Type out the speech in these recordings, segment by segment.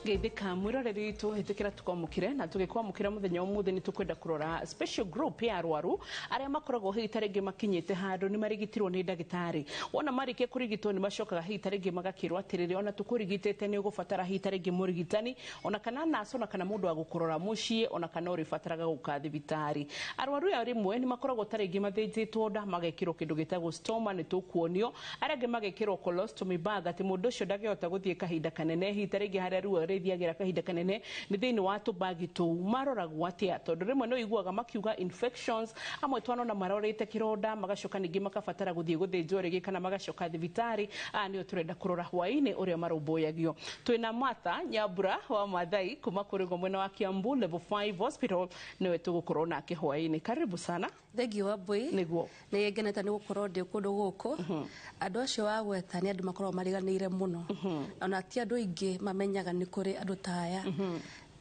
geithika mwiroreri itu hitikira tukomukire na tugikwamukira muthenya umuthi ni tukwenda kurora special group ya arwaru aria makoragwo hitarenge makinyite handu ni marigitirwo ni ndagitari wona marike kurigitwo ni macokaga hitarenge magakirwo atiriri ona tukurigitete ni ugubatara hitarenge murigitani ona kana naso na kana mundu agukurora mucii ona kana uribataraga guka thibitari arwaru ya rimwe ni makoragwo taringi mathinjitwo nda magekirwo kindu gitagwo stoma ni tukuonio arange magekirwo colostomy bag ati mundu ucio ndagihota guthie kahinda kanene hitarenge haria ruo rithiagira kahinda kanene ni thiini wa tubagi tu maroragwo atia tondu rimwe no iguaga makiuga infections amwe twana na marorete kironda magacoka ningi makabatara guthie guthinjwo rigi kana magacoka thibitari ni turenda kurora hwaini uria marumboyagio twina Martha Nyambura wa Mathai kuma kurigo mwena wa Kiambu level 5 hospital niwe tugukorwo nake hwaini karibu sana thegi wa boy niguo ni ngeneta ni gukorwo ndi kundu guku andu acio wa gweta ni andu makorwo mariganire muno ona ti andu ingi mamenyaga ni kuri andu taya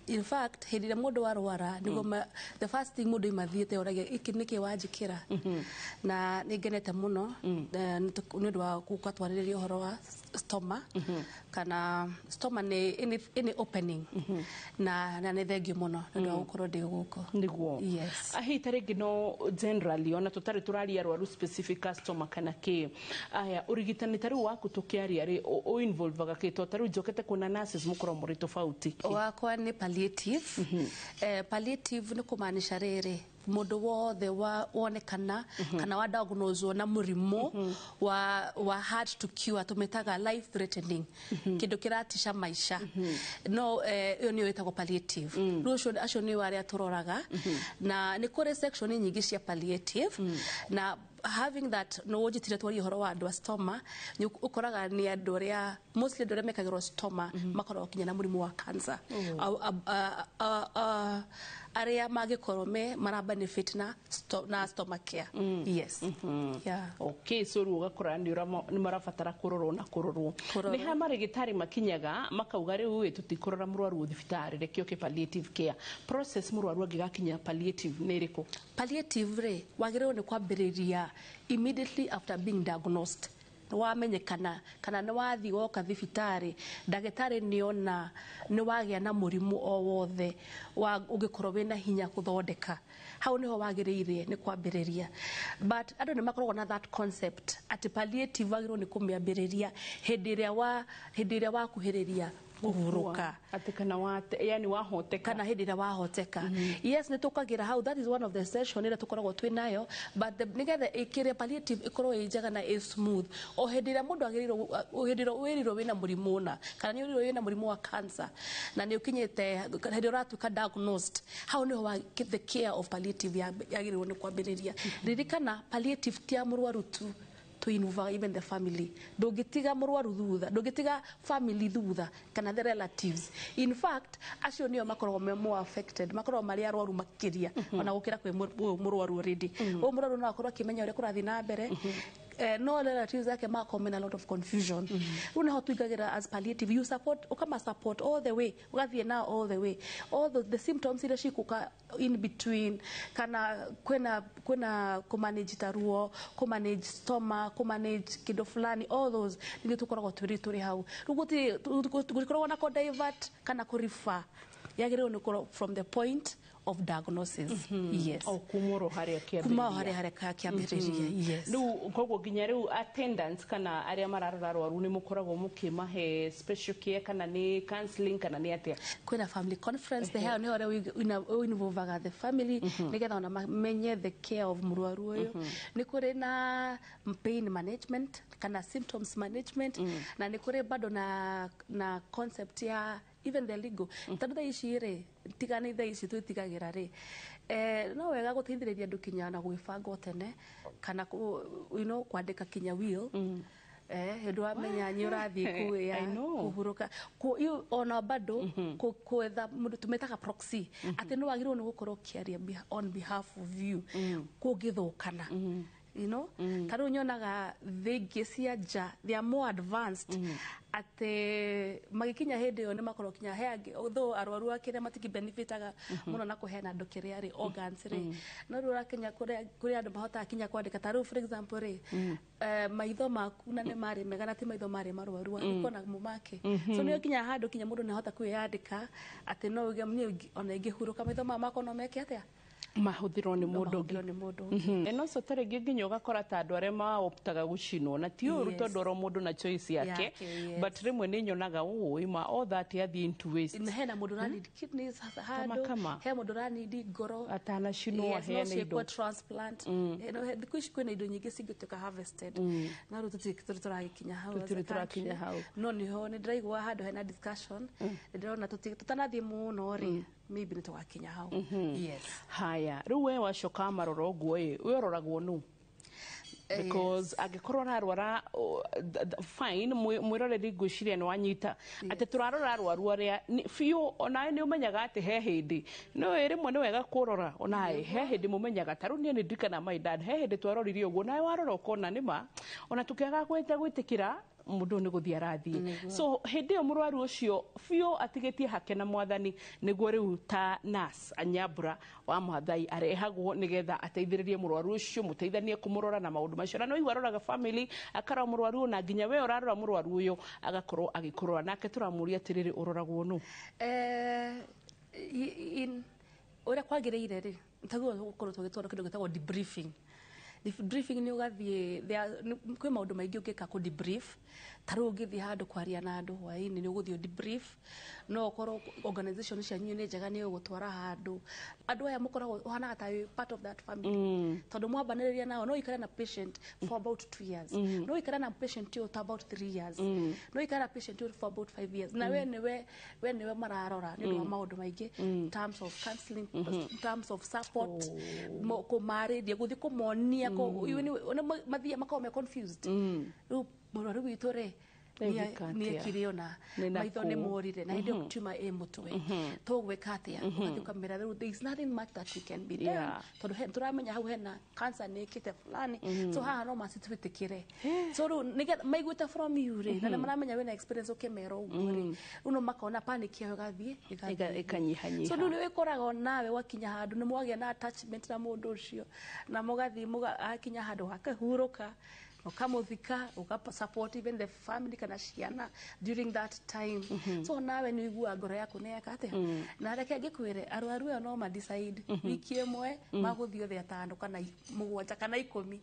in fact hedira mundu warwara nigo the first thing mundu imathiete oragia iki niki wanjikira na ningenete muno ni ndu wa gukatwaririria uhoro wa stoma kana stoma ni any opening na ni thengio muno ndu wa gukorwo ndi guko niguo yes ahitaringi no generally ona tutari turaria arwaru specific stoma kana ki aya urigitani taru waku tukiaria ri o involve ga kito taru jokete kuna nurses mukoro muri tofauti wakwa ni palliative palliative ni kumaanisha riri mundu wothe wonekana kana wa diagnose na murimo wa hard to cure tumetaga life threatening kindu kiratisha maisha no iyo ni wetagwo palliative rucio acio ni waria turoraga na ni kore section nyingi cia palliative na having that no wojitire twari horo wa andu stoma ni ukoraga ni andu ria mostly andu ria mekagirwo stoma makorwo kinya na murimu wa cancer aria magikorwo me mara benefit na stomach care yes yeah okay so ruga kurani ni marafatara kurorwo na kurorwo ni ha marigitari makinyaga makauga riu tutikurora murwaru thibitari rekio ke palliative care process murwaru agigakinya palliative ni riko palliative re wagirwo ni kwambiriria immediately after being diagnosed wamenyekana kana ni wathi woka thibitari ndagitari niona ni wagia na murimu o wothe wa ugikorwo wina hinya kuthondeka hau niho wagiriire ni kwambiriria but andu ni makoragwo na that concept at palliative wagirwo ni kumiambiriria hindiria wa kuhiriria kuhuruka atikana wate yani wahoteka kana hindira wahoteka yes ni tukagira how that is one of the session ira tukoragwo twinayo but the nigether ikire palliative ikorwo ijaga na is smooth o hindira mundu agiriro wiriro wina murimu na kana ni wiriro wina murimu wa cancer na ni ukinyete hindira atuka diagnosed how ni the care of palliative yagiriro ni kwambiriria ririkana palliative tia murwaru tu to involve even the family dogitiga murwaru thutha dogitiga family thutha kana the relatives in fact acio nio makorwo more affected makorwo mari arwaru makiria ona gukira kwe murwaru already o murwaru no akorwo kimenya ure kurathi na mbere no relatives yake makomena a lot of confusion una hotuigagira as palliative you support ukama support all the way ugathie now all the way all the symptoms ile shikuka in between kana kwena kumanage taruo kumanage stomach kumanage kido fulani all those ndio tukoragwo turi hau ruguti gukorwo na ko divert kana ku refer yagire ni from the point of diagnosis yes o kumoro haria kia kuma haria kiambiriria yes nu kogo ginya riu attendance kana aria mararora arwaru ni mukoragwo mukimahe special care kana ni counseling kana ni atia kwina family conference the hell ni hore we involve the family nigetha ona menye the care of murwaru uyu ni kuri na pain management kana symptoms management na ni kuri bado na concept ya even the legal tanda ishire tigani tha ici twitigagira ri no wega guteithiriria andu kinya na gwibanga tene kana kwandika kinya will hindu amenya nyi urathi kuya kuhuruka ku ona bado kwetha mundu tumetaga proxy ati no wagirwo ni gukorwo kiaria on behalf of you kugithukana you know taru nyonaga thingi cia nja they are more advanced ate magikinya hindi yo ni makoro kinya heangi although arwaru akire matiki benefitaga muno na kuhena ndukire ari organs ri no rura kinya kuri andu mahota kinya kwandika taru for example ri maitho maku na ne mari mega na ti maitho mari marwaru ikona mumake so ni kinya handu kinya mundu ne hota kwiyandika ate no uge ona ingihuruka maitho mako no meke atia mahuthirwo ni mundu eno so tarege nginya ugakora ta andu arema optaga gucinwo na ti uru tondu ro mundu na choice yake but rimwe ni nyonaga ima all that yathi into waste hena mundu ra need kidneys handu he mundu ra need ngoro atana cinwo hena indo transplant eno thikuici kwina indo nyingi cingituka harvested na ru tutirakinya hau no niho ni ndiraigua handu hena discussion ndirona tutanathie muno ri maybe nitwakinya hau yes haya riu we wacoka maroro uguo we ororagwo nu because agikorwo rarwara fine mwiroreri ngwiciria ni wanyita ati turarora arwaru aria fiu onae ni umenyaga ati he hindi no rimwe ni wega kurora onae he hindi mumenyaga taru ni ndikana my dad he hindi twaroririe uguo nae warora ukona nima ona tukiaga gwitikira mundu ni guthia rathie so hindi yo murwaru ucio fio atigetie hake na mwathani niguo riu ta nurse anyabura wa mwathai arehagwo nigetha ateithiririe murwaru ucio muteithanie kumurora na maundu macio na no igwaroraga family akara murwaru na nginya we urarora murwaru uyo agakorwo agikurora nake turamuria atiriri uroragwo nu in ora kwagireire ri ntaguo gukorwo tugitwara kindu gitagwo debriefing debriefing ni ugathie kwi maundu maingi ungika ku debrief taru ungithi handu kwaria na andu hwaini ni uguthio debrief no korwo organization cia nyu ni njega ni ugutwara handu andu aya mukoragwo uhana ta part of that family tondu mwambaniriria nao no ikara na patient for about 2 years no ikara na patient yo about 3 years no ikara na patient yo for about 5 years na we niwe mararora ni ndo maundu maingi terms of counseling terms of support ko marithia guthi kumonia ko mathia makome confused murwaru witu ri ni kiriona maitho ni morire na ndio tuma mutwe tugwika atia ukamera there is nothing much that we can be done tondu turamenya hau hena cancer ni kite fulani so haha no masitwitikire so ru maiguta from you ri na maramenya wena experience ukemero uguri uno makona panic yo gathie ikanyihanyiha so ndu wikoraga nawe wakinya handu ni mwagia na attachment na mundu ucio na mugathi akinya handu hakahuruka ukamuthika ukasupport even the family kana ciana during that time so nawe ni igua ngoro yaku ne yakate na reke ngikwire arwaru yo no ma decide wiki imwe maguthio the atano kana mugwanja kana 10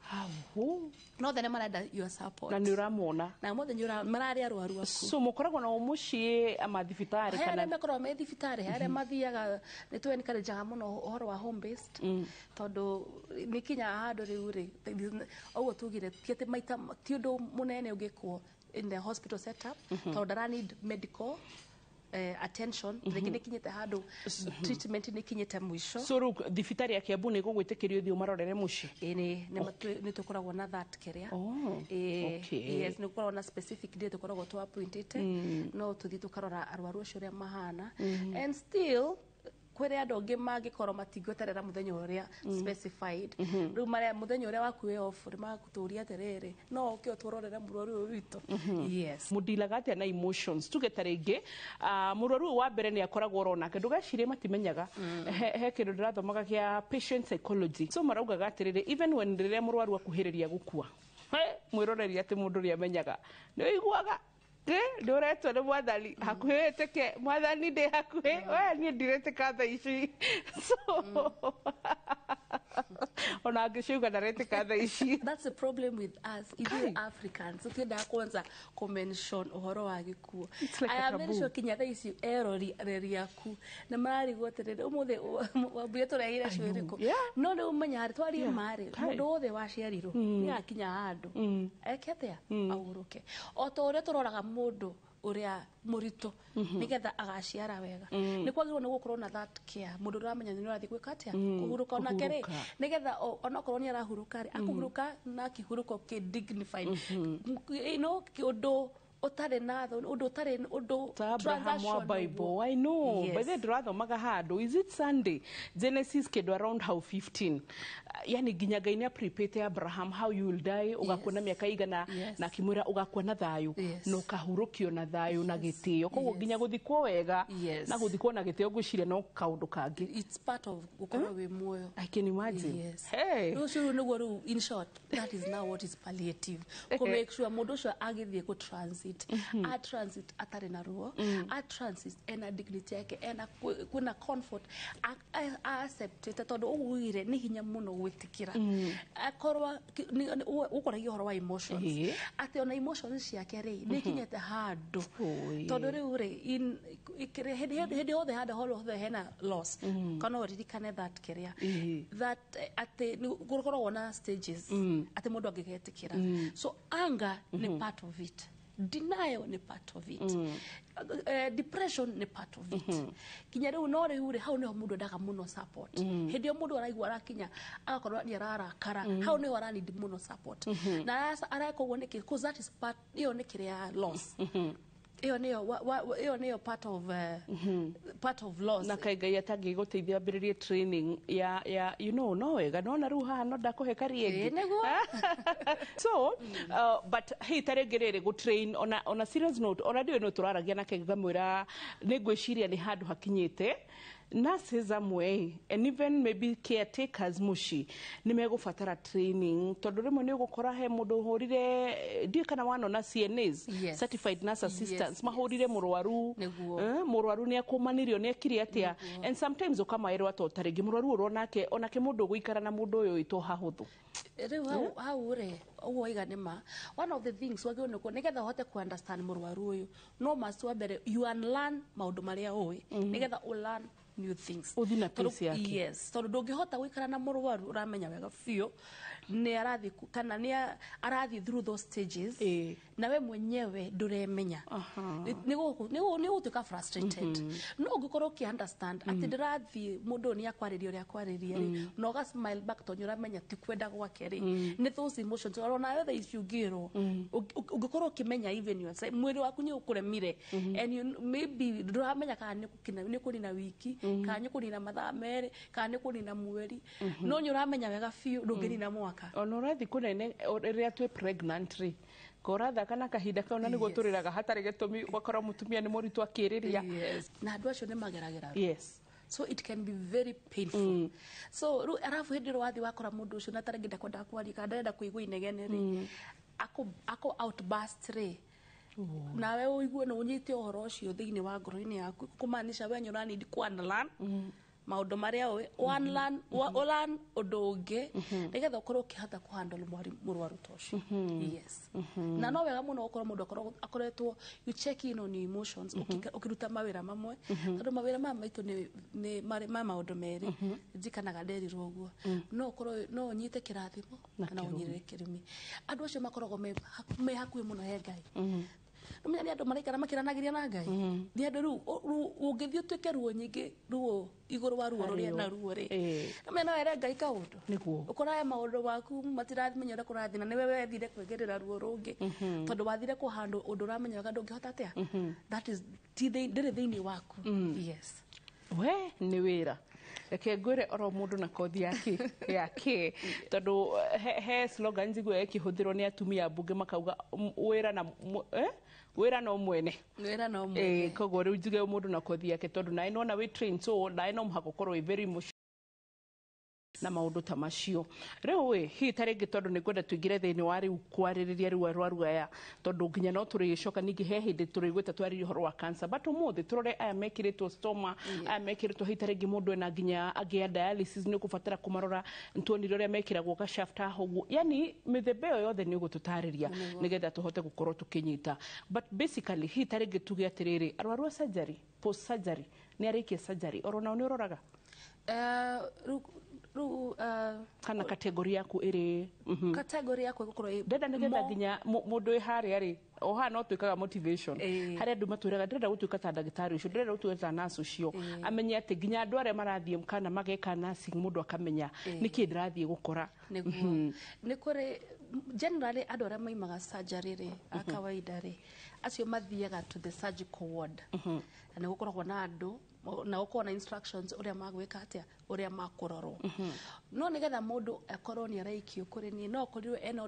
no thene marenda your support na ni uramona na mothe ni marari arwaru aku so mukoragwo na umucie ama thibitari kana mekoro me thibitari hare mathiaga ni tweni kare jaga muno uhoro wa home based tondu nikinya handu riu ri oguo tugire tiete maita ti undu munene ugikwo in the hospital setup tondu I need medical attention lakini kinyete handu treatment ni kinyete mwisho so ru thibitari ya Kiambu ni gugwitikirio thi umarorere muci ni tukoragwo na that career yes ni tukoragwo na specific day tukoragwo tu appointed no tuthi tukarora arwaru ucio ria mahana and still kwere andu angi mangikorwo matingweterera muthenya uria specified riu maria muthenya uria wakuwe off maguturia terere no ukio turorere murwaru witu yes mudilaga atia na emotions tugeta ringi murwaru wa mbere ni akoragwo rona kindu gacirie matimenyaga he kindu ndirathomaga kia patient psychology so maraugaga atiriri even when rire murwaru akuhiriria gukua mwiroreri ati mundu ri amenyaga ni iguaga nduretwo ni mwathani hakuhe teke mwathani ndi hakuhe we ni ndirete katha ici so ona ngishuga ndarete katha ici that's the problem with us even Africans so tenda kwanza mention uhoro wa gikuo I am very sure kinya ici erori yaku na mari gweterere umuthe wabie tureire shwiriko no ni umenya ari twari mari mundu othe waciarirwo ni akinya handu eketea aguruke o to ure turoraga mundu uria murito nigetha agaciara wega ni kwagirwo ni gukorwo na that care mundu uramenya ni urathi gwika atia kuhuruka ona kere nigetha ona korwo ni arahuruka akuhuruka na kihuruko ki dignified you know kiundu utare na tho undu utare undu Abraham wa Bible. I know. Yes. But then rather maga hado. Is it Sunday? Genesis kedo around how 15. Yani ginyaga ina prepare Abraham how you will die. Ugakuwa na miaka igana na kimwira ugakuwa na thayu. No kahurukio na thayu na gitio. Koguo ginya guthikwo wega na guthikwo na gitio guciria no kaundu kangi. It's part of gukorwo wi muoyo. I can imagine. Yes. Hey. Ucio no guru in short that is now what is palliative. Ko make sure mundu ucio agithie ku transit. A transit atare na ruo. A transit ena dignity yake ena kuna comfort accept tondu ugwire ni hinya muno gwitikira. Akorwa ukoragia horo wa emotions. Ate ona emotions ciake ri ni kinyete handu. Tondu riu ri in hedi othe hada holo othe hena loss. Kana uririkane that career. That ate gukorwo ona stages. Ate mundu angigetikira. So anger ni part of it. Denial ni part of it. Depression ni part of it. Kinya riu no riu ri hau ni mundu ndaga muno support. Hedio mundu araigwa arakinya agakorwo ni ararakara. Hau ni arani di muno support. Na arakorwo ni because that is part iyo ni kiria loss. Iyo niyo part of loss. Na kaigai atangi guteithia ambiririe training ya you know no wega no na ru ha no ndakuhe kariengi. So but he taregerere go train on a serious note already no turaragia na kaigai mwira ni gwiciria ni handu hakinyite nurses amwe and even maybe caretakers mushi ni megufatara training tondu rimwe ni ugukora he mundu horire ndi kana wano na CNAs certified nurse assistants mahorire murwaru murwaru ni akumanirio ni akiri atia and sometimes ukamairwo atotarigi murwaru uronake onake mundu guikara na mundu uyu ito hahuthu riu how re ugo iganima one of the things wage oneko nigetha hote ku understand murwaru uyu no must wabere you unlearn maundu maria uwi nigetha ulearn new things. Udina pesi yake. Yes. Tondu ndungihota gwikara na murwaru uramenya wega fio ni arathi kana ni arathi through those stages na we mwenyewe nduremenya. Ni utuka frustrated. No gukorwo ki understand ati ndirathi mundu ni akwariria uri akwariria no ga smile back to uramenya ti kwenda gwake ri ni those emotions orona other issue giro ugikorwo kimenya even yourself mwiri waku ni ukuremire and you maybe nduramenya kana ni kurina wiki kana kurina mathaa mere kana kurina mweri no nyuramenya wega fiu ndungirina mwaka ona urathi kunene riria twi pregnant ri koratha kana kahinda kauna ni guturiraga hatari gitumi wakora mutumia ni muritu akiriria na andu acio ni mageragera so it can be very painful so ru arafu hindiro wathi wakora mundu ucio na tarengenda kwenda kwari kana ndenda kuigwa inegene ri ako outburst ri nawe uigwe no unyite uhoro ucio thiini wa ngoro-ini yaku kumanisha we nyurani ndi kwanlan maundu maria we one learn undu ungi nigetha ukorwo ukihota kuhandle murwaru tocio na no wega muno ukorwo mundu akoretwo you check in on your emotions ukiruta mawira mamwe tondu mawira maitu ni maundu meri njikanaga nderirwo uguo no ukorwo no unyite kirathimo na unyirire kirumi andu acio makoragwo me hakuhi muno he Ngai Numenya ni andu maraikara makiranagiria na Ngai ni andu ru ungithio twike ruo nyingi ruo iguru wa ruo ruria na ruo ri numenya no ere Ngai kaundu niguo ukora maundu waku matirathimenya ura kurathina ni wewe thire kwegerera ruo rungi tondu wathire kuhandu undu uramenya wega ndungihota atia that is ndiri thiini waku yes we ni wira reke ngwire oro mundu na kothi yake tondu he slogan njigwe kihuthirwo ni atumia bunge makauga wira no mwene koguo riu njige mundu na kothi yake tondu nae nona we train so nae no muhako korwo very emotional na maundu ta macio riu we hi taringi tondu ni kwenda tuingire thiini wa riu kwaririria riu arwaru aya tondu nginya no turigicoka ningi he hindi turigwita twaririe horo wa cancer but umuthi turore aya mekiritwo stoma aya mekiritwo hi taringi mundu ena nginya agia dialysis ni kufatara kumarora ntuonire uria mekiragwo ka shaft ahogu yani mithembe yo yothe ni gututariria nigetha tuhote gukorwo tukinyita but basically hi taringi tuge atiriri arwaru surgery post surgery ni arikie surgery orona ni uroraga kana kategori yaku iri kategori yaku gukorwo ndenda nigetha nginya mundu ihari ari oha no twikaga motivation hari andu matwiraga ndenda gutuika ta ndagitari ucio ndenda gutuika ta nurse ucio amenye ati nginya andu aria marathie kana mageka nursing mundu akamenya niki ndirathie gukora ni kuri generally andå arä a maimaga surgery rä a kawaida rä acio mathiaga to the surgical ward na nä gå koragwo na andå na gå korwo na instructions å rä a magwä ka atä å rä a makå rorwo no nä getha må ndå akorwo nä araikio kå rä niä no akorirwo ena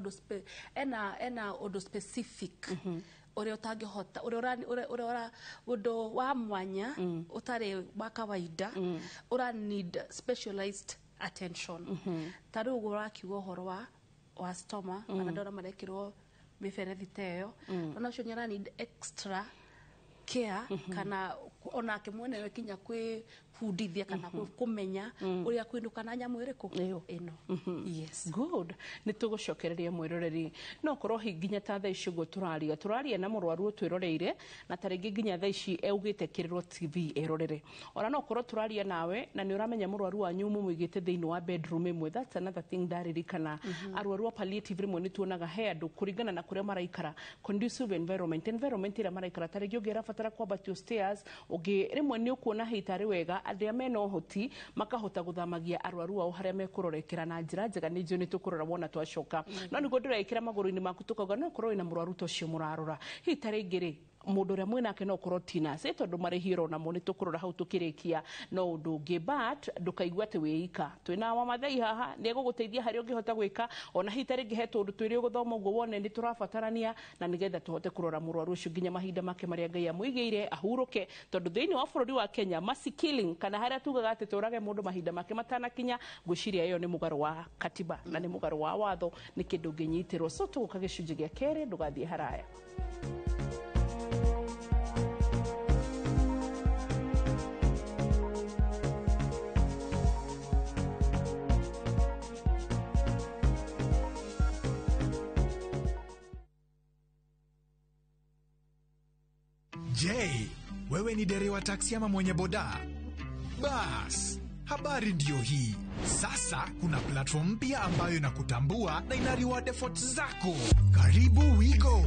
å ndå specific ũrĩa ũtangĩhota ũrĩa ũndũ wa mwanya ũtarĩ wa kawaida ũra need specialized attention ta rĩu ũrakiuga ũhoro wa stoma kana ndora marekĩrwo mĩberethi ta ĩyo ona ũcio nĩ ara need extra care kana ona akĩmwene kinya kwĩbundithia kana kũmenya ũrĩa kwĩnũka na nyamũ ĩrĩkũ ĩno. Yes, good. Nĩ tũgũcokereria mwĩroreri no korwo nginya ta thaa ici ũguo tũraria na mũrwaru twĩroreire na ta rĩngĩ nginya thaa ici eugĩte kĩrĩrwo TV erorere ona no korwo tũraria nawe na nĩ ũramenya mũrwaru wanyu mũmũigĩte thĩinĩ wa bedroom ĩmwe, that's another thing ndaririkana arwaru a palliative rĩmwe nĩ tuonaga he andũ kũringana na kũrĩa maraikara conducive environment ĩrĩa maraikara ta rĩngĩ ũngĩrabatara kwambatio stairs ũngĩ rĩmwe nĩ ũkuona hitarĩ wega arĩa mena ũhoti makahota gũthamagia arwaru ao harĩa mekũrorekera na njĩra njega nĩ njũĩ nĩ tũkũrora wona twacoka no nĩguo ndĩrekĩra magũrũ-inĩ maku tũkauga no korwo wĩna mũrwaru ta ũcio mũrarora hihi ta rĩngĩ rĩ mũndũ ũrĩa mwĩnake no korwo tina cĩ tondũ marĩhi namo nĩ tũkũrora hau tũkĩrĩkia no ũndũ ũngĩ but ndũkaigua atĩ wĩika twĩna Wamathai haha nĩ egũgũteithia harĩa ũngĩhota gwĩka ona hihi ta rĩngĩ he tũndũ twĩrĩ ũgũthoma ũguo wone nĩ tũrabatarania na nĩgetha tũhote kũrora mũrwaru ũcio nginya mahinda make marĩa Ngai amũigĩire ahurũke tondũ thĩinĩ wa bũrũri wa Kenya mercy killing kana harĩa tugaga atĩ tũrage mũndũ mahinda make matanakinya ngwĩciria ĩyo nĩ mũgarũ wa katiba na nĩ mũgarũ wa watho nĩ kĩndũ ũngĩnyitĩrwo so tũgũka gĩcunjĩ gĩa kerĩ ndũgathiĩ haraya. Je, wewe ni dereva taksi ama mwenye boda? Bas, habari ndio hii. Sasa kuna platform mpya ambayo inakutambua na ina reward efforts zako. Karibu WeGo.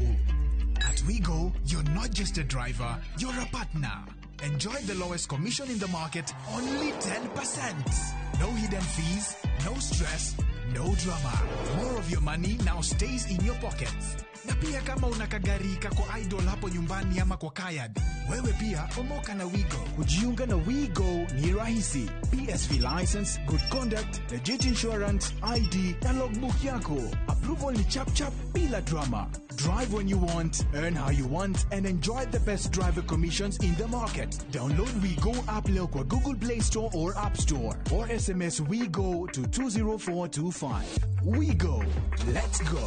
At WeGo, you're not just a driver, you're a partner. Enjoy the lowest commission in the market, only 10%. No hidden fees, no stress, no drama. More of your money now stays in your pockets. Na pia kama una kagari kako idle hapo nyumbani ama kwa kayad, wewe pia omoka na WeGo. Kujiunga na WeGo ni rahisi. PSV license, good conduct, legit insurance, ID na logbook yako. Approval ni chap chap bila drama. Drive when you want, earn how you want, and enjoy the best driver commissions in the market. Download WeGo app leo kwa Google Play Store or App Store, or SMS WeGo to 20425. WeGo, let's go.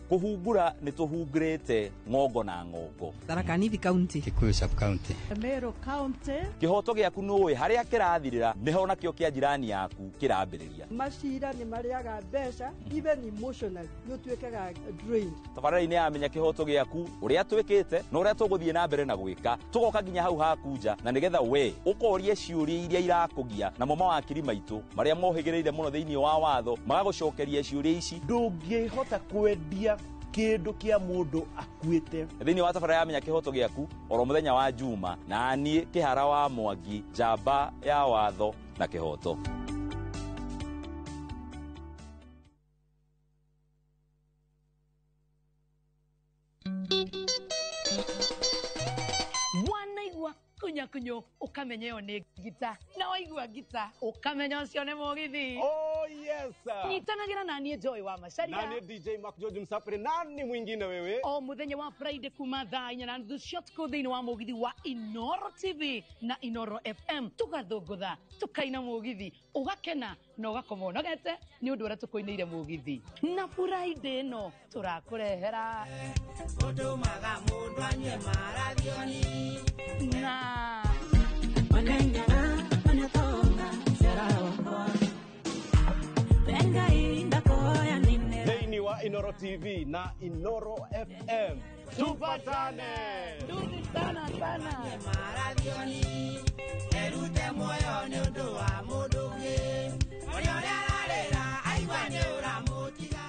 Kuhungura ni tuhungurite ngongo na ngongo. Tharaka Nithi County, Kikuyu Sub County, Meru County. Kihoto giaku nuwe haria kirathirira niho nakio kia jirani yaku kirambiriria. Macira ni mariaga mbeca even emotionally you twekaga drained. Tabarĩra-inĩ ya menya kihoto giaku uria twikite na uria tuguthie na mbere na gwika tugoka nginya hau hakunja na nigetha we ukorie ciuria iria irakugia na mama wa kiri maitu maria mohigireire muno thiini wa watho magagucokeria ciuria ici ndungihota kwendia kindu kia mundu akuite thiini wa tabarĩra ya menya kihoto giaku oro muthenya wa Juma na nie Kihara wa Mwangi njamba ya watho na kihoto. Wanaigua kunyakunyo ukamenya yo ni gita na waigua gita ukamenya ucio ni mugithi. Oh yes sir. Nyitanagira na nie Joy wa Macharia na nie DJ Mark George Msafiri nani mwingine wewe o muthenya wa Friday kuma thaa 4 na nuthu cia tuko thiini wa mugithi wa Inoro TV na Inoro FM tugathungutha tukaina mugithi ugakena na ugakoma unogete ni undu uria tukoineire mugithi na Friday no turakurehera utumaga mundu anywe maradioni na wanenya wanatonga sarawa venga inda koya nine Daini wa Inoro TV na Inoro FM tupatane ndugu sana sana maradioni erute moyo ni undu wa mudugi ori ori ararira aigwa ni uramutiga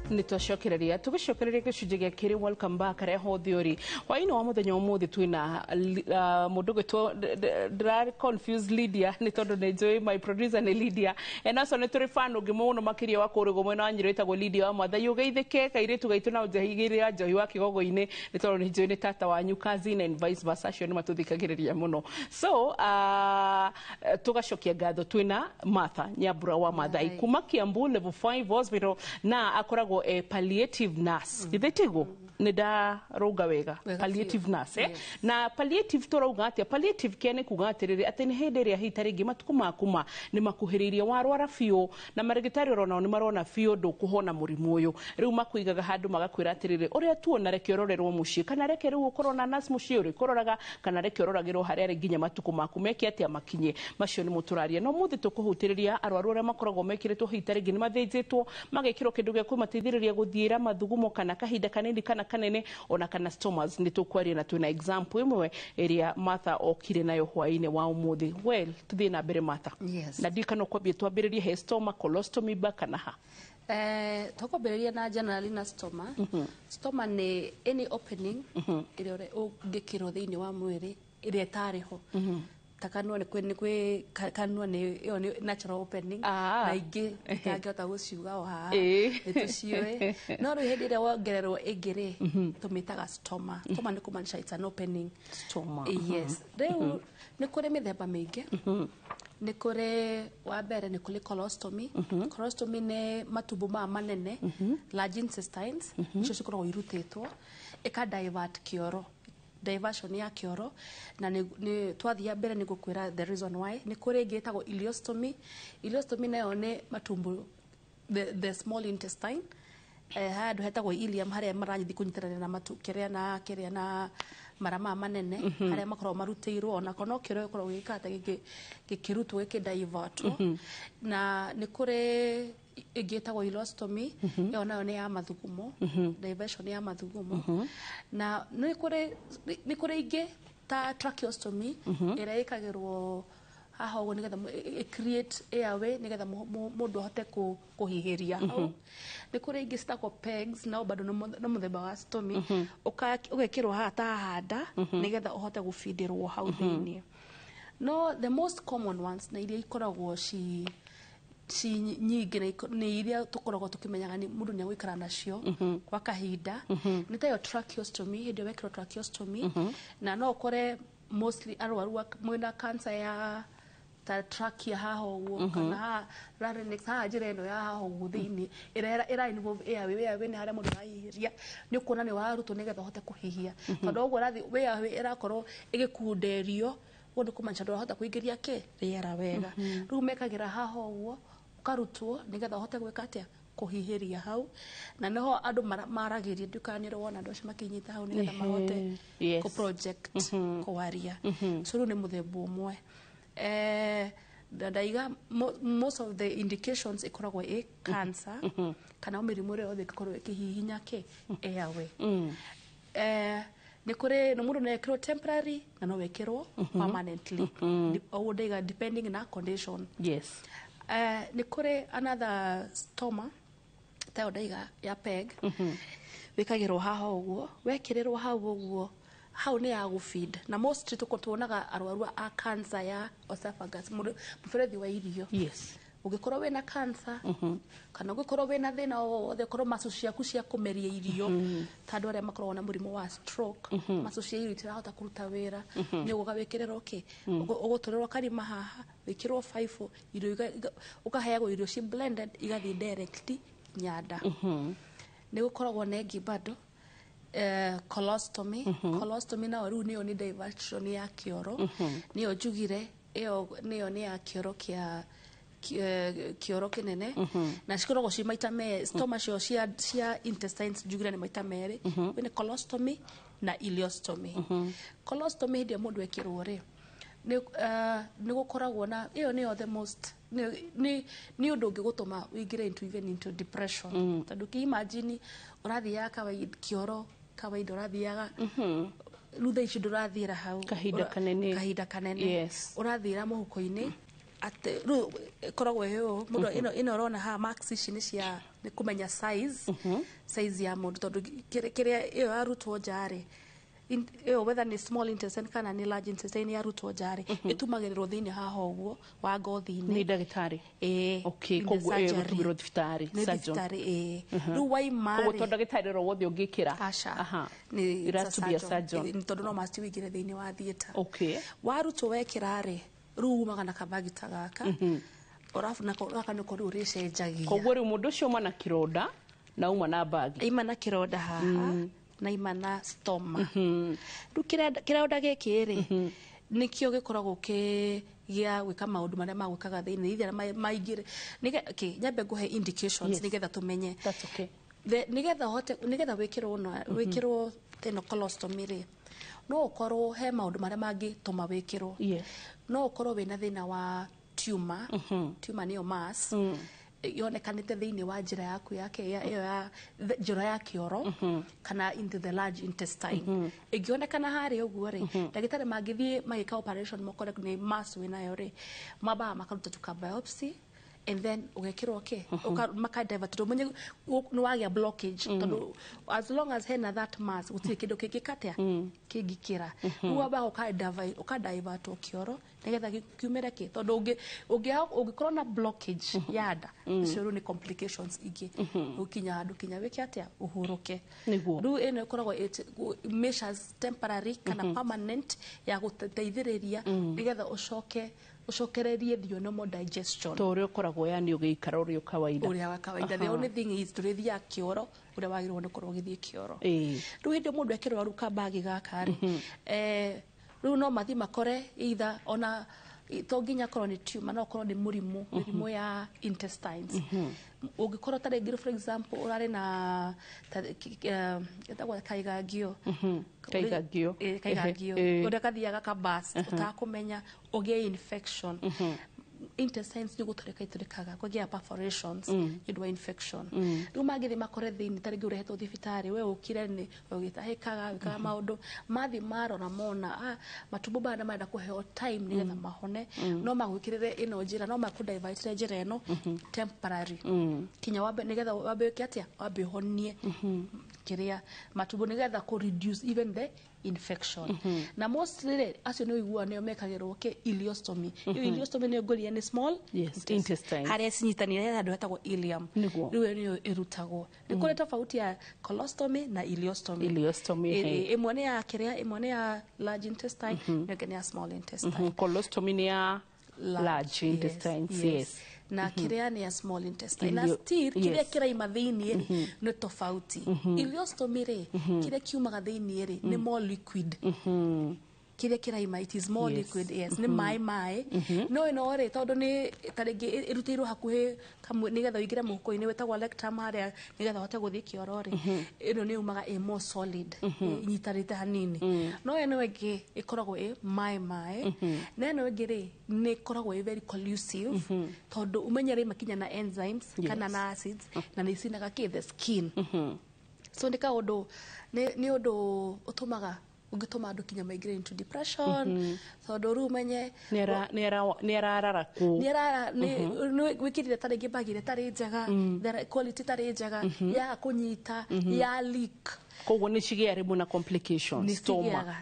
nitwacokereria tugicokereria gicunjĩ gĩa kĩrĩ welcome back areho theory hwainĩ wa mũthenya ũmũthĩ twĩna mũndũ gwĩtwo ndĩrarĩ confuse Lydia nĩ tondũ nĩ njũĩ my producer nĩ Lydia enaco nĩ tũrĩ fan ũngĩ mũno makĩria wa kũrĩgwo mwena wa Nyĩrĩ wĩtagwo Lydia wa Mathai ũgeithĩke kairĩtu gaitũ na ũnjahigĩrĩra njohi wa kĩgogo-inĩ nĩ tondũ nĩ njũĩ nĩ tata wanyu cousin and vice versa acio nĩ matũthikagĩrĩria mũno so tũgacokia ngatho twĩna Martha Nyambura wa Mathai kuma Kiambu level 5 hospital na akoragwo palliative nurse githĩtigwo nĩ ndarũnga wega palliative nurse na palliative tũrauga atĩa palliative care nĩ kuga atĩrĩrĩ atĩ nĩ hĩndĩ ĩrĩa hita rĩngĩ matukũ makuma nĩ makuhĩrĩirie warwara biũ na marĩgĩtarĩ orona nĩ marona biũ ndũkũhona mũrimũ ũyũ rĩu makũigaga handũ magakwĩra atĩrĩrĩ ũrĩa tuona reke ũrorerwo mũciĩ kana reke rĩu ũkorwo na nurse mũciĩ ũrĩ kũroraga kana reke ũroragĩrwo harĩa arĩ nginya matukũ maku meke atĩa makinye macio nĩ mũtũraria no mũthĩ tũkũhutĩrĩria arwaru arĩa makoragwo mekĩrĩtwo hita rĩngĩ nĩ mathĩnjĩtwo magekĩrwo kĩndũ gĩa kũmateithĩrĩria gũthiĩra mathugumo kana kahinda kanini kana kanene ona kana stomas nĩ tũkwaria na twĩna example ĩmwe ĩrĩa Martha okire nayo hwainĩ wa ũmũthĩ well tuthiĩ na mbere Martha na ndikano kwambia twambĩrĩrie he stoma colostomy ba kana ha tũkwambĩrĩria na generally na stoma stoma nĩ any opening ĩrĩa ũngĩkĩrwo thĩinĩ wa mwĩrĩ ĩrĩa ĩtarĩ ho ta kanua nĩ kanua nĩ natural opening na ingĩ itangĩhota gũciuga o haha nĩtũciũĩ no rĩu hĩndĩ ĩrĩa wongererwo ĩngĩ-rĩ tũmĩtaga stoma stoma nĩ kũmaanisha it's an opening stoma yes rĩu nĩ kũrĩ mĩthemba mĩingĩ nĩ kũrĩ wa mbere nĩ kũrĩ colostomy colostomy nĩ matumbo maya manene large intestines icio cikoragwo irutĩtwo ĩka-divert kĩoro diversion ya kĩoro na nĩ twathia mbere nĩ gũkwĩra the reason why nĩ kũrĩ ĩngĩ ĩtagwo ileostomy ileostomy nayo nĩ matumbo the small intestine handũ hetagwo ileum harĩa marathiĩ kũnyitanĩra na kĩrĩa na mara maya manene harĩa makoragwo marutĩirwo ona kana kĩoro gĩkoragwo gĩkata gĩkĩrutwo gĩkĩdivertwo na nĩ kũrĩ ĩngĩ ĩtagwo ileostomy ĩyo nayo nĩ ya mathugumo diversion ya mathugumo na nĩ kũrĩ ingĩ ta tracheostomy ĩrĩa ĩkagĩrwo haha ũguo nĩgetha create airway nĩgetha mũndũ ahote kũhihĩria hau nĩ kũrĩ ingĩ citagwo pegs no bado nĩ mũthemba wa stomy ũgekĩrwo haha ta handa nĩgetha ũhote gũbindĩrwo hau thĩinĩ no the most common ones na iria ikoragwo nyingĩ nĩ iria tũkoragwo tũkĩmenyaga mũndũ nĩ agũikara nacio kwa kahinda nĩ ta yo tracheostomy hĩndĩ ĩyo wekĩrwo tracheostomy na no ũkore mostly arwaru mwĩna cancer ya ta trachea haha ũguo kana larynx haha njĩra ĩno ya haha ũguo thĩinĩ ĩra involve airway nĩ harĩa mũndũ arahihĩria nĩ ũkuona nĩ warutwo nĩgetha ũhote kũhihia tondũ ũguo airway ĩrakorwo ĩgĩkunderio ũguo nĩ kũmaanisha ndũrahota kũingĩria rĩera wega rĩu mekagĩra haha ũguo ũkarutwo nĩgetha ũhote gwĩka atĩa kũhihĩria hau na niho andũ maragĩria ndũkanĩrwo wona andũ acio makĩnyita hau nĩgetha mahote kũ-project kũwaria so rĩu nĩ mũthemba ũmwe ndaiga most of the indications ikoragwo cancer kana mĩrimũ ĩrĩa yothe ĩkoragwo ĩkĩhihinya airway nĩ kũrĩ mũndũ no ekĩrwo temporary na no wekĩrwo permanently ũguo ndaiga depending na condition nĩ kũrĩ another stoma tayo ndaiga ya peg wĩkagĩrwo haha ũguo wekĩrĩrwo hau ũguo hau nĩ ya gũfeed na mostly tuonaga arwaru a cancer ya esophagus mũberethi wa irio ũngĩkorwo wĩna cancer kana ũngĩkorwo wĩna thĩna wothe ũkorwo macu ciaku cia kũmeria irio ta andũ arĩa makoragwo na mũrimũ wa stroke macu cia irio itirahota kũruta wĩra nĩ ũgũka wĩkĩrĩrwo ũgũtũrĩrwo karima haha wĩkĩrwo baibũ irio ũkaheagwo irio ci blended igathiĩ direct nyanda nĩ gũkoragwo na ĩngĩ bado colostomy nayo rĩu nĩyo nĩ diversion ya kĩoro nĩyo njugire nĩyo nĩ ya kĩoro kĩoro kĩnene na cikoragwo ci maita merĩ stoma cio cia intestines njugire nĩ maita merĩ nĩ colostomy na ileostomy colostomy hĩndĩ mũndũ ekĩrwo-rĩ nĩ gũkoragwo na ĩyo nĩyo the most nĩ ũndũ ũngĩgũtũma wĩingĩre even into depression tondũ kĩ-imagine ũrathiaga kĩoro kawaida ũrathiaga rĩu thaa ici ndũrathiĩra hau kahinda kanene ũrathiĩra mũhuko-inĩ ate ru koragwo yo mundu ino rona ha max ici ni cia ni kumenya size ya mundu tondu kiria iyo arutwo njari iyo whether ni small intestine kana ni large intestine yarutwo njari itumagiriro thiini haha uguo wa ngothi-ini ni ndagitari okay koguo gutubirwo thibitari surgeon ru waima koguo tondu ndagitari ro wothe ungikira ni surgeon tondu no must wigire thiini wa theater okay warutwo wekira ri ru umaga na kabagita gaka orafu na gaka niko ru ricenjagia koguo ri mundu ucio uma na kironda na uma na bagi ima na kironda haha na ima na stoma ru kironda giki ri nikio gikoragwo gia gwika maundu maria magwikaga thiini ithia maingire nyambe nguhe indications nigetha tumenye that's okay nigetha wikirwo teno colostomy ri no ukorwo he maundu maria mangi tuma wikirwo no ukorwo wina thina wa tumor niyo mass yonekanite thiini wa njira yaku yake ya njira ya kioro kana into the large intestine igionekana hari uguo ri ndagitari mangithie magika operation mokore ni mass winayo ri maba makaruta tuka biopsy and then ugekirwo maka divert umenye ni wagia blockage tondu as long as hena that mass gutire kindu kingikatia kingikira uaba uka divert kioro nigetha kiumire tondu ungikorwo na blockage yada icio ni complications ingi ukinya handu kinya wiki atia uhuruke ru eno ikoragwo measures temporary kana permanent ya guteithiriria nigetha ucokererie thionomo digestion tore ukoragwo yani ugiikara uri kawaida wa kawaida the only thing is turithia kioro uri wagirwo ni kurwo githie kioro ru indi mundu ekirwo ruka bagi gaka ri ru no mathi makore either ona to nginya korwo ni tumor no korwo ni murimu ya intestines ugikorwo tare ngiro for example urare na etagwa kaigagio unda kathiaga kabas utakumenya ugie infection intestines ni guturekaga kwagia perforations idwa infection ru magithi makore thiini tari ngi urehetwo thibitari we ukire ni ugitahikaga wikaga maundu mathi marora mona matumbo bana maenda kuheo time nigetha mahone no magwikirire ino njira no makudivert njira ino temporary kinya wabe nigetha wabe kiatia wabe honie kiria matumbo nigetha ku reduce even the infection na mostly acio no igua ne mekagirwo ileostomy ileostomy ne golia ni small intestine haria sinyitanire andu hetagwo ileum riwe ni irutagwo ni kore tofauti ya colostomy na ileostomy imwe ni ya kiria imwe ni ya large intestine ni ya small intestine colostomy ni ya large intestine yes na kiria ni ya small intestine na still kiria kiraima thiini ni tofauti ileostomy ri kiria kiumaga thiini ri ni more liquid kiria kiraima it is more liquid ni mai no ino ri tondu ni taringi irutirwo hakuhi kamwe nigetha wigire muhuko-ini wetagwa rectum haria nigetha hote guthii kioro ri ino ni umaga more solid inyitarite hanini no ino ingi ikoragwo mai na ino ingi ri ni ikoragwo very collusive tondu umenyere makinya na enzymes kana na acids na ni cinaga the skin so ndika undu ni undu utumaga ungituma andu kinya migraine into depression tondu ru menye ni arara ku ni wikirire tari ngibagire tari njega the quality tari njega ya kunyita ya leak koguo ni cigia ribu na complications stoma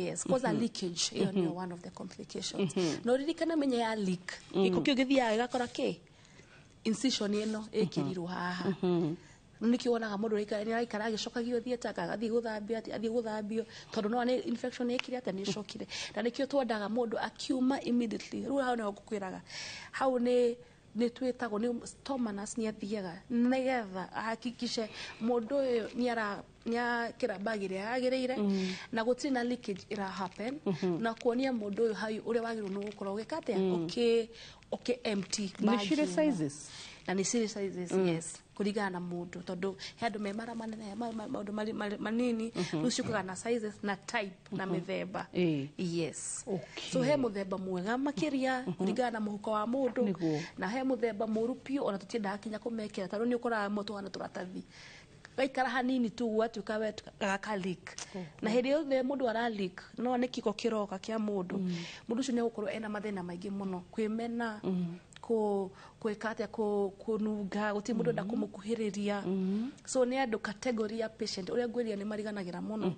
yes cause a leakage iyo ni one of the complications no ririkana menye ya leak ikukio githia igakora incision ino ikirirwo haha nikiwonaga mundu aikara agicokagio thieta agathii guthambio tondu no ni infection ikire ate ni cokire na nikio twendaga mundu akiuma immediately ru hau ni gukwiraga hau ni twitagwo ni stomas ni athiaga nigetha ahakikishe mundu uyu ni akira bagire agirire na gutiri na leakage ira happen na kuonia mundu uyu hayu uri wagirwo no gukorwo gikate okay empty ni shire sizes na ni serious sizes yes kuligana na mundu tondu handu me mara manene maundu manini rucukaga na sizes na type na mithemba yes so he muthemba mwega makiria kuligana na muhuko wa mundu na he muthemba muru pio ona tutiendaga kinya kumekera tondu ni ukora moto wana turatathi gaikara hanini tu gwatuka we gaka leak na hĩndĩ yothe mũndũ ara leak no nĩ kiko kiroka kia mũndũ mũndũ ũcio nĩ gũkorwo ena mathĩna maingĩ mũno kwĩmena kwĩkate kununga gũtirĩ mũndũ ndakũmũkuhĩrĩria so nĩ andũ category ya patient ũrĩa ngwĩria nĩ mariganagĩra mũno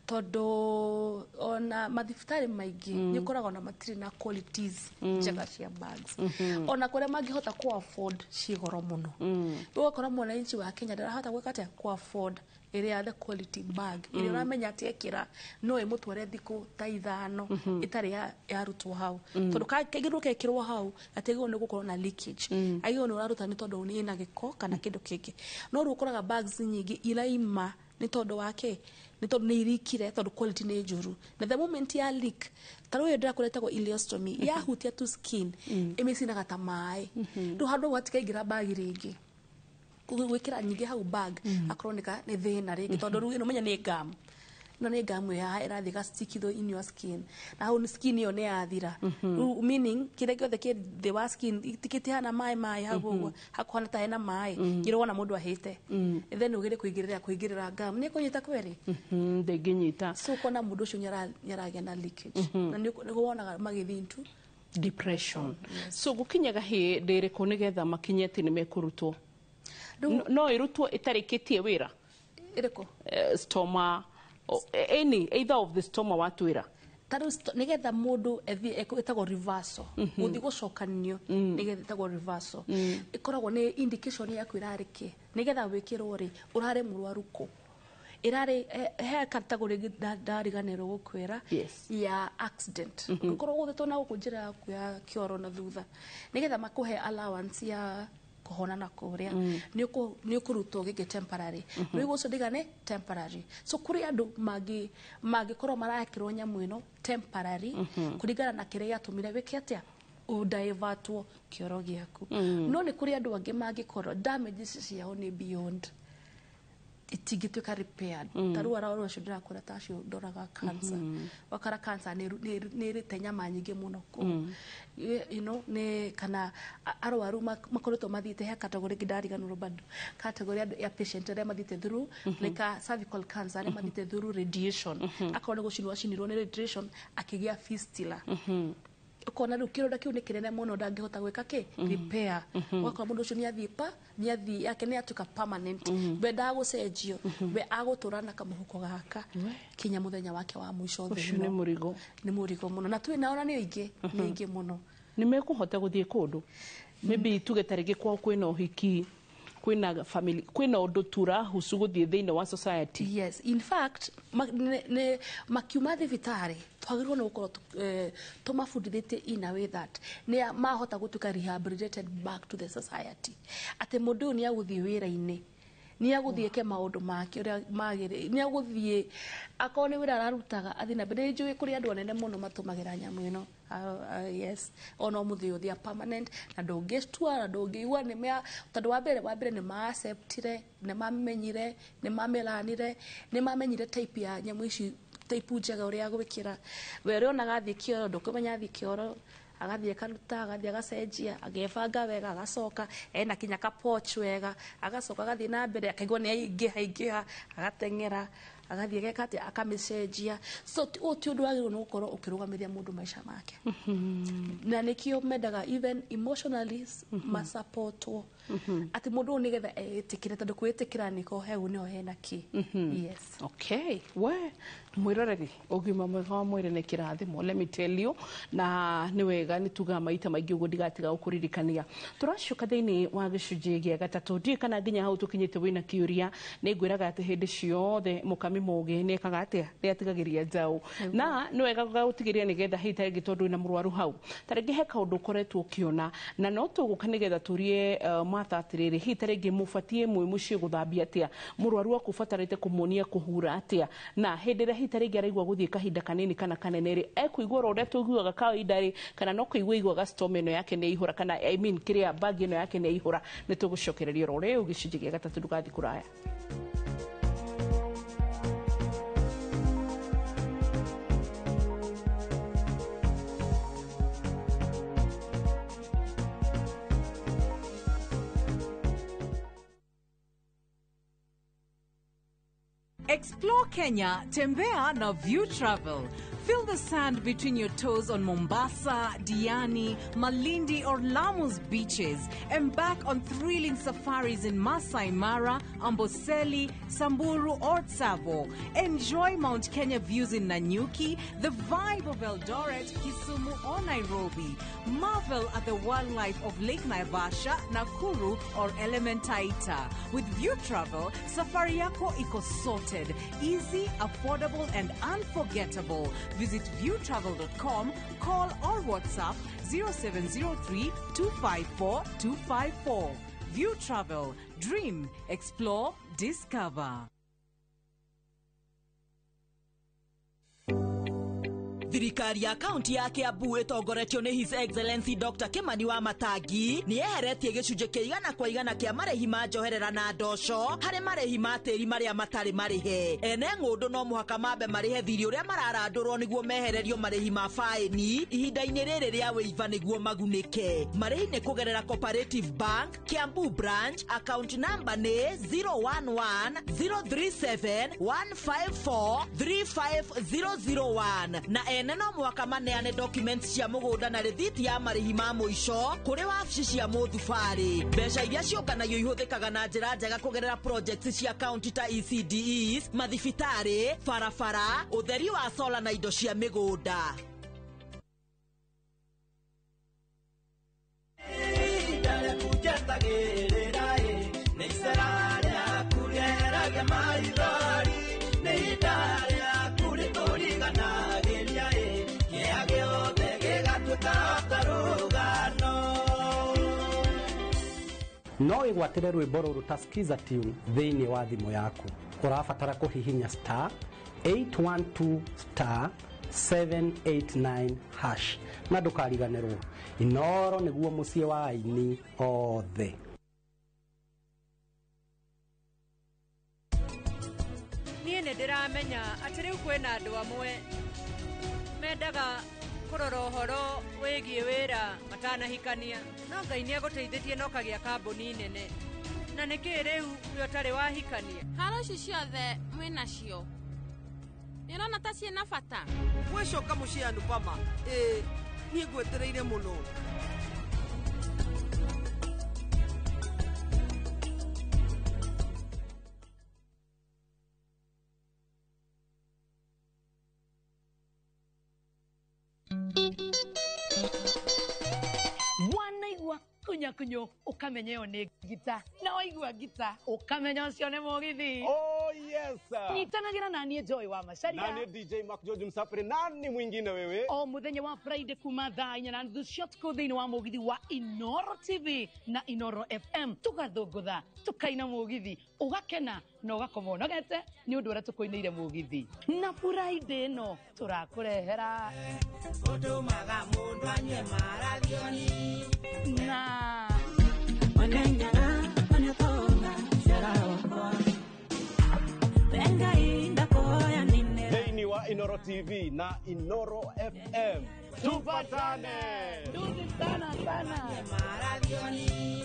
tondũ ona mathibitarĩ maingĩ nĩ ũkoraga na matirĩ na qualities njega cia bags ona kũrĩa mangĩhota ku afford cigoro mũno ũgakora mwananchi wa Kenya ndarahota gwĩka ku afford ĩrĩa the quality bag ĩrĩa ũramenya atĩ ekĩra no ĩmũtware thikũ ta ithano ĩtarĩ yarutwo hau tondũ kaingĩ ndũkekĩrwo hau ategwo nĩ gũkorwo na leakage aigwo nĩ ũraruta nĩ tondũ nĩ ĩna gĩko kana kĩndũ kĩngĩ no rĩu ũkoraga bags nyingĩ iraima nĩ tondũ wake nĩ tondũ nĩ irikire tondũ quality nĩ njũru na the moment ya leak tarũ yo ndĩrakoretagwo ileostomy yahutia tu skin ĩmĩcinaga ta maĩ rĩu handũ hatikaingĩra bag rĩngĩ gwĩkĩra nyingĩ hau bag akronika nĩ thĩna rĩngĩ tondũ rĩu ũmenya nĩ gum no nĩ gum ya ĩrathiĩ gastikitho in your skin na hau skin ĩyo nĩ yathira meaning kĩrĩa gĩothe kĩ thĩ wa skin tikĩtihana maĩ hau ũguo hakuhana ta hena maĩ ngĩrwo mundũ ahĩte then ũgĩre kũingĩrĩra gum nĩ kũnyita kweri ndĩngĩnyita so kona mũndũ ũcio nĩ aragĩa na leakage na nĩ wonaga magĩthiĩ into depression so gũkinyaga hĩndĩ ĩrĩkũ nĩgetha makinye atĩ nĩ mekũrutwo no irutwo itarĩkĩtie wĩra irĩkũ stoma any either of the stoma watwĩra taru nigetha mundu etagwo reversal muthi gucokanio nigetha etagwo reversal ikoragwo ni indication ya kwirariki nigetha wikirwo ri urare murwaru ko irare he category ndariganirwo gukwira ya accident ukorwo guthetwo na gukunjira yaku ya kioro na thutha nigetha makuhe allowance ya kuhona na kuria ni ukurutwo gige temporary ni guco ndigane temporary so kuri andu magikorwo marakirwo nyamu ino temporary kuringana na kiria yatumire wiki atia udaivatwo kioro giaku no ni kuri andu angi magikorwo damages ciao ni beyond itigituka repaired taru araro ucio ndirakura tacio ndoraga cancer wakara cancer ni ritenya manyingi muno ko you know ne kana arwaru makoretwo mathite he category ngidariganuro bado category ya patient area mathite through like cervical cancer area mathite through radiation akona gucinirwo ni radiation akigia fistula ukona riu kironda kiu ni kinene muno ndangihota gwika ki repair wakora mundu ucio ni athi yake ni atuka permanent benda gucenjio be aguturana kamuhuko gaka kinya muthenya wake wa mwisho thĩ ni murigo muno na twinaona ni ingi muno ni mekuhota guthie kundu maybe tugetarige kwa kwina uhiki kwina family kwina undu turahusu guthie thĩinĩ wa society yes in fact makiuma thibitari twagirwo no gukorwo tumabundithĩtie in a way that ne mahota gutuka rehabilitated back to the society ate mundu ni aguthie wĩra-inĩ ni aguthie ke maundu make uria magire ni aguthie akone wira ararutaga athina mbere njui kuri andu anene muno matumagira nyamu ino yes ono muthi uthia permanent na ndungistua na ndungiigua ni mea tondu wa mbere ni ma acceptire ni mamenyire ni mamelanire ni mamenyire type ya nyamu ici type njega uria gwikira we ri onaga thie kioro ndukumenya thie kioro agathie karuta agathie agacenjia agebanga wega agacoka ena kinya ka pouch wega agacoka agathie na mbere akaigwa ni aingiha agatengera agathie gekate akamicenjia so ti undu wagirwo no gukorwo ukirugamiria mundu maisha make na nikio mendaga even emotionally masupportwo ati mundu nigetha etikire tondu kwitikira niko heu ni ohena ki yes okay we mwiroreri ugima mwega wa mwire ni kirathimo let me tell you na ni wega ni tuga maita maingi ugo ndigatiga ukuririkania turacoka thiini wa gicunji gia gatatu ndi kana nginya hau tukinyite wina kiuria ni ngwiraga ati hindi ciothe mukami mugi ni kaga atia ri atigagiria njau na ni wega gutigiria nigetha hitarigi tondu na murwaru hau taringi he kaundu ukoretwo ukiona na no tuguka nigetha turie matha atiriri hitarigi mubatie mwe mucie guthambia atia murwaru akubatarite kumuonia kuhura atia na hindire hitarigi araigwa guthie kahinda kanini kana kanene ri ekuigwa uria tuiguaga kawaida ri kana no kuigwa gastome no yake ni ihura kana I mean kiria bagi no yake ni ihura ni tugucokereria ro riu gicunji gia gatatu ndugathi kuraya. Explore Kenya, tembea na View Travel. Feel the sand between your toes on Mombasa, Diani, Malindi or Lamu's beaches. Embark on thrilling safaris in Masai Mara, Amboseli, Samburu or Tsavo. Enjoy Mount Kenya views in Nanyuki, the vibe of Eldoret, Kisumu or Nairobi. Marvel at the wildlife of Lake Naivasha, Nakuru or Elementaita. With View Travel, safari yako iko sorted, easy, affordable and unforgettable. Visit viewtravel.com, call or WhatsApp 0703 254 254. View Travel. Dream, explore, discover. Thirikari ya kaunti ya Kiambu itongoretio ni His Excellency Dr. Kimani wa Matangi ni eheretie gicunje kĩigana kwa igana kĩa marĩhi ma njoherera na ndoco harĩ marĩhi ma tĩri marĩa matarĩ marĩhe. Ene ng'ũndũ no mũhaka mambe marĩhe thirĩ ũrĩa mararandũrwo nĩguo mehererio marĩhi ma faĩni ihinda-inĩ rĩrĩ rĩa wĩiva nĩguo magunĩke. Marĩhi nĩ kũgerera Cooperative Bank Kiambu branch, account number nĩ 011-037-154-35001 na ene no mwaka maneane documents cia mũgũnda na rĩthiti ya marĩhi ma mũico kũrĩ wabici cia mũthubarĩ. Mbeca iria ciũnganagio ihũthĩkaga na njĩra njega kũgerera projects cia kaunti ta ECDEs, mathibitarĩ, barabara, ũtheri wa solar na indo cia mĩgũnda. No igwatire rwĩmbo rũrũ ta skiza tune thĩinĩ wa thimũ yaku. Ũrabatara kũhihinya *812*789# na ndũkariganĩrwo. Inoro nĩguo mũciĩ wa aini othe. Niĩ nĩ ndĩramenya atĩ rĩu kwĩna andũ amwe mendaga kũrora ũhoro wĩgiĩ wĩra matanahikania, no Ngai nĩ agũteithĩtie na ũkagĩa kambuni nene. Na nĩkĩ rĩu nĩ ũtarĩ wahikania? Haro ici ciothe mwĩnacio nĩũrona ta ciĩna bata? Mwĩcoka mũciĩ Anupama, niĩ ngwetereire mũno. Kunyo ukamenyeo ni gita na waigua gita ukamenya ucio ni mugithi. Oh yes sir. Nitanagira nani Joy wa Macharia. Nani DJ Mark George Msafiri, nani mwingine wewe? O muthenya wa Friday kuma thaa 4:30 ciotko thĩinĩ wa mugithi wa Inoro TV na Inoro FM tugathũngũtha tukaina mugithi ugakena na ugakoma unogete ni undu ũrĩa tukoinĩire mugithi. Na Friday no tũrakũrehera ũtũmaga mũndũ anyue mararioni na wanenyaga wanatonga shara wakwa venga inda koya nine thĩinĩ wa Inoro TV na Inoro FM tupatane. Sana sana mararioni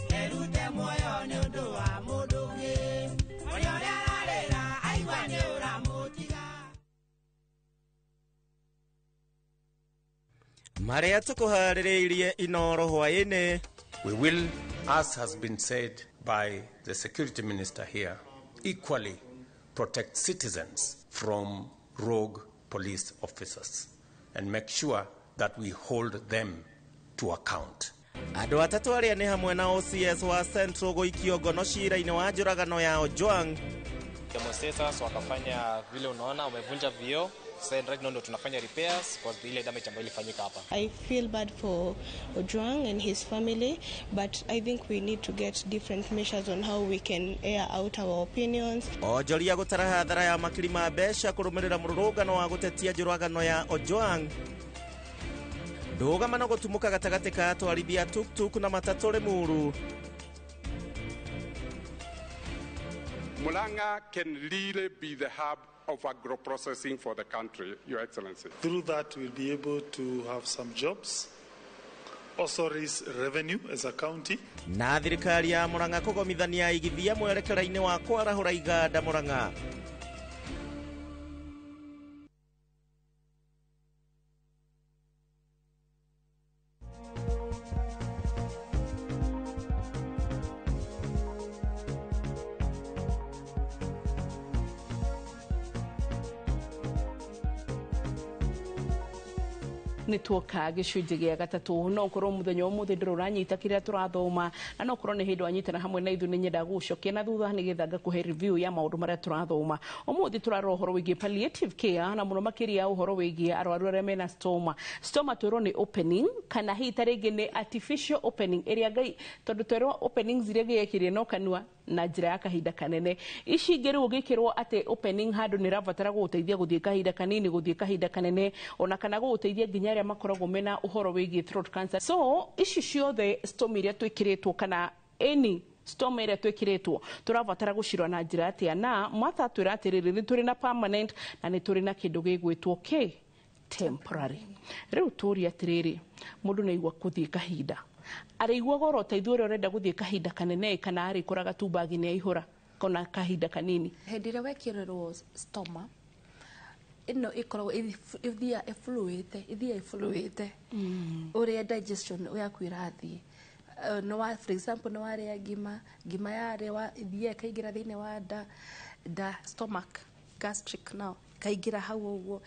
erute moyo ni undu wa mũndũ ũngĩ ũrĩa ararĩra aigua nĩ ũramũtiga. Maria tukuharĩrĩirie Inoro hwaĩ-inĩ. We will, as has been said by the security minister here, equally protect citizens from rogue police officers and make sure that we hold them to account. Andũ atatũ arĩa nĩ hamwe na OCS wa Central gũikio ngono cira-inĩ wa njũragano ya Ojwang. Demonstrators wakafanya vile unaona wamevunja vioo. Sasa right now ndo tunafanya repairs because ile damage ambayo ilifanyika hapa. I feel bad for Ojwang and his family, but I think we need to get different measures on how we can air out our opinions. Ojoria gũtara hathara ya makiri ma mbeca kũrũmĩrĩra mũrũrũngano wa gũtetia njũragano ya Ojwang. Ndũgama no gũtumũka gatagatĩ ka atwarithia tuk-tuk na matatũ Limuru. Murang'a can really be the hub of agro-processing for the country, Your Excellency. Through that, we'll be able to have some jobs, also raise revenue as a county. Na thirikari ya Murang'a kũgomithania igithia mwerekera-inĩ wa kwarahũra iganda Murang'a. nä tuoka gä cunjä gä a gatatå no korwo må thenya å må thä ndä rå ranyita kä rä a tå rathoma na no korwo nä hä ndä wanyitana hamwe na ithu nä nyenda gå cokia na thutha nä getha ngakå he review ya maå ndå marä a tå rathoma å må thä tå rarora å horo wä giä palliative care na må no makä ria å horo wä giä arwaru arä a mena stoma twä rwo nä opening kana hihi ta rä ngä nä artificial opening ä rä a ngai tondå twerwo openings iria ngä ekä rie no kanua na njä ra ya kahinda kanene ici ingä rä u gä kä rwo atä opening handå nä rabatara gå gå teithia gå thiä kahinda kanini gå thiä kahinda kanene ona kana gå gå teithia nginya arä a makoragwo mena å horo wä giä throat cancer so ici ciothe stoma iria twä kä rä two kana any stoma iria twä kä rä two tå rabatara gå cirwo na njä ra atä a na matha twä ra atä rä rä nä tå rä na permanent na nä tå rä na kä ndå gä gwä two temporary rä u tå ria atä rä rä må ndå nä aigua kå thiä kahinda arä igua goro ta ithuä rä a å renda gå thiä kahinda kanene kana arä koraga tu bagi nä aihå ra kona kahinda kanini hĩndĩ ĩrĩa wekĩrĩrwo stoma ĩno ĩkoragwo ĩfluĩte ũrĩa digestion yaku ĩrathiĩ for example nĩ warĩa ngima yarĩa ithiaga ĩkaingĩra thĩinĩ wa nda stomach gastric now ĩkaingĩra hau ũguo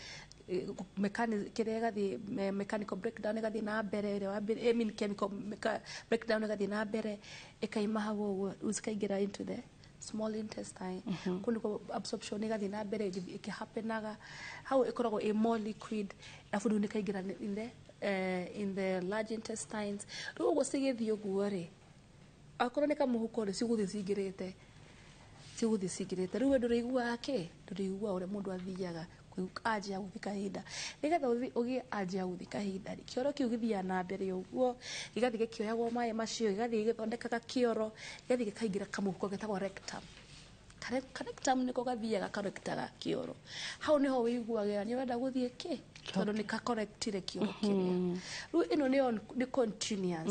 kĩrĩa ĩgathiĩ mechanical breakdown ĩgathiĩ na mbere chemical breakdown ĩgathiĩ na mbere ĩkaima hau ũguo ikaingĩra into the small intestine kuniko absorption ĩgathiĩ na mbere ĩkĩhapenaga hau ĩkoragwo ĩ more liquid arabu rĩu nĩkaingĩra in the large intestines rĩu ũguo cigĩthiĩ ũguo rĩ akorwo nĩ kamũhuko rĩ cigũthiĩ cingĩrĩte rĩu ndũrĩiguaga ndũrĩiguaga ũrĩa mũndũ athiaga anjia gũthiĩ kahinda nĩgetha ũgĩe anjia gũthiĩ kahinda kĩoro kĩu gĩthiaga na mbere ũguo gĩgathiĩ gĩkĩoyagwo maĩ macio gĩgathiĩ gĩthondekaga kĩoro gĩgathiĩ gĩkaingĩra kamũhuko getagwo rectum rectum nĩko gathiaga karektaga kĩoro hau nĩho wĩiguagĩra nĩ ũrenda gũthiĩ tondũ nĩ kakorektire kĩoro kĩrĩa rĩu ĩno nĩ continuous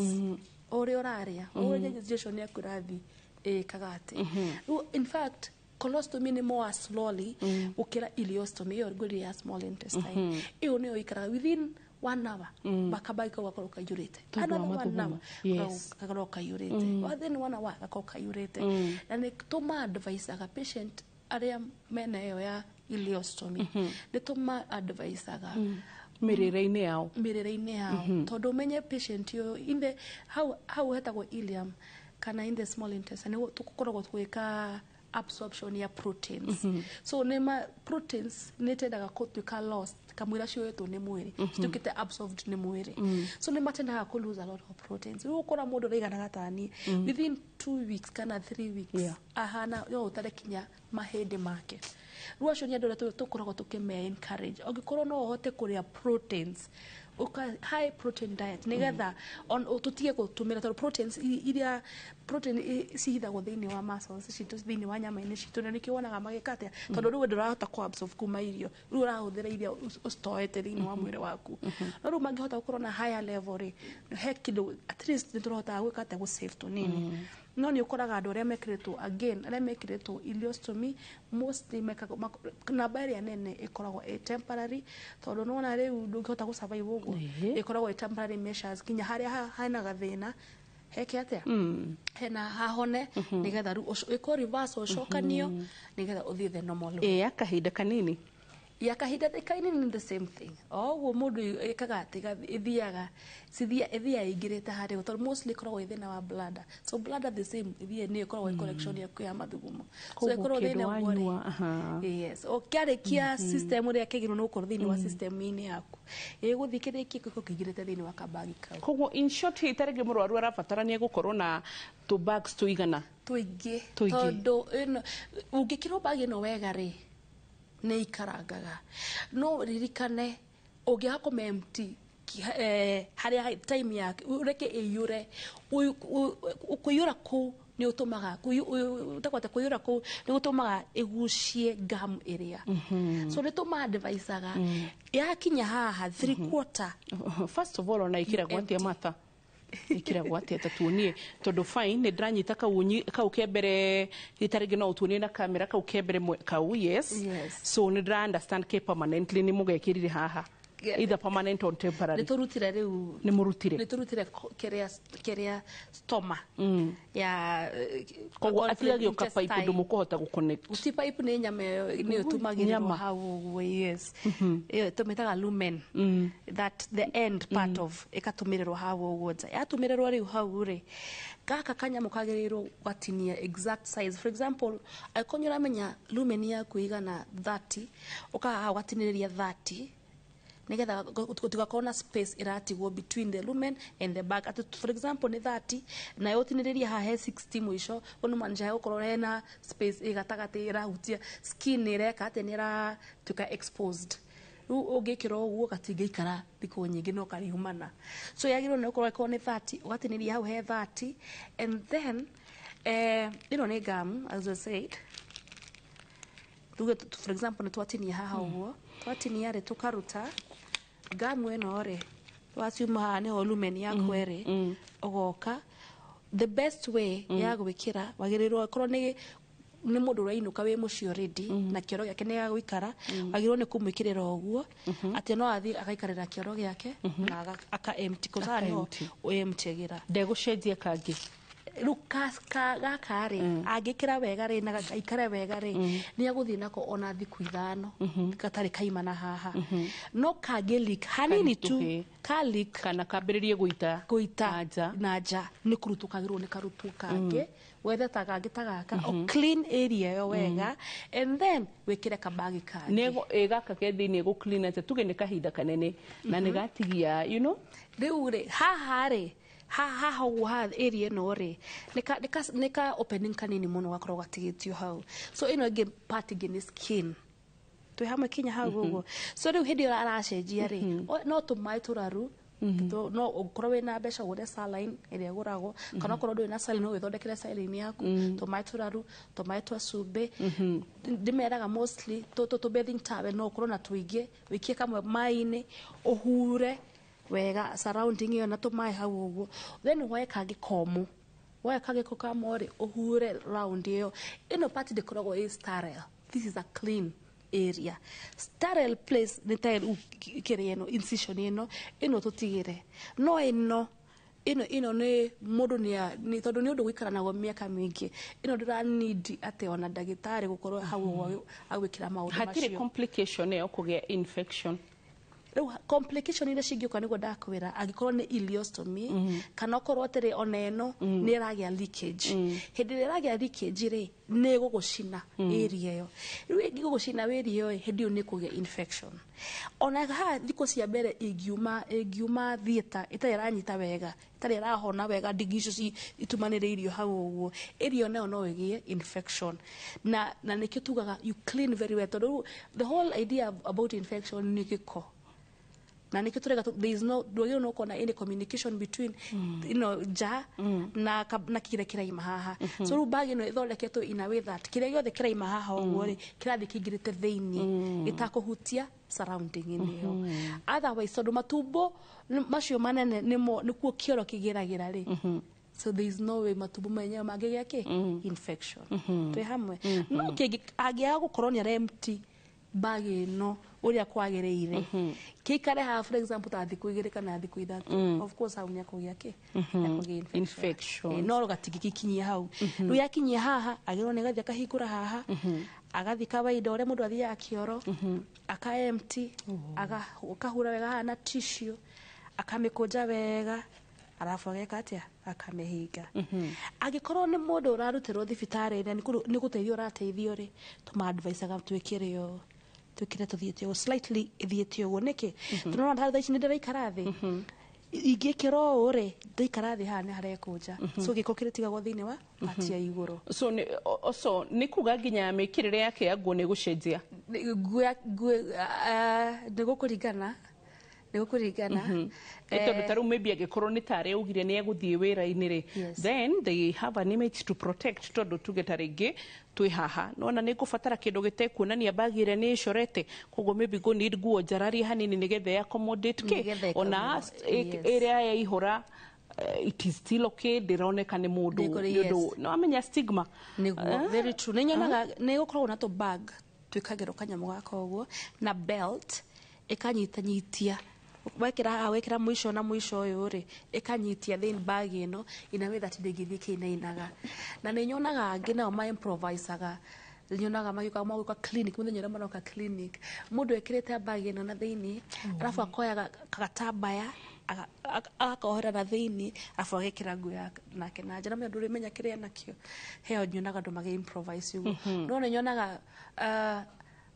ũrĩa ũrarĩa ũrĩa digestion yaku ĩrathiĩ ĩkaga atĩ rĩu in fact colostomy nĩ more slowly gũkĩra ileostomy ĩyo ngũrĩ ya small intestine ĩyo nĩyo ĩikaraga within 1 hour bakaba gakorwo kaiyũrĩte another 1 hour gakorwo kaiyũrĩte within 1 hour gakorwo kaiyũrĩte na nĩ tũma advice-aga patient arĩa mena ĩyo ya ileostomy nĩ tũma advice-aga mĩrĩre-inĩ yao tondũ ũmenye patient ũyũ hau hetagwo ileum kana in the small intestine tũkoragwo twĩka absorption ya proteins so nema proteins nĩtendaga gũtuĩka lost kamwĩra cioyetwo nĩ mwĩrĩ cituĩkĩte absorbed nĩ mwĩrĩ so nĩmatendaga kũ lose a lot of proteins rĩu ũkora mũndũ ũraiganaga tani within 2 weeks kana 3 weeks ahana no ũtare kinya mahĩndĩ make rĩu acio nĩ andũ arĩa tũkoragwo tũkĩme encourage angĩkorwo no ũhote kũrĩa proteins high protein diet nĩgetha tũtige gũtũmĩra tondũ proteins iria protein cihithagwo thĩinĩ wa muscles citũ thĩinĩ wa nyama-inĩ citũ na nĩkĩo wonaga magĩka atĩa tondũ rĩu ndũrahota kũ-absorb kuma irio rĩu ũrahũthĩra iria ũcitoete thĩinĩ wa mwĩrĩ waku no rĩu mangĩhota gũkorwo na higher level rĩ he kĩndũ at least nĩtũrahotaga gwĩka atĩa gũ-save tũnini no nĩ ũkoraga andũ arĩa mekĩrĩtwo again arĩa mekĩrĩtwo ileostomy mostly namba ĩrĩa nene ĩkoragwo ĩ temporary tondũ nĩwona rĩu ndũngĩhota gũ-survive ũguo ĩkoragwo ĩ temporary measures kinya harĩa hena gathĩna heke atĩa hena hahone nĩgetha rĩu ĩkorwo reverse ũcokanio nĩgetha ũthiĩ the normal ya kahinda kanini ya kahinda kanini the same thing oguo mũndũ ĩkaga atĩ ĩthiaga ĩingĩrĩte harĩa tondũ mostly ĩkoragwo ĩ thĩna wa bladder so bladder the same nĩ ĩkoragwo ĩ collection yaku ya mathugumo so ĩkorwo thĩna guo yes ũkĩarĩkia system ũrĩa kĩgĩrwo nĩ gũkorwo thĩinĩ wa system-inĩ yaku ĩgũthiĩ kĩrĩkia kĩingĩrĩte thĩinĩ wa kabagi kau koguo in short hitarĩ ngĩ mũrwaru arabatarania gũkorwo na tũ bags tũigana tũingĩ tondũ ũngĩkĩrwo bagi ĩno wega rĩ nĩ ikarangaga no ririkane ũngĩaga kũmempty harĩa time yake ũreke ĩiyũre kũiyũra kũu nĩ ũtũmaga kũiyũra kũu nĩ gũtũmaga ĩgucie gum ĩrĩa so nĩ tũma advice-aga yakinya haha 3/4 first of all ona ĩkĩragwo atĩa matha ikiragwo atĩa tatuonie tondũ fine nĩ ndĩranyita kau ke mbere itarĩngĩ no ũtuonie na kamera kau ke mbere kau yes so nĩ ndĩra understand ke permanently nĩ mũgekĩrire haha either permanent or temporary. Niturutire riu ni murutire kerea stoma ya koguo atigagioka pipe ndu mukuhota guconnect uti pipe ni nyame ni utumagirwo hau yes iyo tumitaga lumen that the end part of ikatumirirwo hau ugonza yatumirirwo riu hau ri gaka kanyamu kagirirwo gwatinia exact size. For example, akonyora menya lumen yaku igana 30 ukaha gwatiniria 30 nigetha tukakona space iratigwo between the lumen and the back. For example ni 30 na yotiniria ha 60 mwisho ono manja ukorora na space igatagati irahutia skin ireka atenira tuka exposed ugikiro uguo gatingeikara thiko nyingi no karihumana. So yagirwo no korwo ni 30 ugatiniria hau he 30 and then ni gum as I said for example twatinia haha uguo twatinia ri tukaruta gamu eno ri wasiuma ne lumen yaku eri ogoka the best way ya gwikira wagirirwo korwo ni mundu rainuka we mucio already na kioro giake ne gagwikara wagirwo ni kumwikirira oguo ati no athi agaikarira kioro giake na aka empty kozano o empty gira ndegucenjia kangi rukaska gakari agikira wega ri na gaikare wega ri ni aguthii nako ona thiku ithano gatari kaimana haha no kagelik hanini tu kalik kana kambiririe guita naja ni kurutukagirwo ni karutu kange wethe tagagitagaka o clean area yo wega and then wekire kabagi kange nego egaka ke thini go clean ate tuge ni kahinda kanene na ni gatigia you know riu ri haha ri haha area no ri nika opening kanini muno gakorwo gatigitio hau so ino ge part again skin tu hamwe kinya hau gugu so riu hindi aracenjia ri no tumai turaru no ukorwo na besha gure saline ire gurago kana ukorwo ndwe na saline no withondekere saline yaku tumai turaru tumai twacumbe ndimeraga mostly to bathing towel no ukorwo na tuingi wikie kamwe mai-ini uhure wega surrounding yo na tumai hau uguo then weka gikomu weka gikoka more uhure round yo ino part de korogwo is sterile. This is a clean area. Sterile place ni tile ukirieno incision ino tutigire no ino ni mundu ni tondu ni undu gwikara nago miaka mingi ino ndira need ate ona ndagitari gukorwo hau agwikira maundu macio hatire complication yo kugia infection complication ile cingioka nigo ndakwira agikorwo ni ileostomy kana okorwo tere oneno ni ragia leakage hindi ragia leakage ri ni gugucina area yo riu gugucina area yo hindi ni kugia infection ona ha thiko cia mbere ingiuma theater itaranyita wega itari rahona wega digicio itumaniriirio hau uguo area nayo no igie infection na nikio tugaga you clean very well tondu the whole idea about infection ni giko na nikiturega there is no dogio no kona any communication between na kire kiraima haha so rubagi no ithondeketwo in a way that kire giothe kiraima haha uguo ri kirathi kingirite theini itakuhutia surrounding inio otherwise tondu matumbo macio manene nikuo kioro kigiragira ri so there is no way matumbo menyewe magigia ki infection twe hamwe no kingi agia gukorwo ni empty bagi no uria kwagereire kikare ha for example ta thiku igire kana thiku ithatu of course hau nya kugia ki kugia infection no gatigiki hau ru yakinyia haha agirwo ni gathia kahingura haha agathi kawaida ore mundu athia akioro aka empty akahura wega hana tissue akamikuja wega arafu ageka atia akamehinga agikorwo ni mundu urarutirwo thibitari ni guteithio urateithio ri tuma advice agatwikire yo twikire tuthietio slightly ithietio uguo niki tunona nda thaici ni ndiraikara thi ingikiro uri ndaikara thi hana harekuja so giko kiritigagwo thiini wa atia iguru so ni kuga nginya mikirire yake yangu ni gucenjia ndigukuringana tondu taru maybe agikorwo ni tare ugire ni eguthie wira-ini ri then they have an image to protect tondu tuge ta ringi twi haha nona ni ngubatara kindu gitekuonania bagire ni icorete koguo maybe go need guo njararie hanini nigethe accommodate ki ona area ya ihura it is still okay ndironeka ni mundu no amenya stigma niguo very true ninyonaga ni gukorwo na to bag twikagiro kanyamu gaka uguo na belt ikanyitanyitia wekira mwisho na mwisho uyu ri ikanyitia then bag ino ina way that ndingithii kinainaga na ni nyonaga angi nao ma improvisaga nyonaga magika clinic muthenya ria maroka clinic mundu ekirite bag ino na thiini arafu akoya kagatambaya akaohera na thiini arafu agekira nguo nake na njira mundu rimenya kiria nakio heo nyonaga andu magi improvise uguo no ni nyonaga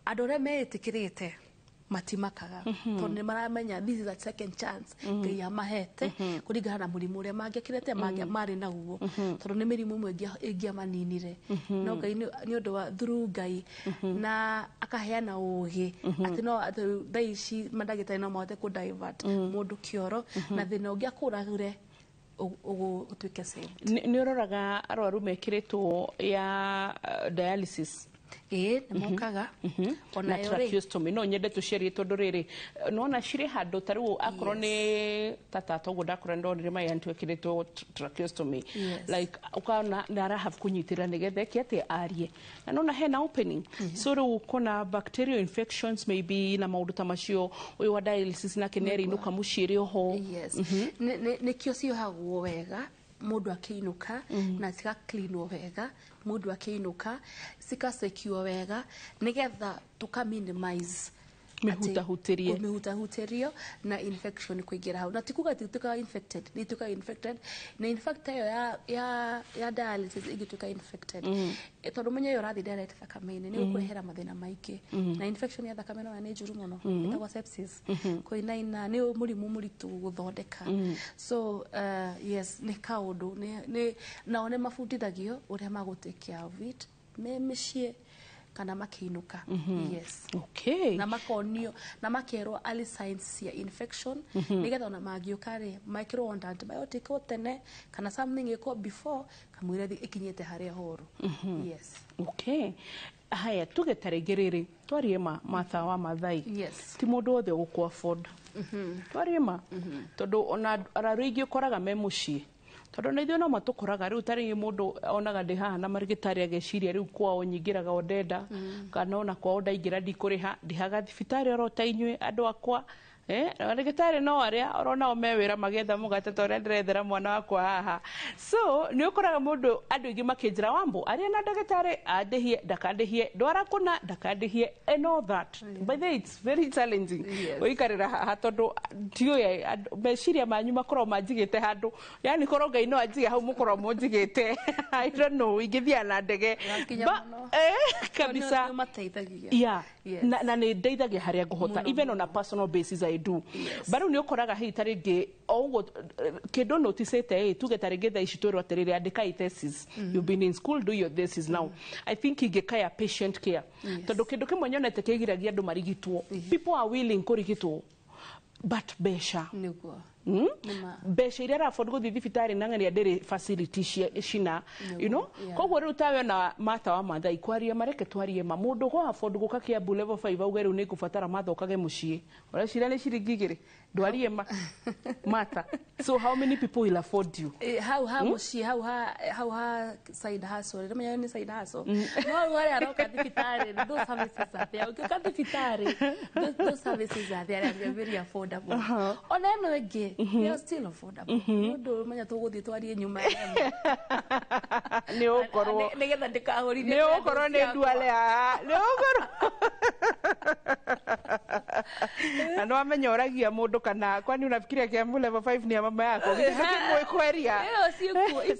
andu aria meetikirite matimakaga tondu ni maramenya this is a second chance ngai amahete kuringana na murimu uria mangekirete mari naguo tondu ni mirimu imwe ingiamaninire no ngai ni undu wa through ngai na akaheana ugi ati no thaici mandagitari no mahote ku divert mundu kioro na thina ungi akuragire utuike saved. Ni uroraga arwaru mekiritwo ya dialysis ni mokaga ona tracheostomy no nyende tucerie tondu riri nona cire handu tariu akoro ni tata uguo ndakora ndonire mai antu ekiritwo tracheostomy like ukana ndara have kunyitira nigethe kiate arie na nona hena opening so riu kuna bacterial infections maybe na maundu ta macio uyu wa dialysis na keneri inuka mucire ho ni kio cio hagwo wega mundu akiinuka na tika clean wega mundu akiinuka sika secure wega nigetha tuka minimize mihutahutirio na infection kuingira hau na tikuga tuka infected ni tuka infected na infect ya dialysis igituka infected tondu munye yo rathi direct thakame-ini ni ukurehera mathina maingi na infection ya thakame no ni njuru muno itagwa sepsis koinaina ni murimu muritu guthondeka so yes ni kaundu ni nao ni mabundithagio uria magutekia of it mecii kana makiinuka yes okay na makonio na makero early signs ya infection nigetha na magiukare micro antibiotic otene kana something iko before kamwire ikinyete haria horu yes okay haya tugetarigiriri twarie matha wa mathai yes ti mundu othe guku afford twarie tondu ona araruigi ukoraga memucie tondu na ithuĩ no matukoraga riu tari mundu onaga ndi haha na marigitari ageciria riu kwao nyingiraga ondenda kana ona kwao ndaingira ndikuriha ndihaga thibitari oro ta inyue andu akwa marigitari no aria orona mewira magetha mugate tore ndirethera mwana wakwa haha so ni ukoraga mundu andu ingi makinjira wambo aria na ndagitari andihie ndakandihie ndwara kuna ndakandihie and all that but it's very challenging uikarira haha tondu tiyo meciria manyu makoro manjigite handu yani koro ngai no anjige hau mukoro munjigite I don't know ingithia na ndege kabisa yeah na ni ndeithagia haria nguhota even on a personal basis I do baru ni ukoraga hi taringi oguo kindo noticete tuge taringi tha ici twirwo atiriri andika thesis you've been in school do your thesis now I think ingekaya patient care tondu kindo kimwe nyonete kigiragia andu marigitwo people are willing kurigitwo but besha niguo besha iria afford guthi thibitari nang'ania ndiri facility cina you know koguo riu tawe na matha wa mathai kwaria mareke twarie mundu go afford guka Kiambu level 5 auge riu ni kubatara mathokage mucii ora cira ni ciringi igiri ndwarie matha so how many people will afford you how mucii how side hustle remenya ni side hustle no wale aroka thibitari those services are there ukiuka thibitari those services are there and they are very affordable ona no ege they are still affordable mundu menya tuguthie twarie nyuma ni ukorwo nigetha ndikahurithie ni ukorwo ni nduale ni ukorwo na no amenya oragia mundu kana kwani unafikiria Kiambu level 5 ni mama yako ngikimwe kweria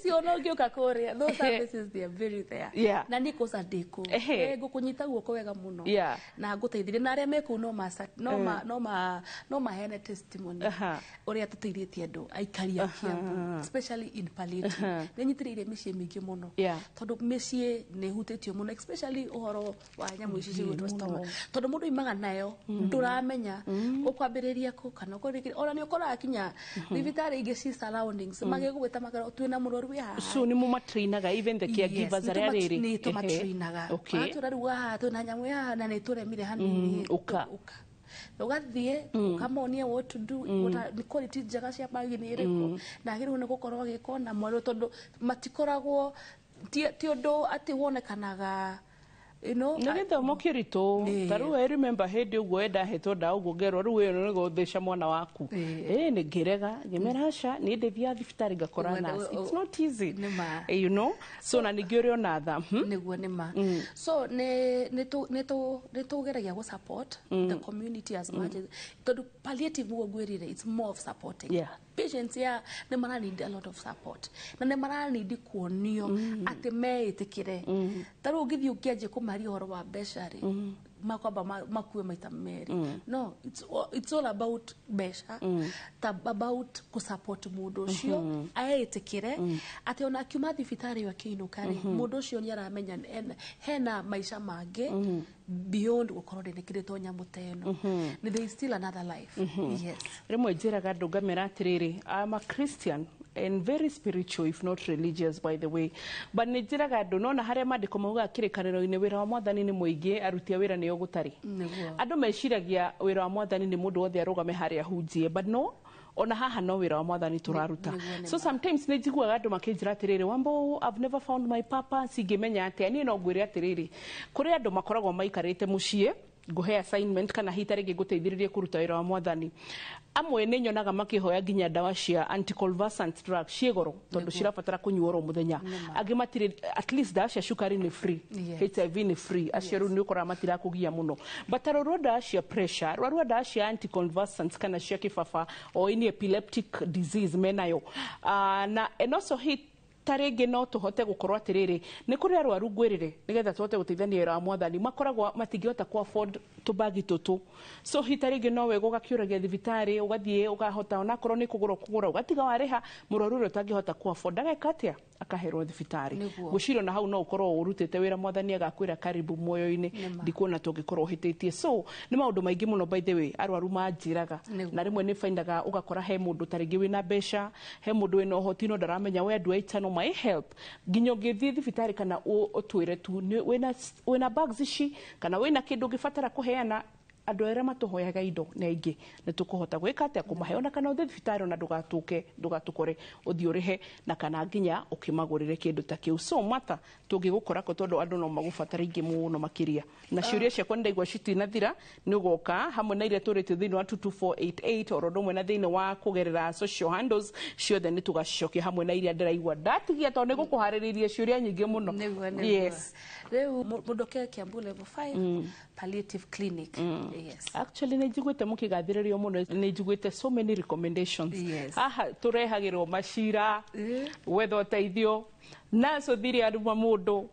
sio no ngiuka kuria those services they are very there na niko sadiko ngukunyita guoko wega muno na nguteithirie na aria meku no ma hene testimony uria tuteithietie andu aikari a Kiambu especially in palliative ni nyitiriire micii mingi muno tondu micii ni hutitio muno especially uhoro wa nyamu ici cigwitwo stomach tondu mundu imaga nayo nduramenya ukwambiriria ku kana kurikira ona ni ukora kinya thibitari ingi ci surroundings magigwita magaro twina muroru ya so ni mu matrainaga even the caregivers aria riri ni to matrainaga aturaruga ha twina nyamu ya na ni turemire hanini uka ugathie ukamonia what to do ni quality njega cia bagi ni iriko na agiru ni gukorwo gikona mwero tondu matikoragwo ti undu ati wonekanaga you know na githomo kirito taru I remember hedi ugo enda heto da ugo gerwa ru we no go thesha mwana waku ni ngirega ngimerasha ni ndethia thibitari ngakora nurse it's not easy you know so na ningio na tha niguo nima so ne to geragia go support the community as much as tondu palliative wo gwirire it's more of supporting patients here ne mara need a lot of support na ne mara need kuonio ati meetikire taru ngithi ukiaje kumari horo wa beshari makwamba makuwe maita meri no it's all about besha about kusupport mundu ucio aetikire ati ona akiuma thibitari wa kiinukari mundu ucio ni aramenya hena maisha mange beyond gukorwo ndinikiritwo nyamu teno ni there is still another life yes rimwe njiraga ndungamira atiriri I'm a Christian and very spiritual if not religious by the way but nijiraga andu nona haria mandiko mauga kirikaniro-ini wira wa mwathani ni muingi arutia wira ni ogutari andu meciragia wira wa mwathani ni mundu wothe arugame haria hunjie but no ona haha no wira wa mwathani turaruta so sometimes nejiguaga andu makinjira atiriri wambo I've never found my purpose ingimenya atia ni no ngwire atiriri kuri andu makoragwo maikarite mucie nguhe assignment kana hitarege guteithiririe kuruta wira wa mwathani amwe ne nyonaga makihoya ginya dawa cia anticonvulsant drugs ciegoro tondu cirabatara kunyuoro muthenya agimatire at least dawa cia shukari ni free HIV ni free aciaru ni ukora matira kugia muno bataroro dawa cia pressure rwa dawa cia anticonvulsants kana cia kifafa o ini epileptic disease menayo na and also hit tarege no tuhote gukorwa atiriri ni kuri arwaru ngwirire nigetha tuhote guteithania wira wa mwathani makoragwo matingihota ku afford tubagi tutu so hitarege no wego gakiuragia thibitari ugathie ugahota ona korwo ni kugura ugatiga wariha murwaru ro utangihota ku afford dagekatia akaherwo thibitari guciro na hau no ukorwo urutete wira mwathani agakwira karibu moyo-ini ndikuona tungikorwo hititie so ni maundu maingi muno by the way arwaru manjiraga na rimwe ni findaga ugakora he mundu taringi wina besha he mundu wina uhoti no ndaramenya we andu aitano my help ginyo githi thibitari kana utwire tu wina bags ici kana wina kindu gifatara kuheana andu era matuhoyaga indo na ingi ne tukuhota gwika atia kumaheona kana uthi thibitari na ndugatukore uthiurihe na kana nginya ukimagurire kindu ta kiu so mata tungigukora ko tondu andu no magufatara ingi muno makiria na ciuria cia kwenda igwa citina thira ni ugoka hamwe na iria turite thini wa 22488 orodo mwe na thini wa kugerera social handles ciothe ni tugacokia hamwe na iria ndiraigwa ndatigia tondu nigukuhariririe ciuria nyingi muno yes reu mundoke Kiambu level 5 palliative clinic yes actually nejiguite mukigathiririo muno nejiguite so many recommendations aha turehagirwo mashira wetho teithio naso thire aruma mundu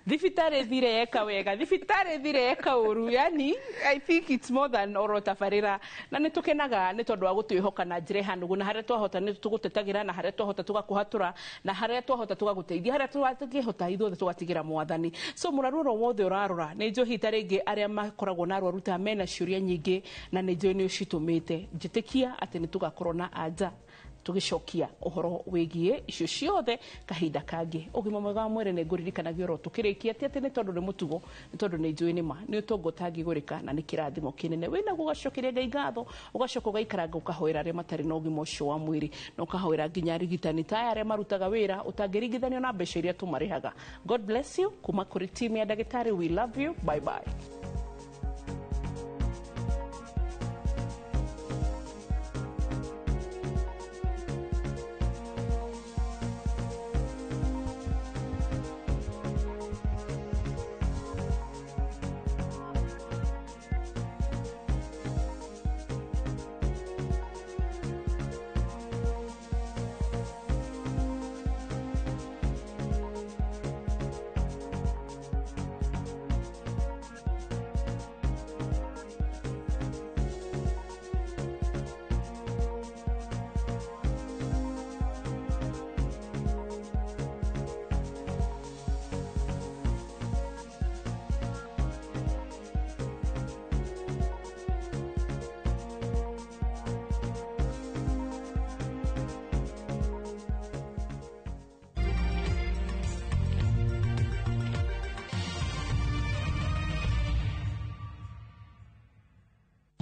thibitari thire eka wega thibitari thire eka uru yani I think it's more than orota farira na nitukenaga ni tondu wa gutwihoka na njire hanugu na haria twahota ni tugutetagira na haria twahota tugakuhatura na haria twahota tugaguteithia haria twatungihota ithuothe tugatigira mwathani so muraruro wothe urarora ni njohi taringi aria makoragwo na arwaruta mena ciuria nyingi na ni njohi ni ucitumite njitikia ati ni tugakorwo na anja tugicokia uhoro wigie icio ciothe kahinda kangi ugima mwega wa mwere ne nguririkanagia ro tukirikia ati ni tondu ni mutugo ni tondu ni njui nima ni utongo tangigurika na ni kirathimo kinene wina gugacokeria Ngai ngatho ugacoka ugaikaranga ukahoera aria matari na ugima ucio wa mwiri na ukahoera nginya rigitani ta aria marutaga wira utangirigithanio na mbeca iria tumarihaga. God bless you kuma kuri team ya Dagitari. We love you. Bye bye.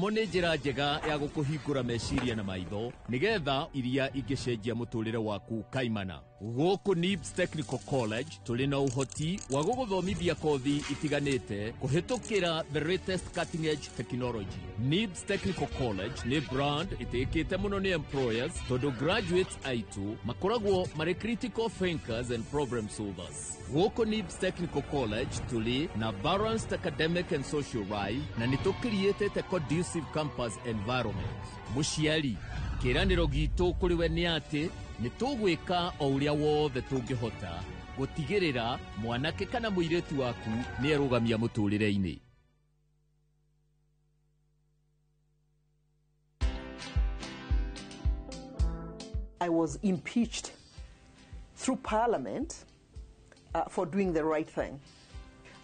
gĩthomo nĩ njĩra njega ya gũkũhingũra meciria na maitho nĩgetha iria ingĩcenjia mũtũrĩre waku kaimana. Gũkũ NIBS Technical College tũrĩ na ũhoti wa gũgũthomithia kothi itiganĩte kũhĩtũkĩra the latest cutting edge technology. NIBS Technical College nĩ brand ĩtĩkĩte mũno nĩ employers tondũ graduates aitũ makoragwo marĩ critical thinkers and problem solvers. Gũkũ NIBS Technical College tũrĩ na balanced academic and social life na nĩ tũcreatĩte conducive campus environment. Mũciari, kĩĩranĩro gitũ kũrĩ we nĩ atĩ nĩ tũgwĩka o ũrĩa wothe tũngĩhota gũtigĩrĩra mwanake kana mũirĩtu waku nĩ arũgamia mũtũrĩre-inĩ. I was impeached through Parliament for doing the right thing.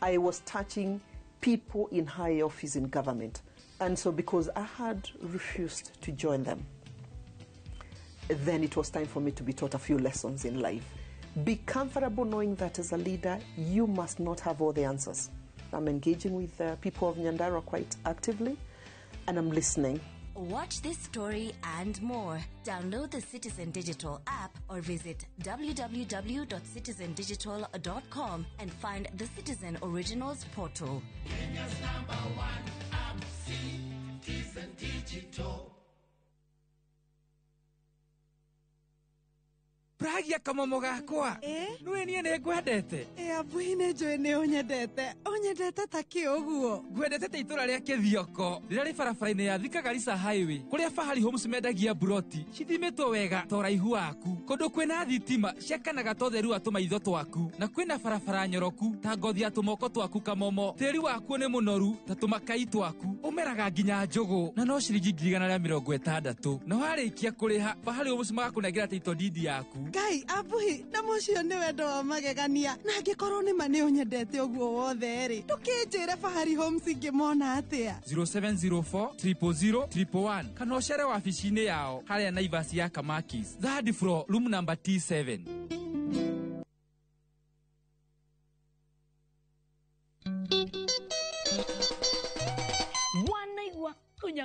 I was touching people in high office in government. And so because I had refused to join them, then it was time for me to be taught a few lessons in life. Be comfortable knowing that as a leader, you must not have all the answers. I'm engaging with the people of Nyandarua quite actively, and I'm listening. Watch this story and more. Download the Citizen Digital app or visit www.citizendigital.com and find the Citizen Originals portal. Kenya's #1 app, Citizen Digital. Pragia kamomo gakwa. Nwe nie ne ngwendete. Abuhi ne joe ne onyendete. Onyendete ta kĩoguo. Ngwendete ta itura rĩa Kĩthioko. Rĩrĩa rĩ barabara-inĩ ya Thika Garissa Highway. Kũrĩa Fahari Homes mendagia buroti. Cithimitwo wega ta ũraihu waku. Kũndũ kwĩna thitima ciakanaga ta ũtheru wa tũmaitho twaku. Na kwĩna barabara nyoroku ta ngothi ya tũmoko twaku kamomo. Tĩri waku nĩ mũnoru ta tũmakai twaku. Ũmeraga nginya njũgũ. Na no ciringi 160. Na warĩkia kũrĩha Fahari Homes magakũnengera title deed yaku. Ngai abuhi na mũcio nĩ wendo wa magegania na angĩkorwo nĩ ma nĩ ũnyendete ũguo wothe rĩ tũkĩnjĩre Fahari Homes ingĩmona atĩa 0704 000 111 kana ũcere wabici-inĩ yao harĩa Naivas ya Kamakis third floor room number T7.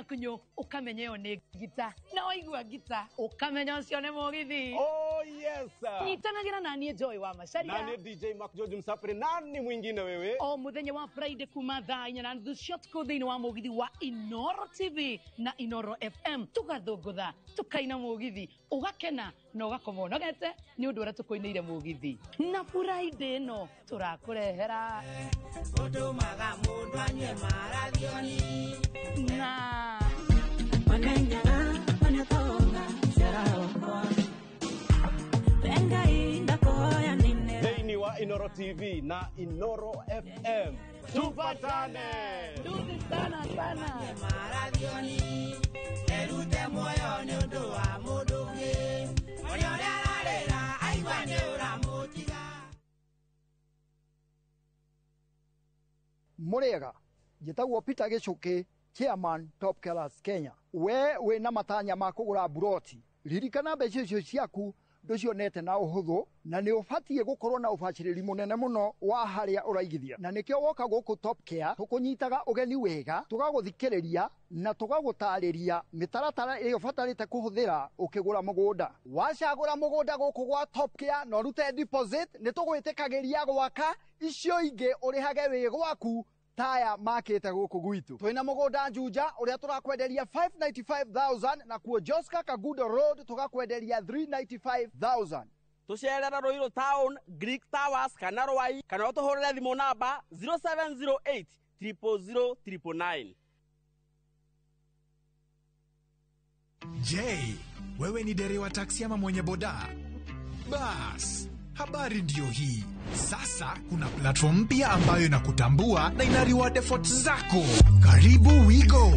Kunyo ukamenyeo ni gita na waigua gita ukamenya ucio ni mugithi. Oh yes sir. Nitanagira nani Joy wa Macharia. Nani DJ Mark George Msafiri, nani mwingine wewe? O muthenya wa Friday kuma thaa 4 ciotko thĩinĩ wa mugithi wa Inoro TV na Inoro FM tugathũngũtha tukaina mugithi ugakena na ugakoma unogete ni undu ũrĩa tukoineire mugithi na Friday no turakurehera Odomaga mundu anye maradioni na Thĩinĩ wa Inoro TV na Inoro FM tupatane. Sana sana maradioni erute moyo ni undu wa mundu ũngĩ ũrĩa ararĩra aigua nĩ ũramũtiga. Mũrĩega njĩtagwo Peter Gĩcũkĩ, Chairman Top Killers Kenya. We wĩna matanya ma kũgũra buroti, ririkana mbeca icio ciaku ndũcionete na ũhũthũ na nĩ ũbatiĩ gũkorwo na ũbacĩrĩri mũnene mũno wa harĩa ũraigithia. Na nĩkĩo woka gũkũ Top Care tũkũnyitaga ũgeni wega, tũgagũthikĩrĩria na tũgagũtarĩria mĩtaratara ĩrĩa ũbatarĩte kũhũthĩra ũkĩgũra mũgũnda. Wacagũra mũgũnda gũkũ gwa Top Care na ũrute deposit, nĩ tũgwĩtĩkagĩria gwaka, icio ingĩ ũrĩhage wĩ gwaku taya makĩte gũkũ gwitũ. Twĩna mũgũnda Juja ũrĩa tũrakwenderia 595,000 na kuo Joska Kagudo Road tũgakwenderia 395,000. Tucerera Ruiru Town, Greek Towers kana Rwai kana ũtũhũrĩre thimũ namba 0708 000 999. Je, wewe ni dereva wa taksi ama mwenye boda? Bas, habari ndio hii. Sasa kuna platform mpya ambayo inakutambua na ina reward efforts zako. Karibu WeGo.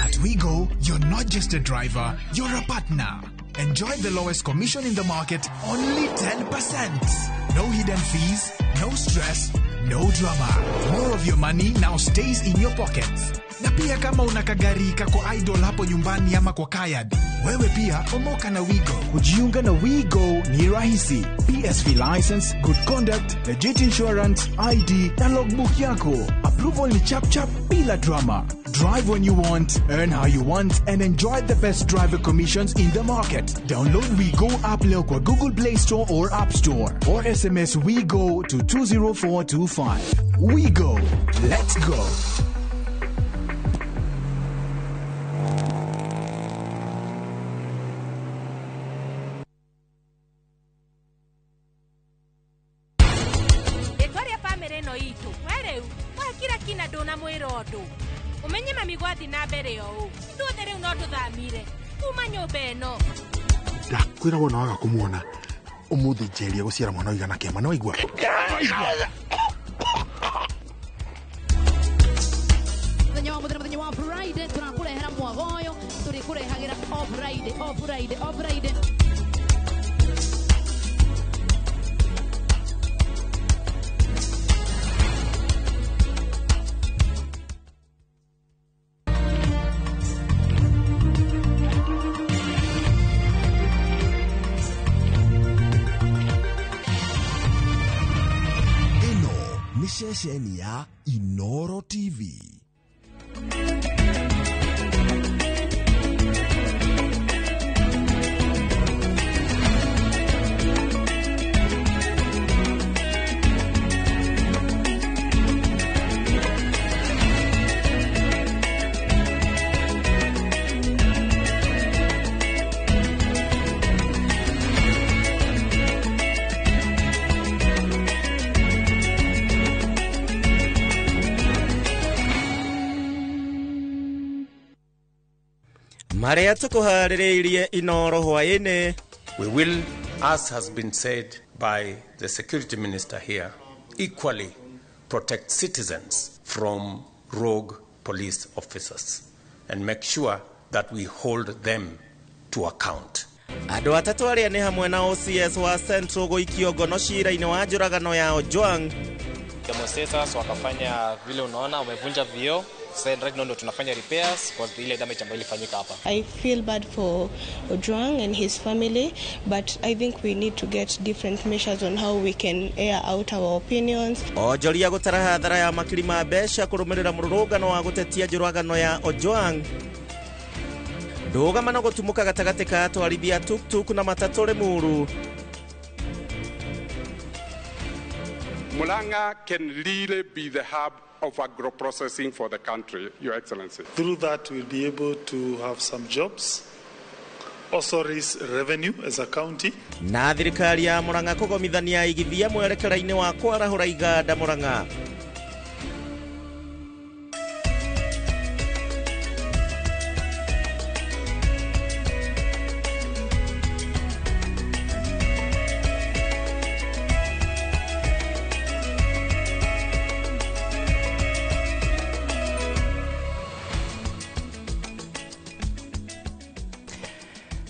At WeGo, you're not just a driver, you're a partner. Enjoy the lowest commission in the market, only 10%. No hidden fees, no stress, no drama. More of your money now stays in your pockets. Na pia kama una kagari kako idle hapo nyumbani ama kwa kayad, wewe pia omoka na WeGo. Kujiunga na WeGo ni rahisi. PSV license, good conduct, legit insurance, ID na logbook yako. Approval ni chap chap bila drama. Drive when you want, earn how you want, and enjoy the best driver commissions in the market. Download WeGo app leo kwa Google Play Store or App Store, or SMS WeGo to 20425. WeGo, let's go. Umenye mami gwathi na mbere yo nduothe riu no tuthamire kuma nyumba ino ndakwira wona waga kumuona umuthi njeria guciara mwana igana kiama no igwa muthenya wa Friday tunakurehera mwagoyo turikurehagira o Friday Shesheni ya Inoro TV. Maria tukuhaririirie Inoro hwaine. We will, as has been said by the security minister here, equally protect citizens from rogue police officers and make sure that we hold them to account. Andu atatu aria ni hamwe na OCS wa Central Goikio Gono shira-ini wa njuragano ya Ojwang. Demonstrators wakafanya vile unaona wamevunja vioo. Sasa right now ndo tunafanya repairs kwa ile damage ambayo ilifanyika hapa. I feel bad for Ojwang and his family, but I think we need to get different measures on how we can air out our opinions. Ojoria gutara hadhara ya makirima besha kurumirira mururugano wa gutetia njuragano ya Ojwang. Ndugamano gutumuka gatagati ka atwarithia tuktuk na matatũ Limuru. Murang'a can really be the hub of agro-processing for the country, Your Excellency. Through that, we'll be able to have some jobs, also raise revenue as a county. Na thirikari ya Murang'a kugomithania igithia mwerekera-ini wa kwarahura iganda Murang'a.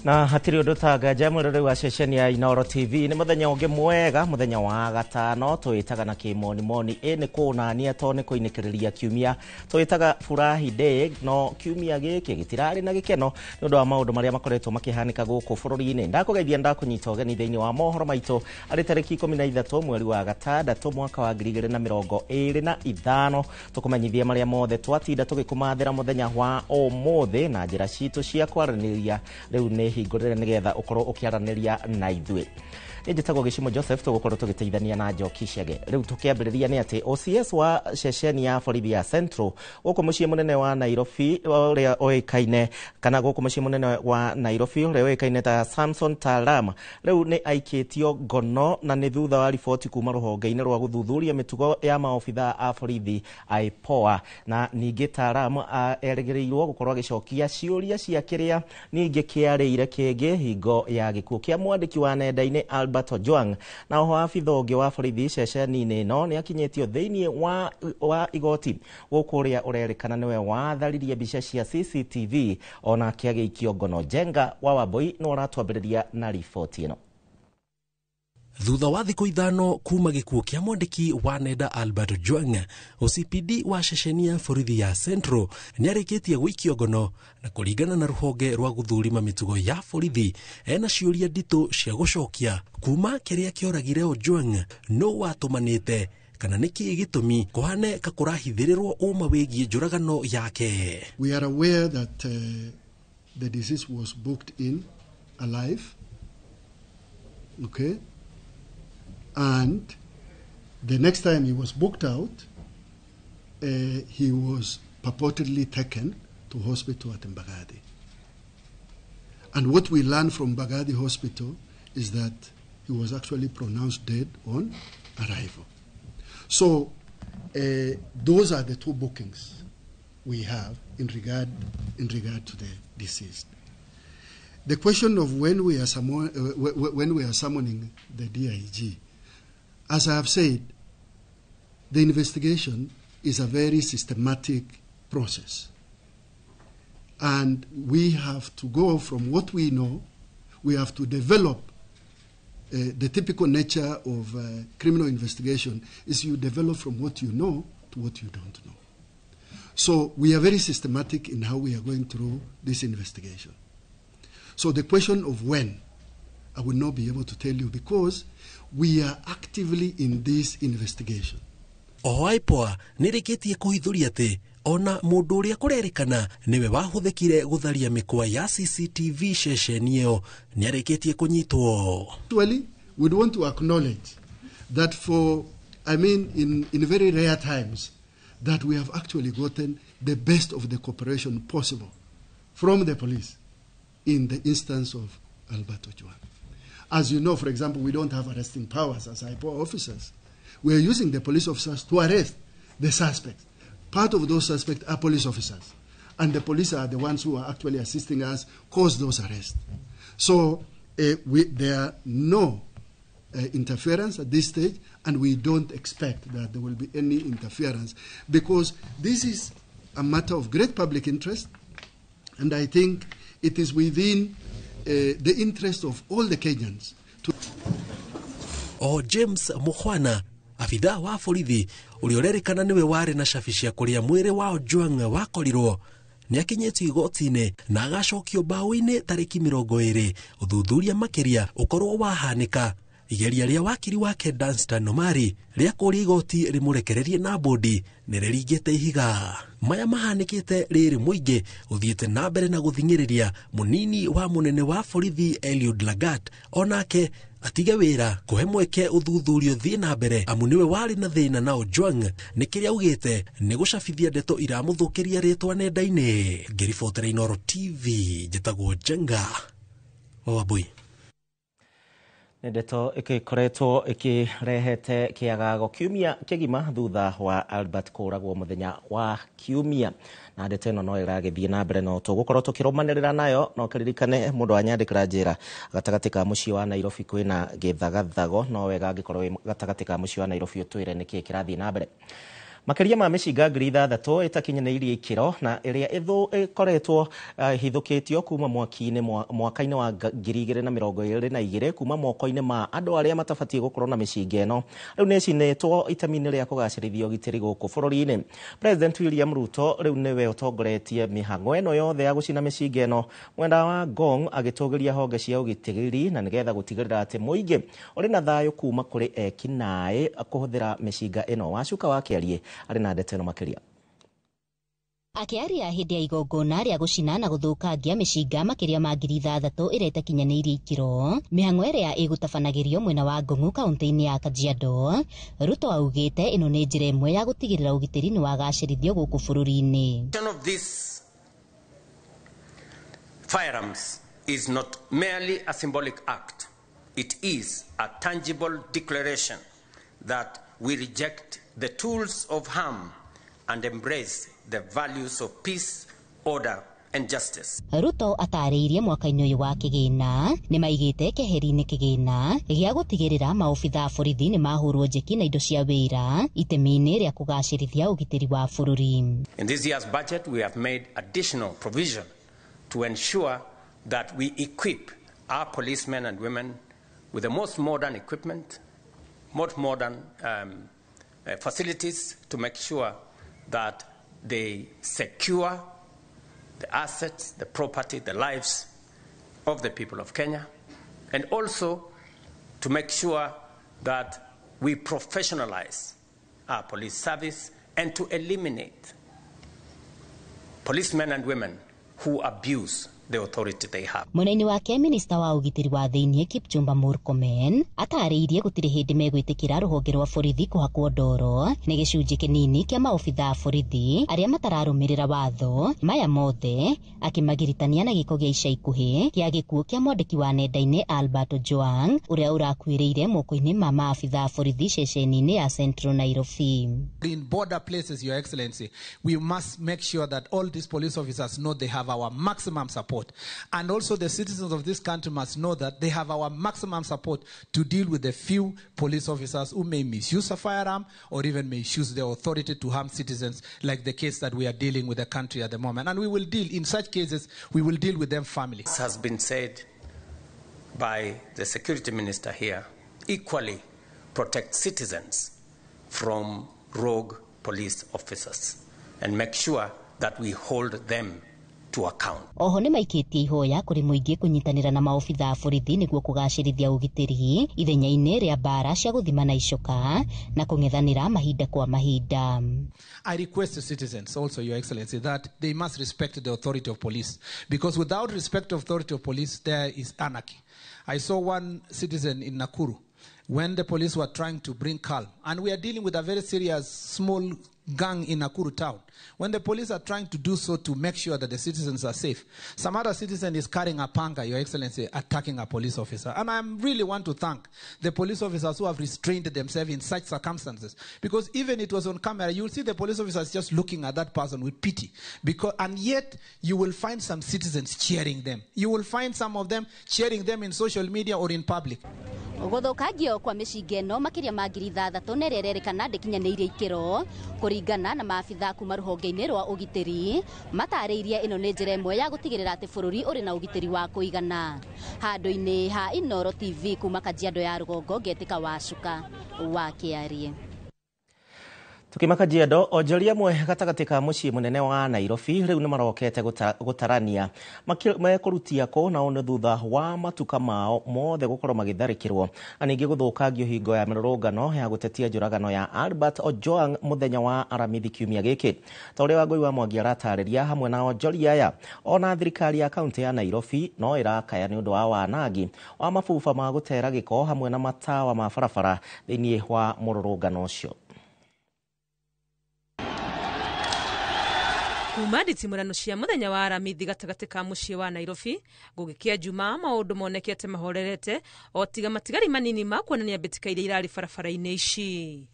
Na hatiri undu tagaja mwirori wa ceceni ya Inoro TV ni muthenya ungi mwega muthenya wa gatano twitaga na kimoni moni ni kunania to ni kuinikiriria kiumia twitaga furahi day no kiumia giki gitirari na gikeno ni undu wa maundu maria makoretwo makihanika guku bururi-ini ndakugeithia ndakunyita ugeni thiini wa mohoro maitu ari tariki 13 mweri wa gatandatu mwaka wa 2025 tukumenyithia maria mothe twatinda tugikumathira muthenya wa umuthi na njira citu cia kwaraniria riu ni hingurire nigetha ukorwo ukiaraniria na ithui. Njitagwo Gicimo Joseph tugukorwo tugiteithania na Njoki Ciage. Riu tukiambiriria ni ati OCS wa ceceni ya borithi ya Central guku mucii munene wa Nairobi uria oikaine kana guku mucii munene wa Nairobi uria oikaine ta Samson Talam riu ni aikitio ngono na ni thutha wa riboti kuma ruhonge-ini rwa guthuthuria mitugo ya maobitha a borithi IPOA na ningi Talam erĩgĩrĩirwo gukorwo agicokia ciuria cia kiria ningi kiarĩire kingi hingo ya gikuo kia mwandiki wa nenda-ini Albert Ojwang na oho abitha ũngĩ wa borithi ceceni-inĩ ĩno nĩ akinyĩtio thĩinĩ wa igoti gũkũ ũrĩa ũrerĩkana nĩwe watharirie mbica cia CCTV ona akĩagĩikio ngono. Jenga wa Wambui nĩ ũratwambĩrĩria na riboti ĩno. thutha wa thikũ ithano kuma gĩkuũ kĩa mwandĩki wa nenda Albert Ojwang, OCPD wa ceceni ya borithi ya Central nĩarĩkĩtie gũikio ngono, na kũringana na rũhonge rwa gũthũrima mĩtugo ya borithi ena ciũria nditũ cia gũcokia kuma kĩrĩa kĩoragire Ojwang no watũmanĩte kana nĩkĩ gĩtũmi kũhane kakũrahithĩrĩrwo ũma wĩgiĩ njũragano yake. We are aware that the deceased was booked in alive, okay, and the next time he was booked out, he was purportedly taken to hospital at Mbagadi. And what we learned from Mbagadi Hospital is that he was actually pronounced dead on arrival. So those are the two bookings we have in regard to the deceased. The question of when we are summoning the DIG, as I have said, the investigation is a very systematic process. And we have to go from what we know, we have to develop the typical nature of criminal investigation is you develop from what you know to what you don't know. So we are very systematic in how we are going through this investigation. So the question of when, I will not be able to tell you because we are actively in this investigation. Oaipoa nĩrĩkĩtie kũhithũria atĩ ona mũndũ ũrĩa kũrerĩkana nĩwe wahũthĩkire gũtharia mĩkwa ya CCTV ceceni ĩyo nĩarĩkĩtie kũnyitwo. Actually, we'd want to acknowledge that in very rare times that we have actually gotten the best of the cooperation possible from the police in the instance of Albert Ojwang. As you know, for example, we don't have arresting powers as IPOA officers. We are using the police officers to arrest the suspects. Part of those suspects are police officers. And the police are the ones who are actually assisting us cause those arrests. So there are no interference at this stage, and we don't expect that there will be any interference because this is a matter of great public interest, and I think it is within the interest of all the Kenyans to... James Mukhwana, afitha wa borithi ũrĩa ũrerĩkana nĩwe warĩ na cabi cia kũrĩa mwĩrĩ wa Ojwang wakorirwo nĩakinyĩtio igoti-inĩ na agacokio mbaũ-inĩ tarĩki 20 ũthuthuria makĩria ũkorwo wahanĩka. Igeria rĩa wakiri wake Danstan Omari rĩa kũria igoti rĩmũrekererie na bodi nĩrĩringĩte ihiga. Maya mahanĩkĩte rĩrĩ mũingĩ ũthiĩte na mbere na gũthing'ĩrĩria mũnini wa mũnene wa borithi Eliud Lagat onake atige wĩra kũhe mweke ũthuthurio thiĩ na mbere amu nĩwe warĩ na thĩna na Ojwang nĩ kĩrĩa augĩte nĩ gũcabithia ndeto iramũthũkĩria rĩtwa nenda-inĩ. Ngĩribotera Inoro TV njĩtagwo Jenga Wawambui. Ndeto ĩkoretwo ĩkĩrehete kĩagago kiumia kĩgima thutha wa Albert kũragwo mũthenya wa kiumia, na ndeto ĩno no ĩragĩthiĩ na mbere no tũgũkorwo tũkĩrũmanĩrĩra nayo. No kĩririkane mũndũ wanyandĩkĩra njĩra gatagatĩ ka mũciĩ wa Nairobi kwĩna gĩthagathago, no wega angĩkorwo gatagatĩ ka mũciĩ wa Nairobi ũtwĩre nĩkĩ kĩrathiĩ na mbere. Makĩria ma mĩcinga 6,000 ĩtakinyanĩirie ikĩro na ĩrĩa ĩkoretwo hithũkĩtio kuma mwaka-inĩ wa 2022 kuma moko-inĩ ma andũ arĩa matabatie gũkorwo na mĩcinga ĩno rĩu nĩ cinĩtwo itemi-inĩ rĩa kũgacĩrithia ũgitĩri gũkũ bũrũri-inĩ. President William Ruto rĩu nĩwe ũtongoretie mĩhang'o ĩno yothe ya gũcina mĩcinga ĩno mwena wa Ngong agĩtũgĩria honge cia ũgitĩri na nĩgetha gũtigĩrĩra atĩ mũingĩ ũrĩ na thayũ kuma kũrĩ ekinaĩ kũhũthĩra mĩcinga ĩno. Wacuka wa Kĩarie arĩ na ndeto ĩno makĩria. Akĩaria hĩndĩ ya igongona rĩa gũcina na gũthũkangia mĩcinga makĩria ma 6,000 ĩrĩa ĩtakinyanĩirie ikĩro, mĩhang'o ĩrĩa ĩgũtabanagĩrio mwena wa Ngong'u kaunti-inĩ ya Kajiado, Ruto augĩte ĩno nĩ njĩra ĩmwe ya gũtigĩrĩra ũgitĩri nĩ wagacĩrithio gũkũ bũrũri-inĩ. This firearms is not merely a symbolic act. It is a tangible declaration that we reject the tools of harm and embrace the values of peace, order and justice. Ruto atarĩirie mwaka-inĩ ũyũ wa kĩgĩna nĩ maigĩte keheri-inĩ kĩgĩna gĩa gũtigĩrĩra maobitha borithi nĩ mahũrwo njeki na indo cia wĩra itemi-inĩ rĩa kũgacĩrithia ũgitĩri wa bũrũri. In this year's budget we have made additional provision to ensure that we equip our policemen and women with the most modern equipment, most modern facilities to make sure that they secure the assets, the property, the lives of the people of Kenya, and also to make sure that we professionalize our police service and to eliminate policemen and women who abuse the authority they have. Munaini wake minista wa ugitiri wa thiini Kipchumba Murkomen atariirie gutiri hindi megwitikira ruhonge rwa borithi kuhakwo ndoro ni gicunji kinini kia maobitha borithi aria matararumirira watho maya mothe akimagiritania na giko gia ica ikuhi kia gikuo kia mwandiki wa nenda-ini Albert Ojwang uria urakuiriire moko-ini ma maobitha borithi ceceni-ini ya Central Nairobi. In border places, Your Excellency, we must make sure that all these police officers know they have our maximum support. And also the citizens of this country must know that they have our maximum support to deal with the few police officers who may misuse a firearm or even misuse their authority to harm citizens, like the case that we are dealing with the country at the moment. And we will deal, in such cases, we will deal with them family. This has been said by the security minister here, equally protect citizens from rogue police officers and make sure that we hold them to account. Oho ni maikitie ihoya kuri muingi kunyitanira na maobitha borithi niguo kugacirithia ugitiri ithenya-ini ria mbara cia guthima na icoka na kung'ethanira mahinda kwa mahinda. I request the citizens also, Your Excellency, that they must respect the authority of police, because without respect of authority of police, there is anarchy. I saw one citizen in Nakuru when the police were trying to bring calm, and we are dealing with a very serious small gang in Nakuru town. When the police are trying to do so to make sure that the citizens are safe, some other citizen is carrying a panga, Your Excellency, attacking a police officer. And I really want to thank the police officers who have restrained themselves in such circumstances, because even it was on camera, you will see the police officers just looking at that person with pity, and yet you will find some citizens cheering them. You will find some of them cheering them in social media or in public. Guthukagio kwa micinga ino makiria ma ngiri 3 na rererekana ndikinyaniire ikiro kuringana na maabitha kuma ruhonge-ini rwa ugitiri matariirie ino ni njira imwe ya gutigirira ati bururi uri na ugitiri wa kuigana. Handu-ini ha Inoro TV kuma Kajiado ya Rugongo, Ngetika Wacuka wa Kiarie. Tukima Kajiado, onjoria mwe gatagati ka mucii munene wa Nairobi riu ni marokete gutarania mekurutia ko na one thutha wa matuka mao mothe gukorwo magitharikirwo aningi guthukangio hingo ya mirurungano ya gutetia njuragano ya Albert Ojwang muthenya wa Aramithi kiumia giki. Tauria Wangui wa Mwangi aratariria hamwe na onjoria aya ona thirikari ya kaunti ya Nairobi no irakaya ni undu wa wanangi wa mabuba ma gutera giko hamwe na matawa ma barabara thiini wa mururungano ucio. Kuma nditimurano cia muthenya wa Aramithi gatagati ka mucii wa Nairobi gugikia Juma maundu monekete mahorerete o tiga matigari manini ma kuonania mbitika iria irari barabara-ini ici.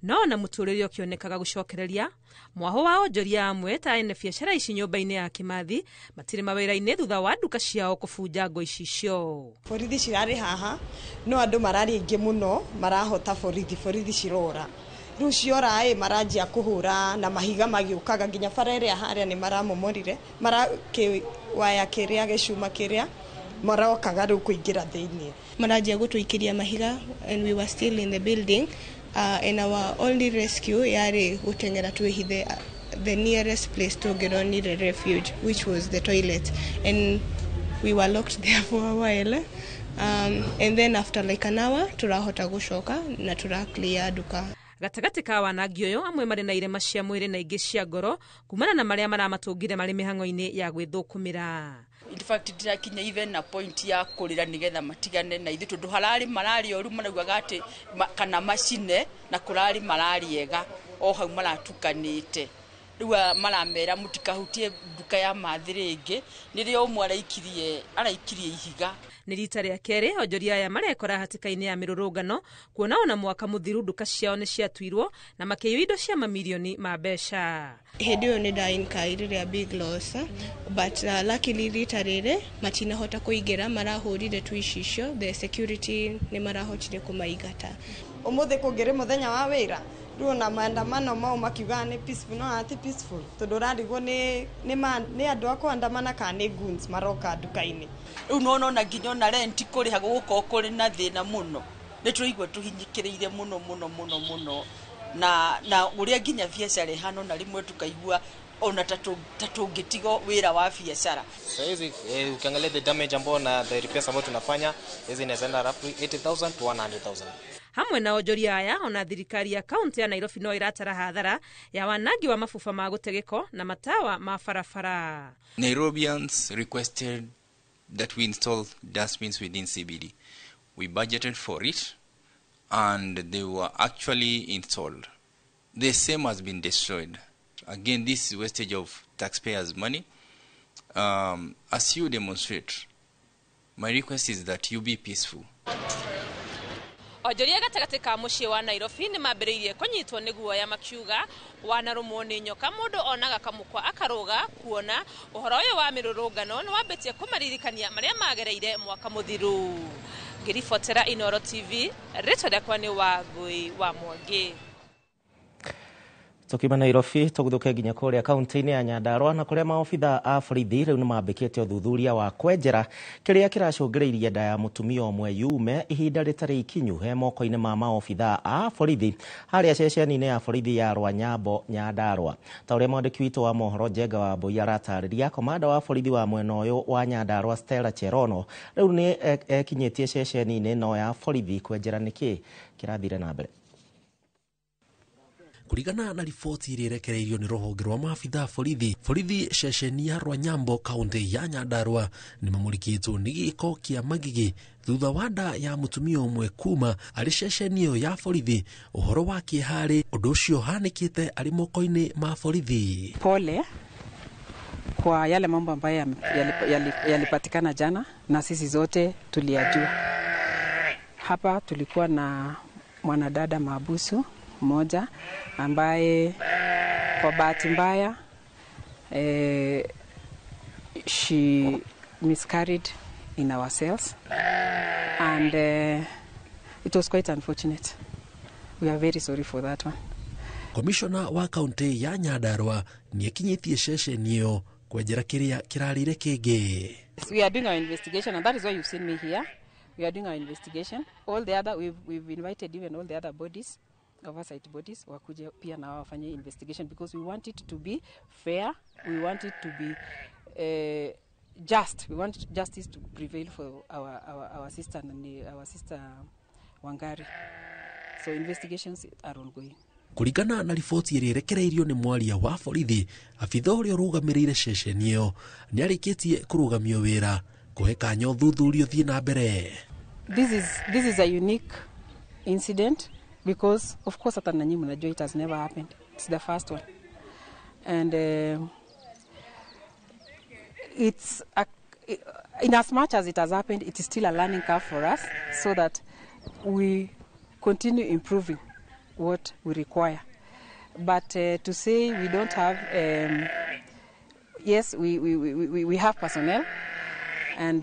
No na muturiri ukionekaga gucokereria mwaho wa onjoria amwe ta ene biacara ici nyumba-ini ya Kimathi matire mawira-ini thutha wa nduka ciao kubunja ngo icio. Borithi cirari haha no andu marari ingi muno marahota borithi cirora. Riu ciora maranjia kuhura na mahiga magiukaga nginya bara iria haria ni maramomorire waya kiria gicuma kiria marokaga riu kuingira thiini maranjia gutuikiria mahiga, and we were still in the building and our only rescue yari gutengera twihithe the nearest place to get on the refuge, which was the toilet, and we were locked there for a while. And then after like an hour turahota gucoka na turaklia duka. Gatagati ka wanangi uyu amwe mari na irema cia mwiri na ingi cia ngoro kumana na maria maramatungire mari mihango-ini ya gwithukumira. In fact ndirakinya even na point ya kurira nigetha matigane na ithu tondu harari marari oru manaugaga ati kana macine na kurari marari ega o hau maratukanite. Riu maramera mutikahutie nduka ya mathiringi nirio umwe araikirie ihiga. Ni rita ria keri onjoria aya marekora hatika-ini ya mirurungano kuona ona mwaka muthiru nduka ciao ni ciatuirwo na makiyo indo cia mamilioni ma mbeca. Hedio ni dainkaire big loss, but luckily rita rire matinahota kuingira marahurire twishisho, the security ni marahotire kumaigata. Umuthe kugire muthenya wa wira Ruo na maandamano mau makiuga ni peaceful no ati peaceful tondu radigwo ni andu akwandamana ka ni goons maroka nduka-ini riu nona nginya na rent kuriha guko kuri na thina muno ni turaigwa tuhinyikiriire muno na uria nginya biacara hano na rimwe tukaigua ona tatungitigo wira wa biacara. So hizi ukiangalia the damage ambao na the repairs ambao tunafanya hizi inaenda roughly 80,000 to 100,000. Hamwe na onjoria aya ona thirikari ya kaunti ya Nairobi no iratara hathara ya wanangi wa mafufa ma gutegeko na matawa ma barabara. Nairobians requested that we install dustbins within CBD. We budgeted for it and they were actually installed. The same has been destroyed. Again, this is wastage of taxpayers' money. As you demonstrate, my request is that you be peaceful. Onjoria gatagati ka mucii wa Nairobi ni mambiriirie kunyitwo ni guoya makiuga wanarumwo ni nyoka mundu onaga kamukwa akaruga kuona uhoro uyu wa mirurungano ni wambitie kumaririkania maria magereire mwaka muthiru. Ngiribotera Inoro TV, ritwa riakwa ni Wangui wa Mwangi. Tukima Nairobi tuguthuke nginya kuria kaunti-ini ya Nyandarua na kuria maofitha a borithi riu nimambikite uthuthuria wa kwenjera kiria kiracungiriirie nda ya mutumia omwe yume ihinda ritari ikinyu he moko-ini ma maofitha a borithi haria ceceni-ini ya borithi ya Rwanyambo Nyandarua. Ta uria mwandiki witu wa mohoro Njenga wa Mbui aratariria, komanda wa borithi wa mwena uyu wa Nyandarua Stella Cherono riu ni ekinyitie ceceni-ini no ya borithi kwenjera niki kirathire na mbere. Kurigana na ripoti irirekereirio ni ruhonge rwa maafitha borithi ceceni ya Rwanyambo kaunti ya Nyandarua ni mamurikitwo ni giko kia magigi thutha wa nda ya mutumia umwe kuma ari ceceni iyo ya borithi. Uhoro wake hari undu ucio hanikite ari moko-ini ma borithi. Pole kwa yale mambo ambayo yalipatikana jana na sisi zote tuliyajua. Hapa tulikuwa na mwanadada mahabusu mmoja ambaye kwa bahati mbaya she miscarried in our cells and it was quite unfortunate. We are very sorry for that one. Commissioner wa kaunti ya Nyandarua ni ekinyitie ceceni iyo kwenjera kiria kirarire kingi. We are doing our investigation and that is why you've seen me here. We are doing our investigation. All the other we've invited even all the other bodies, oversight bodies, wakuje pia na wafanye investigation because we want it to be fair, we want it to be just, we want justice to prevail for our sister and our sister Wangari. So investigations are ongoing. Kurigana na ripoti irirekereirio ni mwaria wa borithi, afitha uria rugamirire ceceni iyo ni arikitie kurugamio wira kuhe kanya uthuthurio thie na mbere. This is a unique incident because of course hata nanyi mnajua it has never happened. It's the first one. And it's in as much as it has happened, it is still a learning curve for us so that we continue improving what we require. But to say we don't have, yes, we have personnel, and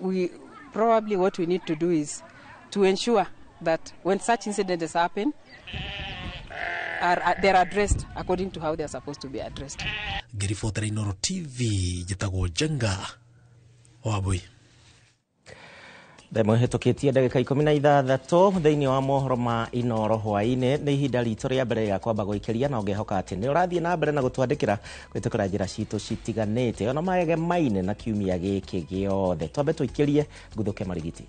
we probably what we need to do is to ensure that when such incidents happen, they're addressed according to how they're supposed to be addressed. Ngiribotera Inoro TV, Njĩtagwo Njenga wa Mbui. Themo hetoketie ndagika 16 thiini wa mohoro ma Inoro hwaine ni ihinda ritu ria mbere ya kwamba guikiria na ungehoka ati ni urathie na mbere na gutwandikira kwitukira njira citu citiganite ona maege maine na kiumia giki giothe twambe tuikirie nguthuke marigiti.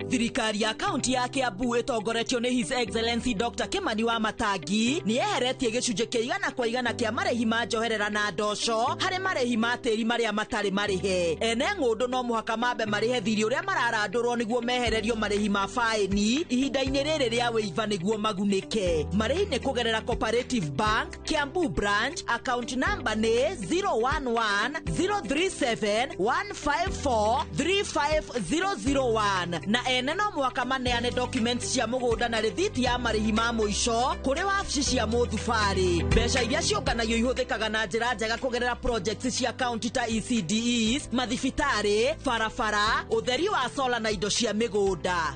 Thirikari ya kaunti ya Kiambu itongoretio ni His Excellency Dr. Kimani Wamatangi ni eheretie gicunje kia 100% kia marehi ma njoherera na ndoco hari marehi ma tiri maria matari marihe. Ene ng'undu no muhaka mambe marihe thiri uria mararandurwo niguo mehererio marehi ma faini ihinda-ini riri ria wiva niguo magunike. Marehi ni kugerera Cooperative Bank Kiambu branch, account number ni 011-037-154-35001 na ene no no mwaka maneane documents cia mugunda na rithiti ya marihi ma muico kuri wabici cia muthubarĩ. Mbeca iria cionganagio ihuthĩkaga na njĩra njega kũgerera projects cia kaunti ta ECDEs, mathibitarĩ, barabara, ũtheri wa sola na indo cia mĩgũnda.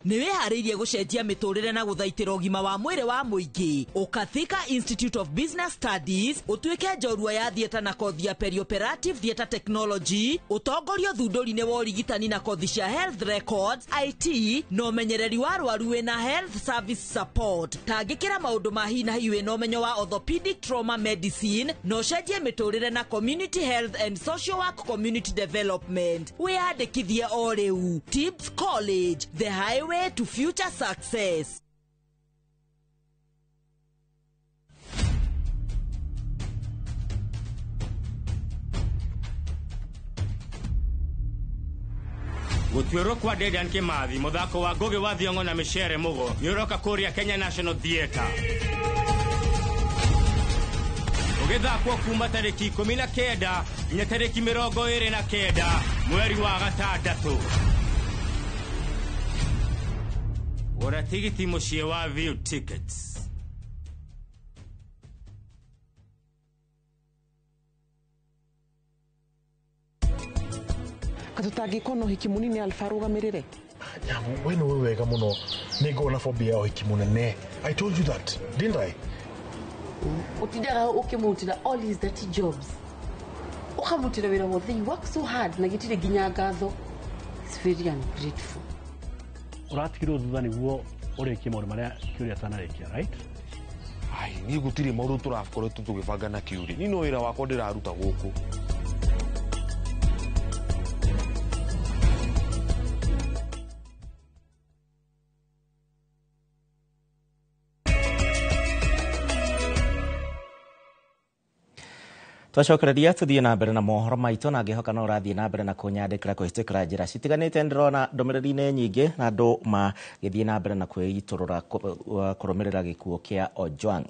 Niweharĩirie gũcenjia mĩtũrĩre na gũthaitĩra ũgima wa mwĩrĩ wa mũingĩ. Ukathika Institute of Business Studies ũtuĩke njorua ya thieta na kothi ya perioperative theatre technology, ũtongorio thundũri-inĩ wa ũrigitani na kothi cia health records, IT na ũmenyereri wa arwaru wĩna health service support. Tangĩkĩra maũndũ ma hi na hi wĩna ũmenyo wa orthopedic trauma medicine na ũcenjie mĩtũrĩre na community health and social work community development. Wĩyandĩkithie o rĩu. Tibbs College, the highway to future success. Gũtuĩrwo kwa Dedan Kimathi mũthako wa Ngũgĩ wa Thiong'o na Micere Mugo nĩũroka kũrĩa Kenya National Theatre. Ũgĩthakwo kuma tarĩki 19 nginya tarĩki 29 mweri wa gatandatũ. Gũra tigiti mũciĩ wa View Tickets. Katutangĩkorwo na ũhiki mũnini Alpha arũgamĩrĩre. Nyamu, we nĩ wega mũno. Nĩ ngona phobia ya ũhiki mũnene. I told you that, didn't I? Ũtindaga ũkĩmũrutĩra all his dirty jobs. Ũkamũrutĩra wĩra wothe, you work so hard na gĩtirĩ nginya ngatho. It's very ungrateful. Ũratigirwo thutha nĩguo ũrĩkie maũndũ marĩa Kiuri atanarĩkia, right? Ai, niĩ gũtirĩ maũndũ tũrakoretwo tũgĩbanga na Kiuri. Niĩ no wĩra wakwa ndĩraruta gũkũ. Twacokereria tuthie na mbere na mohoro maitũ na ngĩhoka no ũrathiĩ na mbere na kũnyandĩkĩra kũhĩtũkĩra njĩra citiganĩte. Ndĩrona ndũmĩrĩri-inĩ nyingĩ na andũ magĩthiĩ na mbere na kwĩitũrũra kũrũmĩrĩra gĩkuũ kĩa Ojwang.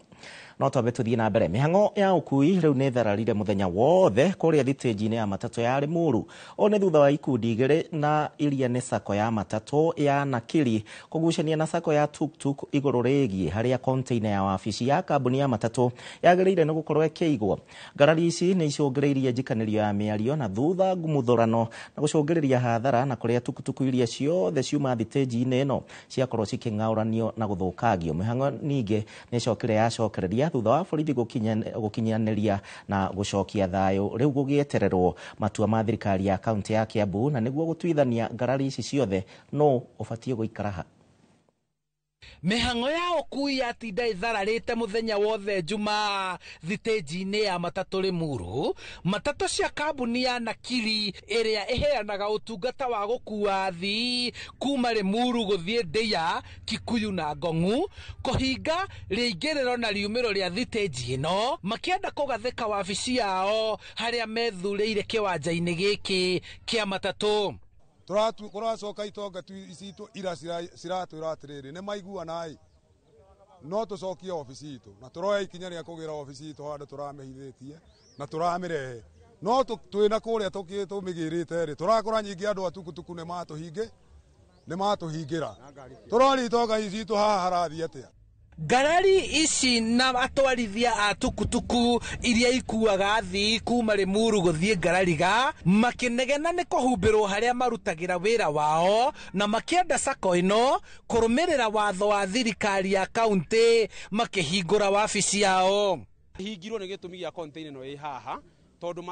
No twambe tuthie na mbere. Mĩhang'o ya ũkui rĩu nĩ thararire mũthenya wothe kũrĩa thitĩnji-inĩ ya matatũ ya Limuru. O nĩ thutha wa ikundi igĩrĩ na iria nĩ sako ya matatũ ya Nakiri kũgucania na sako ya tuktuk igũrũ rĩgiĩ harĩa konteina ya wabici ya kambuni ya matatũ yagĩrĩire nĩ gũkorwo ĩkĩigwo. Ngarari ici nĩ icũngĩrĩirie njikanĩrio ya mĩario na thutha ngumuthũrano na gũcũngĩrĩria hathara na kũrĩa tukutuku iria ciothe ciuma thitĩnji-inĩ ĩno ciakorwo cikĩng'aũranio na gũthũkangio. Mĩhang'o ningĩ nĩ ĩcokire yacokereria thutha wa borithi gũkinyanĩria na gũcokia thayũ rĩu gũgĩetererwo matua ma thirikari ya kaunti ya Kiambu na nĩguo gũtuithania ngarari ici ciothe no ũbatiĩ gũikara ha. Mĩhang'o ya ũkui yatinda ĩthararĩte mũthenya wothe Jumaa thitĩnji-inĩ ya matatũ Limuru. Matatũ cia kambuni ya Nakiri ĩrĩa ĩheanaga ũtungata wa gũkua athii kuma Limuru gũthiĩ Ndeia, Kikuyu na Ngong'u kũhinga rĩingĩrĩro na riumĩro rĩa thitĩnji ĩno makĩenda kũgathĩka wabici yao harĩa methurĩire kĩwanja-inĩ gĩkĩ kĩa matatũ. Kũracoka itonga citũ ira ciratwĩra atĩrĩrĩ nĩ maiguana no tũcokie obici itũ na tũroya ikinya rĩa kũgĩra obici itũ handũ tũramĩhithĩtie na tũramĩrehe no twĩna kũrĩa tũmĩgĩrĩte rĩ tũrakora nyingĩ andũ atukutuku nĩ matũhingĩra tũrori itonga citũ haha harathiĩ atĩa. Ngarari ici na atwarithia a tukutuku iria ikuaga athii kuma Limuru gũthiĩ Ngarariga makĩnegena nĩ kũhumbĩrwo harĩa marutagĩra wĩra wao na makĩenda sako ĩno kũrũmĩrĩra watho wa thirikari ya kaunti makĩhingũra wabici yao. Hingirwo nĩ gĩtũmi gĩa konteina ĩno ĩ haha tondũ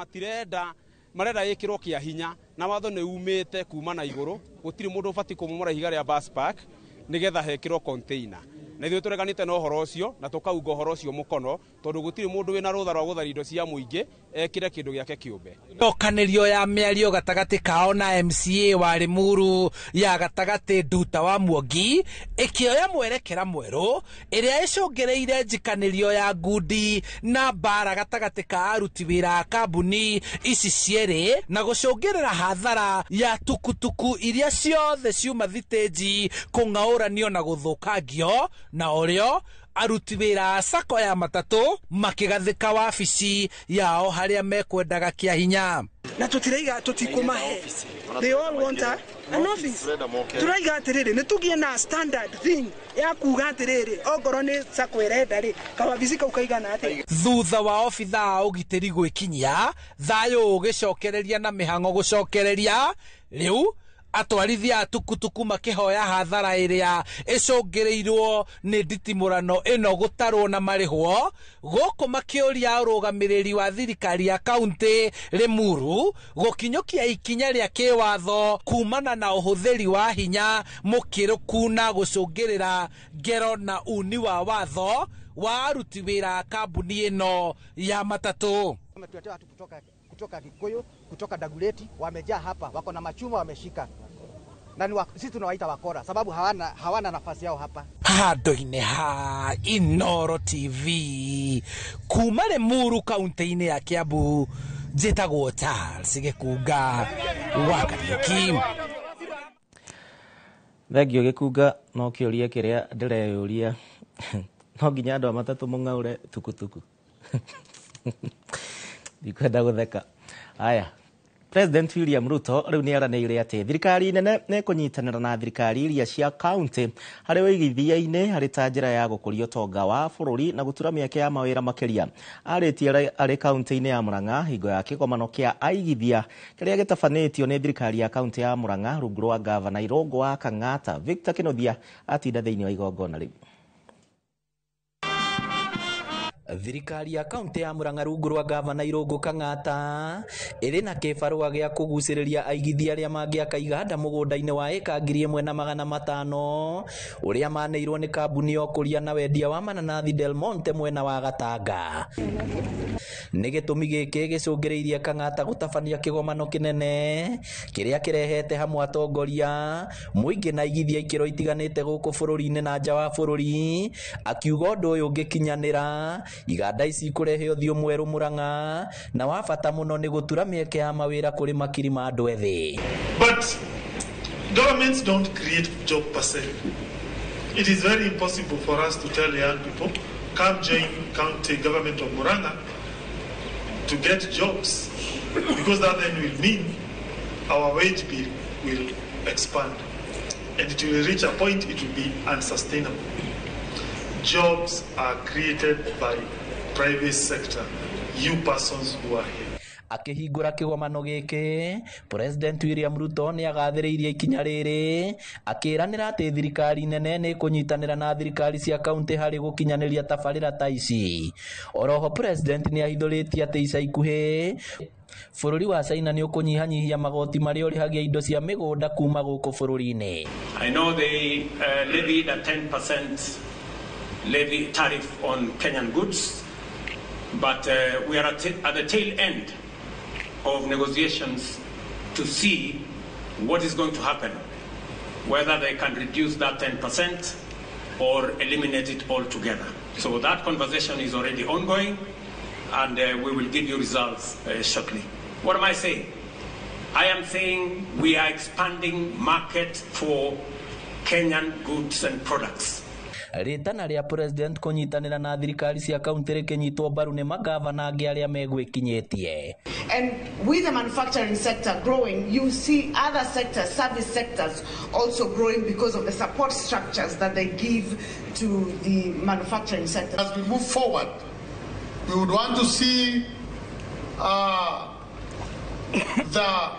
marenda ĩkĩrwo kĩa hinya na watho nĩ umĩte kuma na igũrũ gũtirĩ mũndũ ũbatiĩ kũmomora ihiga rĩa bus park nĩgetha hekĩrwo konteina. Na ithuĩ tũreganĩte na ũhoro ũcio na tũkauga ũhoro ũcio mũkono tondũ gũtirĩ mũndũ wĩna rũtha rwa gũtharia indo cia mũingĩ ekĩre kĩndũ gĩake kĩũmbe. Ndokanĩrio ya mĩario gatagatĩ kao na MCA wa Limuru ya gatagatĩ Nduta wa Mwangi ĩkĩoya mwerekera mwerũ ĩrĩa ĩcũngĩrĩire njikanĩrio ya ngundi na mbara gatagatĩ ka aruti wĩra a kambuni ici cierĩ na gũcũngĩrĩra hathara ya tukutuku iria ciothe ciuma thitĩnji kũng'aũranio na gũthũkangio na orĩo aruti wĩra a sako ya matatũ makĩgathĩka wabici yao harĩa mekwendaga kĩa hinya. na tutiraiga tutikumahe. They all want an office. Turaiga atiriri nitugie na standard thing ya kuga atiriri ogoro ni sakwirenda ri kawabici kau kaigana ati. Thutha wa obitha ugitiri gwikinyia thayo ugicokereria na mihango gucokereria riu atwarithia a tukutuku makihoya hathara iria icungirirwo ni nditimurano ino gutarwo na marihwo guku makiuria urugamiriri wa thirikari ya kaunti Limuru gukinyukia ikinya ria kiwatho kumana na uhuthiri wa hinya mukiruku na gucungirira ngero na uni wa watho wa aruti wira kambuni ino ya matatu. Wametuletea watu kutoka Kikuyu, kutoka Daguleti, wamejaa hapa, wako na machuma wameshika. Na sisi tunawaita wakora sababu hawana nafasi yao hapa. Handu-ini ha Inooro TV kuma Limuru kaunti-ini ya Kiambu, njitagwo Charles Gikunga wa Kariuki. Thengio Gikunga, no kiuria kiria ndireyuria no nginya andu a matatu mungaure tukutuku. Ndikwenda gutheka. Aya, President William Ruto riu ni aranĩire ati thirikari nene nĩ kũnyitanĩra na thirikari iria cia county harĩ ũigithia-inĩ harĩ ta njĩra ya gũkũria ũtonga wa bũrũri na gũtura mĩeke ya mawĩra makĩria. Arĩtie arĩ kaunti-inĩ ya Murang'a hingo ya kĩgomano kĩa aigithia kĩrĩa gĩtabanĩtio nĩ thirikari ya kaunti ya Murang'a rungu rwa gavana Irungu wa Kang'ata. Victor Kĩnuthia atinda thĩinĩ wa igongona rĩu. Thirikari ya kaunti ya Murang'a rungu rwa gavana Irungu Kang'ata iri na kibarua gĩa kugucĩrĩria aigithia arĩa mangĩaka iganda mũgũnda-inĩ wa eka 1,500 ũrĩa manĩirwo nĩ kambuni ya ũkũria na wendia wa mananathi Del Monte mwena wa Gatanga. Nĩ gĩtũmi gĩkĩ gĩcũngĩrĩirie Kang'ata gũtabania kĩgomano kĩnene kĩrĩa kĩrehete hamwe atongoria mũingĩ na aigithia ikĩro itiganĩte gũkũ bũrũri-inĩ na nja wa bũrũri, akiuga ũndũ ũyũ ũngĩkinyanĩra iganda ici kurehe uthio mweru Murang'a na wa bata muno ni gutura mieke ya mawira kuri makiri ma andu ethi. But governments don't create job per se. It is very impossible for us to tell young people come join county government of Murang'a to get jobs, because that then will mean our wage bill will expand and it will reach a point it will be unsustainable. Jobs are created by private sector, you persons who are here. Akihingura kĩgomano gĩkĩ, President William Ruto nĩ agathĩrĩirie ikinya rĩrĩ, akĩranĩra atĩ thirikari nene nĩ kũnyitanĩra na thirikari cia kaunti harĩ gũkinyanĩria tabarĩra ta ici. Oroho President nĩ ahithũrĩtie atĩ ica ikuhĩ bũrũri wa China nĩ ũkũnyihanyihia magoti marĩa ũrĩhagia indo cia mĩgũnda kuma gũkũ bũrũri-inĩ. I know they levied a 10% levy tariff on Kenyan goods, but we are at the tail end of negotiations to see what is going to happen, whether they can reduce that 10% or eliminate it altogether. So that conversation is already ongoing, and we will give you results shortly. What am I saying? I am saying we are expanding market for Kenyan goods and products. Ritana ria President kunyitanira na thirikari cia kaunti rikinyitwo mbaru ni magavana angi aria megwikinyitie. And with the manufacturing sector growing, you see other sectors, service sectors also growing because of the support structures that they give to the manufacturing sector. As we move forward, we would want to see the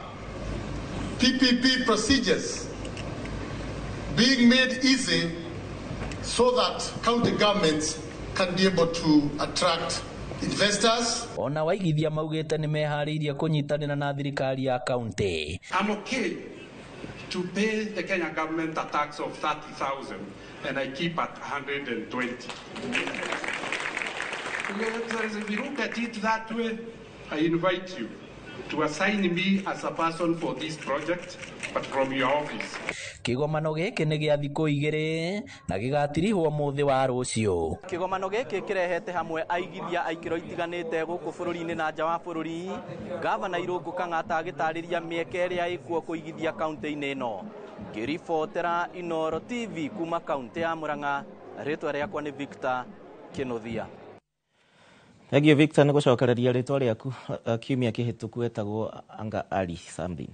PPP procedures being made easy so that county governments can be able to attract investors. Ona waigithia maugite ni mehariirie kunyitanira na thirikari ya county. I'm okay to pay the Kenya government a tax of 30,000 and I keep at 120. If you look at it that way, I invite you to assign me as a person for this project, but from your office. Kĩgomano gĩkĩ nĩ gĩa thikũ 2 na gĩgatirihwo mũthĩ wa rũciũ. Kĩgomano gĩkĩ kĩrehete hamwe aigithia aikĩro itiganĩte gũkũ bũrũri-inĩ na nja wa bũrũri. Gavana Irungu Kang'ata agĩtarĩria mĩeke ĩrĩa ĩkuo kũigithia kaunti-inĩ ĩno. Ngĩribotera Inooro TV kuma kaunti ya Murang'a, rĩtwa rĩakwa nĩ Victor Kĩnuthia. Thengio Victor nĩ gũcokereria rĩtwa rĩaku kiumia kĩhĩtũku etagwo Anga Ali something.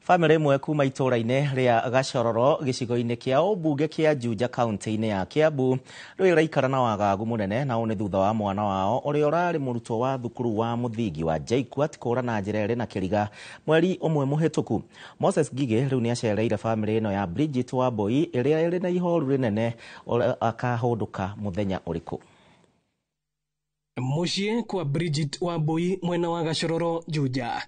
Family ĩmwe kuma itũũra-inĩ rĩa Gacororo gĩcigo-inĩ kĩa ũmbunge kĩa Juja kaunti-inĩ ya Kiambu rĩu ĩraikara na wagagu mũnene na ũũ nĩ thutha wa mwana wao ũrĩa ũrarĩ mũrutwo wa thukuru wa mũthingi wa JKUAT kũũra na njĩra ĩrĩ na kĩriga mweri ũmwe mũhĩtũku. Moses Ngigĩ rĩu nĩ acereire family ĩno ya Bridget Wambui ĩrĩa ĩrĩ na ihoru rĩnene akahũndũka mũthenya ũrĩkũ. Muciĩ kwa Bridget Wambui mwena wa Gacororo Juja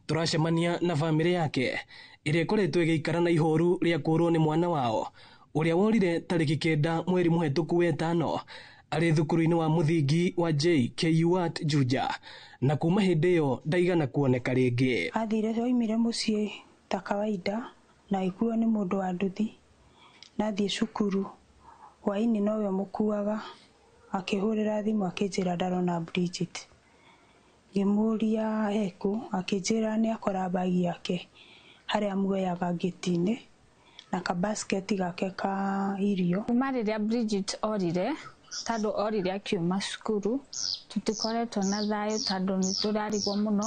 turacemania na family yake ĩrĩa ĩkoretwo ĩgĩikara na ihoru rĩa kũũrwo nĩ mwana wao ũrĩa worire tarĩki 9 mweri mũhĩtũku wa 5 arĩ thukuru-inĩ wa mũthingi wa JKUAT Juja na kuma hĩndĩ ĩyo ndaigana kuoneka rĩngĩ. Athire oimire mũciĩ ta kawaida na ikuo nĩ mũndũ wa nduthi na thiĩ cukuru hwaĩ-inĩ nowe mũkuaga akĩhũrĩra thimũ akĩnjĩra ndarona Bridget. Ngĩmũria heku akĩnjĩra nĩ akora bagi yake harĩa muoyaga gĩti-inĩ na kabasketi gake ka irio. Kuma rĩrĩa Bridget orire tondũ orire akiuma cukuru tutikoretwo na thayũ tondũ nĩ tũrarigwo mũno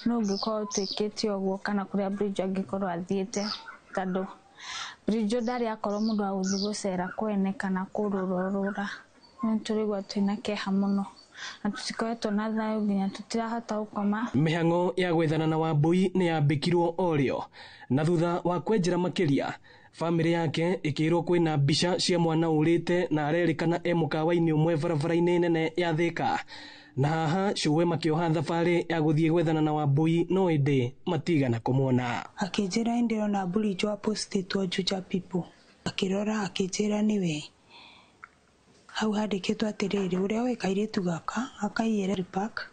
no ũngĩkorwo twĩkĩte ũguo kana kũrĩa Bridget angĩkorwo athiĩte tondũ Bridget ndarĩ akorwo mũndũ wa gũthiĩ gũcera kwene kana kũrũrũrũra. Nĩ tũrigwo twĩna kĩeha mũno na tutikoretwo na thayũ nginya tutirahota gũkoma. Mĩhang'o ya gwethana na Wambui nĩ yambĩkirwo orĩo na thutha wa kwenjera makĩria family yake ĩkĩrwo kwĩna mbica cia mwana ũrĩte na arerĩkana mũkawa-inĩ ũmwe barabara-inĩ nene ya Thĩka na haha cũwe makĩoha thabarĩ ya gũthiĩ gwethana na Wambui no ĩndĩ matigana kũmuona. Akĩnjĩra ndĩrona Bridget wa postĩtwo Juja people akĩrora akĩnjĩra nĩwe hau handĩkĩtwo atĩrĩrĩ ũrĩa we kairĩtu gaka akaiyĩre park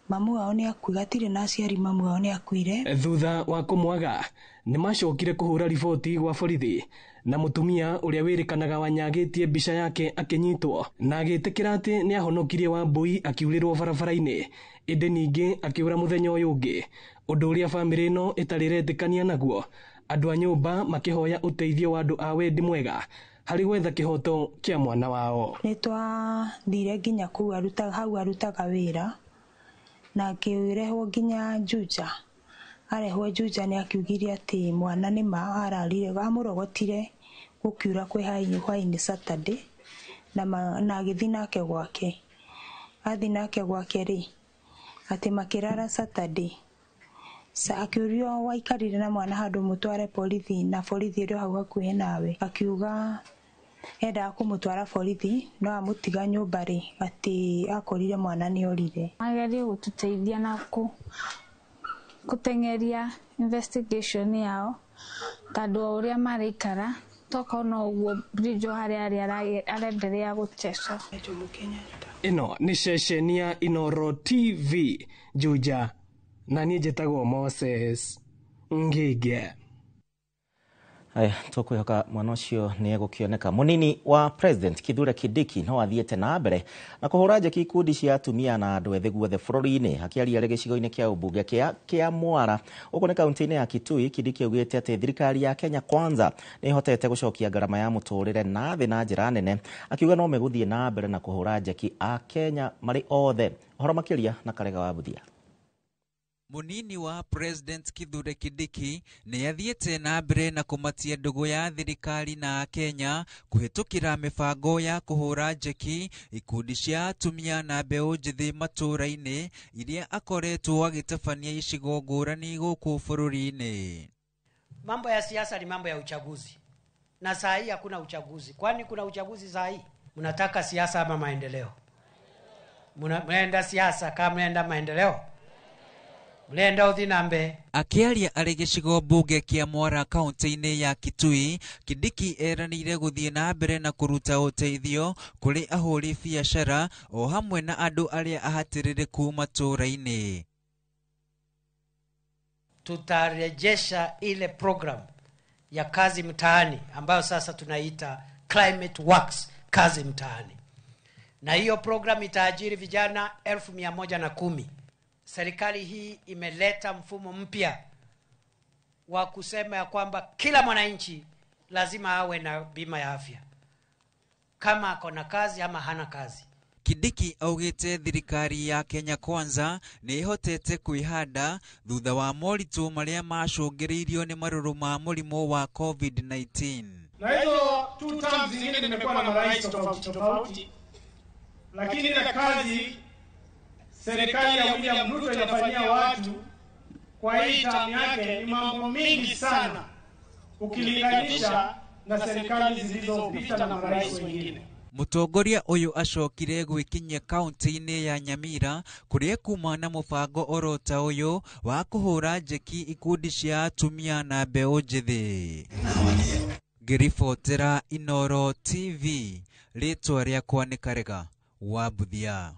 mamu wao nĩ akuire gatirĩ na aciari mamu wao nĩ akuire. Thutha wa kũmwaga nĩ macokire kũhũra riboti gwa borithi na mũtumia ũrĩa wĩrĩkanaga wanyagĩtie mbica yake akĩnyitwo na agĩtĩkĩra atĩ nĩ ahonokirie Wambui akiurĩrwo barabara-inĩ ĩndĩ ningĩ akĩũra mũthenya ũyũ ũngĩ ũndũ ũrĩa family ĩno ĩtarĩ retĩkania naguo andũ a nyũmba makĩhoya ũteithio wa andũ a wendi mwega harĩ gwetha kĩhoto kĩa mwana wao. Nĩ twathire nginya kũu hau arutaga wĩra na akĩrehwo nginya Juja. Arehwo Juja nĩ akiugire atĩ mwana nĩ ma ararire amũrogotire gũkiura kwĩ hwaĩ-inĩ Saturday na agĩthiĩ nake gwake. Athiĩ nake gwake rĩ atĩ makĩrara Saturday akĩũrio waikarire na mwana handũ mũtware borithi na borithi ĩrĩ hau hakuhĩ nawe akiuga endaga kũmũtwara borithi no amũtiga nyũmba rĩ atĩ akorire mwana nĩ orire. Agerie gũtũteithia na gũtengeria investigation yao tondũ ũrĩa marĩikara tokona ũguo Bridget harĩa arenderea gũtecwo. Ĩno nĩ ceceni ya Inooro TV Juja na niĩ njĩtagwo Moses Ngigĩ. Aya tũkwĩhoka mwana ũcio nĩ egũkĩoneka. Mũnini wa President Kithure Kindiki no athiĩte na mbere na kũhũra njeki ikundi cia atumia na andũ ethĩ guothe bũrũri-inĩ akĩaria arĩ gĩcigo-inĩ kĩa ũmbunge kĩa Mwara ũkũ nĩ kaunti-inĩ ya Kitui. Kindiki augĩte atĩ thirikari ya Kenya Kwanza nĩ ĩhotete gũcokia ngarama ya mũtũrĩre na thĩ na njĩra nene akiuga no megũthiĩ na mbere na kũhũra njeki a Kenya marĩ othe. Ũhoro makĩria na Karega wa Buthia. Munini wa President Kithure Kindiki nĩ athiĩte na mbere na kũmatia ndũgũ ya thirikari na Kenya kũhĩtũkĩra mĩbango ya kũhũra njeki ikundi cia atumia na mbeũ njĩthĩ matũũra-inĩ iria akoretwo agĩtabania icigo ngũrani gũkũ bũrũri-inĩ. Mambo ya siasa ni mambo ya uchaguzi na saa hii hakuna uchaguzi. Kwani kuna uchaguzi saa hii? Mnataka siasa ama maendeleo? Mnaenda siasa kama mnaenda maendeleo? Mlenda uthinambe. Akiaria arĩ gĩcigo mbunge kĩa Mwara kaunti-inĩ ya Kitui, Kindiki eranĩire gũthiĩ na mbere na kũruta ũteithio kũrĩ ahũri biacara o hamwe na andũ arĩa ahatĩrĩrĩku matũũra-inĩ. Tutarejesha ile program ya kazi mtaani ambayo sasa tunaita Climate Works kazi mtaani, na hiyo program itaajiri vijana 1,110. Serikali hii imeleta mfumo mpya wa kusema ya kwamba kila mwananchi lazima awe na bima ya afya kama ako na kazi ama hana kazi. Kindiki augite thirikari ya Kenya Kwanza nĩ ihotete kwĩhanda thutha wa moritũ marĩa macũngĩrĩirio nĩ marũrũ ma mũrimũ wa COVID-19. Na hizo 2 terms zingine nimekuwa na marais tofauti, lakini ile kazi serikali ya William Ruto inafanyia watu kwa hii term yake ni mambo mingi sana ukilinganisha na serikali zilizopita na marais wengine. Mutongoria uyu acokire gwikinyia kaunti-inĩ ya Nyamira kuria kuma na mubango orota uyu wa kuhura njeki ikundi cia atumia na mbeũ njithi. Ngiribotera Inoro TV, ritwa riakwa nĩ Karega wa Buthia.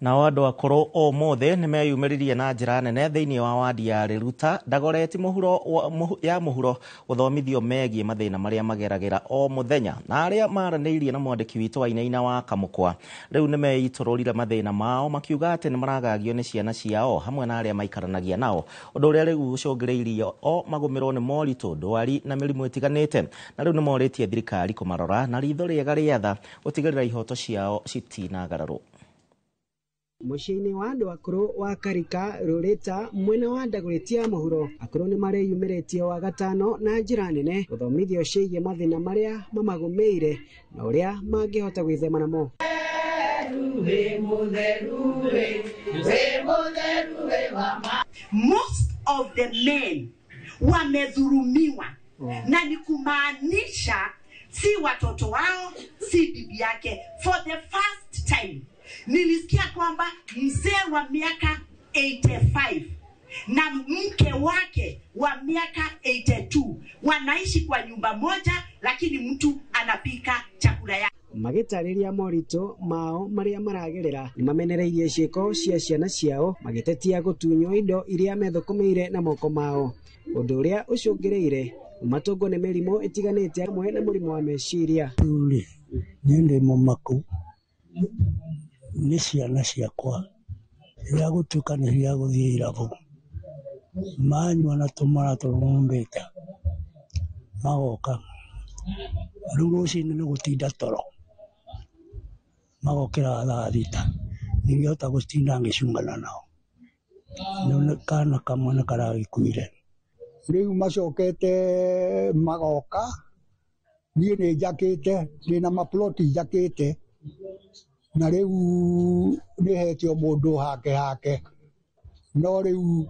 Nao andũ akũrũ ũmũthĩ nĩ meyumĩririe na njĩra nene thĩinĩ wa wadi ya Rĩruta Dagoretti mũhuro gũthomithio megiĩ mathĩna marĩa mageragĩra o mũthenya, na arĩa maranĩirie na mwandĩki witũ Wainaina wa Kamũkwa rĩu nĩ meitũrũrire mathĩna mao makiuga atĩ nĩ maragagio nĩ ciana ciao hamwe na arĩa maikaranagia nao, ũndũ ũrĩa rĩu ũcũngĩrĩirie o magũmĩrwo nĩ moritũ, ndwari na mĩrimũ ĩtiganĩte, na rĩu nĩ morĩtie thirikari kũmarora na ritho rĩega rĩa tha gũtigĩrĩra ihoto ciao citinagararwo. Muciini wa andu akuru wa Karika Rurita mwena wa Dagoretti ya muhuro akuru ni mareyumĩrĩtie wa gatano na njĩra nene gũthomithio ciĩgiĩ mathĩna marĩa mamagũmĩire na ũrĩa mangĩhota gwĩthema namo. Most of the men wamedhulumiwa na ni kumaanisha si watoto wao, si bibi yake. For the first time nilisikia kwamba mzee wa miaka 85 na mke wake wa miaka 82 wanaishi kwa nyumba moja, lakini mtu anapika chakula yake. Magitarĩria moritũ mao marĩa maragerera nĩ mamenereirie ciĩko cia ciana ciao magĩtetia gũtunywo indo iria methũkũmĩire na moko mao, ũndũ ũrĩa ũcũngĩrĩire matũngwo nĩ mĩrimũ ĩtiganĩte hamwe na mũrimũ wa meciria. Nĩ ndĩ mũmaku nĩ ciana ciakwa rĩrĩa gũtuĩka nĩ cia gũthiĩ irabu manyua na tũmara tũrumbĩte magoka rĩu rũcinĩ nĩ gũtinda toro magokĩra thaa thita nĩngĩhota gũtinda ngĩcungana nao nĩ kana kamwe nĩ karagĩkuire rĩu macokete magoka niĩ nĩ njakĩte ndĩna maploti njakĩte na rĩu nĩhetio mũndũ hake no rĩu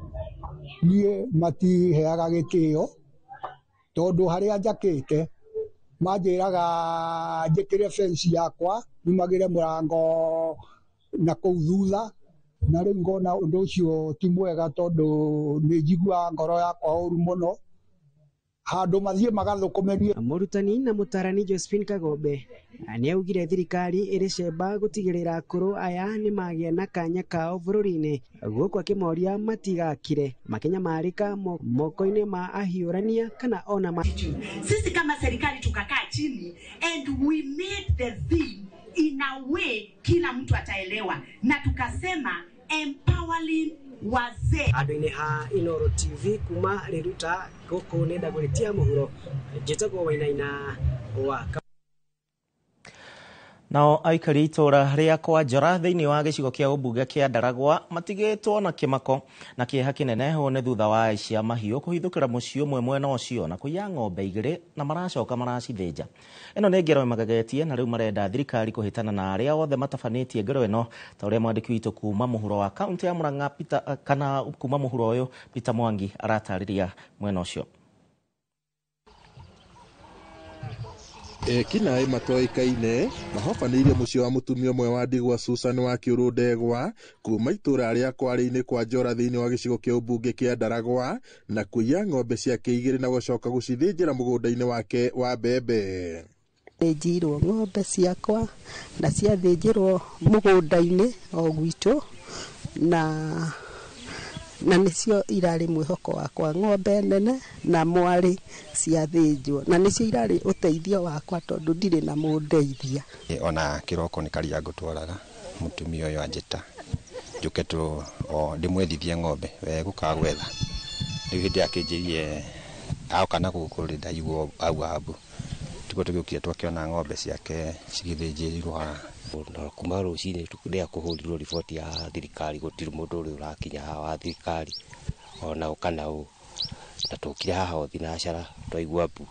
niĩ matiheaga gĩtĩo tondũ harĩa njakĩte manjĩraga njĩkĩre fence yakwa nyumagĩre mũrango na kũu thutha, na rĩu ngona ũndũ ũcio ti mwega tondũ nĩ njiguaga ngoro yakwa ũru mũno handũ mathiĩ magathũkũmerie. Mũrutani na mũtarani Josephine Kagombe nĩ augire thirikari ĩrĩ cemba gũtigĩrĩra akũrũ aya nĩ magĩa na kanya kao bũrũri-inĩ, gũkũ akĩmoria matigakire makinyamarĩka moko-inĩ ma ahiũrania kana ona sisi kama serikali tukakaa chini and we made the thing in a way kila mtu ataelewa, na tukasema empowering wazee. Andũ-inĩ ha Inoro TV kuma Rĩruta gũkũ nĩ Dagoretti ya muhuro, njĩtagwo Wainaina wa Nao aikari itũra rĩa Kwanjora thĩinĩ wa gĩcigo kĩa ũmbunge kĩa Ndaragwa matigĩtwo na kĩmako na kĩeha kĩnene ho nĩ thutha wa aici a mahiũ kũhithũkĩra mũciĩ ũmwe mwena ũcio na kũiya ng'ombe 2 na maracoka maracithĩnja. Ĩno nĩ ngero magagetie na rĩu marenda thirikari kũhĩtana na arĩa othe matabanĩtie ngero ĩno, ta ũrĩa mwandĩki witũ kuma mũhuro wa kaunti ya Mũrang'a kana kuma mũhuro ũyũ Peter Mwangi aratarĩria mwena ũcio. Ekinaĩ matoĩkaine mahobanĩirie mũciĩ wa mũtumia ũmwe wa ndigwa Susan wa Kĩũrũ-Ndegwa kuma itũra rĩa Kwarĩ-inĩ kwa Njora thĩinĩ wa gĩcigo kĩa ũmbunge kĩa Ndaragwa na kũiya ng'ombe ciake 2 na gũcoka gũcithĩnjĩra mũgũnda-inĩ wake wa mbembe. Thĩnjirwo ng'ombe ciakwa na ciathĩnjĩrwo mũgũnda-inĩ o gwitũ na nĩcio irarĩ mwĩhoko wakwa, ng'ombe nene na mwarĩ ciathĩnjwo na nĩcio irarĩ ũteithio wakwa tondũ ndirĩ na mũndeithia. Ona kĩroko nĩ karia ngũtwaraga mũtumia ũyũ anjĩta njũke ndĩmwethithie ng'ombe we gũka gwetha, rĩu hĩndĩ akĩnjĩrie aoka na gũkũ ndaigua au habu tiko tugiukire twakiona ng'ombe ciake cigithĩnjĩirwo haha na kuma rũcinĩ rĩa kũhũrirwo riboti ya thirikari gũtirĩ mũndũ ũrĩa ũrakinya haha wa thirikari ona kana ũũ na tũkire haha o thinacara twaigua mbu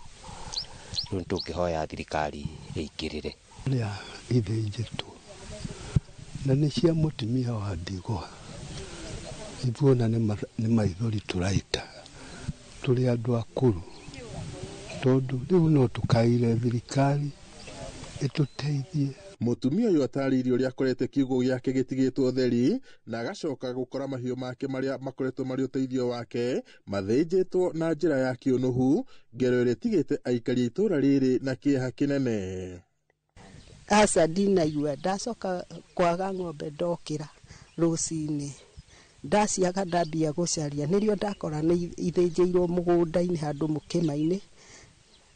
rĩu tũkĩhoya thirikari ĩingĩrĩre rĩa ithĩnjĩtwo na nĩ cia mũtumia wa Ndigwa ithuona nĩ maithori tũraita tũrĩ andũ akũrũ tondũ rĩu no tũkaire thirikari ĩtũteithie. Mũtumia ũyũ atarĩirio ũrĩa akorete kiugo gĩake gĩtigĩtwo theri na agacoka gũkora mahiũ make marĩa makoretwo marĩ ũteithio wake mathĩnjĩtwo na njĩra ya kĩũnũhu, ngero ĩrĩa ĩtigĩte aikari itũra rĩrĩ na kĩeha kĩnene. Aca ndinaigua ndacoka kwaga ng'ombe ndokĩra rũcinĩ ndaciaga ndambia gũcaria nĩrĩo ndakora nĩ ithĩnjĩirwo mũgũnda-inĩ handũ mũkĩma-inĩ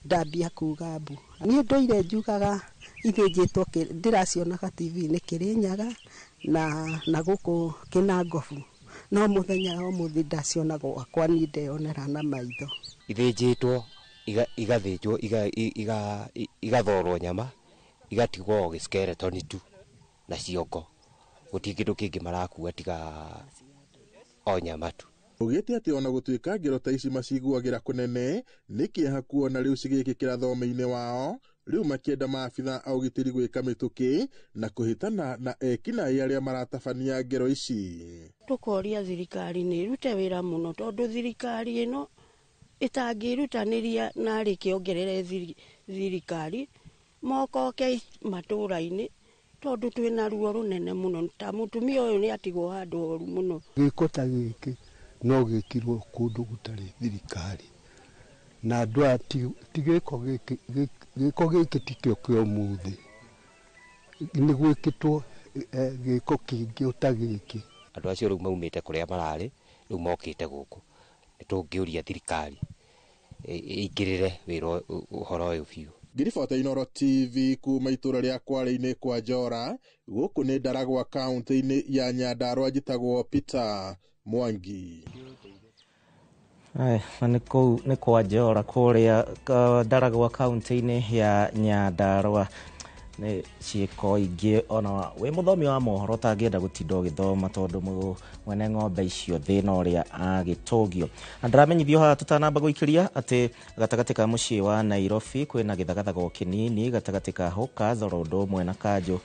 ndambia kuga mbu. Niĩ ndũire njugaga ithĩnjĩtwo ndĩracionaga TV-inĩ Kĩrĩnyaga na gũkũ Kĩnangobu, no mũthenya ũmũthĩ ndaciona gwakwa niĩ ndeyonera na maitho. Ithĩnjĩtwo igathĩnjwo igathorwo nyama igatigwo gĩskeletoni tu na ciongo, gũtirĩ kĩndũ kĩngĩ marakua tiga o nyama tu. Ugĩte atĩ ona gũtuĩka ngero ta ici maciguagĩra kũnene nĩ kĩeha kuona rĩu cigĩkĩkĩra thome-inĩ wao, rĩu makĩenda maabitha a ũgitĩri gwĩka mĩtũkĩ na kũhĩtana na ekinaĩ arĩa maratabania ngero ici. Tũkoria thirikari nĩ ĩrute wĩra mũno tondũ thirikari ĩno ĩtangĩrutanĩria na rĩkĩongerere thirikari mokoke matũra-inĩ tondũ twĩna ruo rũnene mũno ta mũtumia ũyũ nĩ atigwo handũ horu mũno. Gĩko ta gĩkĩ no gĩkirwo kũndũ gũtarĩ thirikari na andũ aya ti gĩko gĩkĩ tikĩo kĩa ũmũthĩ, nĩ gwĩkĩtwo gĩko kĩngĩ ta gĩkĩ. Andũ acio rĩu maumĩte kũrĩa mararĩ rĩu mokĩte gũkũ, nĩ tũngĩũria thirikari ĩingĩrĩre wĩra ũhoro ũyũ biũ. Ngiribota Inooro TV kuma itũra rĩa Kwale-inĩ kwa Njora, gũkũ nĩ Ndaragwa kaunti-inĩ ya Nyandarua, njĩtagwo Peter Mwangi. Nĩ kwa Njora kũrĩa Ndaragwa kaunti-inĩ ya Nyandarua nĩ ciĩko ingĩ ona wĩ mũthomi wa mohoro ũtangĩenda gũtinda ũgĩthoma tondũ mwene ng'ombe icio thĩna ũrĩa agĩtũgio. Na ndaramenyithio haha tũtanamba gũikĩria atĩ gatagatĩ ka mũciĩ wa Nairobi kwĩna gĩthagathago kĩnini gatagatĩ ka Hawkers oro ũndũ ũmwe na Kanjũ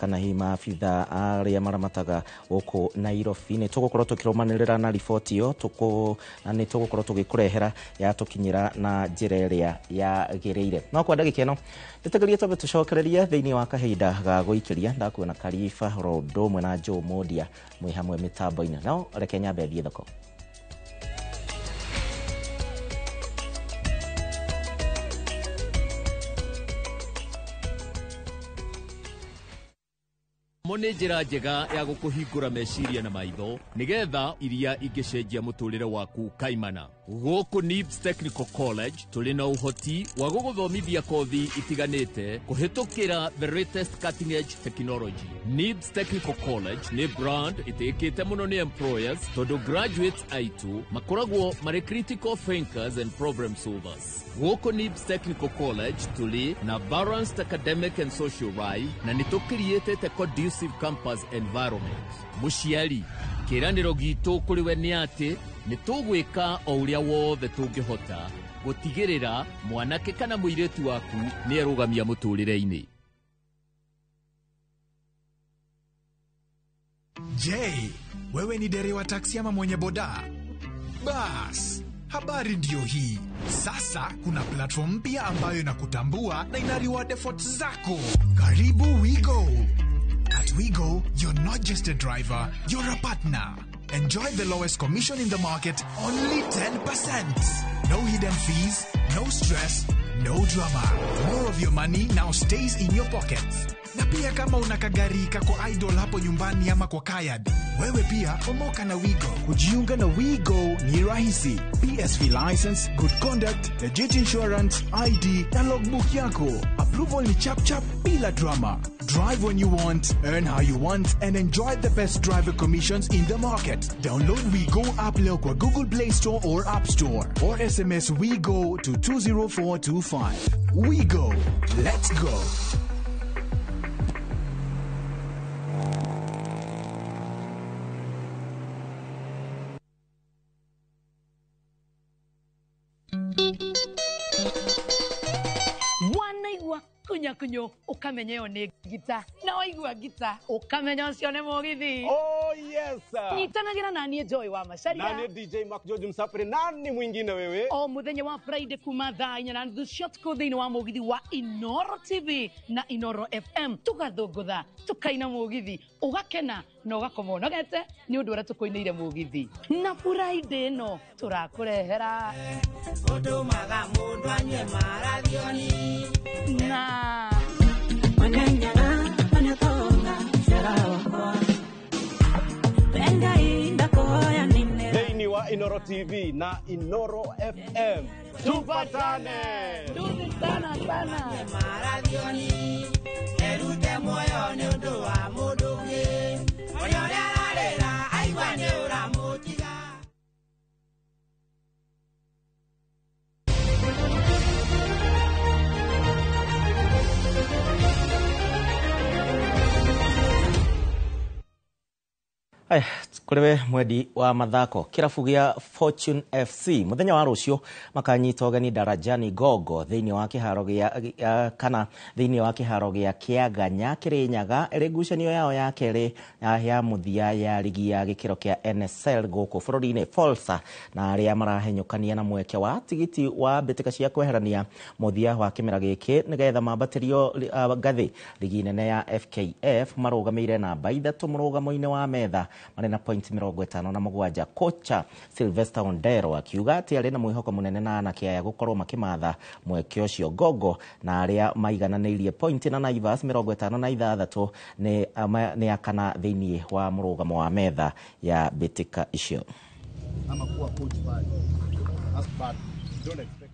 kana hihi maabitha arĩa maramataga gũkũ Nairobi. Nĩ tũgũkorwo tũkĩrũmanĩrĩra na riboti ĩyo na nĩ tũgũkorwo tũgĩkũrehera yatũkinyĩra na njĩra ĩrĩa yagĩrĩire. No kwa ndagĩka ĩno ndĩtĩkĩrie tũbe tũcokererie thĩinĩ wa kahinda ga gũikĩria ndakuona Kariba oro ũndũ ũmwe na Joe Modia mwĩ hamwe mĩtambo-inĩ. No reke nyambe thiĩ thoko. Nĩ njĩra njega ya gũkũhingũra meciria na maitho nĩgetha iria ingĩcenjia mũtũrĩre waku kaimana. Gũkũ NIBS Technical College tũrĩ na ũhoti wa gũgũthomithia kothi itiganĩte kũhĩtũkĩra the latest cutting edge technology. NIBS Technical College nĩ brand ĩtĩkĩte mũno nĩ employers tondũ graduates aitũ makoragwo marĩ critical thinkers and problem solvers. Gũkũ NIBS Technical College tũrĩ na balanced academic and social life na nĩ tũkiriĩtĩte conducive campus environment. Mũciari, kĩranĩro gitũ kũrĩ we nĩ atĩ nĩ tũgwĩka o ũrĩa wothe tũngĩhota gũtigĩrĩra mwanake kana mũirĩtu waku nĩ arũgamia mũtũrĩre-inĩ. Je, wewe ni dereva taksi ama mwenye boda? Bas, habari ndio hii. Sasa kuna platform mpya ambayo inakutambua na ina reward efforts zako. Karibu WeGo. At WeGo, you're not just a driver, you're a partner. Enjoy the lowest commission in the market, only 10%. No hidden fees, no stress, no drama. More of your money now stays in your pockets. Na pia kama unakagari kako idle hapo nyumbani ama kwa kayad, wewe pia omoka na WeGo. Kujiunga na WeGo ni rahisi. PSV license, good conduct, legit insurance, ID na logbook yako. approval ni chap chap bila drama. Drive when you want, earn how you want, and enjoy the best driver commissions in the market. Download WeGo app leo kwa Google Play Store or App Store, or SMS WeGo to 20425. WeGo, let's go. Kunyo ukamenyo ne gita na waigua gita ukamenyo cio ne mugithi. Oh yes sir. Nyitanagira na nie Joy wa Macharia. Na nie DJ Mark George Msafiri. Nani mwingine wewe? O muthenya wa Friday kuma thaa 4 na nuthu cia tuko thiini wa mugithi wa Inoro TV na Inoro FM tugathungutha tukaina mugithi ugakena na ugakoma unogete ni undu uria tukoineire mugithi na Friday no turakurehera udumaga mundu anywe maradioni na wananyana wanatonga sarawa benga inda koya nine Deni wa Inoro TV na Inoro FM tupatane ndugu sana maradioni erute moyo ni undu wa mudugi onyore ararira aigwane uramuti. Aya, kuriwe mwedi wa mathako kirabu gia Fortune FC muthenya wa rucio makanyita ogani Darajani Gogo thiini wa kiharo gia kana thiini wa kiharo gia Kiaganya Kirinyaga irigucanio yao ya keri ya muthia ya ligi ya gikiro kia NSL guku bururi-ini Folsa na aria marahenyukania na mweke wa tigiti wa mbitika cia kweherania muthia wa kimera giki nigetha mambatirio ngathi ligi nene ya FKF marugameire na baithatu murugamo-ini wa metha marina point 57. Kocha Sylvester Ondero akiuga ati ari na mwihoko munene na anake aya gukorwo makimatha mweke ucio Gogo na aria maigananirie point na Naivas 56 ni akana thiini wa murugamo wa metha ya bitika icio. Amakuwa coach bad. That's bad. Don't expect that.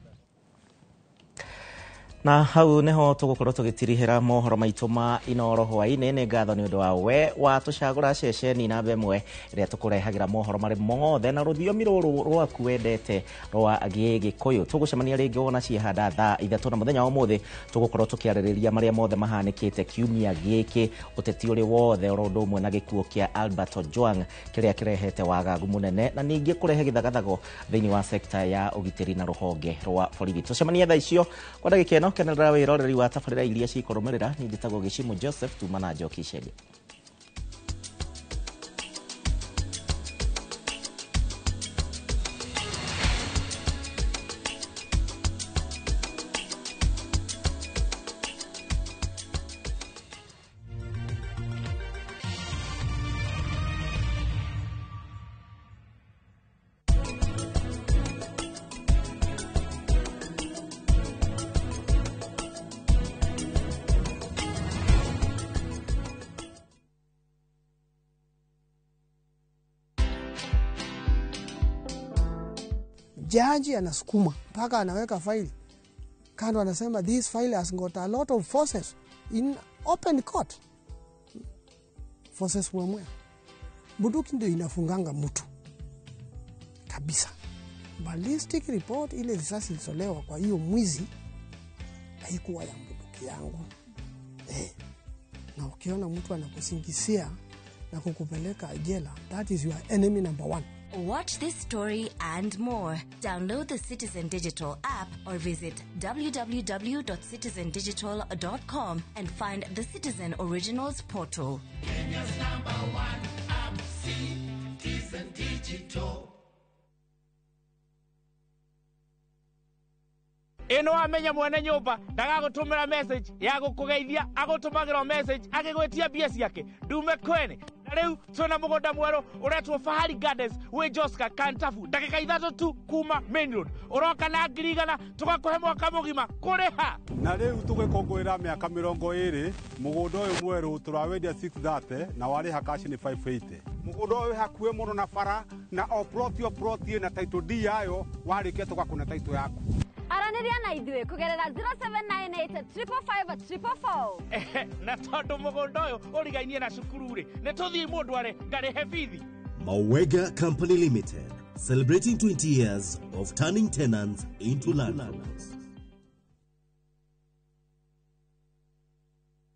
Na hau neho tugukorwo tugitirihira mohoro maitu ma Inoro hwaini ni ngatho ni undu wa we wa tucagura ceceni namba imwe iria tukurehagira mohoro mari mothe na ruthiomi ruru rwaku wendete rwa Gikuyu. Tugucemania ringi wona ciehanda thaa 3 na muthenya wa muthi tugukorwo tukiaririria maria mothe mahanikite kiumia giki uteti uri wothe rondu umwe na gikuo kia Albert Ojwang kiria kirehete wagagu munene na ningi kurehe githagathago thiini wa sekta ya ugitiri na ruhonge rwa borithi. Tucemania thaa icio kwa ndagika kenera wiroreri wa tabarira iria cikurumirira ni nditago Gishimu Joseph tumana Njoki Shege. Jaji anasukuma mpaka anaweka faili kando, anasema this file has got a lot of forces in open court. Forces mwemwe bunduki ndio inafunganga mtu kabisa. Ballistic report ile risasi ilisolewa kwa hiyo mwizi haikuwa ya bunduki yangu. Na ukiona mtu anakusingisia na kukupeleka jela, that is your enemy number 1. Watch this story and more. Download the Citizen Digital app or visit www.citizendigital.com and find the Citizen Originals portal. Kenya's #1 app, Citizen Digital. Ino amenya mwene nyumba ndagagutumira message ya gukugeithia agutumagira message akigwetia bia ciake ndume kwene na riu twina mugunda mweru uretwo Fahari Gardens we Joska Kantafu ndagika 3 tu kuma main road uroka na ngirigana tugakuhe mwaka mugima kuriha na riu tugikongwira miaka 20 mugunda uyu mweru turawendia 630 na wariha cash ni 580 mugunda uyu hakuhe muno na bara na o plot na title D yayo warikia tugakuna title yaku Araniria na ithuĩ kugerera 07985544. Na tondu mugondo uyu urigainie na cukuru ri nituthii mundware ngarihe bithi. Mawega Company Limited, celebrating 20 years of turning tenants into landlords.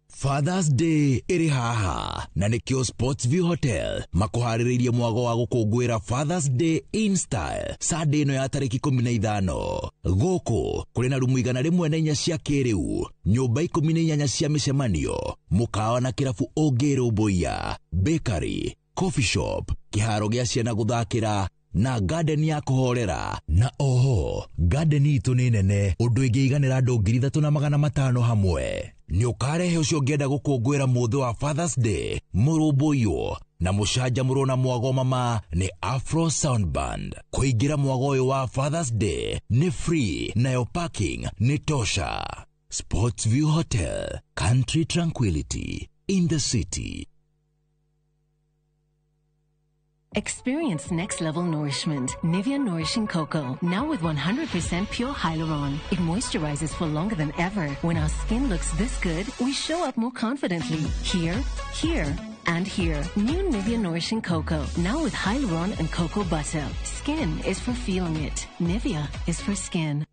Father's Day iri haha na nikio Sportsview Hotel makuhaririirie mwago wa gukungwira Father's Day in style Saturday no ya tariki 15 guku kuri na rumu 104 cia kiriu nyumba 18 cia micemanio mukawa na kirafu Ogero Boya bakery coffee shop kiharo gia ciana guthakira na garden ya kuhorera na oho garden itu ni nene undu ingiiganira andu 3,500 hamwe ni ukarehe ucio ngenda gukungwira muthe wa Father's Day murumbuyo na mushanja murona mwago mama ni Afro Sound Band. Kuingira mwago uyu wa Father's Day ni free na yo parking ni tosha. Sportsview Hotel, country tranquility in the city. Experience next level nourishment. Nivea Nourishing Cocoa, now with 100% pure hyaluron. It moisturizes for longer than ever. When our skin looks this good, we show up more confidently. Here, here, and here. New Nivea Nourishing Cocoa, now with hyaluron and cocoa butter. Skin is for feeling it. Nivea is for skin.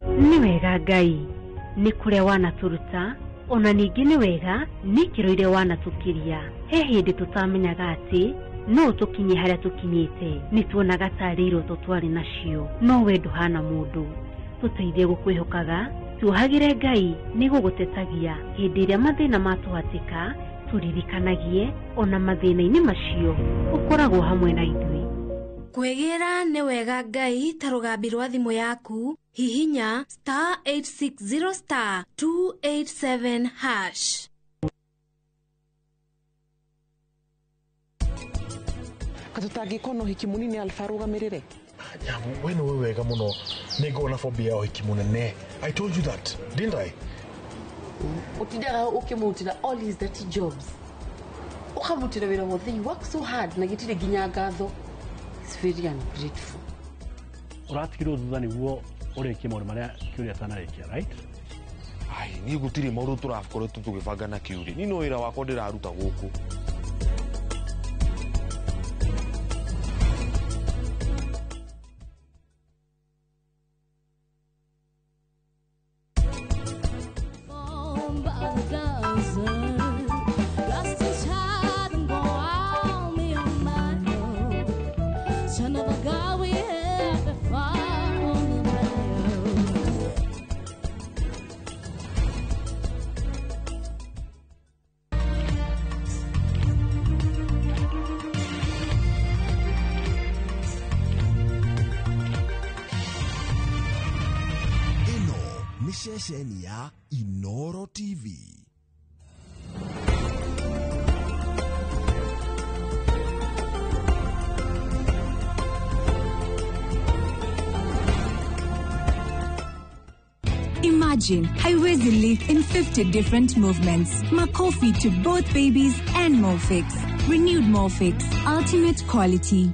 Niwega Ngai, ni kuria wanaturuta ona ningĩ nĩ wega nĩkĩro iria wanatukiria he hĩndĩ tutamenyaga atĩ no tukinye harĩa tukinyĩte nĩ tuonaga tarĩ iroto twarĩ nacio no we ndũhana mũndũ tuteithie gũkwĩhokaga tuohagĩre Ngai nĩ gũgũtetagia hĩndĩ ĩrĩa mathĩna matũhatĩka turirikanagie ona mathĩna-inĩ macio ũkoragwo hamwe na ithuĩ. Kwegera nĩ wega Ngai ta rũgambi rwa thimũ yaku hihinya *860*287#. Katutangĩkorwo na ũhiki mũnini Alpha rũgamĩrĩre. Nyamu, we nĩ wega mũno nĩ ngona phobia ya ũhiki mũnene. I told you that, didn't I? Ũtindaga ũkĩmũrutĩra all his dirty jobs. Ũkamũrutĩra wĩra wothe, you work so hard na gĩtirĩ nginya ngatho. It's very ungrateful. Ũratigirwo thutha nĩguo ũrĩkie maũndũ marĩa Kiuri atanarĩkia, right? Ai, niĩ gũtirĩ maũndũ tũrakoretwo tũgĩbanga na Kiuri. Niĩ no wĩra wakwa ndĩraruta gũkũ. Shesheni ya Inoro TV. Imagine haiwezi live in 50 different movements. Makofi to both babies and Morphix. Renewed Morphix, ultimate quality.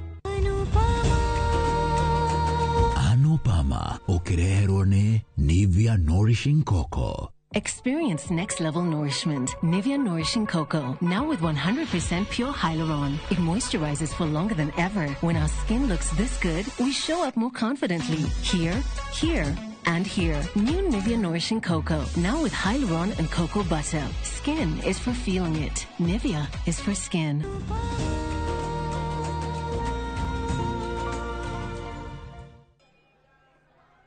Anupama ukireherwo ni Nivea Nourishing Cocoa. Experience next level nourishment. Nivea Nourishing Cocoa, now with 100% pure hyaluron. It moisturizes for longer than ever. When our skin looks this good, we show up more confidently. Here, here, and here. New Nivea Nourishing Cocoa, now with hyaluron and cocoa butter. Skin is for feeling it. Nivea is for skin.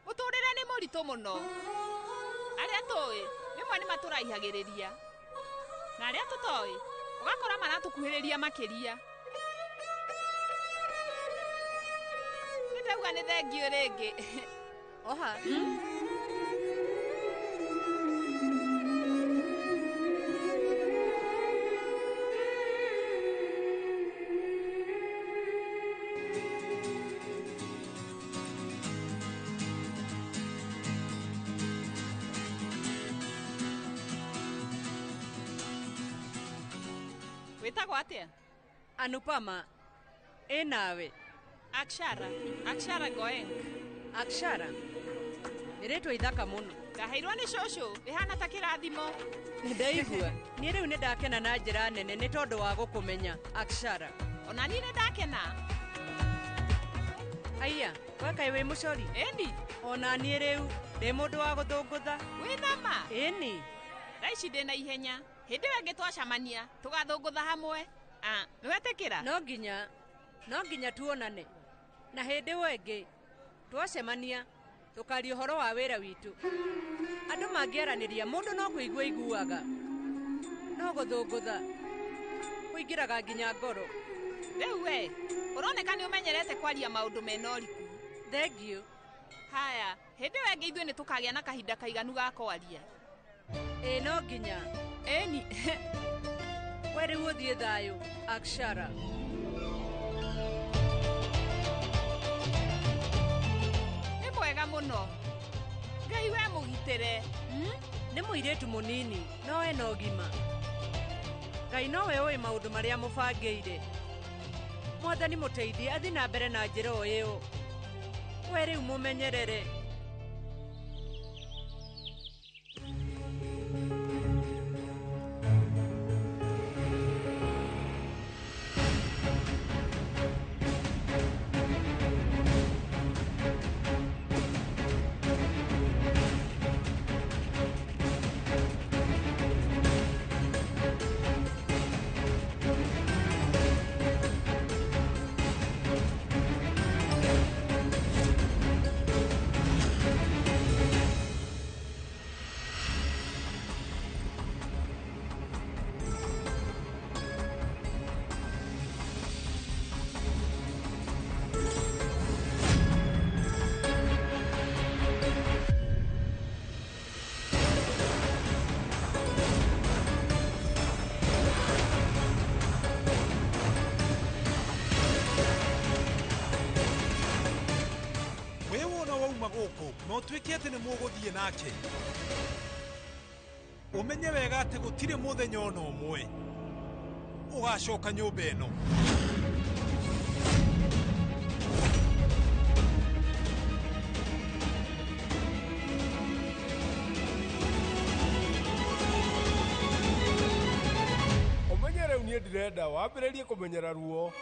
Muturire ni murito muno. Aria toy, rimwe ni maturaihagiriria. Na aria tutoy, ugakora maratukuhiriria makiria. Nitauga ni thengio ringi. Oha. Witagwo atia? Anupama. Enawe. Akshara Goeng. Akshara niretwo ithaka muno ngaheirwo ni shosho ihana ta kirathimo ndaigua ni riu ni ndakena na njira nene ni tondu wa gukumenya Akshara. Ona ni ne ndakena. Aya wakae wi mucori endi ona ni riu ndi mundu wa guthungutha wina ma eni raici ndina ihenya hindi wengi twacamania tugathungutha hamwe niwetikira no nginya tuonane na hindi wengi twacemania tukaria uhoro wa wira witu andu mangieraniria mundu no kuigua iguaga no guthungutha kuingiraga nginya ngoro. Riu we uroneka ni umenyerete kwaria maundu mena uriku. Thank you. Haya hindi wengi ithuĩ ni tukagia na kahinda kaiganu ga kwaria. No nginya eni we riu uthie thayu Akshara. Ni mwega muno Ngai we mugitire. Ni muiritu munini no ena ũgima. Ngai nowe ui maundu maria mubangĩire. Mwathani muteithie athi na mbere na njĩra ũyũ. We riu mumenyerere. no twike ati ni muguthie nake umenye wega ati gutire muthenya ona umwe ugacoka nyumba ino. umenye riu nie ndirenda wambiririe kumenyera ruo.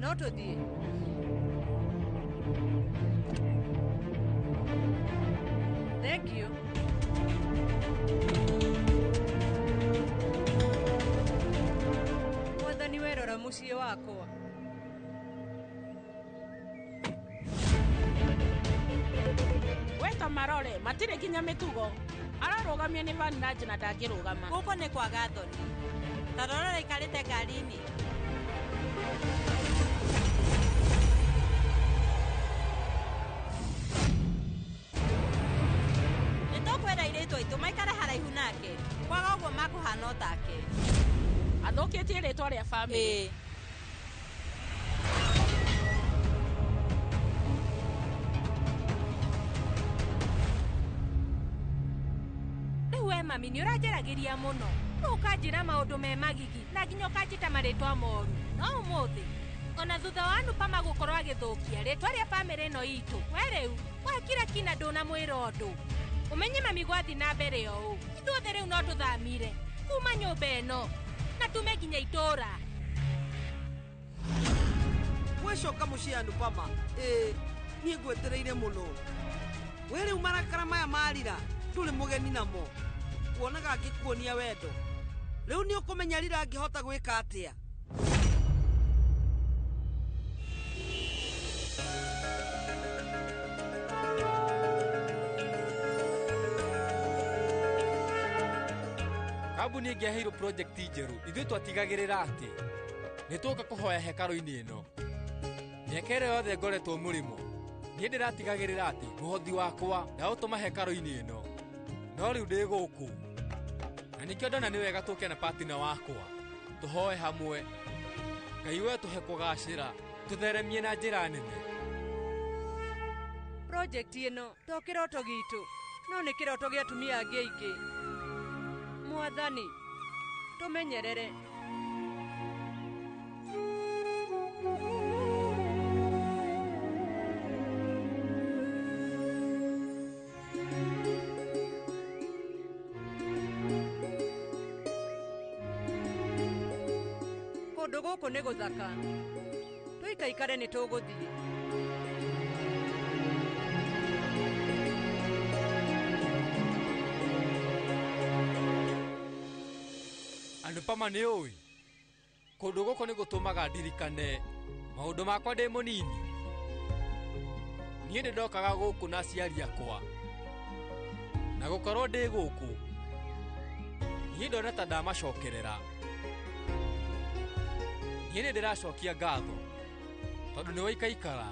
No tuthie. Thank you. Mwathani werora muciĩ wakwa. Weta marore matire nginya mitugo ararugamio ni vani na njina ndangirugama guko ni kwa gathoni tarorora ikarite ngarini. nitukwenda iritũ aitũ maikare haraihu nake kwaga ũguo makũhana o take athũkĩtie rĩtwa rĩa bamĩrĩ. we mami ni uranjaragiria muno ukanjira maundu me magigi na nginya ukanjita maritwa moru no umuthi ona thutha wa Nupama gukorwo agithukia ritwa ria family ino itu we riu wakira kina nduna mwira undu umenye mami gwathi na mbere o ithuothe riu no tuthamire kuma nyumba ino na tume nginya itura wecoka muciĩ wa Nupama niĩ ngwetereire muno we riu marakara maya marira ndũrĩ mũgeni namo wonaga ngĩkuonia wendo rĩu nĩ ũkũmenya rira ngĩhota gwĩka atĩa. kambuni ĩngĩaheirwo projekti njerũ ithuĩ twatigagĩrĩra atĩ nĩ tũka kũhoya hekarũ-inĩ ĩno Mĩaka yothe ngoretwo mũrĩmo niĩ ndĩratigagĩrĩra atĩ mũhothi wakwa ndaũtũma hekarũ-inĩ ĩno, no rĩu ndĩ gũkũ na nĩkĩo ndona nĩ wega tũke na patina wakwa tũhoe hamwe, Ngai we tũhe kũgacĩra tũtheremie na njĩra nene. Project ĩno to kĩroto gitũ, no nĩ kĩroto gĩa atumia angĩ aingĩ. Mwathani tũmenyerere. Kũndũ gũkũ nĩ gũthaka, tũikaikare nĩ tũgũthiĩ. Anupama nĩ ũĩ, kũndũ gũkũ nĩ gũtũmaga ndirikane maũndũ makwa ndĩ mũnini. Niĩ ndokaga gũkũ na aciari akwa, na gũkorwo ndĩ gũkũ niĩ ndona ta ndamacokerera. Niĩ nĩ ndĩracokia ngatho tondũ nĩ waikaikara.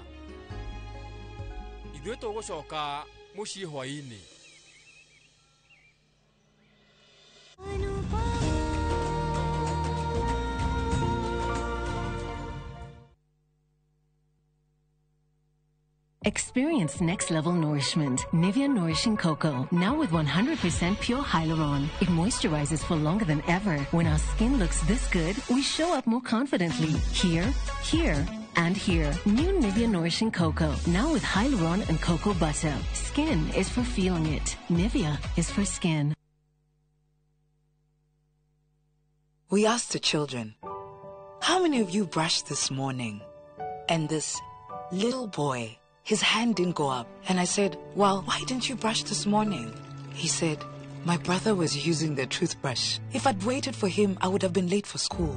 Ithuĩ tũgũcoka mũciĩ hwaĩ-inĩ. Experience next level nourishment. Nivea Nourishing Cocoa. Now with 100% pure hyaluron. It moisturizes for longer than ever. When our skin looks this good, we show up more confidently. Here, here, and here. New Nivea Nourishing Cocoa. Now with hyaluron and cocoa butter. Skin is for feeling it. Nivea is for skin. We asked the children, how many of you brushed this morning? And this little boy, his hand didn't go up. And I said, well, why didn't you brush this morning? He said, my brother was using the toothbrush. If I'd waited for him, I would have been late for school.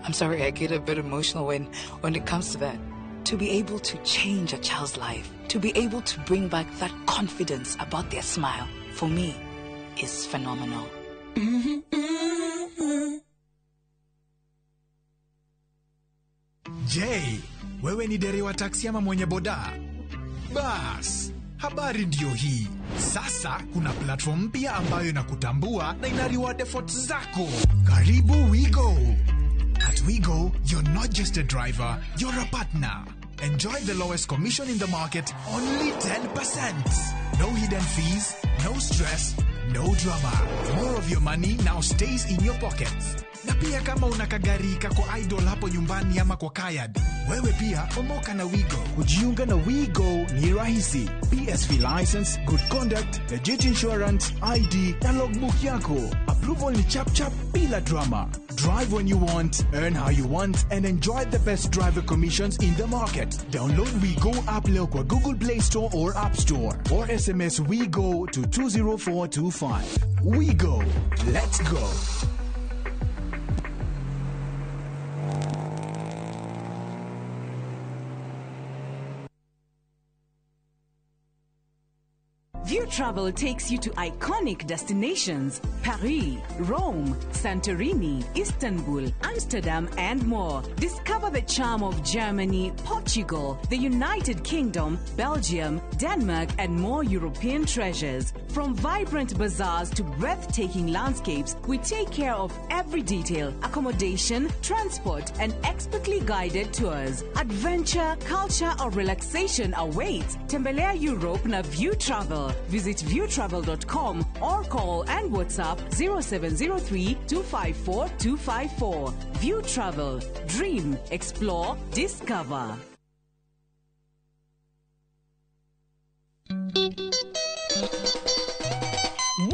I'm sorry, I get a bit emotional when it comes to that. To be able to change a child's life, to be able to bring back that confidence about their smile, for me, is phenomenal. Je, wewe ni dereva taksi ama mwenye boda? Bas, habari ndio hii. Sasa kuna platform mpya ambayo inakutambua na ina reward efforts zako. Karibu WeGo. At WeGo, you're not just a driver, you're a partner. Enjoy the lowest commission in the market, only 10%. No hidden fees, no stress, no drama. More of your money now stays in your pockets. Na pia kama una kagari kako idle hapo nyumbani ama kwa kayad, wewe pia omoka na WeGo. Kujiunga na WeGo ni rahisi. PSV license, good conduct, legit insurance, ID na logbook yako. Approval ni chap chap bila drama. Drive when you want, earn how you want, and enjoy the best driver commissions in the market. Download WeGo app leo kwa Google Play Store or App Store, or SMS WeGo to 20425. WeGo, let's go. View Travel takes you to iconic destinations: Paris, Rome, Santorini, Istanbul, Amsterdam, and more. Discover the charm of Germany, Portugal, the United Kingdom, Belgium, Denmark, and more European treasures. From vibrant bazaars to breathtaking landscapes, we take care of every detail: accommodation, transport, and expertly guided tours. Adventure, culture, or relaxation awaits. Tembelea Europe na View Travel. Visit viewtravel.com or call and WhatsApp 0703 254 254. View Travel. Dream, explore, discover.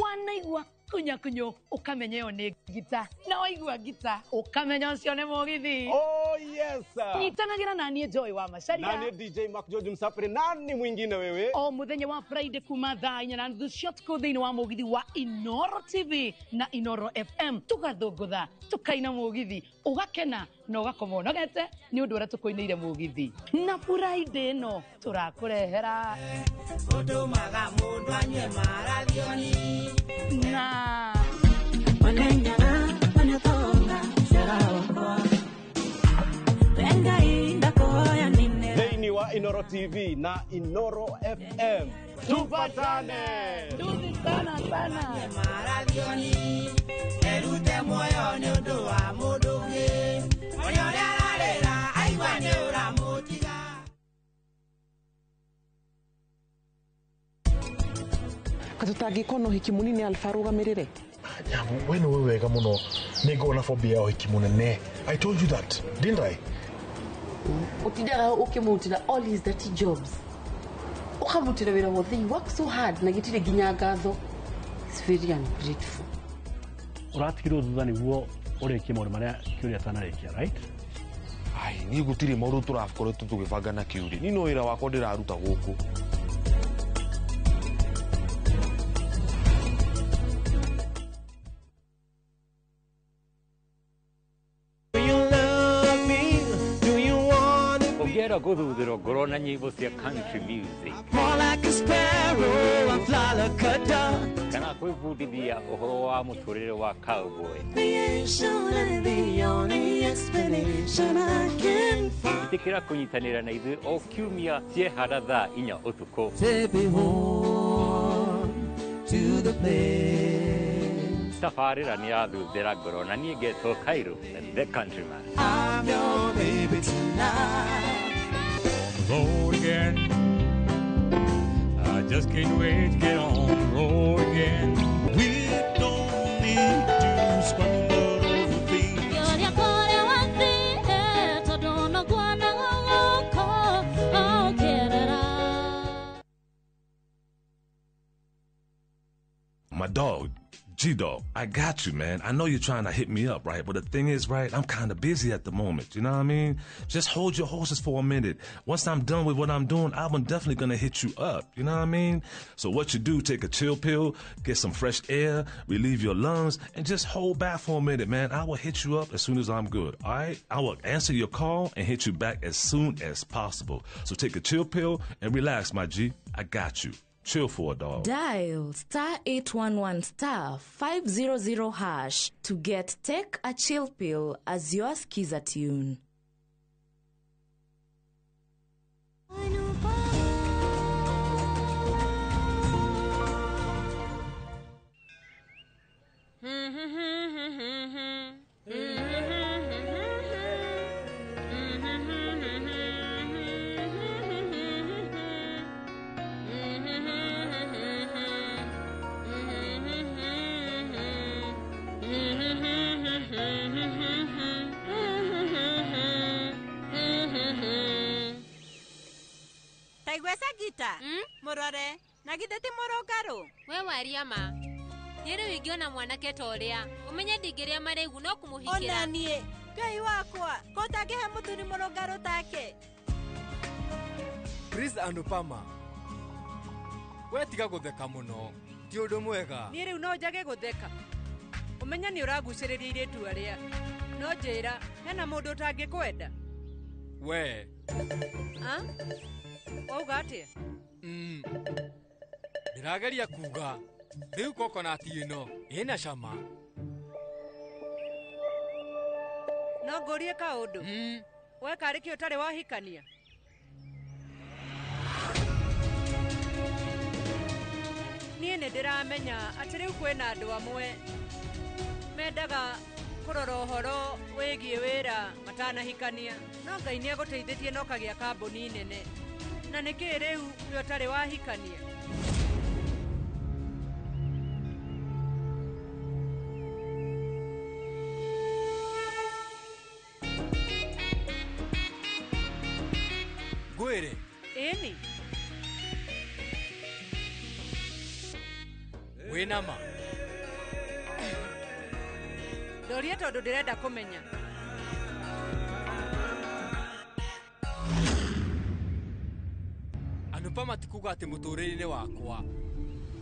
Wanaigua kunyakunyo ukamenyeo ni gita na waigua gita ukamenya cio ni mugithi. Oh yes sir. Nitanagira nani Joy wa Macharia. Nani DJ Mark George Msafiri, nani mwingine wewe? O muthenya wa Friday kuma thaa 4 na nuthu cio tuko thiini wa mugithi wa Inoro TV na Inoro FM tugathungutha tukaina mugithi ugakena na ugakoma unogete ni undu uria tukoineire mugithi na Friday no turakurehera utumaga mundu anywe maradioni na wanengana wanatonga sera wako venga inda koya nine. na Inoro TV na Inoro FM. Tupatane. Tuzitana sana. Maradioni, erute moyo ni undu wa mundugi. Onyo rararira aigwa ni uramutiga. Katutangĩkorwo na ũhiki mũnini Alpha arũgamĩrĩre. Nyamu, we nĩ wega mũno nĩ ngona phobia ya ũhiki mũnene. I told you that, didn't I? Ũtindaga ũkĩmũrutĩra all his dirty jobs. Ũkamũrutĩra wĩra wothe, you work so hard na gĩtirĩ nginya ngatho. It's very ungrateful. Ũratigirwo thutha nĩguo ũrĩkie maũndũ marĩa Kiuri atanarĩkia, right? Ai, niĩ gũtirĩ maũndũ tũrakoretwo tũgĩbanga na Kiuri. Niĩ no wĩra wakwa ndĩraruta gũkũ. Ungĩenda gũthũthĩrwo ngoro na nyĩmbo cia country music More like a sparrow, I fly like a dove. kana kwĩbundithia ũhoro wa mũtũrĩre wa cowboy. Creation and the only explanation I can find. Itikĩra kũnyitanĩra na ithuĩ o kiumia ciehara thaa 4 ũtukũ. Take me home to the place. Tabarĩra nĩ yathũthĩra ngoro na niĩ ngetwo Cairo, the countryman. I'm your baby tonight. Road again. I just can't wait to get on the road again. We don't need to squander over things. My dog, G-Dog, I got you, man. I know you're trying to hit me up, right? But the thing is, right, I'm kind of busy at the moment. You know what I mean? Just hold your horses for a minute. Once I'm done with what I'm doing, I'm definitely going to hit you up. You know what I mean? So what you do, take a chill pill, get some fresh air, relieve your lungs, and just hold back for a minute, man. I will hit you up as soon as I'm good, all right? I will answer your call and hit you back as soon as possible. So take a chill pill and relax, my G. I got you. Chill for a dog. Dial *811*500# to get Take a Chill Pill as your skiza tune. Taigwesa gita. Murore. Nagitheti murongaro. We waria ma. Yero wigiona mwanake toria. Umenye ndigiria maregu no kumuhikira. Ona nie. Ngai wakwa. Kotangehe muthuri murongaro take. Chris Andupama. We tiga gutheka muno. Ti undu mwega. Ni riu no njage gutheka. Umenya ni uraguciriria iritu aria. No njira hena mundu utangikwenda. We. Ha? Wauga atia? Ndirageria kuga riu kokonati ino ina cama. No ngorie kaundu. We kariki utari wahikania. Niĩ nĩ ndĩramenya atĩ rĩu kwĩna andũ amwe mendaga kũrora ũhoro wĩgiĩ wĩra matanahikania, no Ngai nĩ agũteithĩtie na ũkagĩa kambuni nene. Na nĩkĩĩ rĩu we ũtarĩ wahikania? Ngwĩre? Ĩni. Wĩna ma? Ndoria tondũ ndĩrenda kũmenya. Andupama tikuga atĩ mũtũrĩre-inĩ wakwa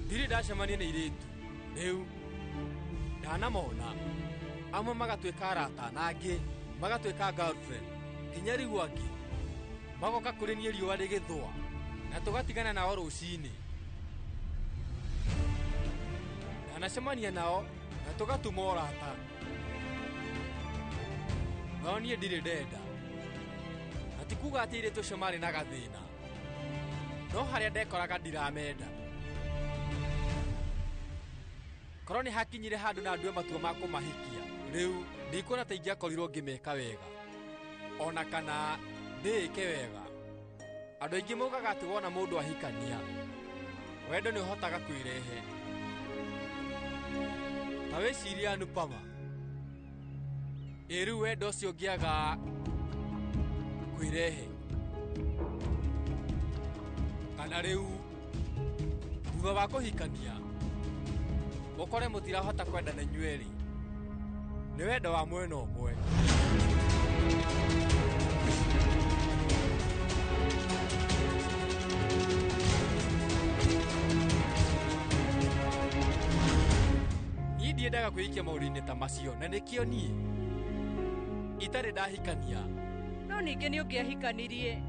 ndirĩ ndacemania na airĩtu rĩu ndanamona amwe magatuĩka arata na angĩ magatuĩka girlfriend nginya rĩu angĩ magoka kũrĩ niĩ riũa rĩgĩthũa na tũgatigana nao rũcinĩ. Ndanacemania nao na tũgatuma ũrata no niĩ ndirĩ ndenda na tikuga atĩ airĩtu acio marĩ na gathĩna, no harĩa ndekoraga ndiramenda. Korwo nĩ hakinyire handũ na ndue matua ma kũmahikia, rĩu ndikuona ta ingĩakorirwo ngĩmeka wega, ona kana ndĩĩke wega. Andũ aingĩ maugaga atĩ wona mũndũ ahikania, wendo nĩ ũhotaga kwĩrehe. Ta wĩcirie Anupama, rĩu wendo ũcio ũngĩaga kwĩrehe, kana rĩu thutha wa kũhikania ũkore mũtirahota kwendana inyuerĩ, nĩ wendo wa mwena ũmwe. Niĩ ndiendaga kwĩikia maũndũ-inĩ ta macio, na nĩkĩo niĩ itarĩ ndahikania. No ningĩ nĩ ũngĩahikanirie,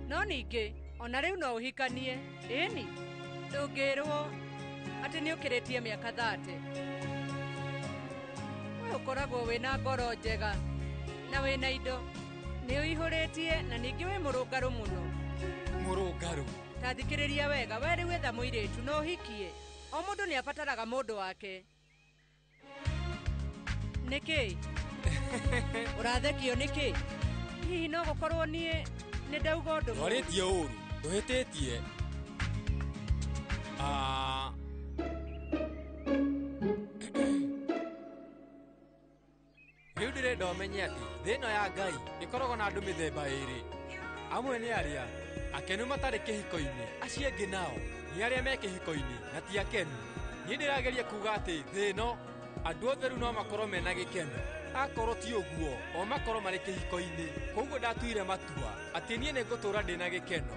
no ningĩ ona rĩu no ũhikanie. Ĩni ndũngĩrwo atĩ nĩ ũkĩrĩtie mĩaka 30. We ũkoragwo wĩna ngoro njega na wĩna indo, nĩ ũihũrĩtie na ningĩ wĩ mũrũngarũ mũno. Mũrũngarũ? Ta thikĩrĩria wega, we rĩu etha mũirĩtu no ũhikie. O mũndũ nĩ abataraga mũndũ wake. Nĩkĩ? Ũrathekio nĩkĩ? Hihi no gũkorwo niĩ nĩ ndauga ũndũ mũru? Warĩtie ũru, ndũhĩtĩtie. Rĩu ndĩrenda ũmenye atĩ thĩ ĩno ya Ngai ĩkoragwo na andũ mĩthemba ĩrĩ. Amwe nĩ arĩa akenu matarĩ kĩhiko-inĩ, acio angĩ nao nĩ arĩa me kĩhiko-inĩ na ti akenu. Niĩ ndĩrageria kuuga atĩ thĩ ĩno andũ othe rĩu no makorwo mena gĩkeno. Akorwo ti ũguo, o makorwo marĩ kĩhiko-inĩ. Koguo ndatuire matua atĩ niĩ nĩ ngũtũũra ndĩ na gĩkeno.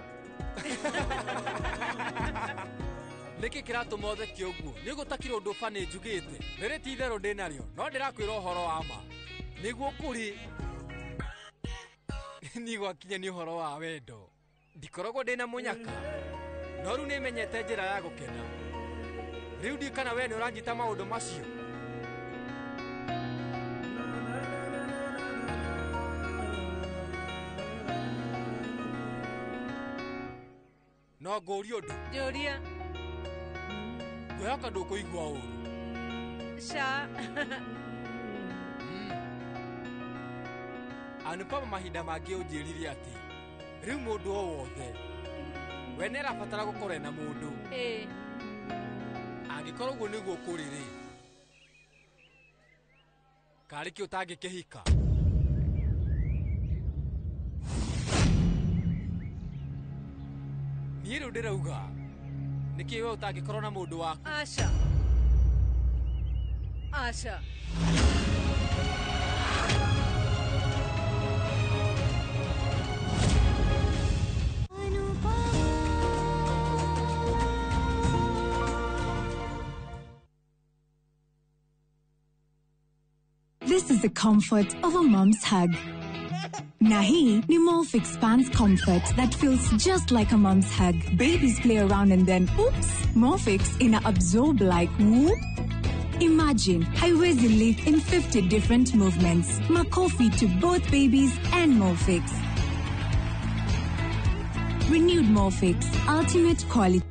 Nĩkĩ kĩratũma ũtheke ũguo? Nĩ gũtakire ũndũ bani njugĩte. Rĩrĩ ti itherũ ndĩ narĩo, no ndĩrakwĩra ũhoro wa ma. Nĩguo kũrĩ niĩ gwakinya nĩ ũhoro wa wendo. Ndikoragwo ndĩ na mũnyaka, no rĩu nĩmenyete njĩra ya gũkena. Rĩu ndi kana we nĩ ũranjita maũndũ macio. No ngũũria ũndũ? Njũria. Ngwĩhoka ndũkũigua ũũru. Ca. Anupama mahinda mangĩ ũnjĩrire atĩ rĩu mũndũ o wothe we nĩ arabatara gũkorwo na mũndũ. Angĩkorwo ũguo nĩguo kũrĩ-rĩ, karĩ kĩ ũtangĩkĩhika? Niĩ rĩu ndĩrauga nĩkĩ we ũtangĩkorwo na mũndũ waku? Aca. Aca. This is the comfort of a mom's hug. Nahi ni Molfix Pants Comfort that feels just like a mom's hug. Babies play around and then, oops, Molfix ina absorb like whoop. Imagine haiwezi live in 50 different movements. Makofi to both babies and Molfix. Renewed Molfix, ultimate quality.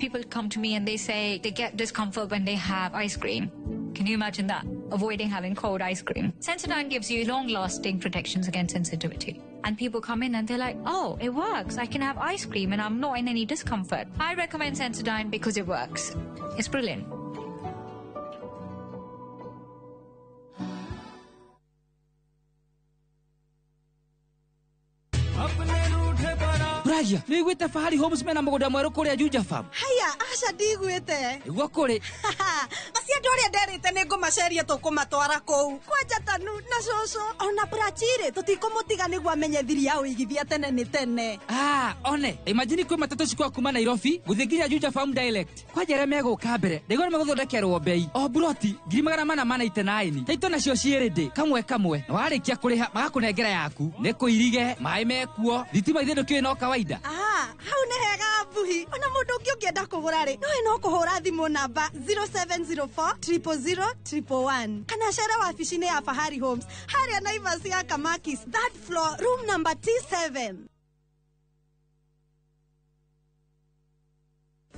People come to me and they say they get discomfort when they have ice cream. Can you imagine that? Avoiding having cold ice cream. Sensodyne gives you long-lasting protections against sensitivity. And people come in and they're like, oh, it works. I can have ice cream and I'm not in any discomfort. I recommend Sensodyne because it works. It's brilliant. Bragia, nĩ wĩte Fahari Homes mena mũgũnda mwerũ kũrĩa Juja Farm. Haya, aca ndigwĩte. Nĩguo kũrĩ. Maciendagia andå arä a nderä nä ngå maceria tå kå matwara kå u kwanja Tanu na coco ona brachirä tå tikå må tiga nä guo amenye thiri ya å igithia tene nä tene. One imagine kwä matatå cikwa kuma Nairobi gũthiĩ nginya Juja Farm dialect kwanja arĩa megũka mbere ndĩgona magũthondekerwo mbei o buroti 489 taito nacio ciĩrĩ ndĩ kamwe na warĩkia kũrĩha magakũnengera yaku nĩ kũirige maĩ mekuo thitima ithĩ ndũkĩũĩ no kawaida. Hau nĩ hega mbuhi ona mũndũ ũngĩ ũngĩenda kũgũra rĩ no kũhũra thimũ namba 0704 000 111 kana cera wabici-inĩ ya Fahari Homes harĩa Naivas ya Kamakis third floor room number T7.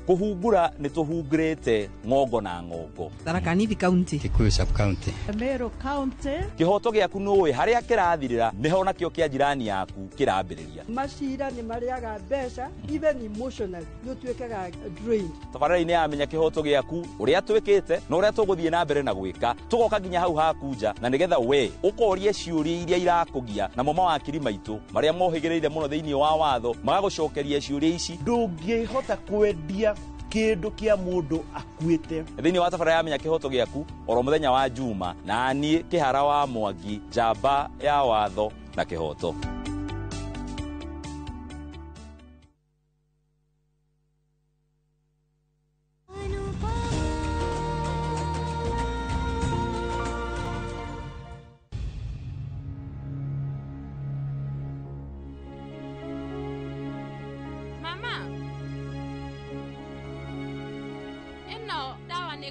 Kuhungura ni tuhungurite ngongo na ngongo. Tharaka Nithi County, Kikuyu sub county, Meru County. Kihoto giaku nuwe haria kirathirira niho nakio kia jirani yaku kirambiriria. Macira ni mariaga mbeca even emotionally you twekaga drained. Tabarĩra-inĩ ya menya kihoto giaku uria twikite na uria tuguthie na mbere na gwika tugoka nginya hau hakunja na nigetha we ukorie ciũria iria irakugia na mama wa kiri maitu maria mohigireire muno thiini wa watho magagucokeria ciũria ici ndũngĩhota kwendia kindu kia mundu akuite thiini wa tabarĩra ya menya kihoto giaku oro muthenya wa Juma na nie Kihara wa Mwangi njamba ya watho na kihoto.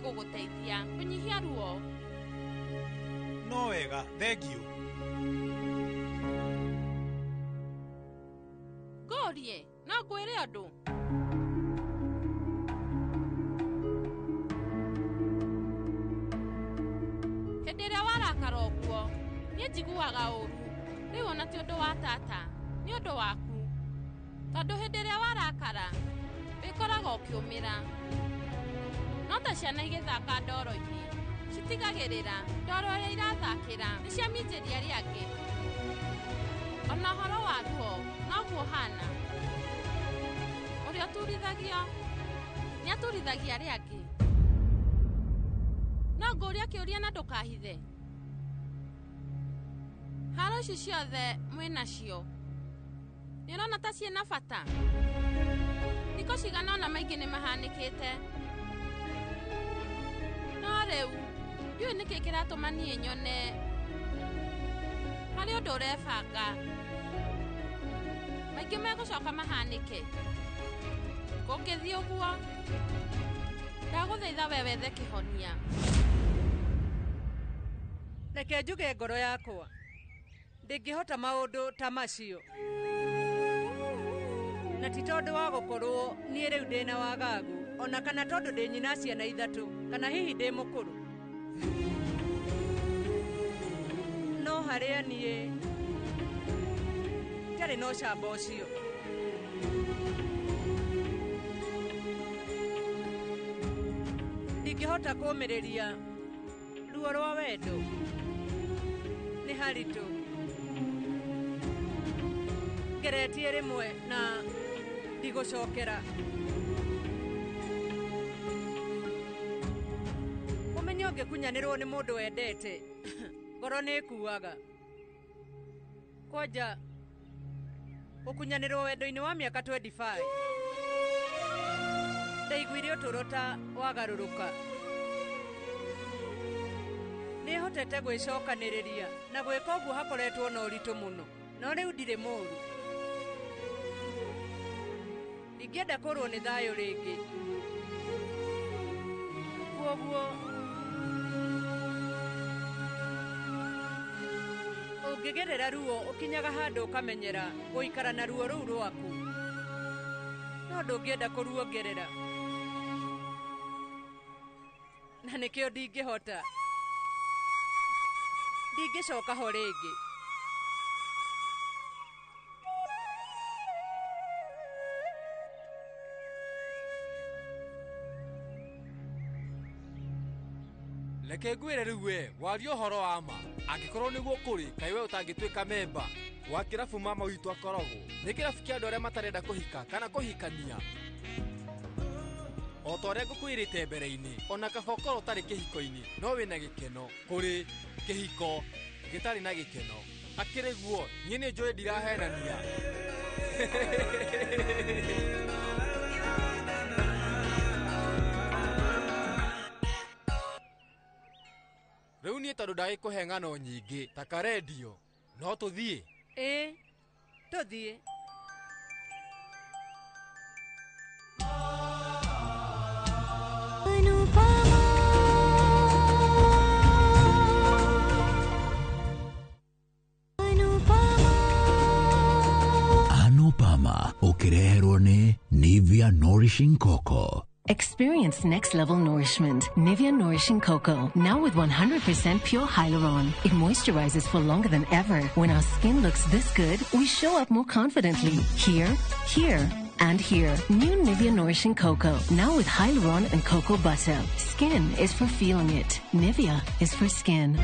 Gũgũteithia kũnyihia ruo. No wega, thengiũ. Ngorie, no ngwĩre ũndũ. Hĩndĩ ĩrĩa warakara ũguo, niĩ njiguaga ũũru. Rĩu ona ti ũndũ wa tata, nĩ ũndũ waku. Tondũ hĩndĩ ĩrĩa warakara, wĩkoraga ũkĩũmĩra. No ta ciana igĩthaka ndoro-inĩ citigagĩrĩra ndoro ĩrĩa irathakĩra nĩ ciaminjĩria arĩa angĩ. Ona ũhoro wa ruo noguo hana. Ũrĩa ũturithagio nĩ aturithagia arĩa angĩ. No ngũria kĩũria na ndũkahithe. Haro ici ciothe mwĩnacio nĩ ũrona ta ciĩna bata. Thikũ cigana ona maingĩ nĩ mahanĩkĩte. No rĩu ndiũĩ nĩkĩ kĩratũma niĩ nyone harĩ ũndũ ũrebanga maingĩ megũcoka mahanĩke. Gũkĩthiĩ ũguo ndagũthaitha we wethe kĩhonia. Reke njuge ngoro yakwa ndingĩhota maũndũ ta macio na ti tondũ wa gũkorwo niĩ rĩu ndĩna wagagu ona kana tondũ ndĩ nyina ciana ithatũ kana hihi ndĩ mũkũrũ. No harĩa niĩ ndarĩ na ũcamba ũcio. Ndingĩhota kũũmĩrĩria ruo rwa wendo, nĩ haritũ. Ngeretie rĩmwe na ndigũcokera. Ũmenye ũngĩkunyanĩrwo nĩ mũndũ wendete ngoro nĩ ĩkuaga. Kwanja ũkunyanĩrwo wendo-inĩ wa mĩaka 25 ndaiguire ũtũũro ta wagarũrũka. Nĩhotete gwĩcokanĩrĩria na gwĩka ũguo hakoretwo na ũritũ mũno, no rĩu ndirĩ mũũru. Ndingĩenda kũrwo nĩ thayũ rĩngĩ. Kwoguo ũngĩgerera ruo ũkinyaga handũ ũkamenyera gũikara na ruo rũu rwaku, no ndũngĩenda kũruongerera, na nĩkĩo ndingĩhota. Ndingĩcoka ho rĩngĩ. Reke ngwĩre rĩu we waria ũhoro wa ma angĩkorwo nĩguo kũrĩ kaĩ we ũtangĩtuĩka memba wa kĩrabu mama witũ akoragwo. Nĩ kĩrabu kĩa andũ arĩa matarenda kũhika kana kũhikania. o ta ũrĩa ngũkwĩrĩte mbere-inĩ ona kaba ũkorwo ũtarĩ kĩhiko-inĩ no wĩna gĩkeno kũrĩ kĩhiko gĩtarĩ na gĩkeno akĩrĩ guo niĩ nĩ njũĩ ndirahenania rĩu niĩ tondũ ndagĩkũhe ng'ano nyingĩ ta karendio no tũthiĩ tũthiĩ Anupama ukireherwo ni Nivea Nourishing Cocoa. Experience next level nourishment. Nivea Nourishing Cocoa. Now with 100% pure hyaluron. It moisturizes for longer than ever. When our skin looks this good, we show up more confidently. Here, here, and here. New Nivea Nourishing Cocoa. Now with hyaluron and cocoa butter. Skin is for feeling it. Nivea is for skin.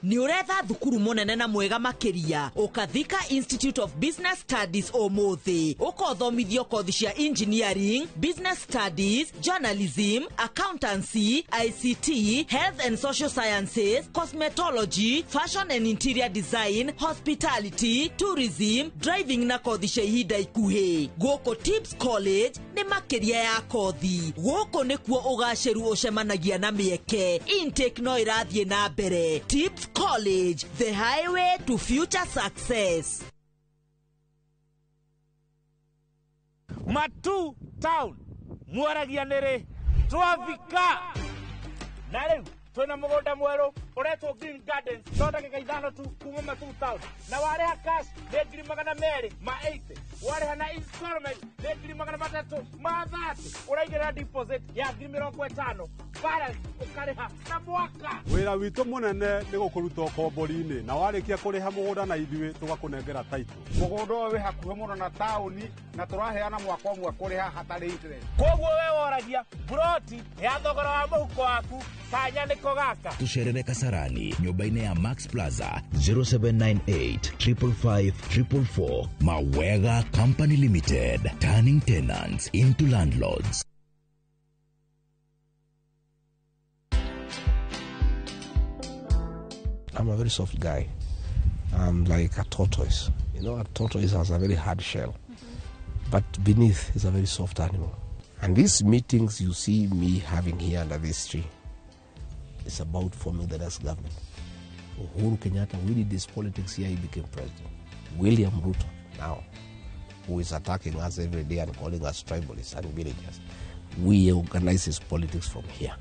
Ni uretha thukuru munene na mwega makiria Ukathika Institute of Business Studies omuthi ukothomithio kothi cia engineering, business studies, journalism, accountancy, ICT, health and social sciences, cosmetology, fashion and interior design, hospitality, tourism, driving na kothi cia ihinda ikuhi. Goko Tips College ni makiria ya kothi. Goko nikuo ugaciru ucemanagia na mieke. Intake no irathie na mbere. Tips College, the highway to future success. Matu Town, Mwaragia nere, Twavika. Na leo twina mugunda mweru uretwo Green Gardens thondeka gaithano tu kuma Matu Town. Na wale cash ne ngiri magana meri ma 80. Wale na installment ne ngiri magana matatu ma 30. Uraigira deposit ya ngiri 50. Balance ukariha na mwaka. Wira witũ munene nĩ gũkũruta kombori-inĩ na warĩkia kũrĩha mũgũnda na ithuĩ tũgakũnengera title. Mũgũnda ũyũ wĩ hakuhĩ mũno na taũni na tũraheana mwaka ũmwe kũrĩha hatarĩ interest. Koguo we woragia broti ya thogora wa mũhuko waku kanya nĩko gaka. Tucerere Kasarani nyũmba-inĩ ya Max Plaza 0798 555 444. Mawega Company Limited, turning tenants into landlords. I'm a very soft guy. I'm like a tortoise. You know, a tortoise has a very hard shell, but beneath is a very soft animal. And these meetings you see me having here under this tree, it's about forming the next government. Uhuru Kenyatta, we did this politics here, he became president. William Ruto now, who is attacking us every day and calling us tribalists and villagers. We organize his politics from here.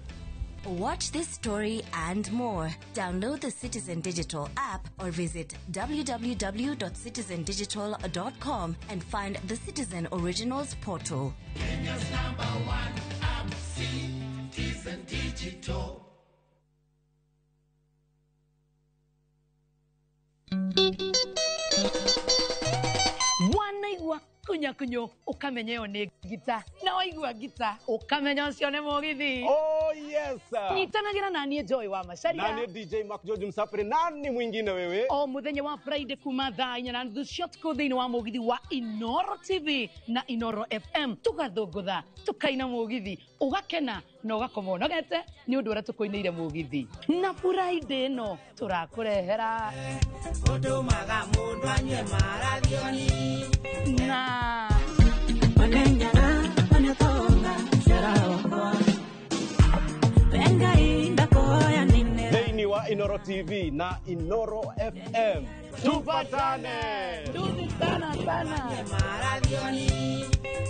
Watch this story and more. Download the Citizen Digital app or visit www.citizendigital.com and find the Citizen Originals portal. Kenya's #1 app, Citizen Digital. Wanaigua kunyakunyo ukamenyeo ni gita na waigua gita ukamenya ucio ni mugithi. Oh yes sir. Nyitanagira na niĩ Joy wa Macharia. Na niĩ DJ Mark George Msafiri. Nani mwingine wewe? O muthenya wa Friday kuma thaa 4:30 ciotko thĩinĩ wa mugithi wa Inoro TV na Inoro FM tugathũngũtha tukaina mugithi ugakena na ugakoma unogete ni ũndũ ũrĩa tũkoinĩire mugithi na Friday no tũrakũrehera Odomaga mũndũ anyue maralioni na Manengana manatonga serawa Venga inda koya nine Thĩinĩ wa Inoro TV na Inoro FM tupatane. Tuzitana sana maralioni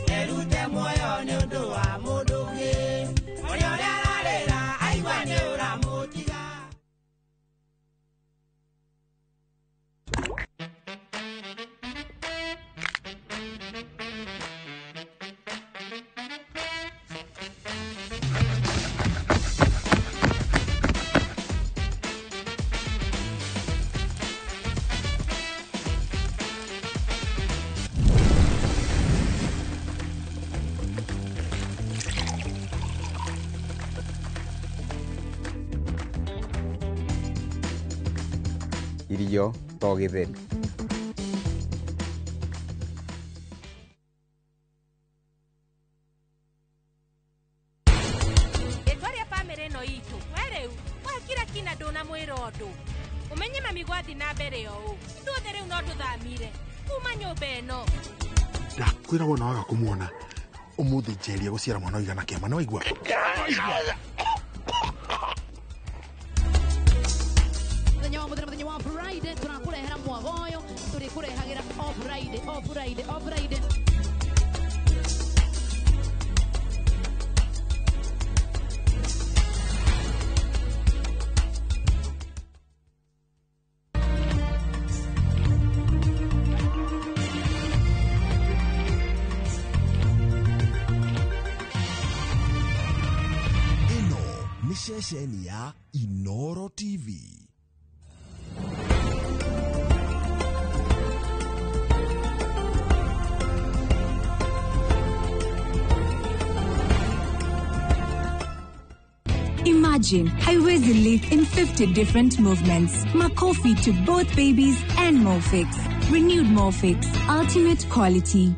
erute moyo ni ũndũ wa mũndũ ũngĩ ũrĩa ararĩra aigua nĩ ũramũtiga. irio to githeri. Etwaria family no itu. Wereu, wakira kina ndona mwira undu. Umenye mami gwathi na mbere yo. Nduothe riu no nduthamire. Kuma nyumba ino. Ndakwira wona waga kumuona. Umuthi njeria guciara mwana igana kiama no igua. Muthenya wa Friday tunakurehera mwagoyo turikurehagira o Friday. Ni ceceni ya Inoro TV. Imagine highways elite in 50 different movements. Makofi to both babies and Morphix. Renewed Morphix, ultimate quality.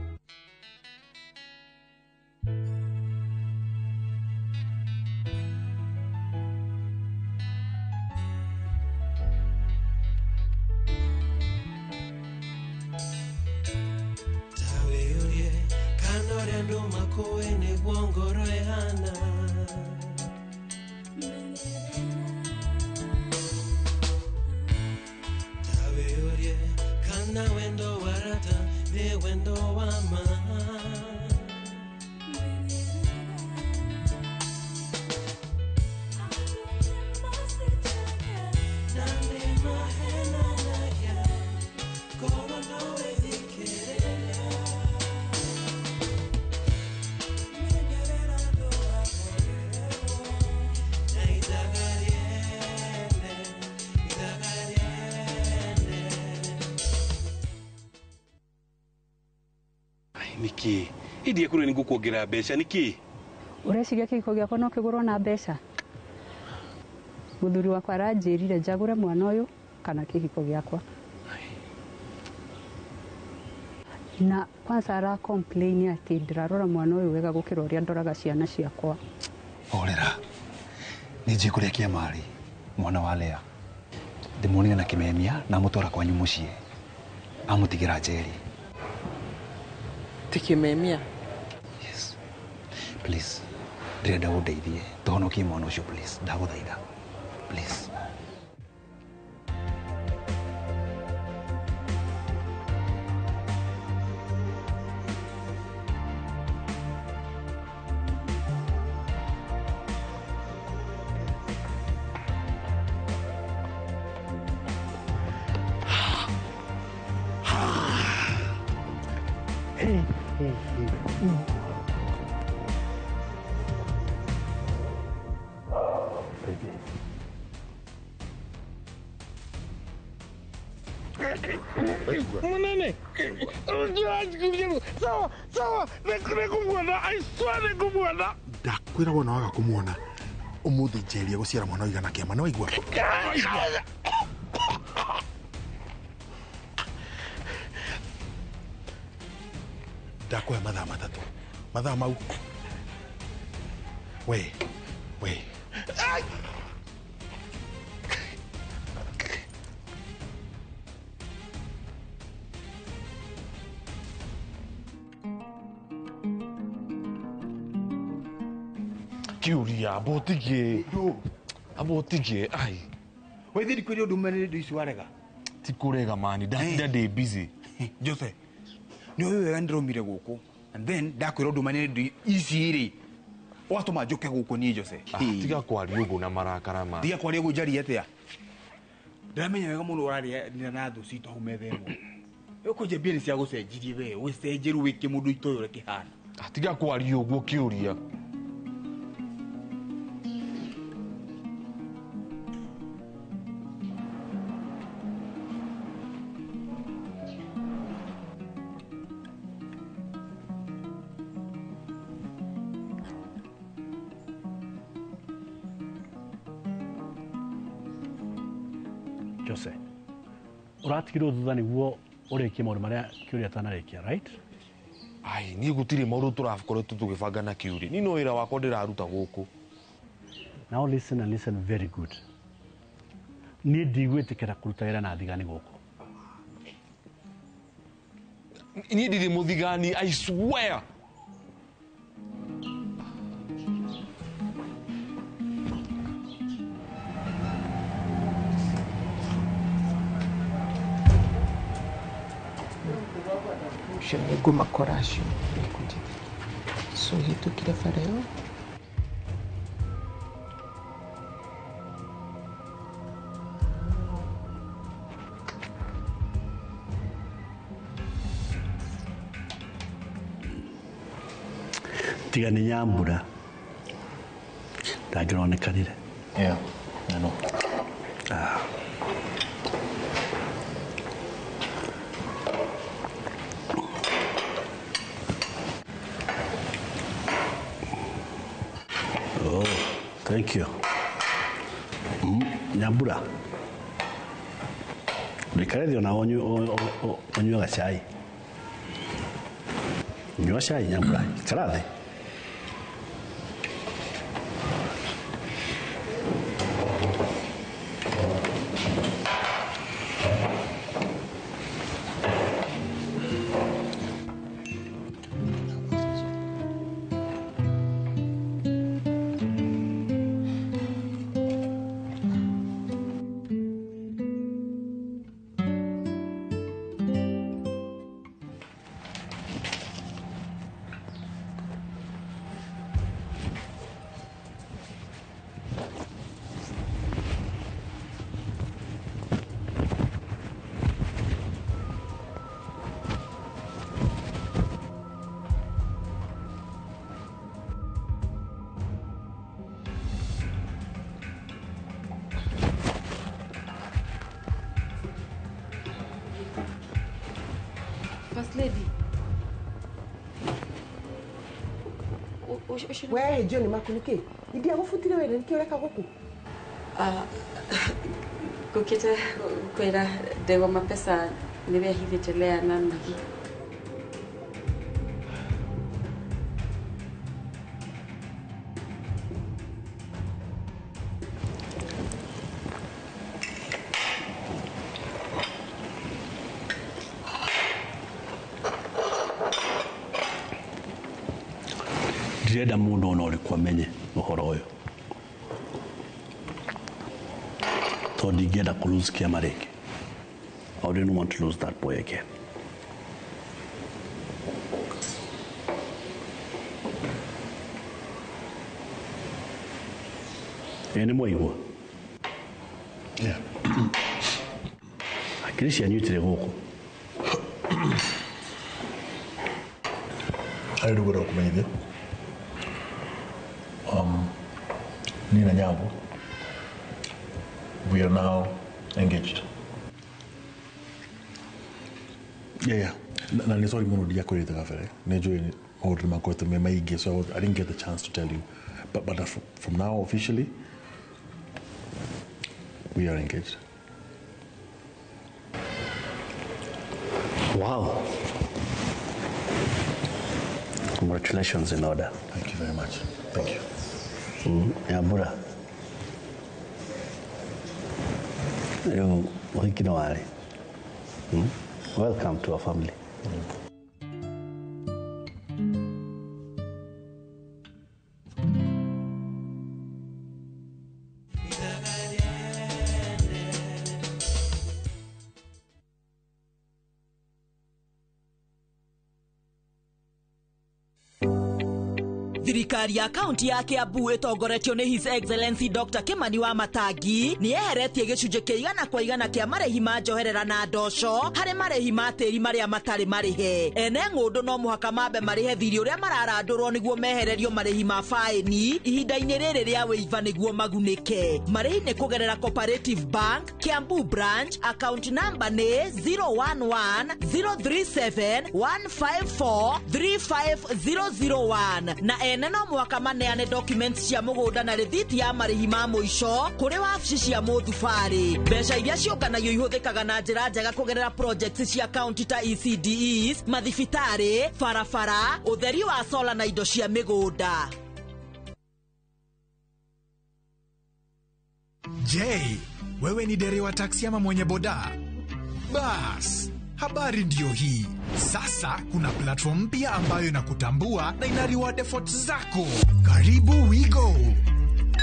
Niki idie kuru ni gukuongerera mbeca niki ureciria kihiko giakwa no kigurwo na mbeca muthuri wakwa aranjirire njagure mwana uyu kana kihiko giakwa na kwanza ara complain ati ndirarora mwana uyu wega gukira uria ndoraga ciana ciakwa orera ni njikuria kiamari mwana wa Lea ndimonire na kimemia na mutwara kwanyu mucii amutigira njeri tikimemia. Yes. Please. Ndirenda undeithie. Tuhonokie mwana ucio please. Ndaguthaitha. Please. Munene, sawa, nekumuona, I swear nekumuona. Ndakwira wona waga kumuona. Umuthi njeria guciara mwana igana kiama no igua. Ndakwira mathaa matatu. Mathaa mau. We. Kiuria abotige ai we thiri kwiri undu mene ndu ici warega ti kurega mani ndi busy Jose ni oyo wega ndiromire guku and then ndakwira undu mene ndu ici ri watuma njuke guku ni Jose tiga kwaria ugu na marakara ma tiga kwaria ugu njari atia ndiramenya wega muno uraria na thu citu hau methemo ukunje mbia ni cia gucenjirie we wicenjeru wiki mundu itoyore kihana tiga kwaria ugu kiuria Jose, Uratigirwo thutha niguo urikie maundu maria Kiuri atanarikia, right? Ai, ni gutire maundu turakoretwo tugibanga na Kiuri. Ni no wira wakwa ndiraruta guku. Now listen and listen very good. Ni ndigwitikira kuruta wira na thigani guku. Ni ndiri muthigani, I swear. Nego makorasho so hitukire fareo tiga ni Nyambura ndagironekanire. Yeah, I know. Oh, thank you. Nyambura. Ndikare na onyu gacai. Nyua cai Nyambura. Karathi. First lady. Wewe John makunike. Idi agufutire wele nikio reka guku. Kukita kwera dewa mapesa niwe hivi telea na magi. Ndirenda mundu ona uriku amenye uhoro uyu to ndigenda ku lose Kiama ringi. I didn't want to lose that boy again. Ene moigua. Yeah. Akirisi anyutire guku. Ari gura kumenyithia. Nina Nyambu. We are now engaged. Yeah. Na ni sorry muno dia kwirita gafere. Nejwe order makoto me maige, so I didn't get the chance to tell you. But from now officially we are engaged. Wow. Congratulations in order. Thank you very much. Thank you. Nyambura. You Wikinowari. Welcome to our family. Thirikari ya kaunti ya Kiambu itongoretio ni His Excellency Dr. Kimani wa Matangi ni eheretie gicunje kia 100% kia marehi ma njoherera na ndoco hari marehi ma tiri maria matari marihe. Ene ng'undu no muhaka mambe marihe thiri uria mararandurwo niguo mehererio marehi ma faini ihinda-ini riri ria wiva niguo magunike. Marehi ni kugerera Cooperative Bank Kiambu branch, account number ni 011 037 154 35001 na ene no mwaka maneane documents cia mugunda na rithiti ya marihi ma muico kuri wabici cia muthubari. Mbeca iria ciũnganagio ihuthĩkaga na njĩra njega kũgerera projects cia county ta ECDEs, mathibitari, barabara, ũtheri wa sola na indo cia migunda. Je, wewe ni dereva taksi ama mwenye boda? Bas, habari ndio hii. Sasa kuna platform mpya ambayo inakutambua na ina reward efforts zako. Karibu WeGo.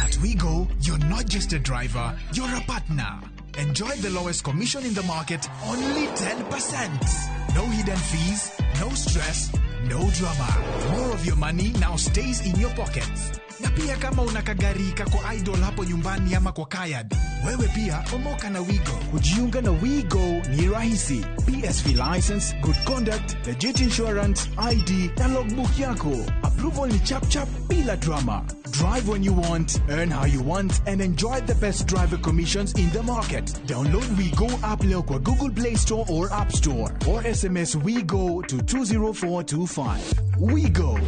At WeGo, you're not just a driver, you're a partner. Enjoy the lowest commission in the market, only 10%. No hidden fees, no stress, no drama. More of your money now stays in your pockets. Na pia kama unakagari kako idle hapo nyumbani ama kwa kayad, wewe pia omoka na WeGo. Kujiunga na WeGo ni rahisi. PSV license, good conduct, legit insurance, ID na logbook yako. Approval ni chap chap bila drama. Drive when you want, earn how you want, and enjoy the best driver commissions in the market. Download WeGo app leo kwa Google Play Store or App Store, or SMS WeGo to 20425. WeGo,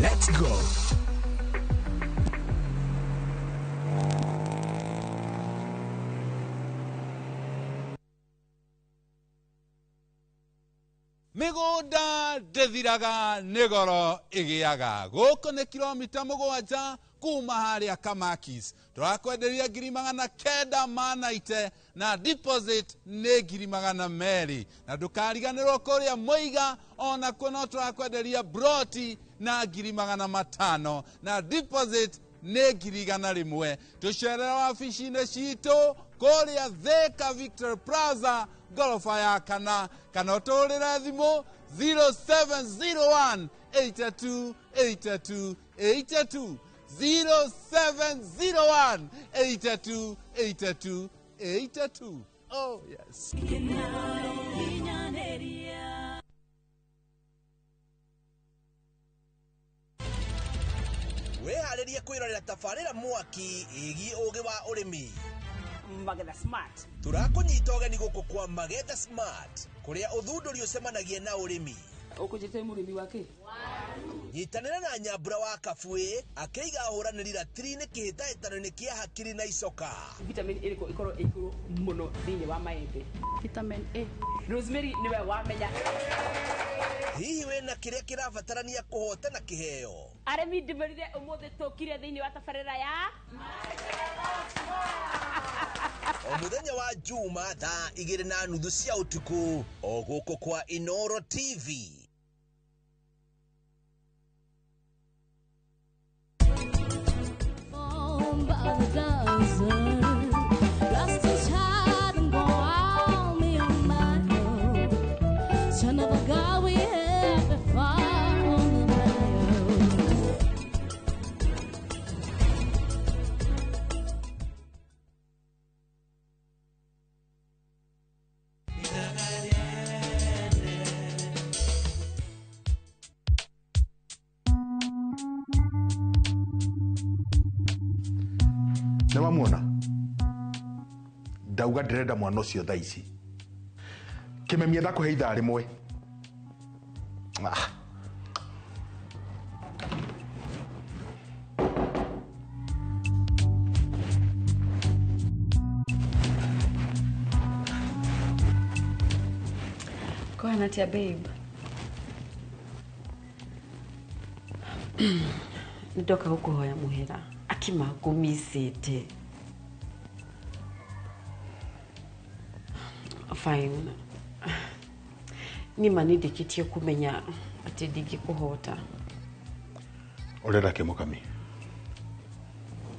let's go. Migunda ndithiraga nigoro igiaga guku ni kilomita 7 kuma haria Kamakis. Turakwenderia 990 na deposit ni 200 na ndukariganirwo kuria Muiga ona kuno turakwenderia broti na 500 na deposit ni 100 tucerera wabici-inĩ citũ kuria Thika Victor Plaza gorofa ya kana ũtũrĩre thimũ 0701 82 82 82 0701 82 82 82. Oh yes. Weharirie kwirorera tabarĩra mwaki ĩgiĩ ũgĩ wa ũrĩmi. Magetha Smart. Turakunyita ũgeni gũkũ kwa Magetha Smart, kũrĩa ũthundũri ũcemanagia na ũrĩmi. Ũkũnjĩte mũrĩmi wake? Nyitanĩra na Nyambura wa Kabuĩ akĩiga ahũranĩri ratiri-inĩ kĩhĩtahĩtano-inĩ kĩa hakiri na icoka. Vitamin ĩrĩkũ ĩkorwo ĩkũrũ mũno thĩinĩ wa maembe? Vitamin A. Rosemary nĩwe wamenya. Hihi wĩna kĩrĩa kĩrabatarania kũhotana kĩheo? Arĩmi ndĩmerire ũmũthĩ tũkire thĩinĩ wa tabarĩra ya o muthenya wa Juma thaa 2:30 cia ũtukũ o gũkũ kwa Inoro TV. Nĩwamwona ndauga ndĩrenda mwana ũcio thaa ici kĩmemia ndakũhe ithaa rĩmwe. Kwana tia babe. Ndoka gukuhoya muhera akimagumisite. Fine. Nima nidikitie kumenya ati ndingikuhota. Urenda kimukami?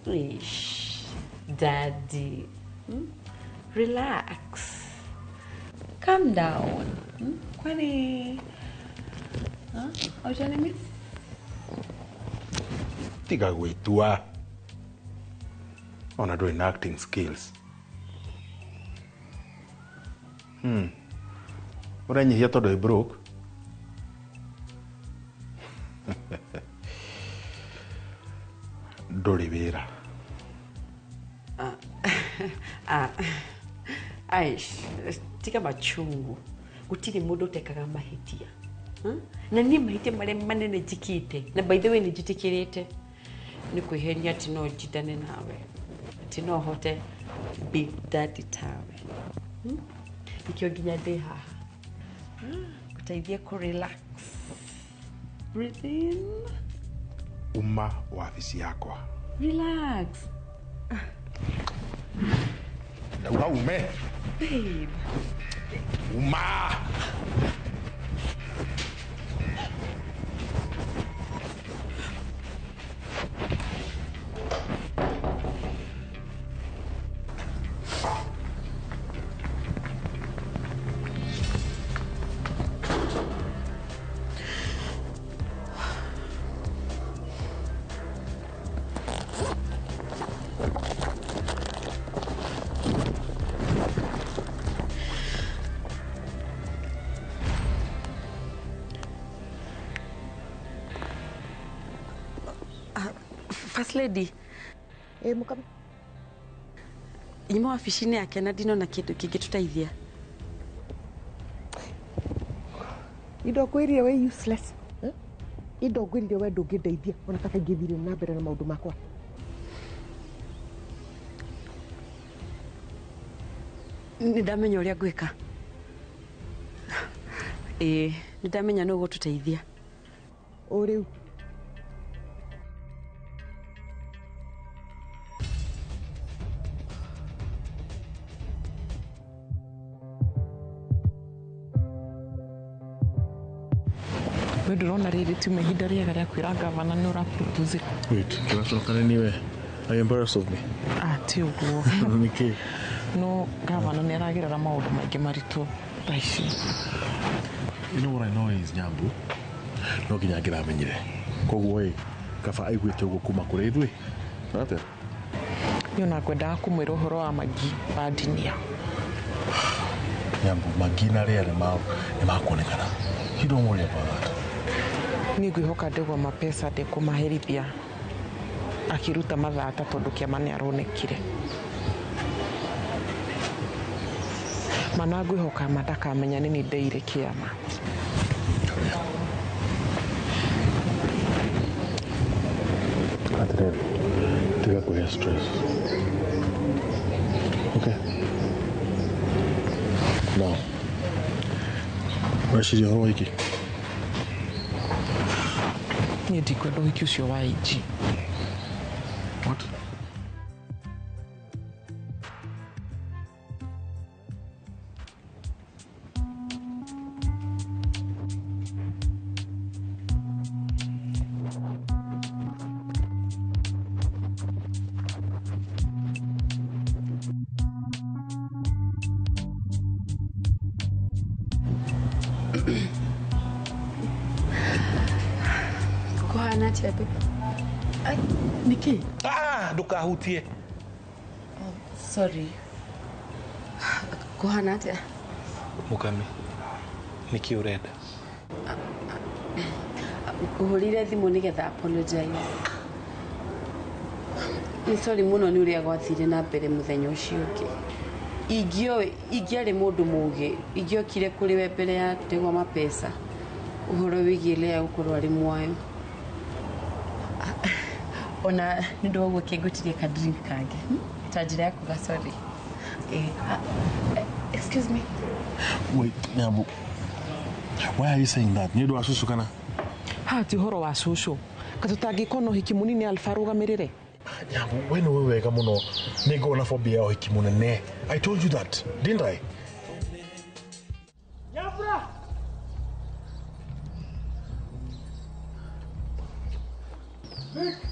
Ish, Daddy. Relax. Calm down. Kwani Aujanimi? Tiga gwitua. Ona doing acting skills. Uranyihia todo i broke. Ndori wira. Aish, tika machungu. Gutiri mundu tekaga mahitia. Na niĩ mahĩtia marĩa manene njikĩte. Na by the way nĩ njĩtĩkĩrĩte nĩ kwĩheria atĩ no njitane nawe. Atĩ no hote Big Daddy tawe. Nikĩo nginya ndĩ haha. Gũteithie kũrelax. Breathe in. Uma wabici yakwa. Relax. Uga ume. Babe. Uma. First lady. Mukame. Nyuma wabici-inĩ yake na ndinona kĩndũ kĩngĩtũteithia. Indo ngwĩrire we useless. Indo ngwĩrire we ndũngĩndeithia ona kaka ingĩthire na mbere na maũndũ makwa. Nĩndamenya ũrĩa ngwĩka. Nĩndamenya no gũtũteithia. O rĩu. We ndũrona rĩrĩ tiuma ihinda rĩega rĩa kwĩra ngavana nĩ ũrapropose. Wait, kĩracokana niwe. Are you embarrassed of me? Ti ũguo. Nĩkĩ? No ngavana nĩ aragerera maũndũ maingĩ maritũ thaa ici. You know what I know is Nyambu. No nginya ngĩramenyire. Koguo kaba aiguĩte ũguo kuma kũrĩ ithuĩ. Atĩa? Niĩ ona ngwendaga kũmwĩra ũhoro wa Magi Bandinia. Nyambu, Magi na Rĩare mao nĩ makuonekana. You don't worry about that. Niĩ ngwĩhoka ndegwa mapesa ndĩkũmaherithia akĩruta mathata tondũ kĩama nĩ aronekire. Mana ngwĩhoka matakamenya nĩ niĩ ndeire kĩama. Atĩrĩrĩ, tiga kũhĩa stress. Okay. Now, ũreciria ũhoro wa iki? Niĩ ndikwenda ũhiki ũcio wa iji. What? Kuhana chebe. Niki. Ndukahutie. Sorry. Kuhana atia. Mukami. Niki urenda. Nguhurire thimũ nĩgetha apologize. Nĩ sorry mũno nĩ ũrĩa gwathire na mbere mũthenya ũcio ũngĩ. Ingĩarĩ mũndũ mũũgĩ, ingĩokire kũrĩ we mbere ya ndegwa mapesa. Ũhoro wĩgiĩ Lea gũkorwo arĩ muoyo. Ona nĩ ũndũ wa ũguo kĩngũtirie ka drink kangi. Ta njĩra ya kuga sorry. Excuse me. Wait, Nyambu. Why are you saying that? Nĩ ũndũ wa cucu kana? Ti ũhoro wa cucu. Katũtangĩkorwo na ũhiki mũnini Alpha arũgamĩrĩre. Nyambu, we nĩ we wega mũno. Nĩ ngona phobia ya ũhiki mũnene. I told you that, didn't I? Nyambura! Nick!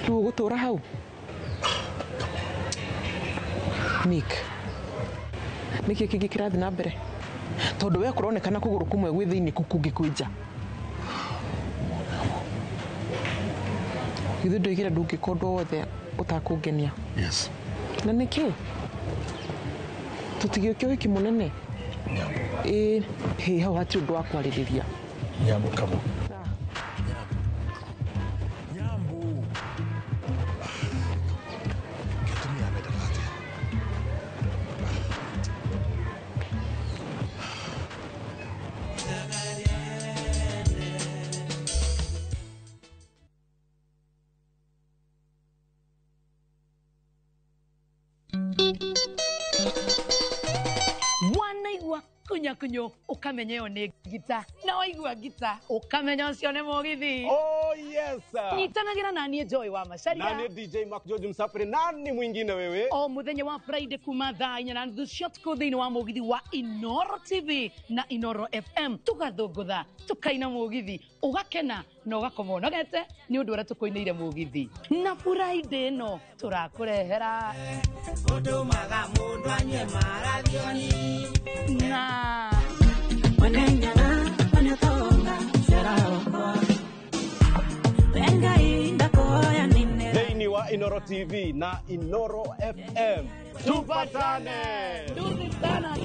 Tugutura hau Nick niki kigi kirathi na mbere tondu we kuronekana kuguru kumwe gwi thiini kukungi kwija ithu ndoigira ndungikondwo wothe utakungenia. Yes. Na niki tutigio kyo wiki munene he hau hati undu wa kwaririria Nyambo kama kunyo ukamenyeo ni gita na waigua gita ukamenya cio ni mugithi. Oh yes sir. Nitanagira nani Joy wa Macharia. Nani DJ Mark George Msafiri, nani mwingine wewe? O muthenya wa Friday kuma thaa 4 cio tuko thiini wa mugithi wa Inoro TV na Inoro FM tugathungutha tukaina mugithi ugakena na ugakoma unogete ni undu ura tukoineire mugithi na Friday no turakurehera utumaga mundu anye maradioni na wanengana wanatonga serao venga inda koya nine Thiini wa Inoro TV na Inoro FM tupatane ndugu sana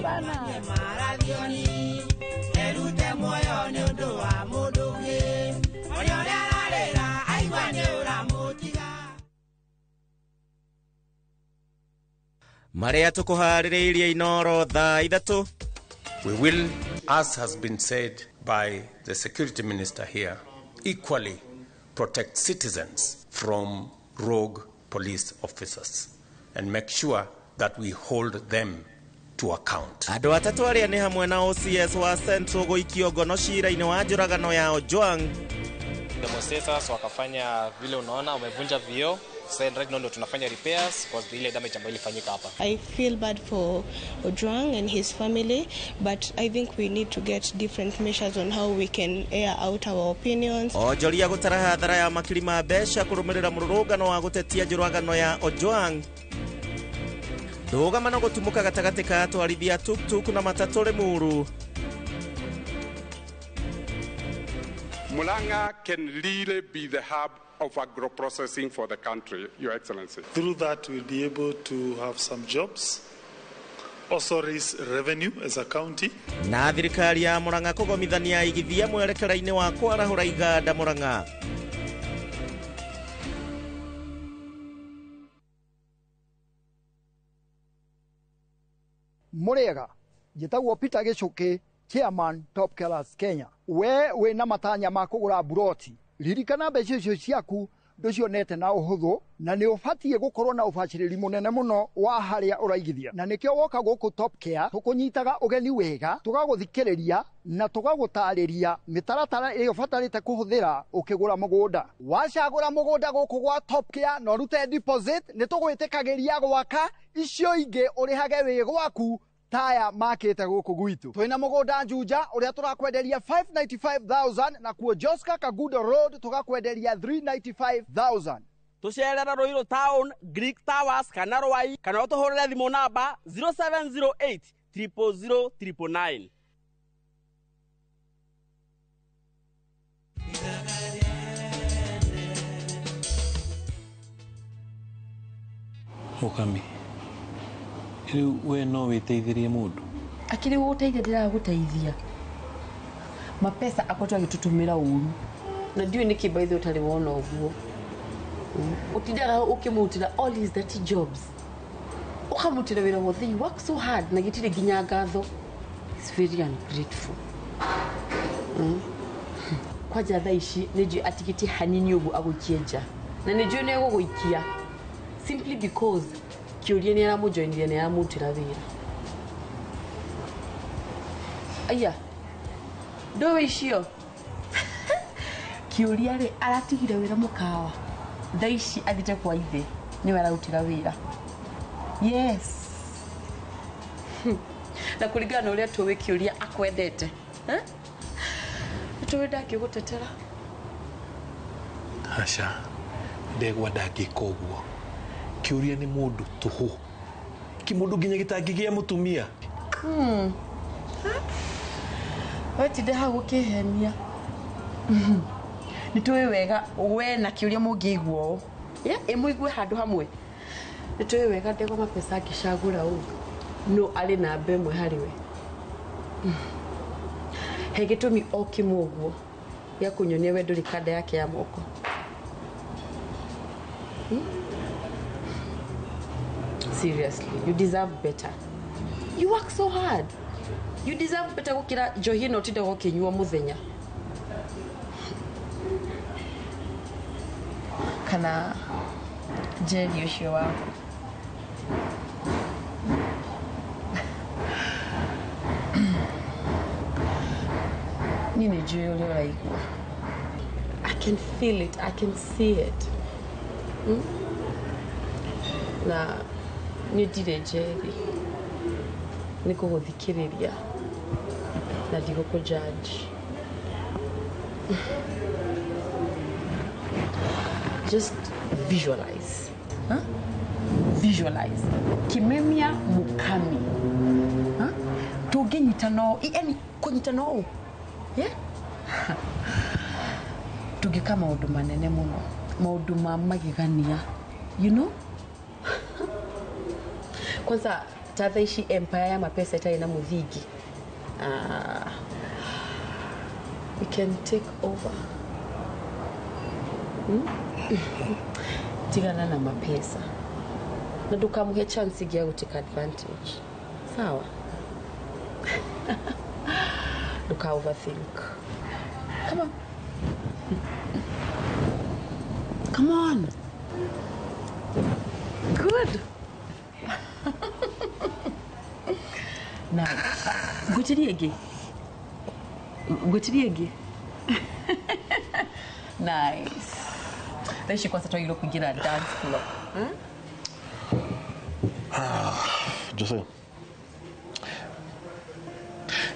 maradioni erute moyo ni undu wa mundugi oyo rararira aigwa ni uramutiga Maria tukuhaririirie Inoro thaa 3. We will, as has been said by the security minister here, equally protect citizens from rogue police officers and make sure that we hold them to account. Andu atatu aria ni hamwe na OCS wa Central Goikio Ngono cira-ini wa njuragano ya Ojwang. Demonstrators wakafanya vile unaona wamevunja vioo. Sasa right now tunafanya repairs because ile damage ambayo ilifanyika hapa. I feel bad for Ojwang and his family, but I think we need to get different measures on how we can air out our opinions. Ojoria gutara hathara ya makiri ma besha kurumirira mururungano wa gutetia njuragano ya Ojwang. Ndũgama no gũtumũka gatagatĩ ka atwarithia tuk-tuk na matatũ Limuru. Murang'a can really be the hub of agro-processing for the country, Your Excellency. Through that, we'll be able to have some jobs, also raise revenue as a county. Na thirikari ya Murang'a kũgomithania igithia mwerekera-inĩ wa kwarahũra iganda Murang'a. Murega njitagwo Peter Gichuki, chairman Top Killers Kenya. We wina matanya ma kugura buroti, ririkana mbeca icio ciaku nducionete na uhuthu na ni ubatie gukorwo na ubaciriri munene muno wa haria uraigithia, na nikio woka guku Top Care tukunyitaga ugeni wega, tugaguthikiriria na tugagutariria mitaratara iyo batarite kuhuthira ukigura mugunda. Wacagura mugunda guku gwa Top Care no rute deposit ni tugwitikagiria gwaka icio ingi urihage wi gwaku taya makete guku gwitu. Twina mugunda Juja uria turakwenderia 595,000 na kuo Joska Kagudo Road tugakwenderia 395,000. Tucerera Ruiru Town, Greek Towers, kana Rwai, kana utuhurire thimu namba 0708 000 999. Mukami, Riu we no witeithirie mundu. Akiri guteithia ndira guteithia. Mapesa akotwa gitutumira uru. Na ndiwe niki by the utari wona uguo. Utidaga ukimutira all his dirty jobs. Ukamutira wira wothe, you work so hard na gitire ginya ngatho. He's very ungrateful. Kwa jatha ici niji atikiti hanini ugu agukienja. Na nijue nego guikia simply because kiuria ni aramujoinire ni aramutira wira. Aya. Do icio. Kiuria ri aratigire wira mukawa. Thaici athite kwa ithe ni wararutira wira. Yes. Na kuligana uria tuwe kiuria akwendete. Tuwe daki gutetera. Asha. Ndegwa daki koguo. Kiuria ni mundu tuhu. Kimundu ginya gitangigia mutumia. Watinde hau ukihenia. Nituwe wega we na kiuria mungigwo. Imuigwe handu hamwe. Nituwe wega ndego mapesa akishagura u. No ari na mbemwe hariwe. Hegitumi okimugwo ya kunyonia we nduri kada yake ya moko. Seriously, you deserve better. You work so hard. You deserve better gukira Johino tinde gokinywa muthenya. Kana Jerry ucio wako. Nini Jerry uraigua? I can feel it. I can see it. Na nidire Jerry. Niko guthikiriria. Na digo ko judge. Just visualize. Visualize. Kimemia mukami. Tugenyita no, yani kunyita no. Yeah? Tugika maundu manene muno. Maundu ma magigania. You know? Kwanza tatha ici empire ya mapesa ita ina muthingi. We can take over. Tigana na mapesa. Na dukamuhe chance ya gutake advantage. Sawa? Duka overthink. Come on. Come on. Good. Nice. Gutiriege. Nice. Then she kwanza toilo kugira dance floor. Jose.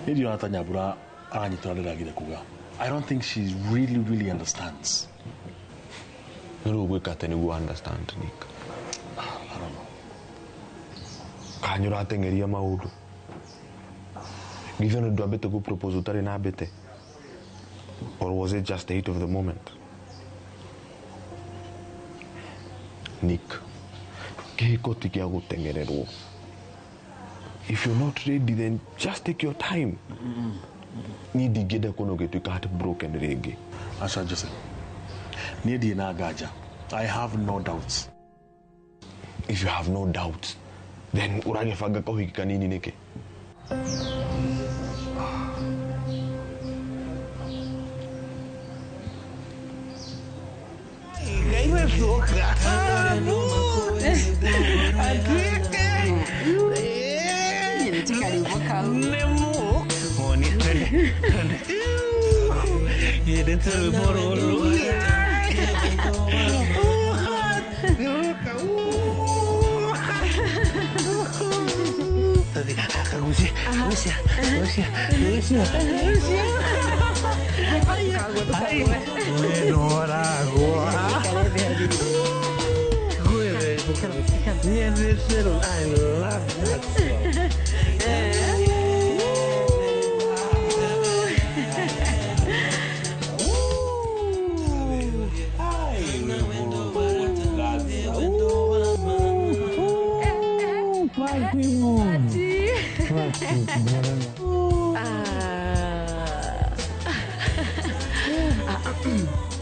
Nidi Jonathan Yabura aranyitondera gire kuga. I don't think she really understands. No we kate ni understand Nick. I don't know. Kanyura tengeria maudu. Given do abete go propose utare na abete. Or was it just the heat of the moment? Nick, kehikoti kia gutengererwo. If you're not ready, then just take your time. Nidi geda kono getuika heartbroken rege. Asha Joseph. Nidi na gaja. I have no doubts. If you have no doubts, then urangefaga kauhikika nini neke?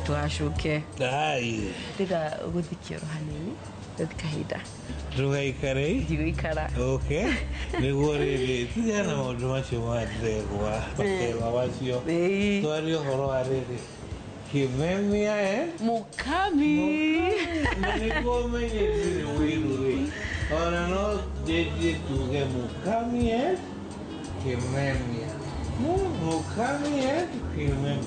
Twashuke tiga guthikioro hanini kahinda Rugaikare? Ndiguikara. Okay. Niguo riri tijana maundu macio mandegwa makeba wacio twari uhoro wa riri kimemia mukami na niguo menye wiru ri ona no jeje tuge mukami kimemia mukami kimemia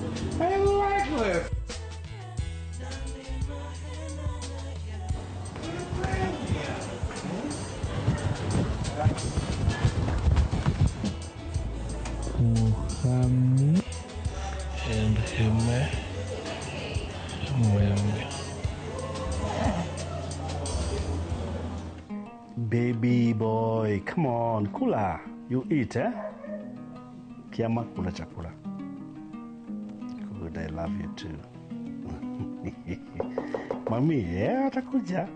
I like this. Muhammad and Hime Baby boy, come on, kula. You eat, eh? Kiama kula chakula. Good, I love you too. Mami, yeah, atakuja.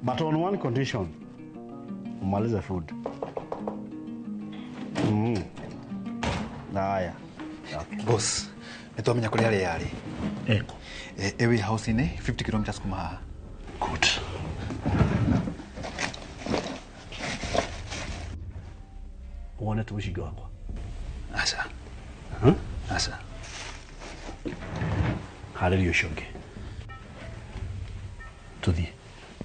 But on one condition. Umalize food. Haya. Okay. Boss, nitwamenya kuri yale yale. Eko. Ewe house ine 50 kilometers kuma haha. Good. Uone tumishiga wako. Asa. Asa. Hareri shoge. Tuthi.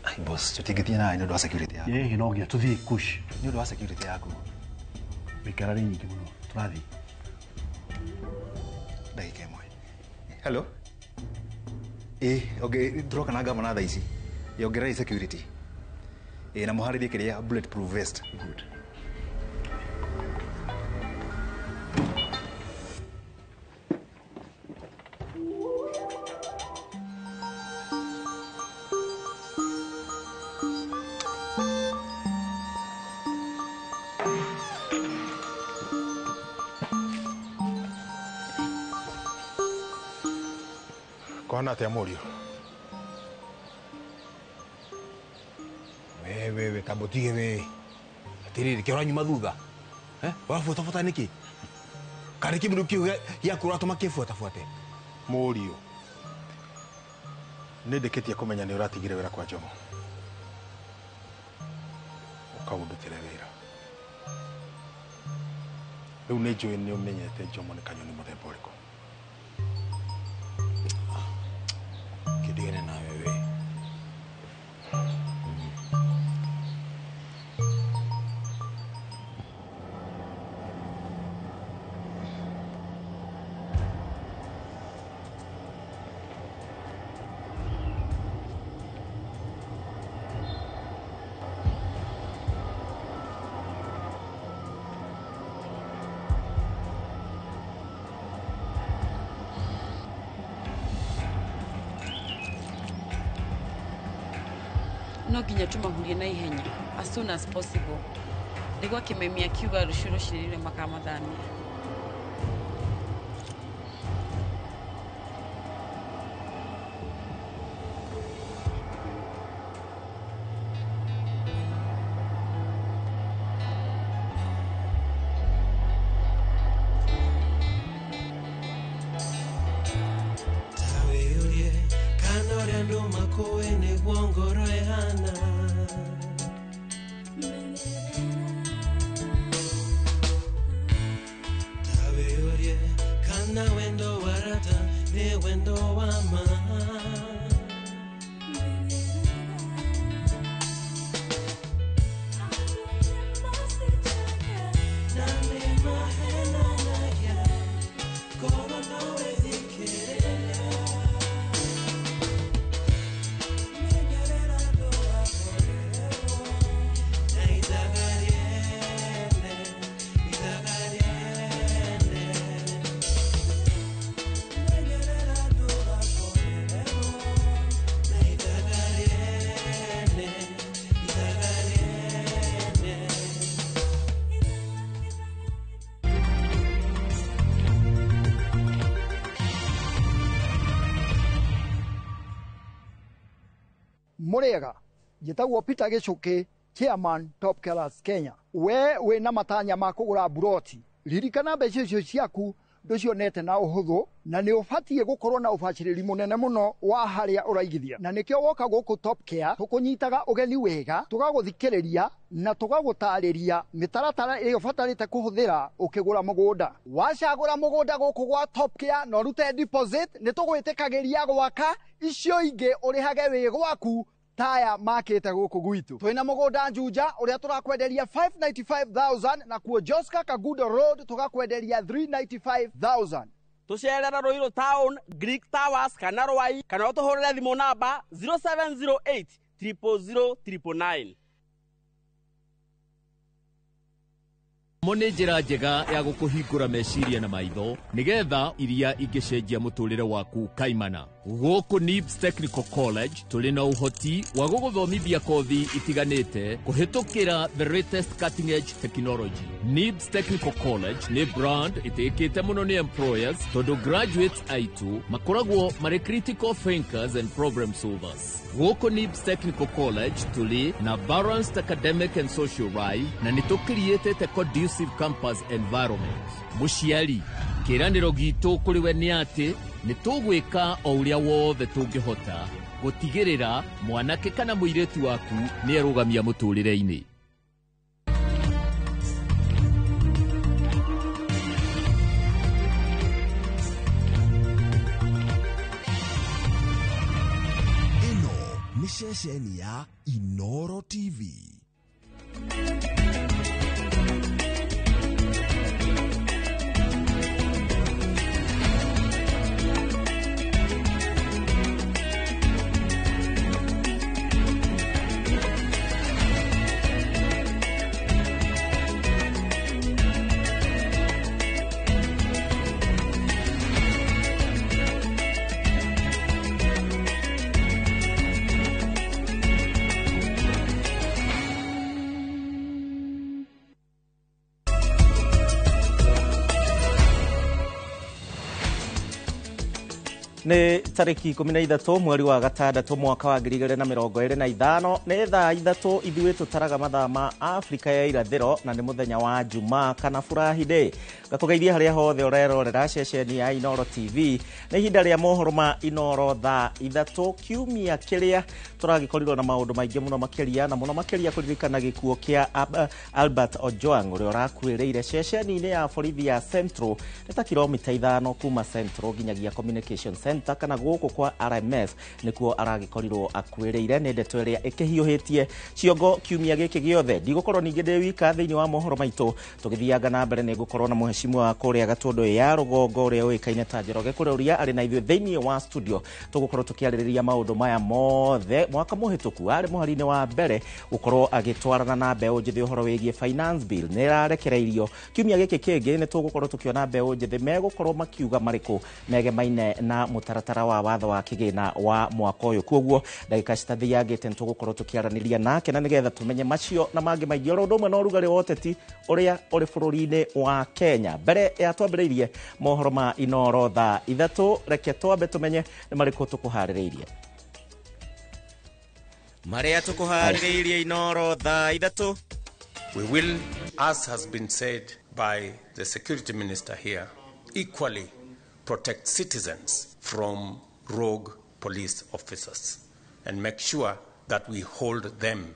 Ai boss, tutigithia na ino security yako. Inogia tuthi kush. Ni ndo security yako. Mikarari nyingi muno. Turathi. Dakika imwe. Hello. Okay, droka na gama na thaa ici. Yongerai security. Na muharithie kiria bulletproof vest. Good. Kona atia murio wewe tabotige we atiriri kio ranyuma thutha wafuata fuata niki kari kimundu kiu ya kura tuma kifuata fuate murio nindikitie kumenya ni uratigire wira kwa Jomo ukaundutire wira riu ni njui ni umenyete Jomo ni kanyoni muthemba uriku kidigene na wewe no nginya tumahurie na ihenya as soon as possible niguo kimemia kiuga rushuru shirire makamathania Murega njitagwo Peter Gicuki chairman Top Killers Kenya. We na matanya ma kugura buroti. Ririkana mbeca icio ciaku nducionete na uhuthu na ni ubatie gukorwo na ubaciriri munene muno wa haria uraigithia. Na nikio woka guku Top Care tukunyitaga ugeni wega, tugaguthikiriria na tugagutariria mitaratara iyo batarite kuhuthira ukigura mugunda. Wacagura mugunda guku gwa Top Care no rute deposit ni tugwitikagiria gwaka icio ingi urihage wi gwaku taya makete guku gwitu. Twina mugunda Juja uria turakwenderia 595,000 na kuo Joska Kagudo Road tugakwenderia 395,000. Tucerera Ruiru Town, Greek Towers, kana Rwai, kana utuhurire thimu namba 0708 000 999. Mone njira njega ya gukuhingura meciria na maitho nigetha iria ingicenjia muturire waku kaimana. Guku NIBS Technical College tuli na uhoti wa guguthomithia kothi itiganite kuhitukira the latest cutting edge technology. NIBS Technical College ni brand itikite muno ni employers tondu graduates aitu makoragwo mari critical thinkers and problem solvers. Guku NIBS Technical College tuli na balanced academic and social life na nitukiriete a conducive campus environment. Muciari kiraniro gitu kuri we ni ati nitugwika o uria wothe tungihota gutigirira mwanake kana muiretu waku ni arugamia muturire-ini. Ino ni ceceni ya Inoro TV. Ni tariki 13 mweri wa gatandatu mwaka wa 2025 ni thaa 3 ithuĩ tutaraga mathaa ma Afrika ya irathĩro na ni muthenya wa Jumaa kana Furahi Day. Gakugeithia haria hothe urerorera ceceni ya Inoro TV ni ihinda ria mohoro ma Inoro thaa 3 kiumia kiria turagikorirwo na maundu maingi muno makiria na muno makiria kuririkana gikuo kia Albert Ojwang uria urakuĩrĩire ceceni-inĩ ya borithi ya Central ta kilomita 5 kuma Central nginyagia Communication Center kana guku kwa RMS nikuo aragikorirwo akuĩrĩire. Nĩ ndeto ĩrĩa ĩkĩhiũhĩtie ciongo kiumia gĩkĩ gĩothe. Ndigũkorwo ningĩ ndĩ wika thĩinĩ wa mohoro maitũ tũgĩthianga na mbere. Nĩ ngũkorwo na mũheshimiwa kũrĩa Gatũndũ ya Rũgongo ũrĩa ũĩkaine ta Njoroge kũrĩa ũrĩa arĩ na ithuĩ thĩinĩ wa studio. Tũgũkorwo tũkĩarĩrĩria maũndũ maya mothe. Mwaka mũhĩtũku arĩ mũhari-inĩ wa mbere gũkorwo agĩtwarana na mbeũ njĩthĩ ũhoro wĩgiĩ finance bill nĩ ĩrarekereirio. Kiumia gĩkĩ kĩngĩ nĩ tũgũkorwo tũkĩona mbeũ njĩthĩ megũkorwo makiuga marĩkũ megemaine na mũtaratara wa watho wa kĩgĩna wa mwaka ũyũ. Kuoguo ndagĩka citathiangĩte nĩ tũgũkorwo tũkĩaranĩria nake na nĩgetha tũmenye macio na mangĩ maingĩ oro ũndũ ũmwe na ũrugarĩ wa ũteti ũrĩa ũrĩ bũrũri-inĩ wa Kenya. Mbere ya twambĩrĩirie mohoro ma Inoro thaa 3 reke twambe tũmenye nĩ marĩkũ tũkũharĩrĩirie. Maria tukuharĩrĩirie Inoro thaa 3. We will, as has been said by the security minister here, equally protect citizens from rogue police officers and make sure that we hold them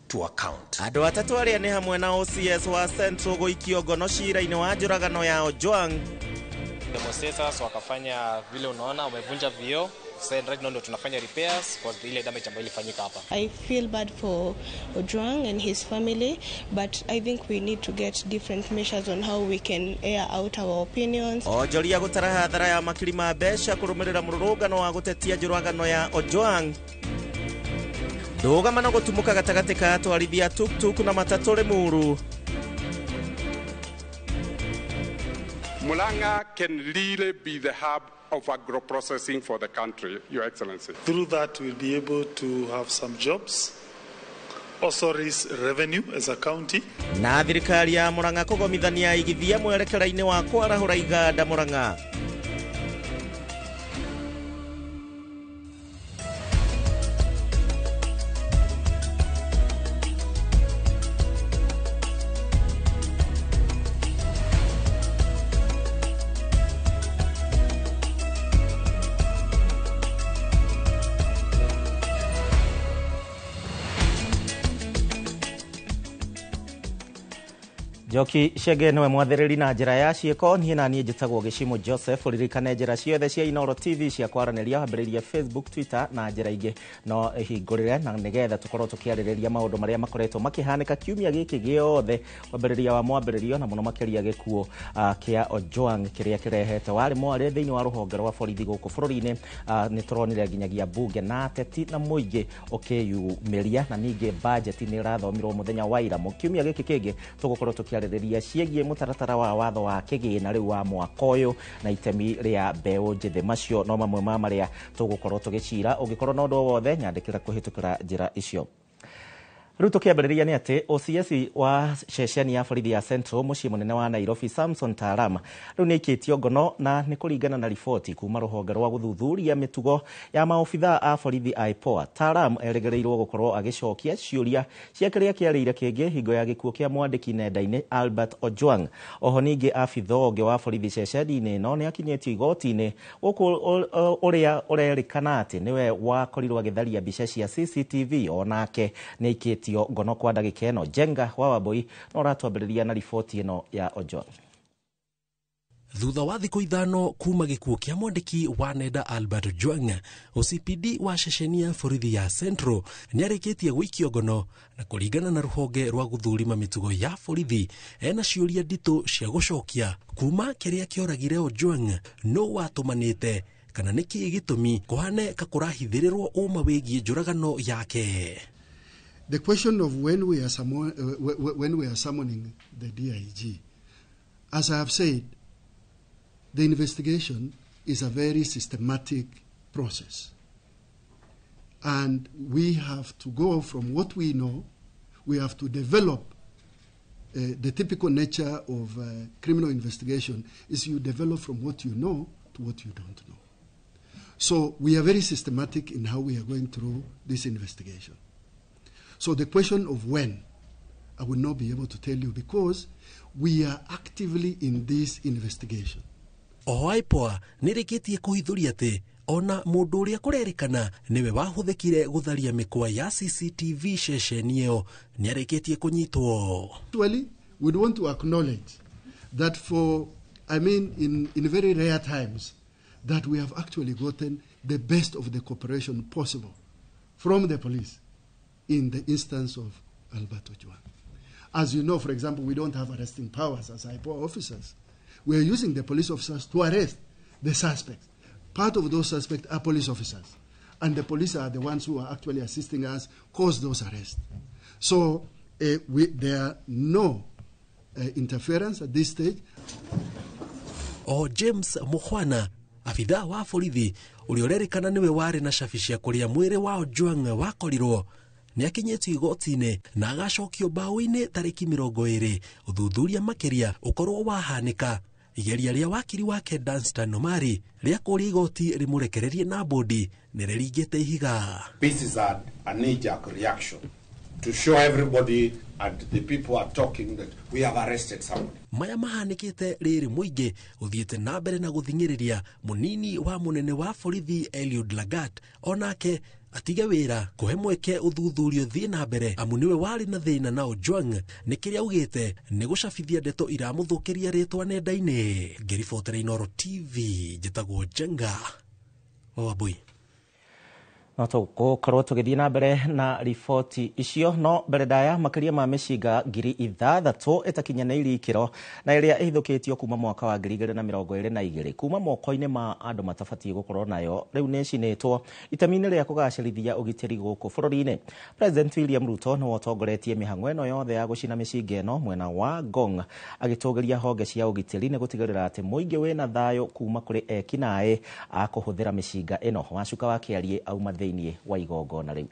to account. Andũ atatũ arĩa nĩ hamwe na OCS wa Central gũikio ngono cira-inĩ wa njũragano ya Ojwang. Demonstrators wakafanya vile unaona wamevunja vioo. Said right now ndo tunafanya repairs kwa ile damage ambayo ilifanyika hapa. I feel bad for Ojwang and his family, but I think we need to get different measures on how we can air out our opinions. Ojoria gũtara hathara ya makiri ma mbeca kũrũmĩrĩra mũrũrũngano wa gũtetia njũragano ya Ojwang. Ndũgama na gũtumũka gatagatĩ ka atwarithia tuk-tuk na matatũ Limuru. Murang'a can really be the hub of agro-processing for the country, Your Excellency. Through that, we'll be able to have some jobs, also raise revenue as a county. Na thirikari ya Murang'a kũgomithania igithia mwerekera-inĩ wa kwarahũra iganda Murang'a. Joki Shege niwe mwathiriri na njira ya cieko nie na nie njitagwo Gicimo Joseph uririkane njira ciothe cia Inoro TV cia kwaraniria hambiriria Facebook, Twitter na njira ingi no hingurire na nigetha tukorwo tukiaririria maundu maria makoretwo makihanika kiumia giki giothe wambiriria wa mwambiririo na muno makiria gikuo kia Ojwang kiria kirehete wari mwari thiini wa ruhonge rwa borithi guku bururi-ini ni turonire nginyagia bunge na ateti na muingi ukiyumiria na ningi budget ni rathomirwo muthenya wa ira kiumia giki kingi tugukorwo tukiaririria ciegie mutaratara wa watho wa kigina riu wa mwaka uyu na itemi ria mbeu njithe macio no mamwe ma maria tugukorwo tugicira ungikorwo na undu wothe nyandikira kuhitukira njira icio. Riu tukiambiriria ni ati OCS wa ceceni ya borithi ya Central mucii munene wa Nairobi Samson Tarama riu ni ikitio ngono na ni kuringana na riboti kuma ruhonge rwa guthuthuria mitugo ya maofitha a borithi IPOA. Tarama eregereirwo gukorwo agicokia ciuria cia kiria kiarire kingi hingo ya gikuo kia mwandiki nenda-ini Albert Ojwang. Oho ningi afitha ungi wa borithi ceceni-ini no ni akinyetio igoti-ini guku uria urerikana ati niwe wakorirwo agitharia mbica cia CCTV onake ni ikitio ngono kwa ndagika eno. Jenga wa Wambui no ratwambiriria na riboti ino ya Ojwang. Thutha wa thiku ithano kuma gikuo kia mwandiki wa nenda Albert Ojwang, OCPD wa ceceni ya borithi ya Central ni arikitie gwikio ngono na kuringana na ruhonge rwa guthurima mitugo ya borithi ena ciuria nditu cia gucokia kuma kiria kioragire Ojwang no watumanite kana niki gitumi kuhane kakurahithirirwo uma wigie njuragano yake. The question of when we are summoning the DIG, as I have said, the investigation is a very systematic process. And we have to go from what we know, we have to develop the typical nature of criminal investigation is you develop from what you know to what you don't know. So we are very systematic in how we are going through this investigation. So the question of when, I will not be able to tell you because we are actively in this investigation. IPOA nirikitie kuhithuria ati ona mundu uria kurerikana niwe wahuthikire gutharia mikwa ya CCTV ceceni iyo ni arikitie kunyitwo. Actually, we want to acknowledge that in very rare times that we have actually gotten the best of the cooperation possible from the police in the instance of Albert Ojwang. As you know, for example, we don't have arresting powers as IPOA officers. We are using the police officers to arrest the suspects. Part of those suspects are police officers. And the police are the ones who are actually assisting us cause those arrests. So there are no interference at this stage. James Mukhwana, afitha wa borithi uria urerikana niwe wari na cabi cia kuria mwiri wa Ojwang wakorirwo ni akinyetio igoti-ini na agacokio bao-ini tariki 20 uthuthuria makiria ukorwo wahanika. Igeria ria wakiri wake Danstan Omari ria kuria igoti rimurekererie na bodi ni riringite ihiga. This is a knee-jerk reaction to show everybody and the people are talking that we have arrested somebody. Maya mahanikite riri muingi uthiete na mbere na guthingiriria munini wa munene wa borithi Eliud Lagat onake atige wira kuhe mweke uthuthurio thii na mbere amu niwe wari na thina na Ojwang ni kiria ugite ni gucabithia ndeto iramuthukiria ritwa nenda-ini. Ngiribotera Inoro TV njitagwo Jenga Wambui. No tugukorwo tugithii na mbere na riboti icio no mbere ndaya makiria ma mishinga 6,000 itakinyanĩirie ikiro na iria ihithukitio kuma mwaka wa 2022 kuma moko-ini ma andu matabatie gukorwo nayo riu ni cinitwo itemi-ini ria kugacirithia ugitiri guku bururi-ini. President William Ruto no otongoretie mihang'o eno yothe ya gucina mishinga eno mwena wa Ngong agitugiria honge cia ugitiri ni gutigirira ati muingi wina thayo kuma kuri ekinae akuhuthira mishinga eno. Wacuka wa kiarie auma wa igongona riu.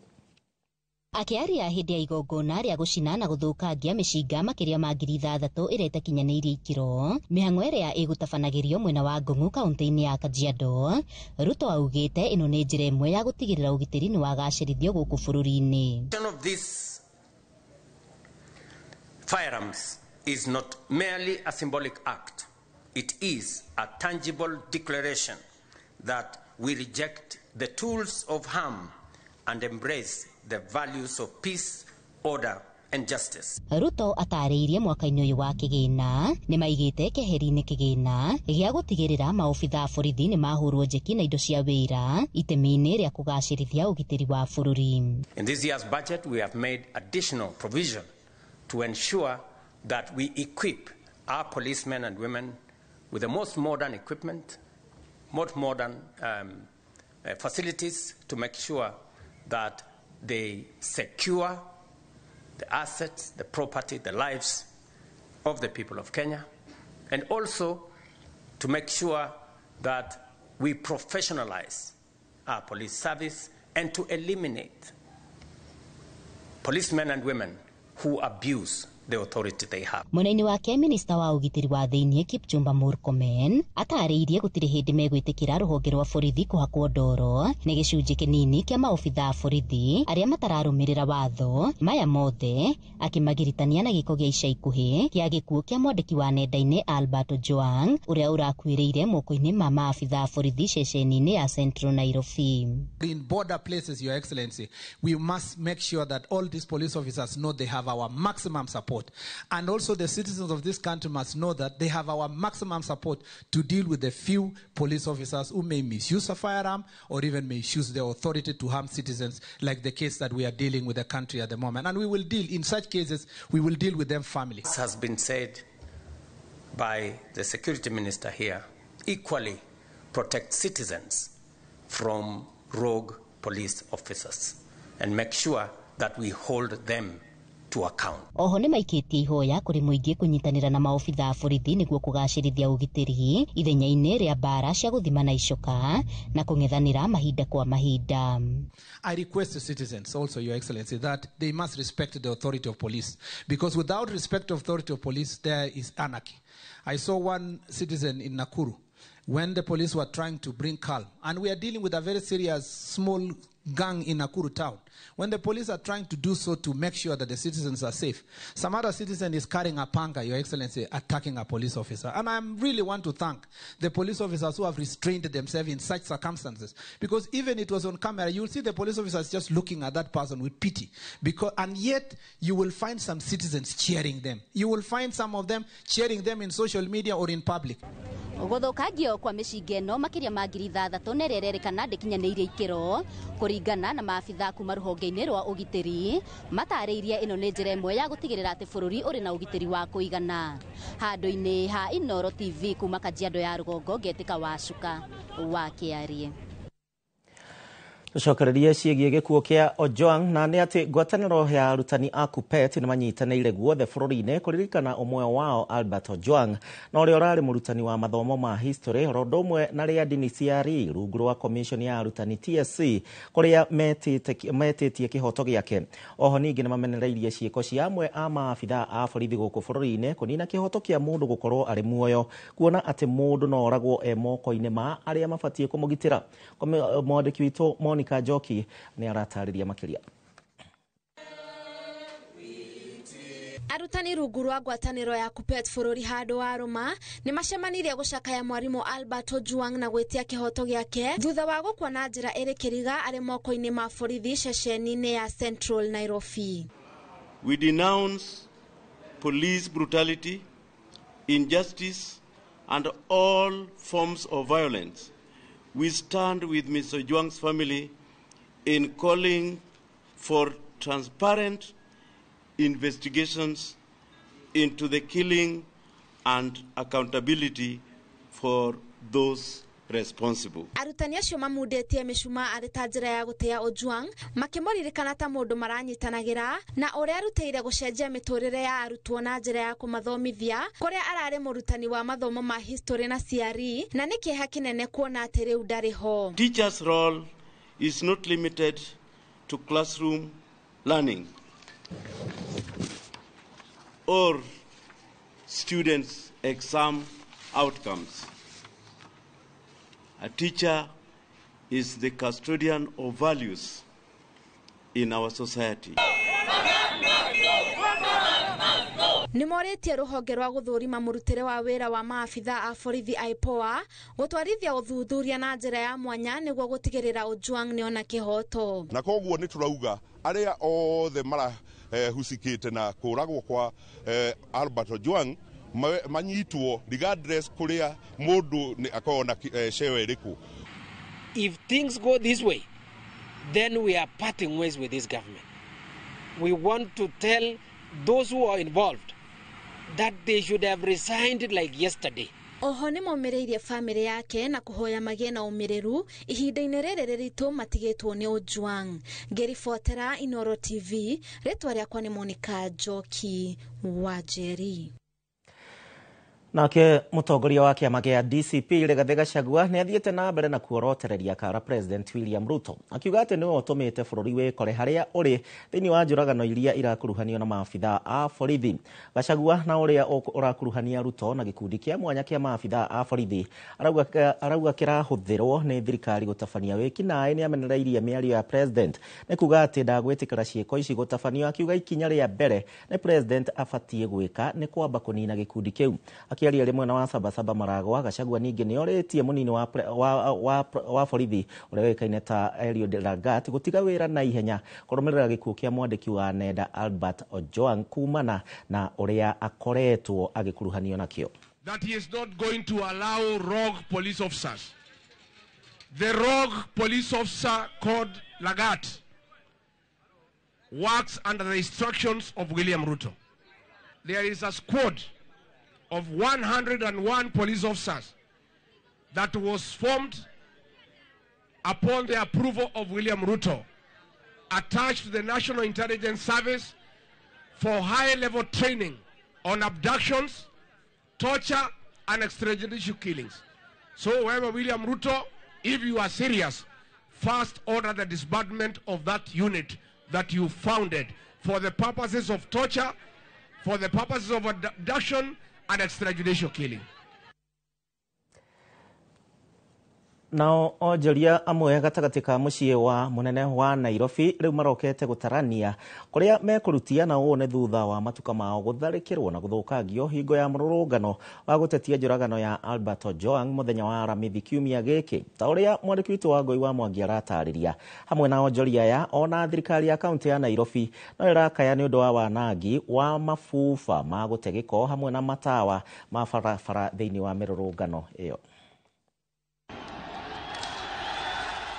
Akiaria hindi ya igongona ria gucina na guthukangia mishinga makiria ma 6,000 iria itakinyanĩirie ikiro mihang'o iria igutabanagĩrio mwena wa Ngong kaunti-ini ya Kajiado. Ruto augite ino ni njira imwe ya gutigirira ugitiri ni wagacirithio guku bururi-ini. Of this firearms is not merely a symbolic act. It is a tangible declaration that we reject the tools of harm and embrace the values of peace, order, and justice. Ruto atarĩirie mwaka-inĩ ũyũ wa kĩgĩna nĩ maigĩte keheri-inĩ kĩgĩna gĩa gũtigĩrĩra maobitha a borithi nĩ mahũrwo njeki na indo cia wĩra itemi-inĩ rĩa kũgacĩrithia ũgitĩri wa bũrũri. In this year's budget, we have made additional provision to ensure that we equip our policemen and women with the most modern equipment, most modern facilities to make sure that they secure the assets, the property, the lives of the people of Kenya, and also to make sure that we professionalize our police service and to eliminate policemen and women who abuse the authority they have. Mwena-inĩ wake minista wa ũgitĩri wa thĩinĩ Kipchumba Murkomen atarĩirie gũtirĩ hĩndĩ megwĩtĩkĩra rũhonge rwa borithi kũhakwo ndoro nĩ gĩcunjĩ kĩnini kĩa maobitha a borithi arĩa matararũmĩrĩra watho maya mothe akĩmagiritania na gĩko gĩa ica ikuhĩ kĩa gĩkuũ kĩa mwandĩki wa nenda-inĩ Albert Ojwang ũrĩa ũrakuĩrĩire moko-inĩ ma maabitha a borithi ceceni-inĩ ya Central Nairobi. In border places, Your Excellency, we must make sure that all these police officers know they have our maximum support. And also the citizens of this country must know that they have our maximum support to deal with the few police officers who may misuse a firearm or even misuse their authority to harm citizens, like the case that we are dealing with the country at the moment. And we will deal, in such cases, we will deal with them family. This has been said by the security minister here, equally protect citizens from rogue police officers and make sure that we hold them to account. Oho nĩ maikĩtie ihoya kũrĩ mũingĩ kũnyitanĩra na maobitha a borithi nĩguo kũgacĩrithia ũgitĩri ithenya-inĩ rĩa mbara cia gũthimana icoka na kũng'ethanĩra mahinda kwa mahinda. I request the citizens also, Your Excellency, that they must respect the authority of police, because without respect of authority of police, there is anarchy. I saw one citizen in Nakuru when the police were trying to bring calm, and we are dealing with a very serious small gang in Nakuru town. When the police are trying to do so to make sure that the citizens are safe, some other citizen is carrying a panga, Your Excellency, attacking a police officer. And I really want to thank the police officers who have restrained themselves in such circumstances. Because even it was on camera, you will see the police officers just looking at that person with pity. And yet, you will find some citizens cheering them. You will find some of them cheering them in social media or in public. Gũthũkangio kwa mĩcinga ĩno makĩria ma ngiri 3 nĩ rĩrerĩkana ndĩkinyanĩire ikĩro kũringana na maabitha kuma rũhonge-inĩ rwa ũgitĩri matarĩirie ĩno nĩ njĩra ĩmwe ya gũtigĩrĩra atĩ bũrũri ũrĩ na ũgitĩri wa kũigana. Handũ-inĩ ha Inooro TV kuma Kajiado ya rũgongo Ngetĩka Wacuka wa Kĩarie. Tucokererie ciĩgiĩ gĩkuũ kĩa Ojwang na nĩ atĩ ngwatanĩro ya arutani a KUPPET nĩ manyitanĩire guothe bũrũri-inĩ kũririkana ũmwe wao Albert Ojwang na ũrĩa ũrarĩ mũrutani wa mathomo ma history oro ũndũ ũmwe na rĩa ndini CRE rungu rwa commission ya arutani TSC kũrĩa metĩtie kĩhoto gĩake. Oho ningĩ nĩ mamenereirie ciĩko cia amwe a maabitha a borithi gũkũ bũrũri-inĩ kũnina kĩhoto kĩa mũndũ gũkorwo arĩ muoyo, kuona atĩ mũndũ no oragwo moko-inĩ ma arĩa mabatiĩ kũmũgitĩra. Mwandĩki witũ Monica Njoki nĩ aratarĩria makĩria. Arutani rungu rwa ngwatanĩro ya KUPPET bũrũri handũ wa Roma nĩ macemanirie gũcakaya mwarimũ Albert Ojwang na gwĩtia kĩhoto gĩake thutha wa gũkua na njĩra ĩrĩ kĩriga arĩ moko-inĩ ma borithi ceceni-inĩ ya Central Nairobi. We denounce police brutality, injustice and all forms of violence. We stand with Mr. Ojwang's family in calling for transparent investigations into the killing and accountability for those responsible. Arutani acio mamundĩtie mĩcuma arĩ ta njĩra ya gũtĩa Ojwang makĩmũririkana ta mũndũ maranyitanagĩra na ũrĩa arutĩire gũcenjia mĩtũrĩre ya arutwo na njĩra ya kũmathomithia kũrĩa ararĩ mũrutani wa mathomo ma history na CRE na nĩ kĩeha kĩnene kuona atĩ rĩu ndarĩ ho. Teachers' role is not limited to classroom learning or students' exam outcomes. A teacher is the custodian of values in our society. Nimoritie ruhonge rwa guthurima murutire wa wira wa maabitha a borithi IPOA gutwarithia uthuthuria na njira ya mwanya niguo gutigirira Ojwang niona kihoto. Na koguo ni turauga aria othe mara husikite na kuragwo kwa Albert Ojwang manyitwo regardless kuria mundu ni akona shewe riku. If things go this way, then we are parting ways with this government. We want to tell those who are involved that they should have resigned like yesterday. Oho ni momereirie family yake na kuhoya magie na umiriru ihinda-ini riri riritu matigitwo ni Ojwang. Ngerifuatira Inoro TV, ritwa riakwa ni Monica Njoki Wanjeri. Nake mutongoria wa kiama kia DCP Rigathi Gachagua ni athiete na mbere na kuorotereria kara President William Ruto akiuga ati niwe utumite bururi wikore haria uri thiini wa njuragano iria irakuruhanio na maabitha a borithi. Gachagua na uria urakuruhania Ruto na gikundi kia mwanya kia maabitha a borithi arauga kirahuthirwo ni thirikari gutabania wiki nae ni amenereirie miario ya President ni kuga ati ndagwitikira ciiko ici gutabanio akiuga ikinya ria mbere ni President afatie gwika ni kwamba kunina gikundi kiu. Akiaria rimwe na wa Sabasaba Maragwa, Gachagua ningi ni oretie munini wa borithi uria wekaine ta Eliud Lagat gutiga wira na ihenya kurumirira gikuo kia mwandiki wa nenda Albert Ojwang kumana na uria akoretwo agikuruhanio nakio. That he is not going to allow rogue police officers. The rogue police officer called Lagat works under the instructions of William Ruto. There is a squad of 101 police officers that was formed upon the approval of William Ruto, attached to the National Intelligence Service for high-level training on abductions, torture, and extrajudicial killings. So, however, William Ruto, if you are serious, first order the disbandment of that unit that you founded for the purposes of torture, for the purposes of abduction, and extrajudicial killing. Nao onjoria amwe gatagati ka mucii wa munene wa Nairobi riu marokete gutarania kuria mekurutia na wone thutha wa matuka mao gutharikirwo na guthukangio hingo ya mururungano wa gutetia njuragano ya Albert Ojwang muthenya wa Aramithi kiumia giki ta uria mwandiki witu wa Ngoi wa Mwangi aratariria. Hamwe na onjoria ya ona thirikari ya kaunti ya Nairobi no irakaya ni undu wa wanangi wa mafufa ma gutegeko hamwe na matawa ma barabara thiini wa mirurungano iyo.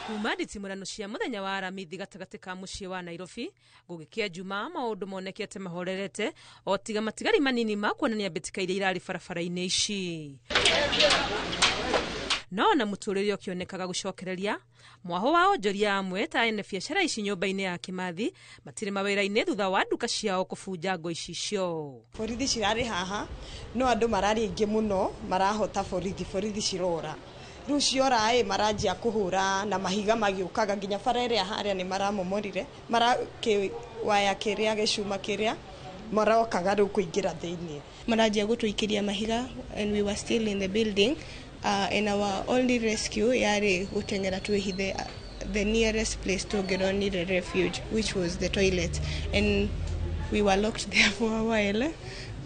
Kumanditi murano cia muthenya wa Aramithi gatagati ka mucii wa Nairobi gugikia Juma maundu monekete mahorerete o tiga matigari manini ma kuonania mbitika iria irari barabara-ini ici. No na muturire ukionekaga gucokereria mwaho wa onjoria amwe ta ene biacara ici nyumba-ini ya Kimathi matire mawira-ini thutha wa nduka ciao kubunja ngo icicio. Borithi cirari haha no andu marari ingi muno marahota borithi cirora. Riu ciora maranjia kuhura na mahiga magiukaga nginya bara iria haria ni maramomorire waya kiria gicuma kiria marokaga riu kuingira thiini maranjia gutuikiria mahiga and we were still in the building and our only rescue yari gutengera twihithe the nearest place to get on the refuge which was the toilet and we were locked there for a while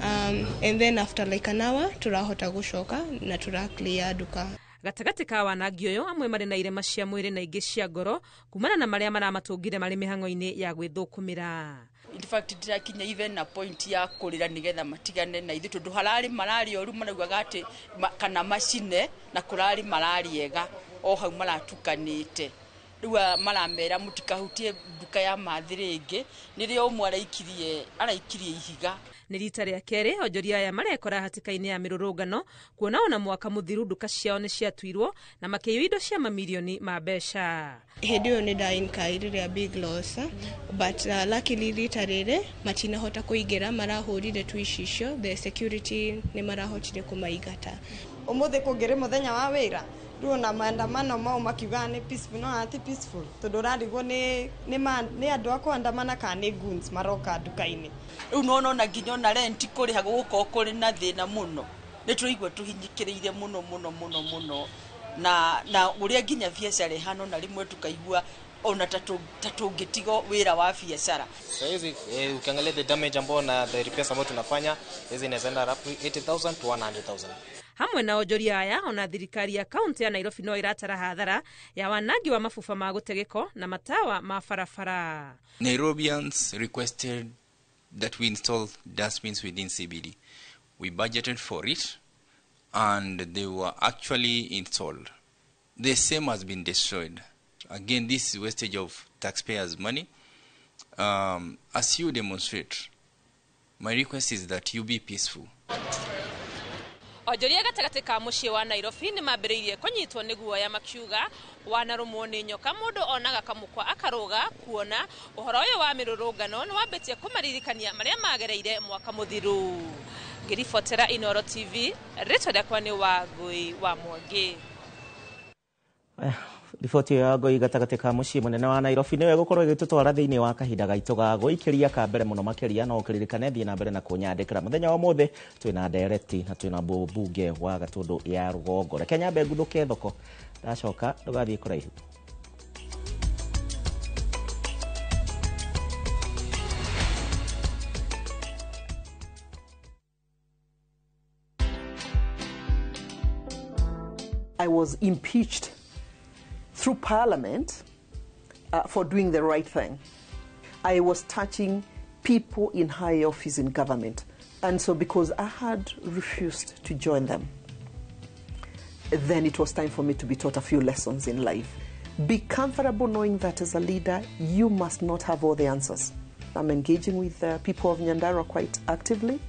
and then after like an hour turahota gucoka na turaklia duka. Gatagati ka wanangi uyu amwe mari na irema cia mwiri na ingi cia ngoro kumana na maria maramatungire mari mihango-ini ya gwithukumira. In fact ndirakinya even na point ya kurira nigetha matigane na ithu tondu harari marari oru maraugaga ati kana macine na kurari marari ega o hau maratukanite riu maramera mutikahutie nduka ya mathiringi nirio umwe araikirie ihiga. Ni rita ria keri onjoria aya marekora hatika-ini ya mirurungano kuona ona mwaka muthiru nduka ciao ni ciatuirwo na makiyo indo cia mamilioni ma mbeca. Hindi yo ni ndainkairiria big loss but luckily rita riri matinahota kuingira marahurire tuicicio the security ni marahotire kumaigata. Umuthi kungire muthenya wa wira riu na maandamano mau makiuga ni peaceful no ati peaceful tondu rarigwo ni andu akuandamana kana ni goons maroka nduka-ini. Riu no na nginya na rent kuri haguko kuri na thina muno ni tuigwe tuhinyikiriire muno na uria nginya biacara hano na rimwe tukaigua ona tatungitigo wira wa biashara. So hizi ukiangalia the damage ambayo na the repairs ambayo tunafanya hizi inaenda roughly 80,000 to 100,000. Hamwe na onjoria aya ona thirikari ya kaunti ya Nairobi no iratara hathara ya wanangi wa mafufa ma gutegeko na matawa ma barabara. Nairobians requested that we install dustbins within CBD. We budgeted for it and they were actually installed. The same has been destroyed. Again, this is wastage of taxpayers' money. As you demonstrate, my request is that you be peaceful. Onjoria gatagati ka mucii wa Nairobi ni mambiriirie kunyitwo ni guoya makiuga wanarumwo ni nyoka mundu onaga kamukwa akaruga kuona uhoro uyu wa mirurungano ni wambitie kumaririkania maria magereire mwaka muthiru. Ngiribotera Inooro TV, ritwa riakwa ni Wangui wa Mwangi. Riboti ya Ngui gatagati ka mucii munene wa Nairobi niwe gukorwo igitutwara thiini wa kahinda gaitu ga guikiria ka mbere muno makiria no ukiririkane thii na mbere na kunyandikira muthenya wa muthe twina ndereti na twina mbunge wa Gatundu ya Rugongo. Reke nyambe nguthuke thoko ndacoka ndugathie kuraihu. I was impeached through Parliament for doing the right thing. I was touching people in high office in government. And so because I had refused to join them, then it was time for me to be taught a few lessons in life. Be comfortable knowing that as a leader, you must not have all the answers. I'm engaging with the people of Nyandarua quite actively,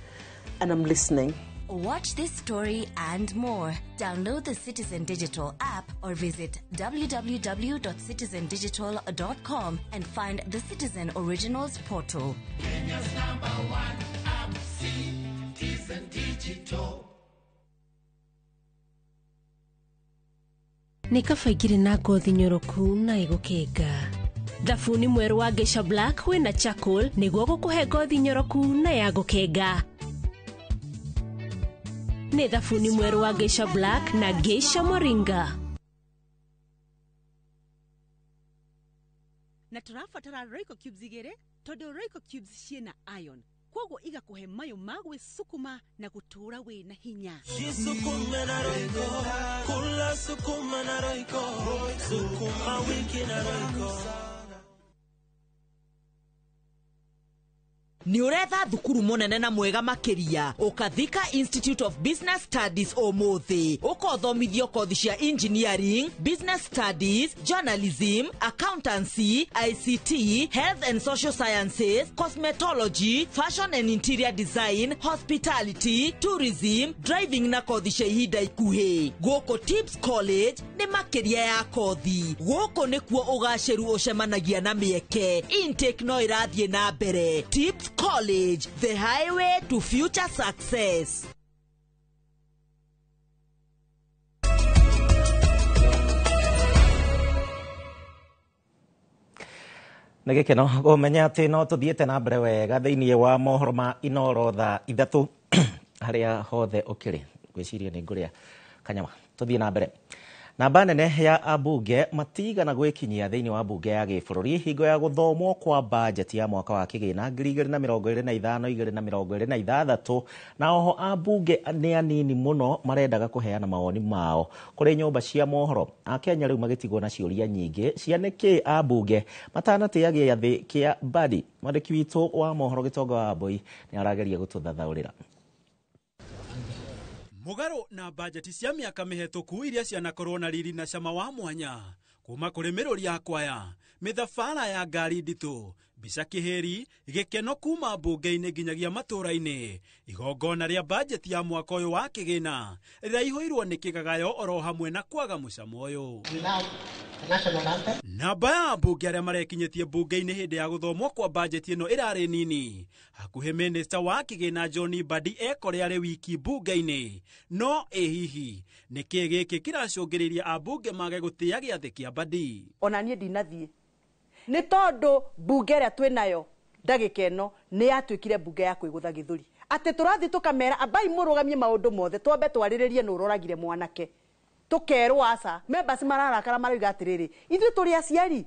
and I'm listening. Watch this story and more. Download the Citizen Digital app or visit www.citizendigital.com and find the Citizen Originals portal. Kenya's #1 app, Citizen Digital. Nĩ kabaigire na ngothi nyoroku na igukenga. Thabuni mweru wa Geisha Black wina charcoal niguo gukuhe ngothi nyoroku na ya gukenga. Nĩ thabuni mweru wa Geisha Black na Geisha Moringa. Na turafatara Royco Cubes igere todo Royco Cubes ciena iron. Kwogo iga kuhe mayo magwe sukuma na gutura we na hinya. Sukuma na Royco, kula sukuma na Royco, sukuma wiki na Royco. Ni uretha thukuru munene na mwega makiria ukathika Institute of Business Studies omuthi ukothomithio kothi cia engineering, business studies, journalism, accountancy, ICT, health and social sciences, cosmetology, fashion and interior design, hospitality, tourism, driving na kothi cia ihinda ikuhi. Guko Tips College ni makiria ya kothi. Guko nikuo ugaciru ucemanagia na mieke. Intake no irathie na mbere. Tips College, the highway to future success. Nĩ gĩkeno gũmenya atĩ no tũthiĩte na mbere wega thĩinĩ wa mohoro ma Inooro thaa 3 harĩa hothe ũkĩrĩ gwĩciria nĩ ngũrĩa kanyama tũthiĩ na mbere. Namba nene ya ambunge matigana gwĩkinyia thĩinĩ wa mbunge ya gĩbũrũri hingo ya gũthomwo kwa bajeti ya mwaka wa kĩgĩna 2025-2026 na oho ambunge nĩ anini mũno marendaga kũheana mawoni mao kũrĩ nyũmba cia mohoro. Akenya rĩu magĩtigwo na ciũria nyingĩ cia nĩkĩ ambunge matanatĩa gĩathĩ kĩa Badi. Mwandĩki witũ wa mohoro Gĩtonga wa Mbũi nĩ arageria gũtũthathaũrĩra. Mugaro na bajeti cia miaka mihituku iria cianakorwo na riri na cama wa mwanya kuma kuri miruri ya kwaya mithabara ya ngari nditu mbica kiheri gikeno kuma mbunge-ini nginyagia matũra-ini igongona ria bajeti ya mwaka uyu wa kigina riraihũirwo ni kigagayo oro hamwe na kwaga mucamo uyu. Namba ya ambunge arĩa marekinyĩtie mbunge-inĩ hĩndĩ ya gũthomwo kwa bajeti ĩno ĩrarĩ nini. Hakuhĩ minista wa kĩgĩna John Badi ekore arĩ wiki mbunge-inĩ. No hihi nĩkĩ gĩkĩ kĩracũngĩrĩria ambunge mage gũtĩa gĩathĩ kĩa Badi? Ona niĩ ndinathiĩ nĩ tondũ mbunge ĩrĩa twĩnayo ndagĩka ĩno nĩ yatuĩkire mbunge ya kwĩgũtha gĩthũri. Atĩ tũrathiĩ tũkamera ambai mũrũgamie maũndũ mothe twambe twarĩrĩrie nũ ũroragire mwanake. Tukerwo aca members mararakara marauga atiriri ithuĩ tũrĩ aciari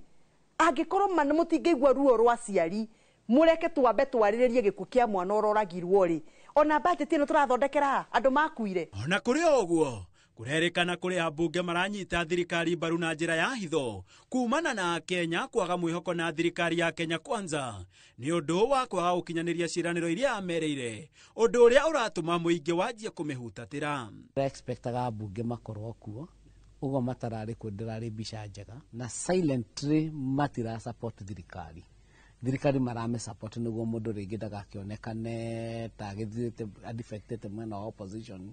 Angikorwo mana mutingeigua ruo rwa ciari mureke twambe twariririe gikuo kia mwana ororagirwo ri ona budget ino turathondekera andu makuire. Ona kuri oguo kurerikana kuri ambunge maranyita thirikari mbaru na njira ya hitho kumana na Kenya kwaga mwihoko na thirikari ya Kenya Kwanza ni undu wa kwaga gukinyaniria ciraniro iria amereire undu uria uratuma muingi wanjie kumihutatira. Expectaga ambunge makorwo kuo ugo matarari kwenderari mbica njega na silently matira support thirikari. Thirikari marame support niguo mundu ringi ndagakionekane ta githite defected mwena wa opposition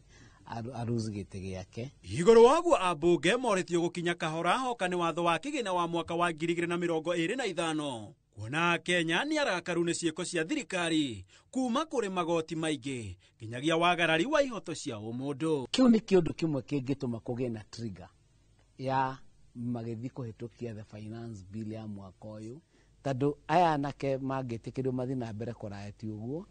aruzigite giake. Iguru waguo ambunge moritio gukinya kahora hoka ni watho wa kigina wa mwaka wa 2025 kuona Kenya ni arakaru ni cieko cia thirikari kuma kuri magoti maingi kinyagia wagarari wa ihoto cia umundu. Kiu ni kiundu kimwe kingituma kugie na trigger ya magithi kuhitukia the finance bill ya mwaka uyu tando aya nake mangitikirio mathi na mbere kurayeti uguo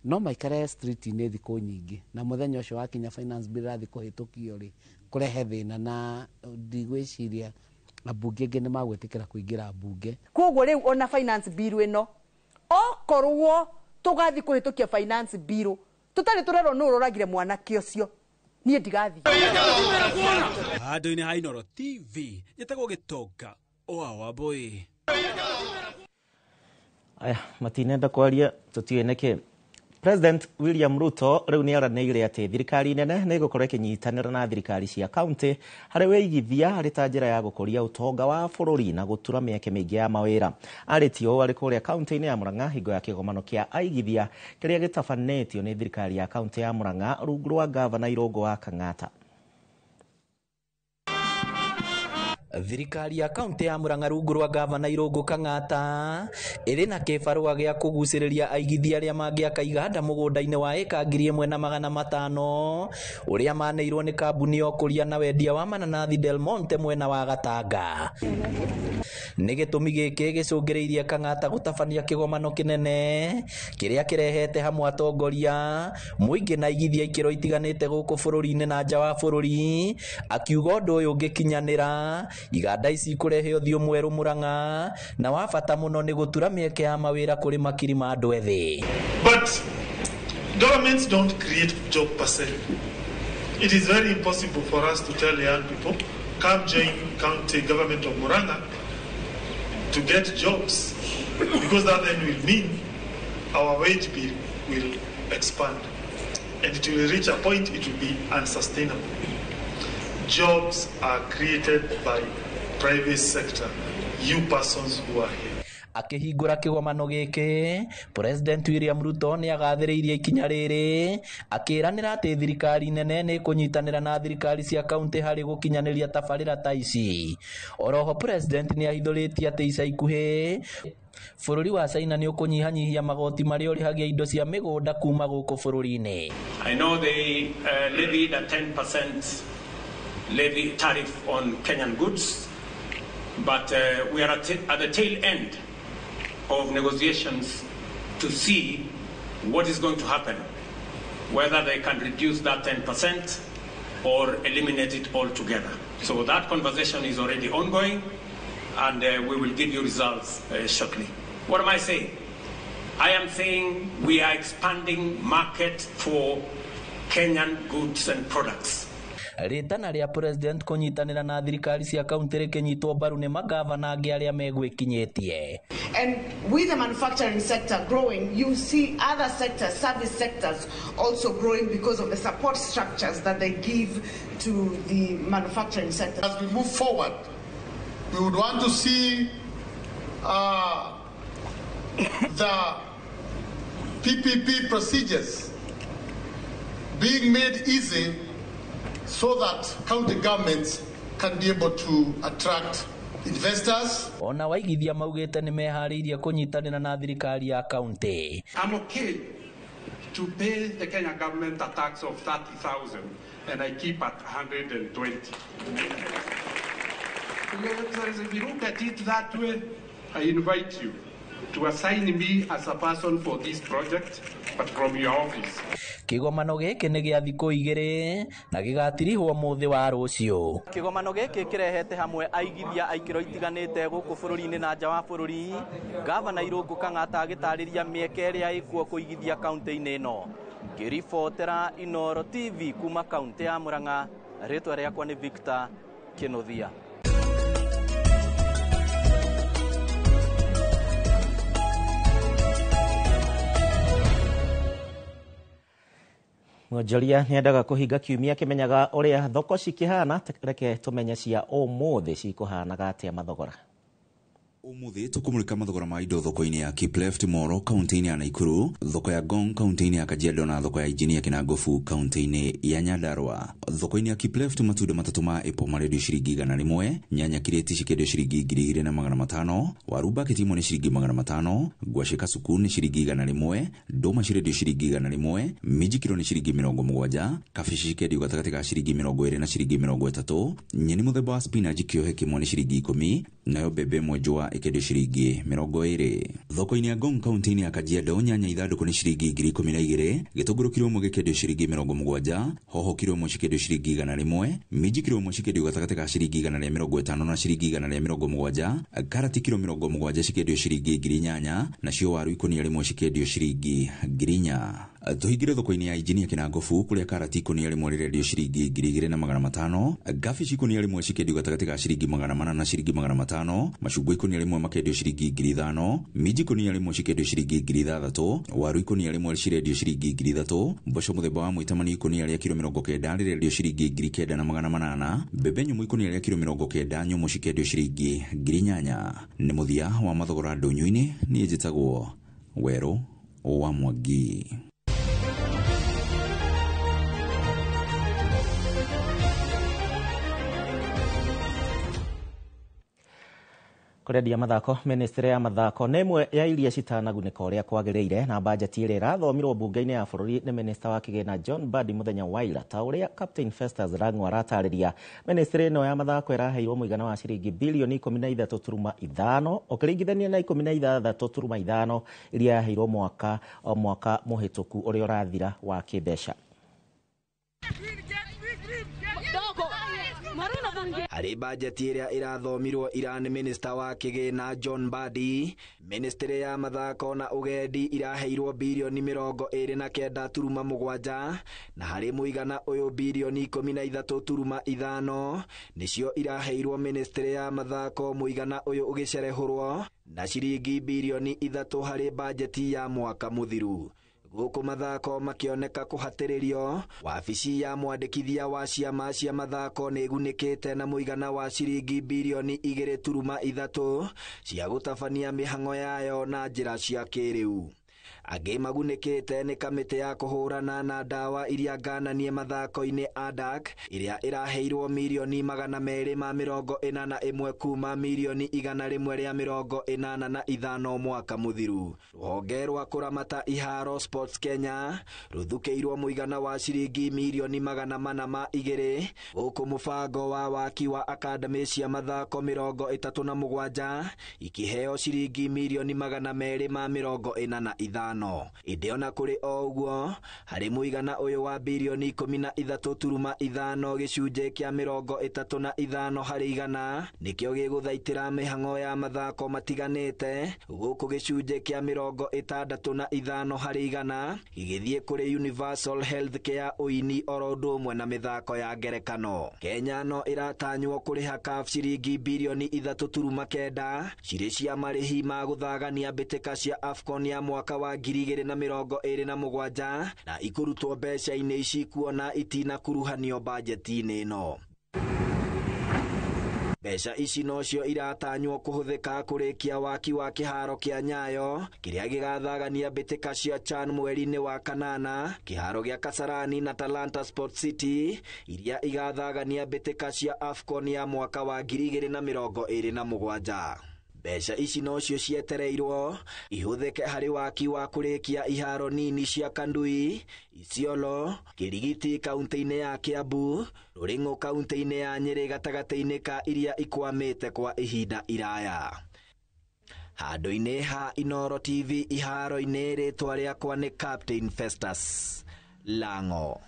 no maikare street ni thiku nyingi na muthenya ucio wakinya finance bill rathi kuhitukio ri kurehe thina na ndigwiciria abunge ngi ni magwetikira kuingira bunge. Koguo riu ona finance bill ino okorwo tugathi kuhitukia finance bill tutari turero no uroragire mwana kiosio nie ndigathi. Ado-ini ha Inooro TV yetagwo Gitonga oa Wambui. Aya matinenda kwaria tutieneke. President William Ruto riu ni aranĩire ati thirikari nene ni gukorwo ikinyitanĩra na thirikari cia county harĩ wĩigithia harĩ ta njĩra ya gũkũria ũtonga wa bũrũri na gũtura mĩeke mĩingĩ ya mawĩra. Arĩtie ũũ arĩ kũrĩa kaunti-inĩ ya Murang'a hingo ya kĩgomano kĩa aigithia kĩrĩa gĩtabanĩtio nĩ thirikari ya kaunti ya Murang'a rungu rwa gavana Irũngũ wa Kang'ata. Thirikari ya kaunti ya Murang'a rungu rwa gavana Irũngũ Kang'ata ĩrĩ na kĩbarũa gĩa kũgucĩrĩria aigithia arĩa mangĩaka iganda mũgũnda-inĩ wa ĩka 1,500 ũrĩa manĩirwo nĩ kambuni ya ũkũria na wendia wa mananathi Del Monte mwena wa Gatanga. Nĩ gĩtũmi gĩkĩ gĩcũngĩrĩirie Kang'ata gũtabania kĩgomano kĩnene kĩrĩa kĩrehete hamwe atongoria mũingĩ na aigithia ikĩro itiganĩte gũkũ bũrũri-inĩ na nja wa bũrũri, akiuga ũndũ ũyũ ũngĩkinyanĩra iganda ici kurehe uthio mweru Murang'a na wa bata muno ni gutura mieke ya mawira kuri makiri ma andu ethi. But governments don't create job per se. It is very impossible for us to tell young people come join county government of Murang'a to get jobs, because that then will mean our wage bill will expand and it will reach a point it will be unsustainable. Jobs are created by private sector, you persons who are here. Akihingura kĩgomano gĩkĩ, President William Ruto nĩ agathĩrĩirie ikinya rĩrĩ akĩranĩra atĩ thirikari nene nĩ kũnyitanĩra na thirikari cia kaunti harĩ gũkinyanĩria tabarĩra ta ici. Oroho President nĩ ahithũrĩtie atĩ ica ikuhĩ bũrũri wa China nĩ ũkũnyihanyihia magoti marĩa ũrĩhagia indo cia mĩgũnda kuma gũkũ bũrũri-inĩ. I know they levied a 10% levy tariff on Kenyan goods, but we are at the tail end of negotiations to see what is going to happen, whether they can reduce that 10% or eliminate it altogether. So that conversation is already ongoing, and we will give you results shortly. What am I saying? I am saying we are expanding market for Kenyan goods and products. Ritana rĩa President kunyitanĩra na thirikari cia kaunti rĩkĩnyitwo mbaru nĩ magavana angĩ arĩa megwĩkinyĩtie. And with the manufacturing sector growing, you see other sectors, service sectors also growing because of the support structures that they give to the manufacturing sector. As we move forward, we would want to see the PPP procedures being made easy so that county governments can be able to attract investors. Ona waigithia maugĩte nĩ meharĩirie kũnyitanĩra na thirikari ya kaunti. I'm okay to pay the Kenya government a tax of 30,000 and I keep at 120. If you look at it that way, I invite you to assign me as a person for this project, but from your office. kĩgomano gĩkĩ nĩ gĩa thikũ 2 na gĩgatirihwo mũthĩ wa rũciũ. Kĩgomano gĩkĩ kĩrehete hamwe aigithia aikĩro itiganĩte gũkũ bũrũri-inĩ na nja wa bũrũri. Gavana Irũngũ Kang'ata agĩtarĩria mĩeke ĩrĩa ĩkuo kũigithia kaunti-inĩ ĩno. Ngĩribotera Inooro TV kuma kaunti ya Murang'a, rĩtwa rĩakwa nĩ Victor Kĩnuthia. Mwonjoria nĩendaga kũhinga kiumia kĩmenyaga ũrĩa thoko cikĩhana, reke tũmenye cia ũmũthĩ cikũhanaga atĩa mathogora. Umuthi tukumulika mathogora ma indo thoko-inĩ ya Kipleft Moro kaunti-inĩ ya Naikuru, thoko ya Ngong kaunti-inĩ ya Kajiado na thoko ya Injinia Kinangofu kaunti-inĩ ya Nyandarua. Thoko-inĩ ya Kipleft matunda matatu ma apple marendio ciringi 100, nyanya kireti cikendio ciringi 2,500, waru baketi imwe ni ciringi 500, ngwacĩ kasuku ni ciringi 100, ndũma cirendio ciringi 100, minji kiro ni ciringi 70, kabici cikendio gatagatĩ ka ciringi 20 na ciringi 30, nyeni mũthemba wa spinach kĩohe kĩmwe ni ciringi 10, nayo mbembe mwenjwa ikendio ciringi 20. Thoko-inĩ ya Ngong kaunti-inĩ ya Kajiado nyanya ithandũkũ ni ciringi 12,000, gĩtũngũrũ kilo ĩmwe gĩkendio ciringi 70, hoho kilo ĩmwe cikendio ciringi 100, minji kilo ĩmwe cikendio gatagatĩ ka ciringi 150 na ciringi 170, karati kilo 70 cikendio ciringi 8,000, nacio waru ikũnia rĩmwe cikendio ciringi 4,000. Tuhingire thoko-inĩ ya Injinia Kinangofu kũrĩa karati ikũnia rĩmwe rĩrendio ciringi 2,500, gabici ikũnia rĩmwe cikendio gatagatĩ ka ciringi 400 na ciringi 500, macungwa ikũnia rĩmwe makendio ciringi 5,000, minji ikũnia rĩmwe cikendio ciringi 6,000, waru ikũnia rĩmwe cirendio ciringi 3,000, mboco mũthemba wa mũitamani ikũnia rĩa kilo 90 rĩrendio ciringi 9,800, mbembe nyũmũ ikũnia rĩa kilo 90 nyũmũ cikendio ciringi 8,000. Nĩ mũthia wa mathogora ndũnyũ-inĩ, niĩ njĩtagwo Werũ wa Mwangi. Kũrendia mathako, ministry ya mathako nĩ ĩmwe ya iria citanagunĩka ũrĩa kwagĩrĩire na bajeti ĩrĩa ĩrathomirwo mbunge-inĩ ya bũrũri nĩ minister wa kĩgĩna John Mbadi mũthenya wa ira, ta ũrĩa Captain Festus Rang'u aratarĩria. Ministry ĩno ya mathako ĩraheirwo mũigana wa ciringi bilioni 13.5 ũkĩringithania na 16.5 iria yaheirwo mwaka mũhĩtũku ũrĩa ũrathira wa kĩmbeca. Harĩ bajeti ĩrĩa ĩrathomirwo ira nĩ minister wa kĩgĩna John Mbadi, ministry ya mathako na ũgendi iraheirwo bilioni 29.7 na harĩ mũigana ũyũ bilioni 13.5 nĩcio iraheirwo ministry ya mathako, mũigana ũyũ ũgĩcerehũrwo na ciringi bilioni 3 harĩ bajeti ya mwaka mũthiru. Gũkũ mathako makĩoneka kũhatĩrĩrio, wabici ya mwandĩkithia wa ciama cia mathako nĩ ĩgunĩkĩte na mũigana wa ciringi bilioni 2.3 cia gũtabania mĩhang'o yayo na njĩra cia kĩrĩu. Angĩ magunĩkĩte nĩ kamĩtĩ ya kũhũrana na ndawa iria ngananie mathako-inĩ ADAK iria ĩraheirwo milioni 241 kuma milioni 145 mwaka mũthiru. Rũhonge rwa kũramata iharo Sports Kenya rũthukĩirwo mũigana wa ciringi milioni 402 gũkũ mũbango wa waki wa akademi cia mathako 37 ikĩheo ciringi milioni 245. Ĩndĩ ona kũrĩ o ũguo, harĩ mũigana ũyũ wa bilioni 13.5 gĩcunjĩ kĩa 35 harĩ igana nĩkĩo gĩgũthaitĩra mĩhang'o ya mathako matiganĩte, gũkũ gĩcunjĩ kĩa 65 harĩ igana gĩgĩthiĩ kũrĩ Universal Health Care, ũini oro ũndũ ũmwe na mĩthako ya ngerekano. Kenya no ĩratanywo kũrĩha CAF ciringi bilioni 3.9 cirĩ cia marĩhi ma gũthagania mbĩtĩka cia AFCON ya mwaka wa 2027 na ikũrutwo mbeca-inĩ ici kuona itinakuruhanio bajeti-inĩ ĩno. Mbeca ici nocio iratanywo kũhũthĩka kũrĩkia waki wa kĩharo kĩa Nyayo kĩrĩa gĩgathagania mbĩtĩka cia CHAN mweri-inĩ wa kanana, kĩharo gĩa Kasarani na Talanta Sport City iria igathagania mbĩtĩka cia AFCON ya mwaka wa 2027. Mbeca ici nocio cietereirwo ihũthĩke harĩ waki wa kũrĩkia iharo nini cia Kandui, Isiolo, Kĩrigiti kaunti-inĩ ya Kiambu, Rũrĩng'ũ kaunti-inĩ ya Nyĩrĩ gatagatĩ-inĩ ka iria ikwamĩte kwa ihinda iraya. Handũ-inĩ ha Inooro TV iharo-inĩ, rĩtwa rĩakwa nĩ Captain Festus Lang'o.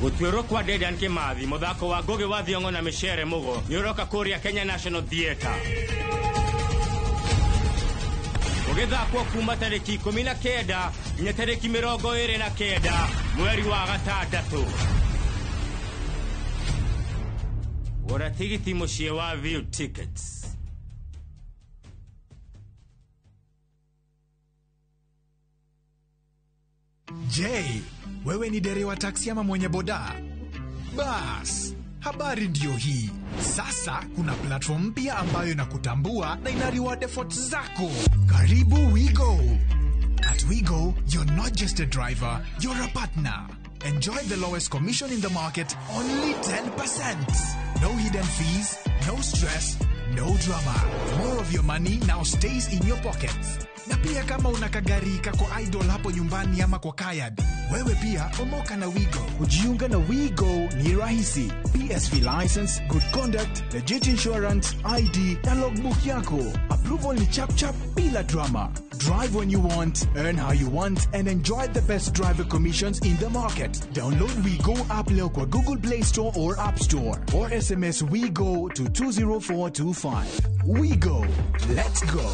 Gutwiro kwa Dedan Kimathi muthako wa Ngugi wa Thiong'o na Michere Mugo nyoroka kuria Kenya National Theatre ugithakwo kuma tariki 19 nginya tariki 29 mweri wa gatandatu. Gura tigiti mucie wa View Tickets. Je, wewe ni dereva taksi ama mwenye boda? Bas, habari ndio hii. Sasa kuna platform mpya ambayo inakutambua na ina reward efforts zako. Karibu WeGo. At WeGo, you're not just a driver, you're a partner. Enjoy the lowest commission in the market, only 10%. No hidden fees, no stress, no drama. More of your money now stays in your pockets. Na pia kama una kagari kako idle hapo nyumbani ama kwa kayad, wewe pia omoka na WeGo. Kujiunga na WeGo ni rahisi. PSV license, good conduct, legit insurance, ID na logbook yako. Approval ni chap chap bila drama. Drive when you want, earn how you want, and enjoy the best driver commissions in the market. Download WeGo app leo kwa Google Play Store or App Store, or SMS WeGo to 20425. WeGo, let's go.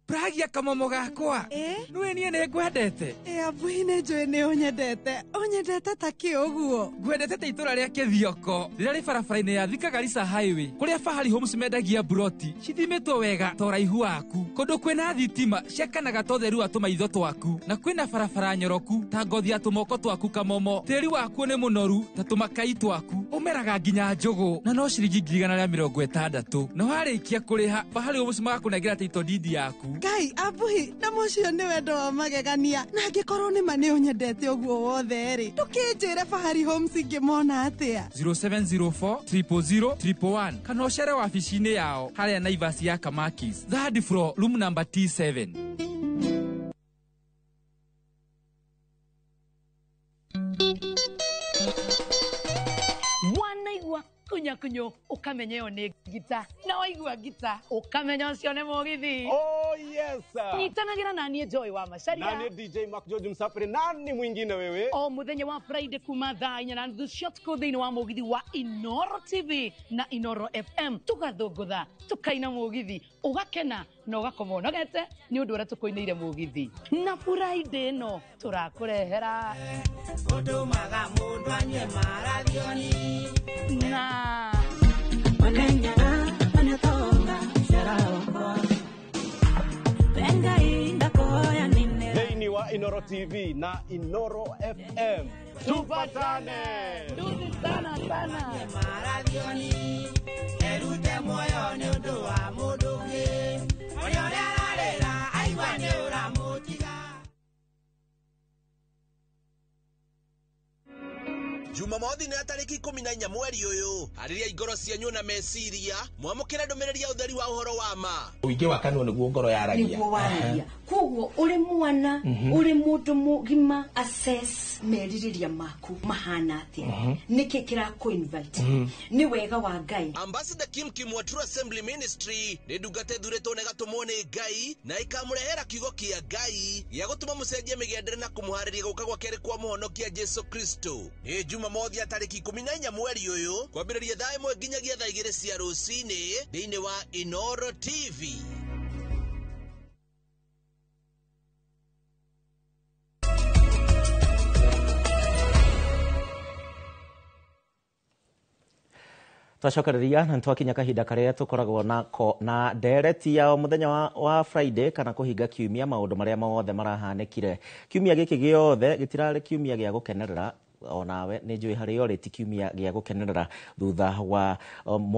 Pragia kamomo gakwa. Nwe nie ne gwendete. Abuine njoe ne onyendete. Onyendete ta kioguo. Gwendete te itura ria Kithioko. Rira ri barabara-ini ya Thika Garissa Highway. Kuria Fahari Homes mendagia buroti. Cithimitwo wega to raihu waku. Kundu kwina thitima ciakanaga to theru atuma itho twaku. Na kwina barabara nyoroku ta ngothi atumoko twaku kamomo. Tiri waku ni munoru ta tumakai twaku. Umeraga nginya njugu. Na no ciringi 160. Na warikia kuriha Fahari Homes magakunengira title deed yaku. Ngai abuhi na mucio ni wendo wa magegania na ngikorwo ni ma ni unyendete uguo wothe ri tukinjire Fahari Homes ngimona atia 0704 000 111 kana ucere wabici-ini yao haria Naivas ya Kamakis third floor room number T7. Wanaigua kunyakunyo ukamenyeo ni gita na waigua gita ukamenyo cio ni mugithi. Oh yes sir. Nyitanagira na nie Joy wa Macharia. Na ni DJ Mark George Msafiri. Nani mwingine wewe? O muthenya wa Friday kuma thaa 4 na nuthu cio tuko thiini wa mugithi wa Inoro TV na Inoro FM tugathungutha tukaina mugithi ugakena na ugakoma unogete ni undu uria tukoineire mugithi na Friday no turakurehera Odomaga mundu anye maradioni na Manenya anatonga sharako Venga inda koya nine Hei wa Inoro TV na Inoro FM. Tupatane. Nduzi sana sana maradioni Erute moyo ni undu wa mudugi Oyore ararera aigwa ni uramuti Jumamothi ni tariki 14 mweri uyu hariria igoro cianyu na meciria mwamukira ndumiriri ya utheri wa uhoro wa ma uingi wa kanwa niguo ngoro yaragia niguo waragia koguo uri mwana uri mundu mugima assess meririria maku mahana atia niki kira ko invite ni wega wa Ngai. Ambassador Kim Kimwatru Assembly Ministry ni ndungate thuretwo ne gatumwo ni Ngai na ikamurehera kiugo kia Ngai ya gutuma mucenjie migendere na kumuhariria guka gwa keri kwa muhonokia Jesu Kristo. Ni Jumamothi ya tariki 14 mweri uyu kwambiriria thaa 1 nginyagia thaa 2 cia rucini thiini wa Inoro TV. Twacokereria na twakinya kahinda karia tukoragwo na ndereti ya muthenya wa Friday kana kuhinga kiumia maundu maria mothe marahanekire kiumia giki giothe gitirari kiumia gia gukenerera onawe nĩ njũĩ harĩa ũrĩ ti kiumia gĩa gũkenerera thutha wa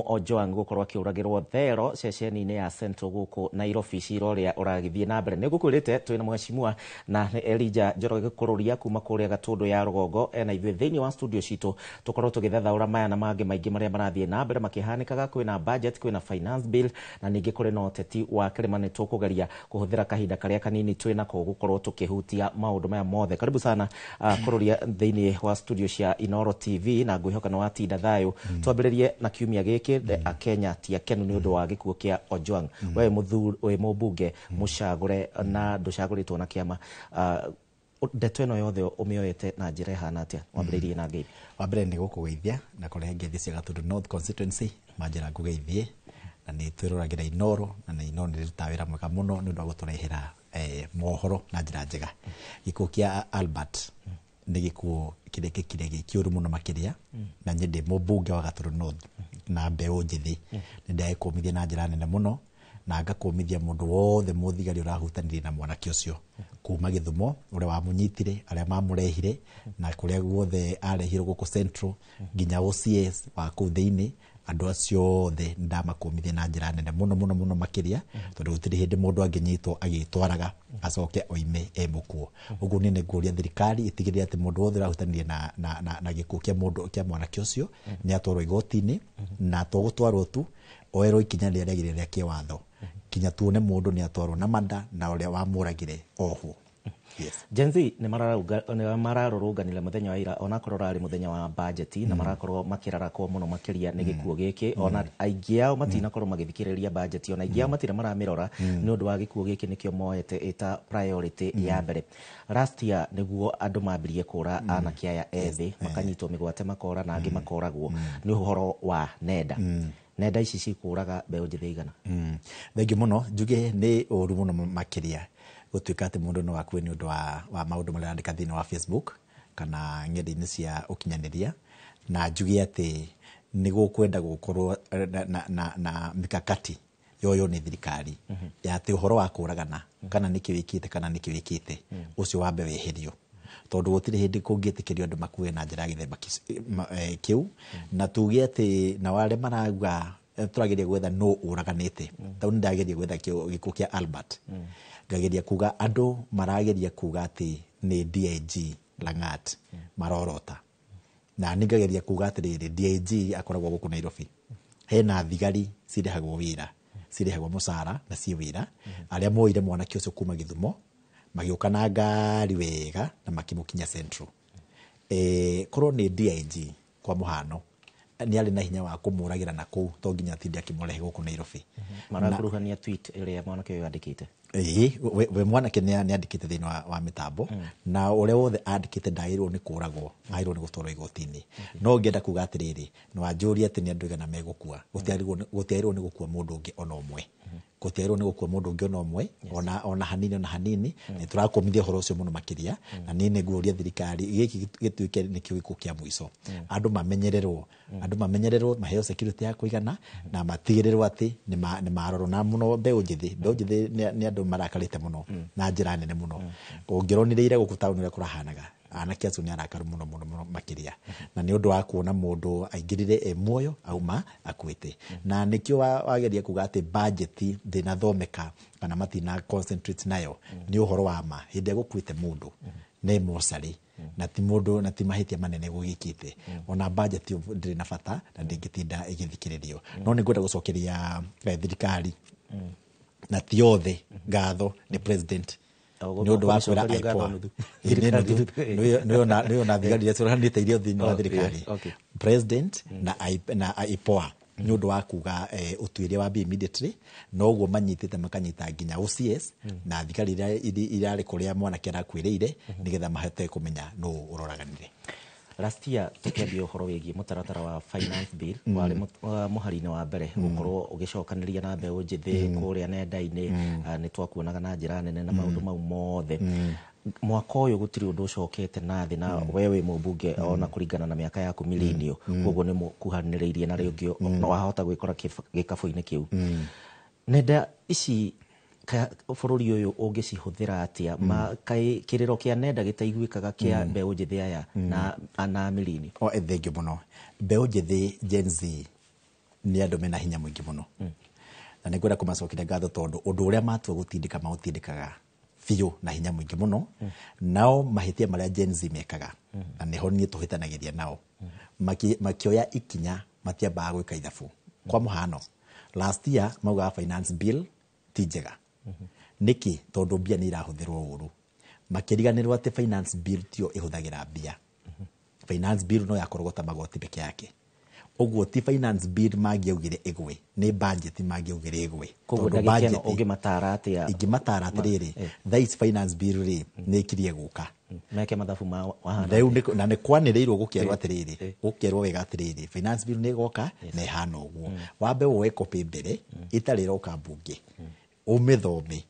Ojwang gũkorwo akĩũragĩrwo thero ceceni-inĩ ya Central gũkũ Nairobi, cira ũrĩa ũragĩthiĩ na mbere. Nĩ ngũkwĩrĩte twĩna mheshimiwa na Elijah Njoroge Kururia kuma kũrĩa Gatũndũ ya Rũgongo na ithuĩ thĩinĩ wa studio citũ tũkorwo tũgĩthathaũra maya na mangĩ maingĩ marĩa marathiĩ na mbere makĩhanĩkaga. Kwĩna budget, kwĩna finance bill na ningĩ kũrĩ na ũteti wa kĩrĩma. Nĩ tũkũgeria kũhũthĩra kahinda karĩa kanini twĩnako gũkorwo tũkĩhutia maũndũ maya mothe. Karibu sana Kururia thĩinĩ wa studio cia Inoro TV na ngwĩhoka nĩ watinda thayũ. Twambĩrĩrie na kiumia gĩkĩ Akenya ti akenu nĩ ũndũ wa gĩkuũ kĩa Ojwang. We mũmbunge mũcagũre na ndũcagũrĩtwo na kĩama, ndeto ĩno yothe ũmĩoete na njĩra ĩhana atĩa? Wambĩrĩirie na ngeithi. Wambere nĩ gũkũgeithia na kũrehe ngeithi cia Gatũndũ North Constituency, manjĩra ngũgeithie na nĩ twĩroragĩra Inoro na nĩ Inoro nĩ rĩrutaga wĩra mwega mũno nĩ ũndũ wa gũtũrehera mohoro na njĩra njega. Gĩkuũ kĩa Albert nĩ gĩkuũ kĩrekĩkire gĩkĩũru mũno makĩria, na nyendĩ mũmbunge wa Gatũndũ North na mbeũ njĩthĩ nĩ ndagĩkũmithia na njĩra nene mũno, na ngakũmithia mũndũ wothe mũthigari ũrahutanirie na mwanake ũcio kuma Gĩthumo ũrĩa wamũnyitire, arĩa mamũrehire na kũrĩa guothe arehirwo gũkũ Central nginya OCS wa kũu thĩinĩ, andũ acio othe ndamakũmithia na njĩra nene mũno mũno mũno makĩria, tondũ gũtirĩ hĩndĩ mũndũ angĩnyitwo agĩtwaraga acoke oime mũkuo. Ũguo nĩ ngũria thirikari ĩtigĩrĩre atĩ mũndũ wothe ũrahutanirie na gĩkuũ kĩa mũndũ kĩa mwanake ũcio nĩ atwarwo igoti-inĩ, na to gũtwarwo tu, oerwo ikinya rĩrĩa rĩagĩrĩire rĩa kĩwatho, kinya tuone mũndũ nĩ atwarwo na manda na ũrĩa wamũragire ohwo. Yes. Gen Z nĩ mararũrũnganire mũthenya wa ira onakorwo rarĩ mũthenya wa budget na marakorwo makĩrarakwo mũno makĩria nĩ gĩkuũ gĩkĩ, ona aingĩ ao matinakorwo magĩthikĩrĩria budget, ona aingĩ ao matirĩ maramĩrora nĩ ũndũ wa gĩkuũ gĩkĩ nĩkĩo moete ĩta priority ya mbere. Last year nĩguo andũ mambirie kũra anake aya ethĩ, makanyitwo mĩgwate makora na angĩ makoragwo nĩ ũhoro wa nenda. Nenda ici cikũraga mbeũ njĩthĩ igana. Thengi mũno, njuge nĩ ũru mũno makĩria gũtuĩka atĩ mũndũ no akuwe nĩ ũndũ wa maũndũ marĩa arandĩka thĩinĩ wa Facebook kana ng'enda-inĩ cia ũkinyanĩria, na njuge atĩ nĩ gũkwenda gũkorwo na mikakati yoyo nĩ thirikari ya atĩ ũhoro wa kũragana kana nĩkĩ wĩkĩte kana nĩkĩ wĩkĩte ũcio wambe weherio, tondũ gũtirĩ hĩndĩ kũngĩtĩkĩrio andũ makuwe na njĩra gĩthemba kĩu, na tuge atĩ na wale marauga tũrageria gwetha no ũraganĩte. Tau nĩ ndageria gwetha gĩkuũ kĩa Albert, ngageria kuga andũ marageria kuga atĩ nĩ DIG Lang'at marorota, na nĩ ngageria kuga atĩrĩrĩ DIG akoragwo gũkũ Nairobi, hena thigari cirĩhagwo wĩra, cirĩhagwo mũcara na ciĩ wĩra, arĩa moire mwanake ũcio kuma Gĩthumo magĩũka na ngari wega na makĩmũkinya Central. Korwo nĩ DIG kwa mũhano nĩ arĩ na hinya wa kũmũragĩra na kũu, to nginya atinde akĩmũrehe gũkũ Nairobi. Marakuruhania tweet ĩrĩa mwanake ũyũ andĩkĩte. We mwanake nĩ andĩkĩte thĩinĩ wa mĩtambo, na ũrĩa wothe andĩkĩte ndagĩrĩirwo nĩ kũragwo, agĩrĩirwo nĩ gũtwarwo igoti-inĩ. No ngĩenda kuga atĩrĩrĩ, nĩ wanjũria atĩ nĩ andũ igana megũkua, gũtiagĩrĩirwo nĩ gũkua mũndũ ũngĩ ona ũmwe, gũtiagĩrĩirwo nĩ gũkua mũndũ ũngĩ ona ũmwe ona hanini. Nĩ tũrakũmithia ũhoro ũcio mũno makĩria, na niĩ nĩ nguũria thirikari gĩkĩ gĩtuĩke nĩkĩo gĩkuũ kĩa mũico. Andũ mamenyererwo, maheo security ya kũigana na matigĩrĩrwo atĩ nĩ marorwo, na mũno mbeũ njĩthĩ nĩ andũ marakarĩte mũno na njĩra nene mũno. Ũngĩronire gũkũ taũni ũrĩa kũrahanaga, anake acio nĩ arakaru mũno makĩria, na nĩ ũndũ wa kuona mũndũ aingĩrire muoyo auma akuĩte. Na nĩkĩo wageria kuga atĩ budget ndĩnathomeka kana matina concentrate nayo, nĩ ũhoro wa ma. Hĩndĩ ya gũkuĩte mũndũ nĩ mocarĩ na ti mũndũ na ti mahĩtia manene gũgĩkĩte, ona budget ndĩrĩ na bata na ndĩngĩtinda ĩgĩthikĩrĩrio. No nĩ ngwenda gũcokeria thirikari na ti othe ngatho nĩ president nĩ ũndũ wa kwĩra IPOA nĩ ona thigari iria ciũranĩte irio thĩinĩ wa thirikari, president na IPOA nĩ ũndũ wa kuga ũtuĩria wa immediately, no ũguo manyitĩte makanyita nginya OCS na thigari irarĩ kũrĩa mwanake arakuĩrĩire nĩgetha mahote kũmenya nũ ũroraganire. Last year tũkĩambia ũhoro wĩgiĩ mũtaratara wa finance bill warĩ mũhari-inĩ wa mbere gũkorwo ũgĩcokanĩria na mbeũ njĩthĩ kũrĩa nenda-inĩ, nĩ twakuonaga na njĩra nene na maũndũ mau mothe. Mwaka ũyũ gũtirĩ ũndũ ũcokete na thĩ, na we wĩ mũmbunge ona kũringana na mĩaka yaku milenio, koguo nĩ mũkuhanĩrĩirie na rĩngĩ no wahota gwĩkora gĩkabũ-inĩ kĩu. Nenda ici bururi uyu ungicihũthĩra atia kai kiriro kia nenda gitaiguikaga kia mbeũ njithi aya na mirini thengi muno mbeũ njithi Gen Z ni andu mena hinya mwingi muno na nĩ ngwenda kũmacokera ngatho tondũ ũndũ ũrĩa matua gũtindĩka maũtindĩkaga biũ na hinya mwingi muno nao mahĩtia marĩa Gen Z mekaga na nĩho niĩ tũhĩtanagĩria nao makĩoya ikinya matiambaga gwĩka ithabu kwa mũhano last year maugaga finance bill ti njega niki tondu mbia ni irahũthĩrwo ũru makĩriganĩrwo atĩ finance bill tio ĩhũthagĩra mbia finance bill no yakorogota magoti peke yake ũguo ti finance bill mangĩaugire ĩgwe nĩ budget mangĩaugire ĩgwe koguo ndagĩkeno ũngĩmatara atĩa ingĩmatara atĩrĩrĩ this finance bill rĩ nĩ ikirie gũka meke mathabu ma rĩu na nĩ kwanĩrĩirwo gũkĩrwo atĩrĩrĩ gũkĩrwo wega atĩrĩrĩ finance bill nĩ ĩgoka na ĩhana ũguo wambe woe copy mbere itarĩ roka mbunge umithome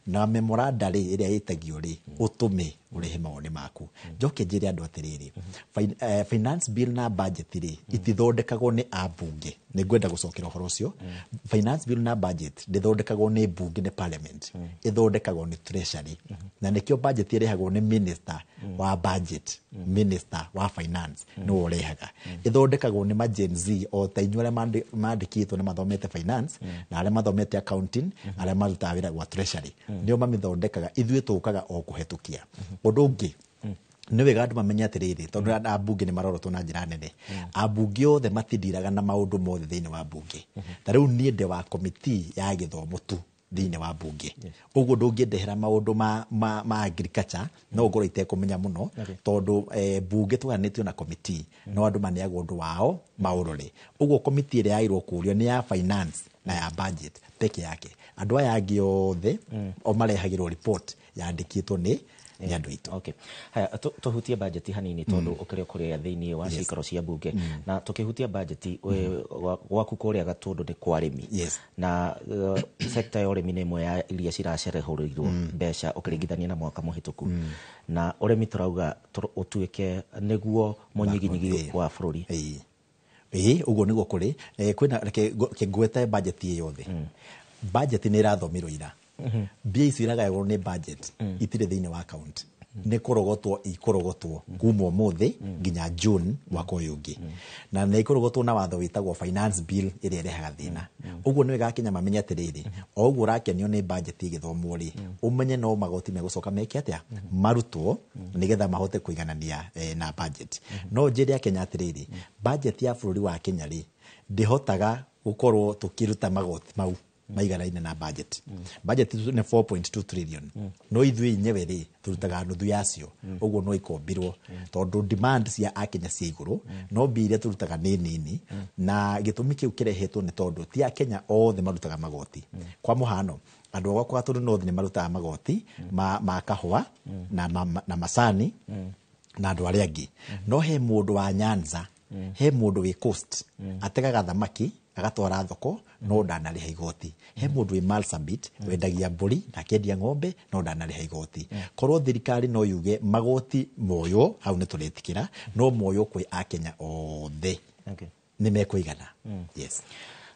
na memoranda ri iria yitagio ri utume urehe mawoni maku njoke njire andu atiriri finance bill na budget ri itithondekagwo ni abunge ni ngwenda gucokera uhoro ucio finance bill na budget ndithondekagwo ni bunge ni parliament ithondekagwo ni treasury na nikio budget irehagwo ni minister wa budget minister wa finance no urehaga ithondekagwo ni ma Gen Z o ta inyuare mandikitwo ni mathomete finance na arĩa mathomete accounting arĩa maruta wĩra wa treasury ndio mamithondekaga ithuĩ tũkaga o kuhetũkia ũndũ ũngĩ nĩ wega andũ mamenye atĩrĩrĩ tondũ ambunge nĩ marorotwo na njĩra nene ambunge othe matindiraga na maũndũ mothe thĩinĩ wa mbunge ta rĩu niĩ ndĩ wa committee ya gĩthomo tu thĩinĩ wa mbunge ũguo ndũngĩndehera maũndũ ma agriculture no ngorwo itekũmenya mũno tondũ mbunge tũganĩtio na committee no andũ maneagwo ũndũ wao maũrore ũguo committee ĩrĩa yairwo kũrio nĩ ya finance na ya budget peke yake andũ aya angĩ othe o marehagĩrwo report yandĩkĩtwo nĩ andũ aitũ okay haya tuhutie budget hanini tondu ukire kuria thiini wa cikaro cia bunge na tukihutia budget gwaku kuria gatundu ni kwa arimi na sector ya urimi ni imwe ya iria ciracerehurirwo mbeca ukiringithania na mwaka muhituku na urimi turauga utuike niguo munyiginyigi wa bururi uguo niguo kuri kwina kingwete budget yothe budget ni irathomirwo ira mbia icio iragayagwo nĩ budget itirĩ thĩinĩ wa account nĩ ikorogotwo kuma ũmũthĩ nginya June mwaka ũyũ ũngĩ na nĩ ikorogotwo na watho wĩtagwo finance bill ĩrĩa ĩrehaga thĩna ũguo nĩ wega Kenya mamenye atĩrĩrĩ o ũguo ũrakenio nĩ budget ĩgĩthomwo rĩ ũmenye no magoti megũcoka meke atĩa marutwo nĩgetha mahote kũiganania na budget no njĩre Kenya atĩrĩrĩ budget ya bũrũri wa Kenya rĩ ndĩhotaga gũkorwo tũkĩruta magoti mau maiganaine na budget budget ni 4.2 trillion no ithuĩ inyewe rĩ turutaga nuthu yacio ũguo no ikombirwo tondu demand cia Akenya cia igũrũ no mbia iria turutaga nĩ nini na gĩtũmi kĩu kĩrehetwo nĩ tondu ti Akenya othe marutaga magoti kwa mũhano andũ gwakwa tondũ north nĩ marutaga magoti ma kahũa na macani na andũ arĩa angĩ no he mũndũ wa Nyanza he mũndũ wĩ coast ategaga thamaki agatwara thoko no ndanarĩha igoti he mũndũ wĩ Marsabit wendagia mbũri na kendia ng'ombe no ndanarĩha igoti korwo thirikari no yuge magoti moyo hau nĩ tũretĩkĩra no moyo kwĩ Akenya othe nĩ mekũigana yes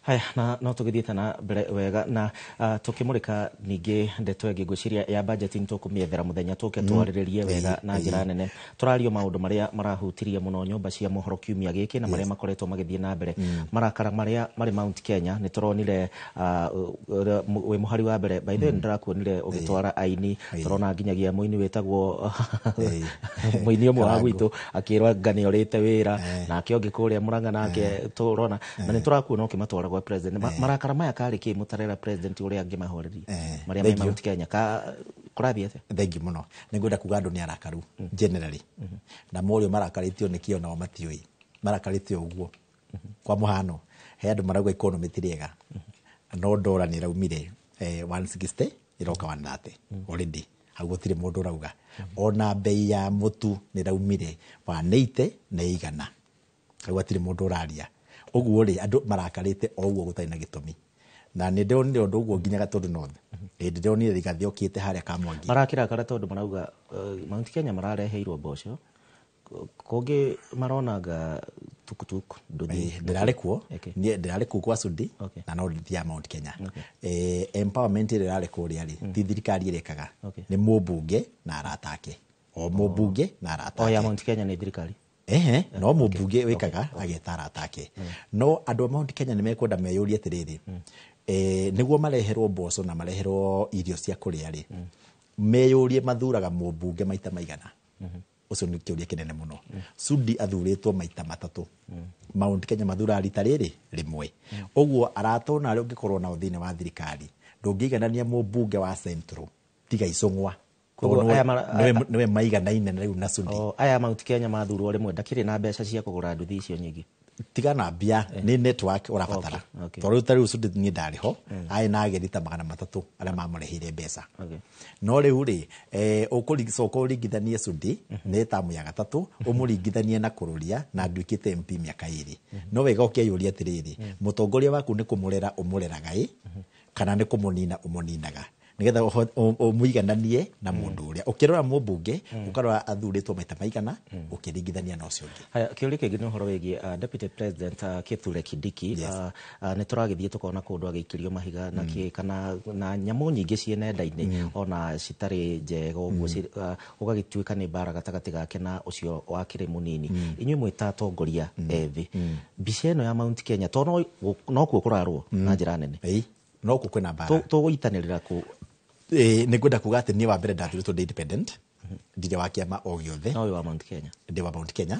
haya na no tugithiĩte na mbere wega na tukimurika ningĩ ndeto ĩngĩ ngwĩciria ya budget nĩ tũkũmĩethera mũthenya tũke twarĩrĩrie wega na njĩra nene tũrario maũndũ marĩa marahutirie mũno nyũmba cia mohoro kiumia gĩkĩ na marĩa makoretwo magĩthiĩ na mbere marakara marĩa marĩ Mount Kenya nĩ tũronire wĩ mũhari wa mbere by the way ndĩrakuonire ũgĩtwara aini tũrona nginyagia mũini wĩtagwo mũini ũmwe wa gwitũ akĩrwo ngane ũrĩte wĩra nake ũngĩ kũrĩa Mũrang'a nake tũrona na nĩ tũrakuona ũkĩmatwara kwa president marakara maya kari ki mutarera president uria angi mahoreri maria mai Mount Kenya ka kurathia thengi muno ningwenda kuga andu ni arakaru generally na morio marakaritio nikio nao matioi marakaritio uguo kwa muhano he andu marauga economy tiriega no dollar ni raumire 160 iroka 130 already agutire mundu urauga ona bei ya mutu ni raumire 180 na igana agutire mundu uraria uguo ri andu marakarite o uguo gutai na gitumi na nĩ ndonire ũndũ ũguo nginya gatundu north ndonire Rigathi okĩte harĩa Kamwangi marakira kara tondu marauga Mount Kenya marareheirwo mboco kũngĩ maronaga tukutuku ndirarĩ kuo ndirarĩ kuo kwa Sudi na no ndithia Mount Kenya empowerment ndirarĩ kũrĩa rĩ ti thirikari ĩrĩkaga nĩ mũmbunge na arata ake o mũmbunge na arata ake ya Mount Kenya nĩ thirikari no mũmbunge wĩkaga ageta arata ake no andũ a Mount Kenya nĩ mekwenda meyũrie atĩrĩrĩ nĩguo mareherwo mboco na mareherwo irio cia kũrĩa rĩ meyũrie mathuraga mũmbunge maita maigana ucio nĩ kĩũria kĩnene mũno Sudi athurĩtwo maita matatũ Mount Kenya mathura rita rĩrĩ rĩmwe ũguo aratona arĩa ũngĩkorwo nao thĩinĩ wa thirikari ndũngĩiganania mũmbunge wa Central tiga Icũng'wa nĩwe maiganaine rĩu na Sudi aya Mount Kenya mathurwo rĩmwe ndakĩrĩ na mbeca cia kũgũra nduthi icio nyingĩ tiga na mbia nĩ network ũrabatara tondũ rĩu Sudi niĩ ndarĩ ho arĩ na ageni ta 300 arĩa mamũrĩhire mbeca no rĩu rĩ ũkũringithanie Sudi nĩ tamu ya gatatũ ũmũringithanie na Kũrũria na nduĩkĩte MP mĩaka 2 no wega ũkĩyũria atĩrĩrĩ mũtongoria waku nĩ kũmũrera ũmũreraga kana nĩ kũmũnina ũmũninaga nigetha mũigananie na mũndũ ũrĩa ũkĩrora mũmbunge ũkarora athurĩtwo maita maigana ũkĩringithania na ũcio ũngĩ haya kĩũria kĩngĩ nĩ ũhoro wĩgiĩ deputy president Kithure Kindiki nĩ tũragĩthiĩ tũkona kũndũ agĩikĩrio mahiga kana na nyamũ nyingĩ ciĩ nenda-inĩ ona citarĩ njega ũguo ũgagĩtuĩka nĩ mbara gatagatĩ gake na ũcio wakĩrĩ mũnini inyuĩ mwĩta atongoria ethĩ mbica ĩno ya Mount Kenya tondũ no kuo kũrarwo na njĩra nene no kuo kwĩna mbara tũgũitanĩrĩra kũ nĩ ngwenda kuga atĩ niĩ wa mbere ndathurĩtwo ndĩ independent ndirĩ wa kĩama o gĩothe no wa Mount Kenya ndĩ wa Mount Kenya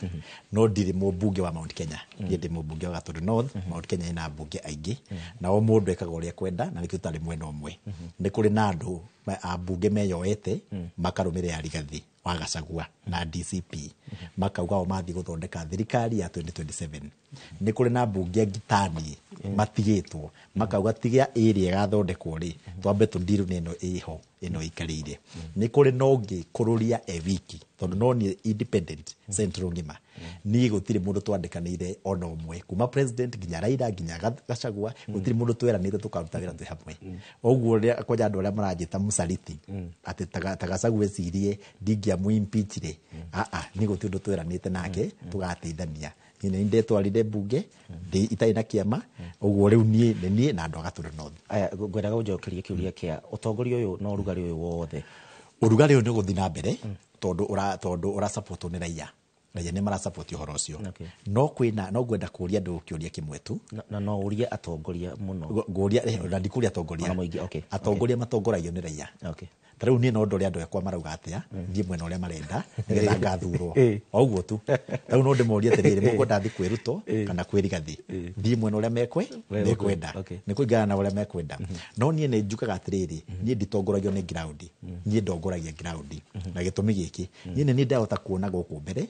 no ndirĩ mũmbunge wa Mount Kenya niĩ ndĩ mũmbunge wa Gatũndũ North Mount Kenya ĩna mbunge aingĩ na o mũndũ ekaga ũrĩa kwenda na nĩkĩo tũtarĩ mwena ũmwe nĩ kũrĩ na andũ ambunge meyoete makarũmĩrĩra Rigathi wa Gachagua na DCP makauga o mathiĩ gũthondeka thirikari ya 2027 nĩ kũrĩ na mbunge ngitani matigĩtwo makauga tiga ĩrĩa ĩgathondekwo rĩ twambe tũndiru neno ĩho ĩno ĩikarĩire nĩ kũrĩ no ũngĩ Kũrũria wiki tondũ no nĩ independent central ngima niĩ gũtirĩ mũndũ twandĩkanĩire ona ũmwe kuma president nginya Raila nginya Gachagua gũtirĩ mũndũ tweranĩire tũkaruta wĩra twĩ hamwe ũguo rĩa koja andũ arĩa maranjĩta mũcariti atĩ ta Gachagua cirie ndingia impeach rĩ niĩ gũtirĩ ũndũ tweranĩte nake tũgateithania nĩ ndetwarire mbunge itarĩ na kĩama ũguo rĩu niĩ na andũ a Gatũndũ North ngwendaga ũnjokerie kĩũria kĩa ũtongoria ũyũ na ũrugarĩ ũyũ wothe ũrugarĩ ũyũ nĩ gũthiĩ na mbere tondũ ũrasapotwo nĩ raia nĩ marasapoti ũhoro ũcio no ngwenda kũũria andũ kĩũria kĩmwe tu na no ũrie atongoria mũno ngũria ndikũria atongoria matongoragio nĩ raia tarĩu niĩ no ndore andũ akwa marauga atĩa thiĩ mwena ũrĩa marenda nĩgetha ngathurwo o ũguo tu tarĩu no ndĩmorie atĩrĩrĩ mũkwenda thiĩ kwĩ Ruto kana kwĩ Rigathi thiĩ mwena ũrĩa mekwenda nĩ kũringana na ũrĩa mekwenda no niĩ nĩ njukaga atĩrĩrĩ niĩ nditongoragio nĩ ground niĩ ndongoragia ground na gĩtũmi gĩkĩ niĩ nĩ ndahota kuona gũkũ mbere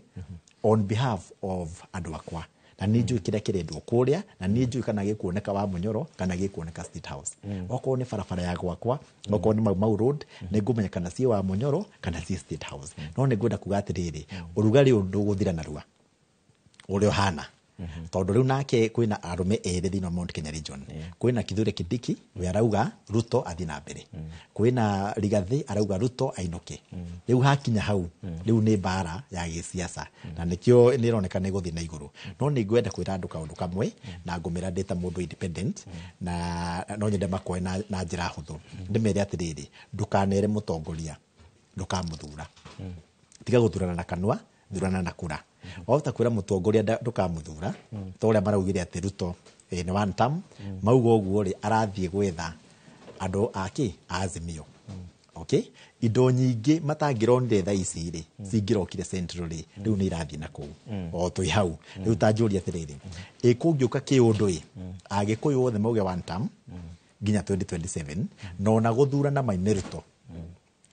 on behalf of andũ akwa na nĩ njũĩ kĩrĩa kĩrendwo kũrĩa na nĩ njũĩ kana gĩkuoneka wa Munyoro kana gĩkuoneka State House okorwo nĩ barabara ya gwakwa okorwo nĩ Mau Road nĩ ngũmenya kana ciĩ wa Munyoro kana ciĩ State House no nĩ ngwenda kuga atĩrĩrĩ ũrugarĩ ũyũ ndũgũthira narua ũrĩa ũhana tondũ rĩu nake kwĩna arũme erĩ thĩinĩ wa Mount Kenya region kwĩna Kithure Kindiki we arauga Ruto athiĩ na mbere kwĩna Rigathi arauga Ruto ainũke rĩu hakinya hau rĩu nĩ mbara ya gĩsiasa na nĩkĩo nĩ ĩroneka nĩ gũthiĩ na igũrũ no nĩ ngwenda kwĩra andũ kaũndũ kamwe na ngũmĩra ndĩta mũndũ independent na no nyende makoe na njĩra hũthũ ndĩmere atĩrĩrĩ ndũkanere mũtongoria ndũkamũthura tiga gũthurana na kanua thurana na kura wahota kwĩra mũtongoria ndũkamũthura ta ũrĩa maraugire atĩ Ruto nĩ one term mauga ũguo rĩ arathiĩ gwetha andũ ake Azimio indo nyingĩ matangĩronire thaa ici rĩ cingĩrokire Central rĩ rĩu nĩ irathiĩ na kũu o twĩ hau rĩu tanjũria atĩrĩrĩ kũngĩũka kĩũndũ Agĩkũyũ othe mauge one term nginya 2027 no na gũthurana maime Ruto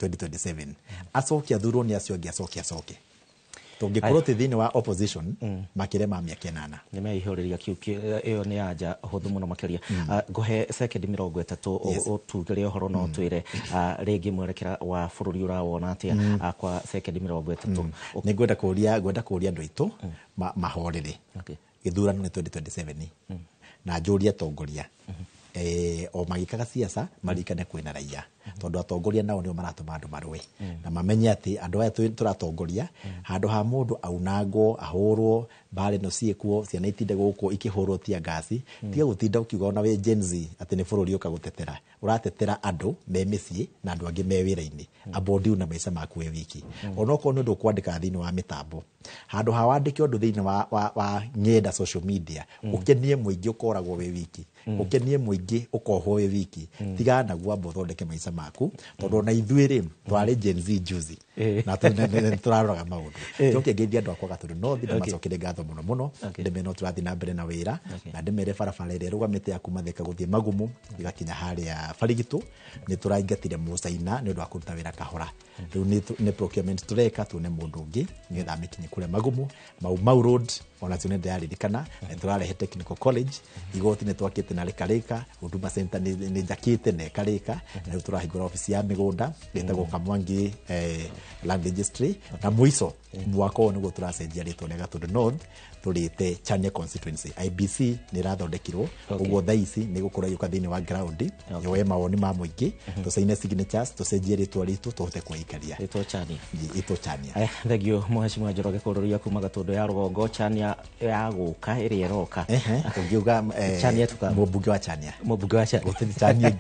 2027 acoke athurwo nĩ acio angĩ acoke tũngĩkorwo tĩ thĩinĩ wa opposition makĩrema mĩaka 8 nĩ meihũrĩria ĩyo nĩ anja hũthũ mũno makĩria ngũhe sekendi 30 ũtugĩre ũhoro na ũtwĩre rĩngĩ mwerekera wa bũrũri ũrawona atĩa kwa sekendi 30 nĩ ngwenda kũũria andũ aitũ mahorere gĩthurano nĩ 2027 na njũria atongoria o magikaga siasa marikane kwina raia tondu atongoria nao nio maratuma andu marwe na mamenye ati andu aya turatongoria handu ha mundu aunangwo ahurwo bare no ciekuo ciana itinde guku ikihurwo tia gasi tiga gutinda ukiuga ona we Gen Z ati ni bururi uka gutetera uratetera andu me micii na andu angi me wira-ini abodi na maica maku we wiki onoko ndu kwandika thini wa mitambo handu ha wandike undu thini wa ngenda social media ukenie muingi ukoragwo we wiki ukenie muingi ukohwo we wiki tiga na guambo thondeke maica maku tondu na ithuire twari Gen Z juzi na turaroga maundu njoke ngeithia andu akwa Gatũndũ North na macokere ngatho muno ndemeno turathi na mbere na wira na ndemere barabara ire rugamite ya kuma Thika guthie Magumu igakinya haria Barigitu ni turaingatire Musaina ni undu wa kuruta wira kahora riu ni procurement tureka tuone mundu ungi ngetha mikinye kule Magumu Mau Road ona tune ndiaririkana turarehe Technical College igoti ni twakite na Rikarika Huduma Center ni jakite na Rikarika na turahingura ofisi ya migunda ndetagwo Kamwangi Land Registry na muico mwaka onu go turacenjia ritwa nega Gatũndũ North turite Chania constituency IBC ni rathondekirwo uguo thaisi ni gukura yuka thini wa ground yoe mawoni ma muingi tusaine signatures tucenjie ritwa ritu tuhote kuikaria ritwa Chania thank you Mheshimiwa Njoroge kururia kuma Gatũndũ ya Rugongo Chania ya guka iri eroka akungiuga Chania tuka mubunge wa Chania gutini Chania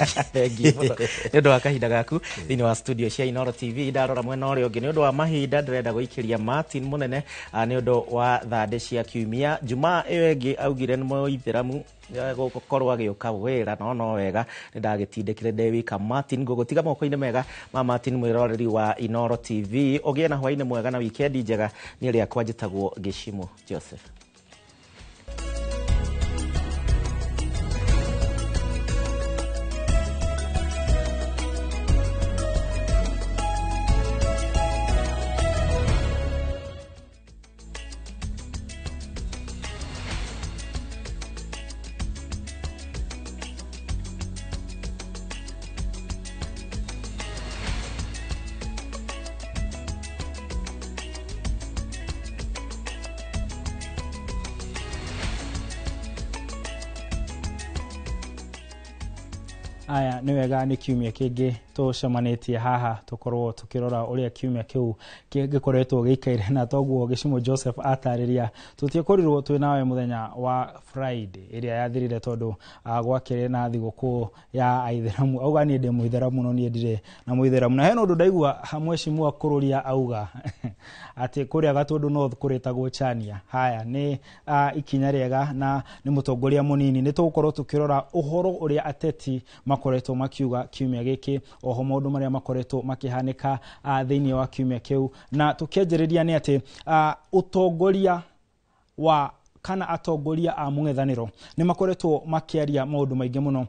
ndio akahinda gaku thini wa studio cia Inoro TV ndarora mwena uri ungi ni undu wa mahinda ndirenda guikiria Martin Munene ni undu wa thande cia kiumia Jumaa iyo ingi augire ni muithiramu gukorwo agiuka wira no wega ndagitindikire ndewika Martin gugutiga moko-ini mega ma Martin mwiroreri wa Inoro TV ogie na hwaini mwega na weekend njega ni ria kwanjitagwo Gishimo Joseph. Aya ni wega ni kiumia kingi tucemanitie haha tukorwo tukirora uria kiumia kiu gikoretwo gikaire na toguo Gishimo Joseph atariria tutiekorirwo twi nawe muthenya wa Friday iria yathirire tondu gwakire na thiguku ya aitheramu auga ni ndi muitheramu no ni ndire na muitheramu na heno ndu ndaigua Mheshimiwa kururia auga ati kuria Gatũndũ North kuritagwo Chania haya ni ikinya riega na ni mutongoria munini ni tukorwo tukirora uhoro uria ateti makoretwo makiuga kiumia giki oho maundu maria makoretwo makihanika thiini wa kiumia kiu na tukianjiriria ni ati utongoria wa kana atongoria a mung'ethaniro ni makoretwo makiaria maundu maingi muno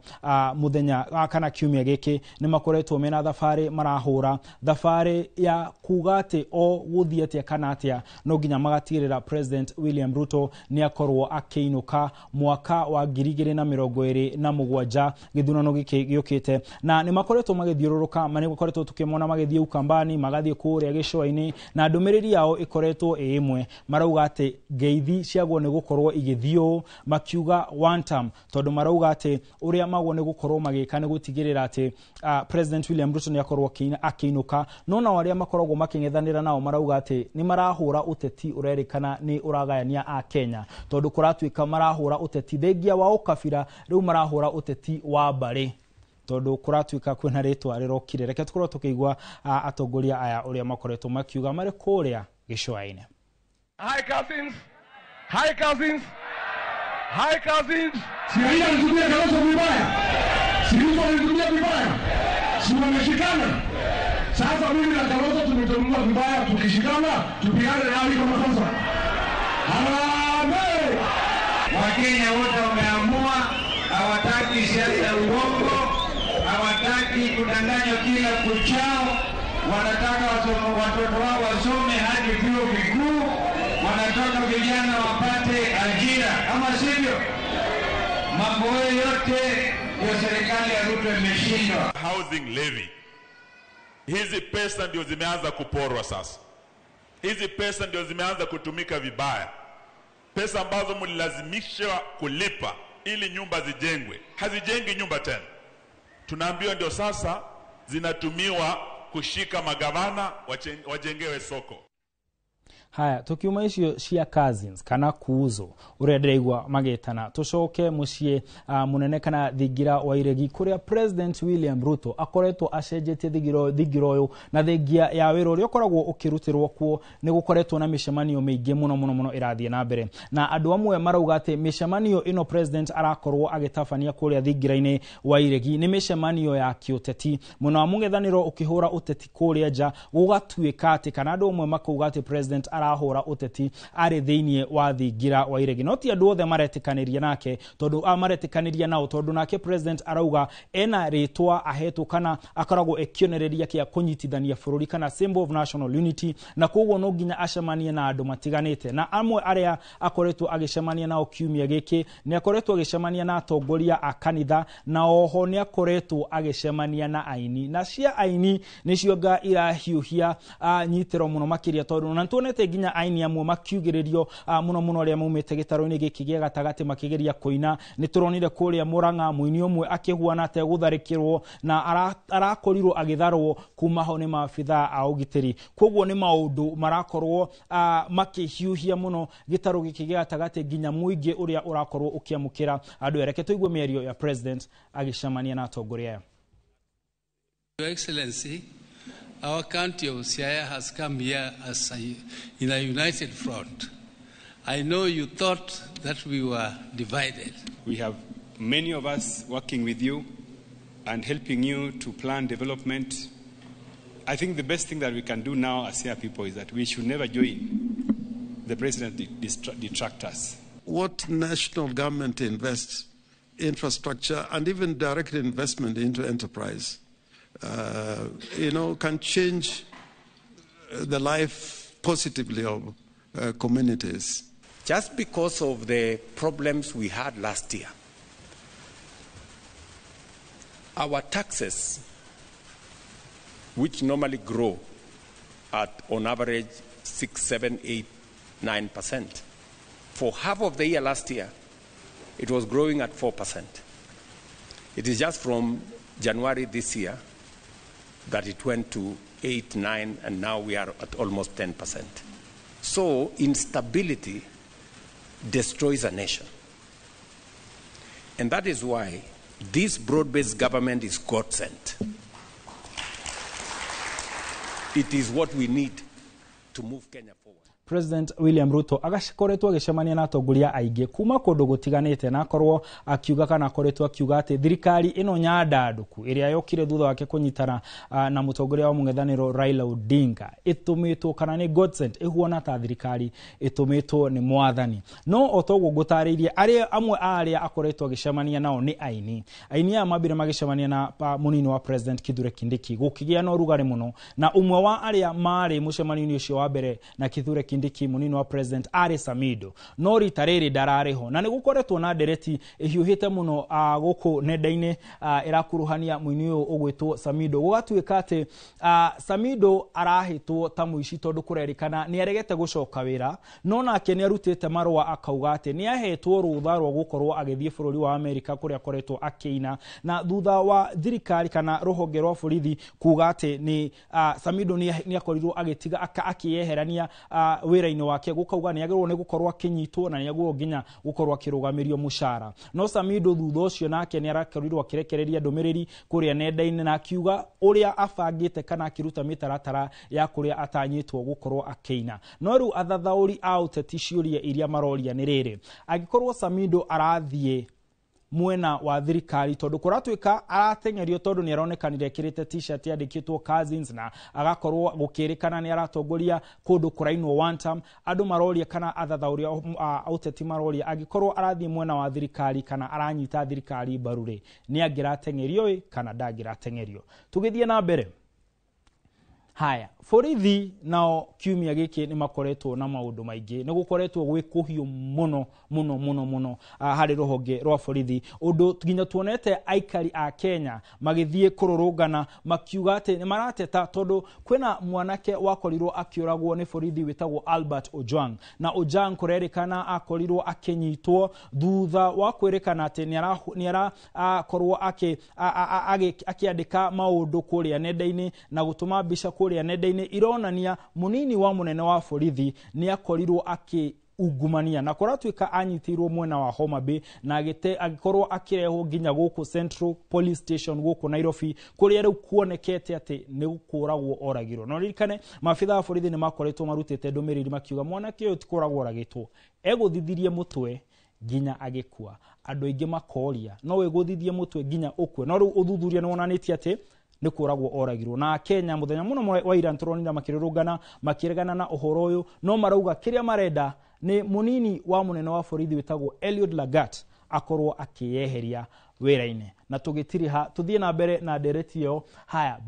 muthenya kana kiumia giki ni makoretwo mena thabari marahura thabari ya kugate o guthiete kana atia no nginya magatigirira President William Ruto ni akorwo akiinuka mwaka wa 2027 githurano giki giukite na ni makoretwo magithiururuka mani makoretwo tukimona magithie ukambani magathie kuria gicwa-ini na ndumiriri yao ikoretwo imwe marauga ati ngeithi ciagwo ni gukorwo igithio makiuga one term tondu marauga ati uria magwo ni gukorwo magika ni gutigirira ati President William Ruto ni akorwo akiinuka no na waria makoragwo making'ethanira nao marauga ati ni marahura uteti urerikana ni uragayania a Kenya tondu kuratuika marahura uteti thengia wa ukabira riu marahura uteti wa bari tondu kuratuika kwina ritwa rirokire reke tukorwo tukigwa atongoria aya uria makoretwo makiuga mari kuria gicwa-ini. Hi cousins. Hi cousins. Hi cousins. Siria alitumia Kalonzo vibaya. Siria alitumia vibaya. Si wameshikana. Sasa mimi na Kalonzo tumetumia vibaya, tukishikana tupigane na hali kama sasa. Harambee. Wakenya wote wameamua hawataki siasa ya uongo, hawataki kudanganywa kila kuchao, wanataka watoto wao wasome hadi vyuo vikuu, wanataka vijana wapate ajira, ama sivyo? Mambo yote ndio serikali ya Ruto imeshindwa. Housing levy, hizi pesa ndio zimeanza kuporwa sasa. Hizi pesa ndio zimeanza kutumika vibaya. Pesa ambazo mlilazimishwa kulipa ili nyumba zijengwe. Hazijengi nyumba tena. Tunaambiwa ndio sasa zinatumiwa kushika magavana wajengewe soko. Haya, tukiuma icio cia cousins kana kuzo uria ndirigwa magetana tucoke mucie munene kana thingira wa iregi kuria President William Ruto akoretwo acenjetie thingiro uyu na thingia ya wira uria ukoragwo ukirutirwo kuo ni gukoretwo na mishemanio meingi muno irathie na mbere na andu amwe marauga ati mishemanio ino president arakorwo agitabania kuria thingiraini wa iregi ni mishemanio ya kiuteti muno amungethaniro ukihura uteti kuria nja gugatuika ati kana andu amwe makuga ati president arahura uteti ari thiini wa thingira wa iregi no ti andu othe maretikaniria nake tondu amaretikaniria nao tondu nake president arauga ena ritwa ahetu kana akoragwo ekionereria kia kunyitithania bururi kana symbol of national unity na koguo no nginya acemanie na andu matiganite na amwe aria akoretwo agicemania nao kiumia giki ni akoretwo agicemania na atongoria a kanitha na oho ni akoretwo agicemania na aini na cia aini nicio nga irahiuhia nyitiro muno makiria tondu na tuonete nginya aini amwe makiugiririo muno aria maumite gitaro-ini giki gia gatagati makigeria kuina ni turonire kuria Murang'a muini umwe akihuana ate gutharikirwo na arakorirwo agitharwo kuma ho ni maabitha a ugitiri koguo ni maundu marakorwo makihiuhia muno gitaro giki gia gatagati nginya muingi uria urakorwo ukiamukira andu ereke tuigue mĩario ya president agicemania na atongoria. Your Excellency, our county of Siaya has come here as in a united front. I know you thought that we were divided. We have many of us working with you and helping you to plan development. I think the best thing that we can do now as Siaya people is that we should never join the president detractors. What national government invests, infrastructure, and even direct investment into enterprise, can change the life positively of communities. Just because of the problems we had last year, our taxes, which normally grow at on average 6, 7, 8, 9%, for half of the year last year, it was growing at 4%. It is just from January this year that it went to 8, 9, and now we are at almost 10%. So instability destroys a nation. And that is why this broad-based government is God-sent. It is what we need to move Kenya forward. President William Ruto agakoretwo agicemania na atongoria aingi kuma kundu gutiganite na akorwo akiuga kana akoretwo akiuga ati thirikari ino nyandanduku iria yokire thutha wake kunyitana na mutongoria wa mung'ethaniro Raila Odinga itumitwo kana ni godsent ihuana ta thirikari itumitwo ni mwathani no otogwo gutariirie aria amwe aria akoretwo agicemania nao ni aini ya mabire magicemania na munini wa president Kithure Kindiki gukigia no rugari muno na umwe wa aria mari mucemanio ucio wa mbere na Kithure Kindiki munini wa president ari Samido no ritariri darareho na nigukoretwo na dereti ihiuhite muno guku nenda-ini irakuruhania muini uyu ugwitwo Samido gugatuika ati Samido arahitwo ta muici tondu kurerikana ni aregete gucoka wira no nake ni arutite marwa akauga ati ni ahetwo rutha rwa gukorwo agithie bururi wa Amerika kuria akoretwo akiina na thutha wa thirikari kana ruhonge rwa borithi kuga ati ni Samido ni akorirwo agitiga akiyeherania wira-ini wake gukauga ni agirwo ni gukorwo akinyitwo na ni agirwo nginya gukorwo akirugamirio mushara no Samido thutha ucio nake ni arakorirwo akirekereria ndumiriri kuria nenda-ini na akiuga uria afangite kana akiruta mitaratara ya kuria atanyitwo gukorwo akiina no riu athathauri a uteti ciuria iria maroria ni riri agikorwo Samido arathie mwena wa thirikari tondu kuratuika aratengerio tondu ni aronekanire kirite t-shirt yandikitwo cousins na agakorwo gukirikana ni aratongoria kundu kurainwo one time andu maroria kana athathauri uteti maroria agikorwo arathie mwena wa thirikari kana aranyita thirikari barure ni angiratengerio kana ndangiratengerio tugithie na mbere haya borithi nao kiumia giki ni makoretwo na maundu maingi ni gukoretwo gwikuhio muno hari ruhonge rwa borithi undu nginya tuonete aikari a Kenya magithie kururungana makiuga ati ni marateta tondu kwina mwanake wakorirwo akiuragwo ni borithi witagwo Albert Ojwang na Ojwang kurerikana akorirwo akinyitwo thutha wa kwirikana ati ni ara korwo akiandika maundu kuria nenda-ini na gutuma mbica kuria nenda-ini ironania munini wa munene wa borithi ni akorirwo ugumania na koratuika anyitirwo mwena wa Homa Bay na agikorwo akirehwo nginya guku Central Police Station guku Nairobi kuria riu kuonekete ati ni gukuragwo oragirwo no ririkane mafitha wa borithi ni makoretwo marutite ndumiriri makiuga mwanake uyu tikuragwo oragitwo eguthithirie mutwe nginya agikua andu aingi makoria no weguthithie mutwe nginya ukwe no riu uthuthuria ni wonanitie ati ni kuragwo oragirwo na Kenya muthenya muno wa ira turonira makirurugana makiregana na uhoro uyu no marauga kiria marenda ni munini wa munene wa borithi witagwo Eliud Lagat akorwo akiyeheria wira-ini na tugitiriha tuthie na mbere na ndereti yo haya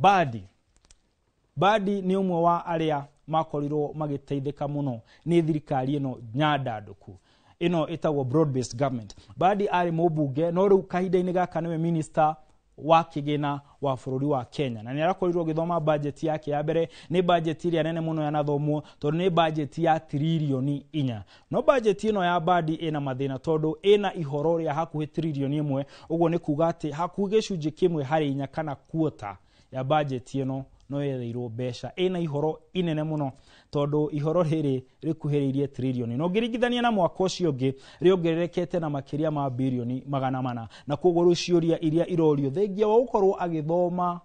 Badi ni umwe wa aria makorirwo magiteithika muno ni thirikari ino nyandanduku ino itagwo broad based government. Badi ari mubunge no riu kahinda-ini gaka niwe minister wa kigina wa bururi wa Kenya na ni arakorirwo githoma budget yake ya mbere ni budget iria nene muno yanathomwo tondu ni budget ya trilioni 4 no budget ino ya Badi ina mathina tondu ina ihoro ria hakuhi trilioni 1 uguo ni kuga ati hakuhi gicunji kimwe hari 4 kana quarter ya budget ino no yetheirwo besha ina ihoro inene muno tondu ihoro riri rikuhiririe trilioni no ngirigithania na mwaka ucio ungi riongererekete na makiria ma bilioni 400 na koguo ruciuria iria irorio thengia wa ukorwo agithoma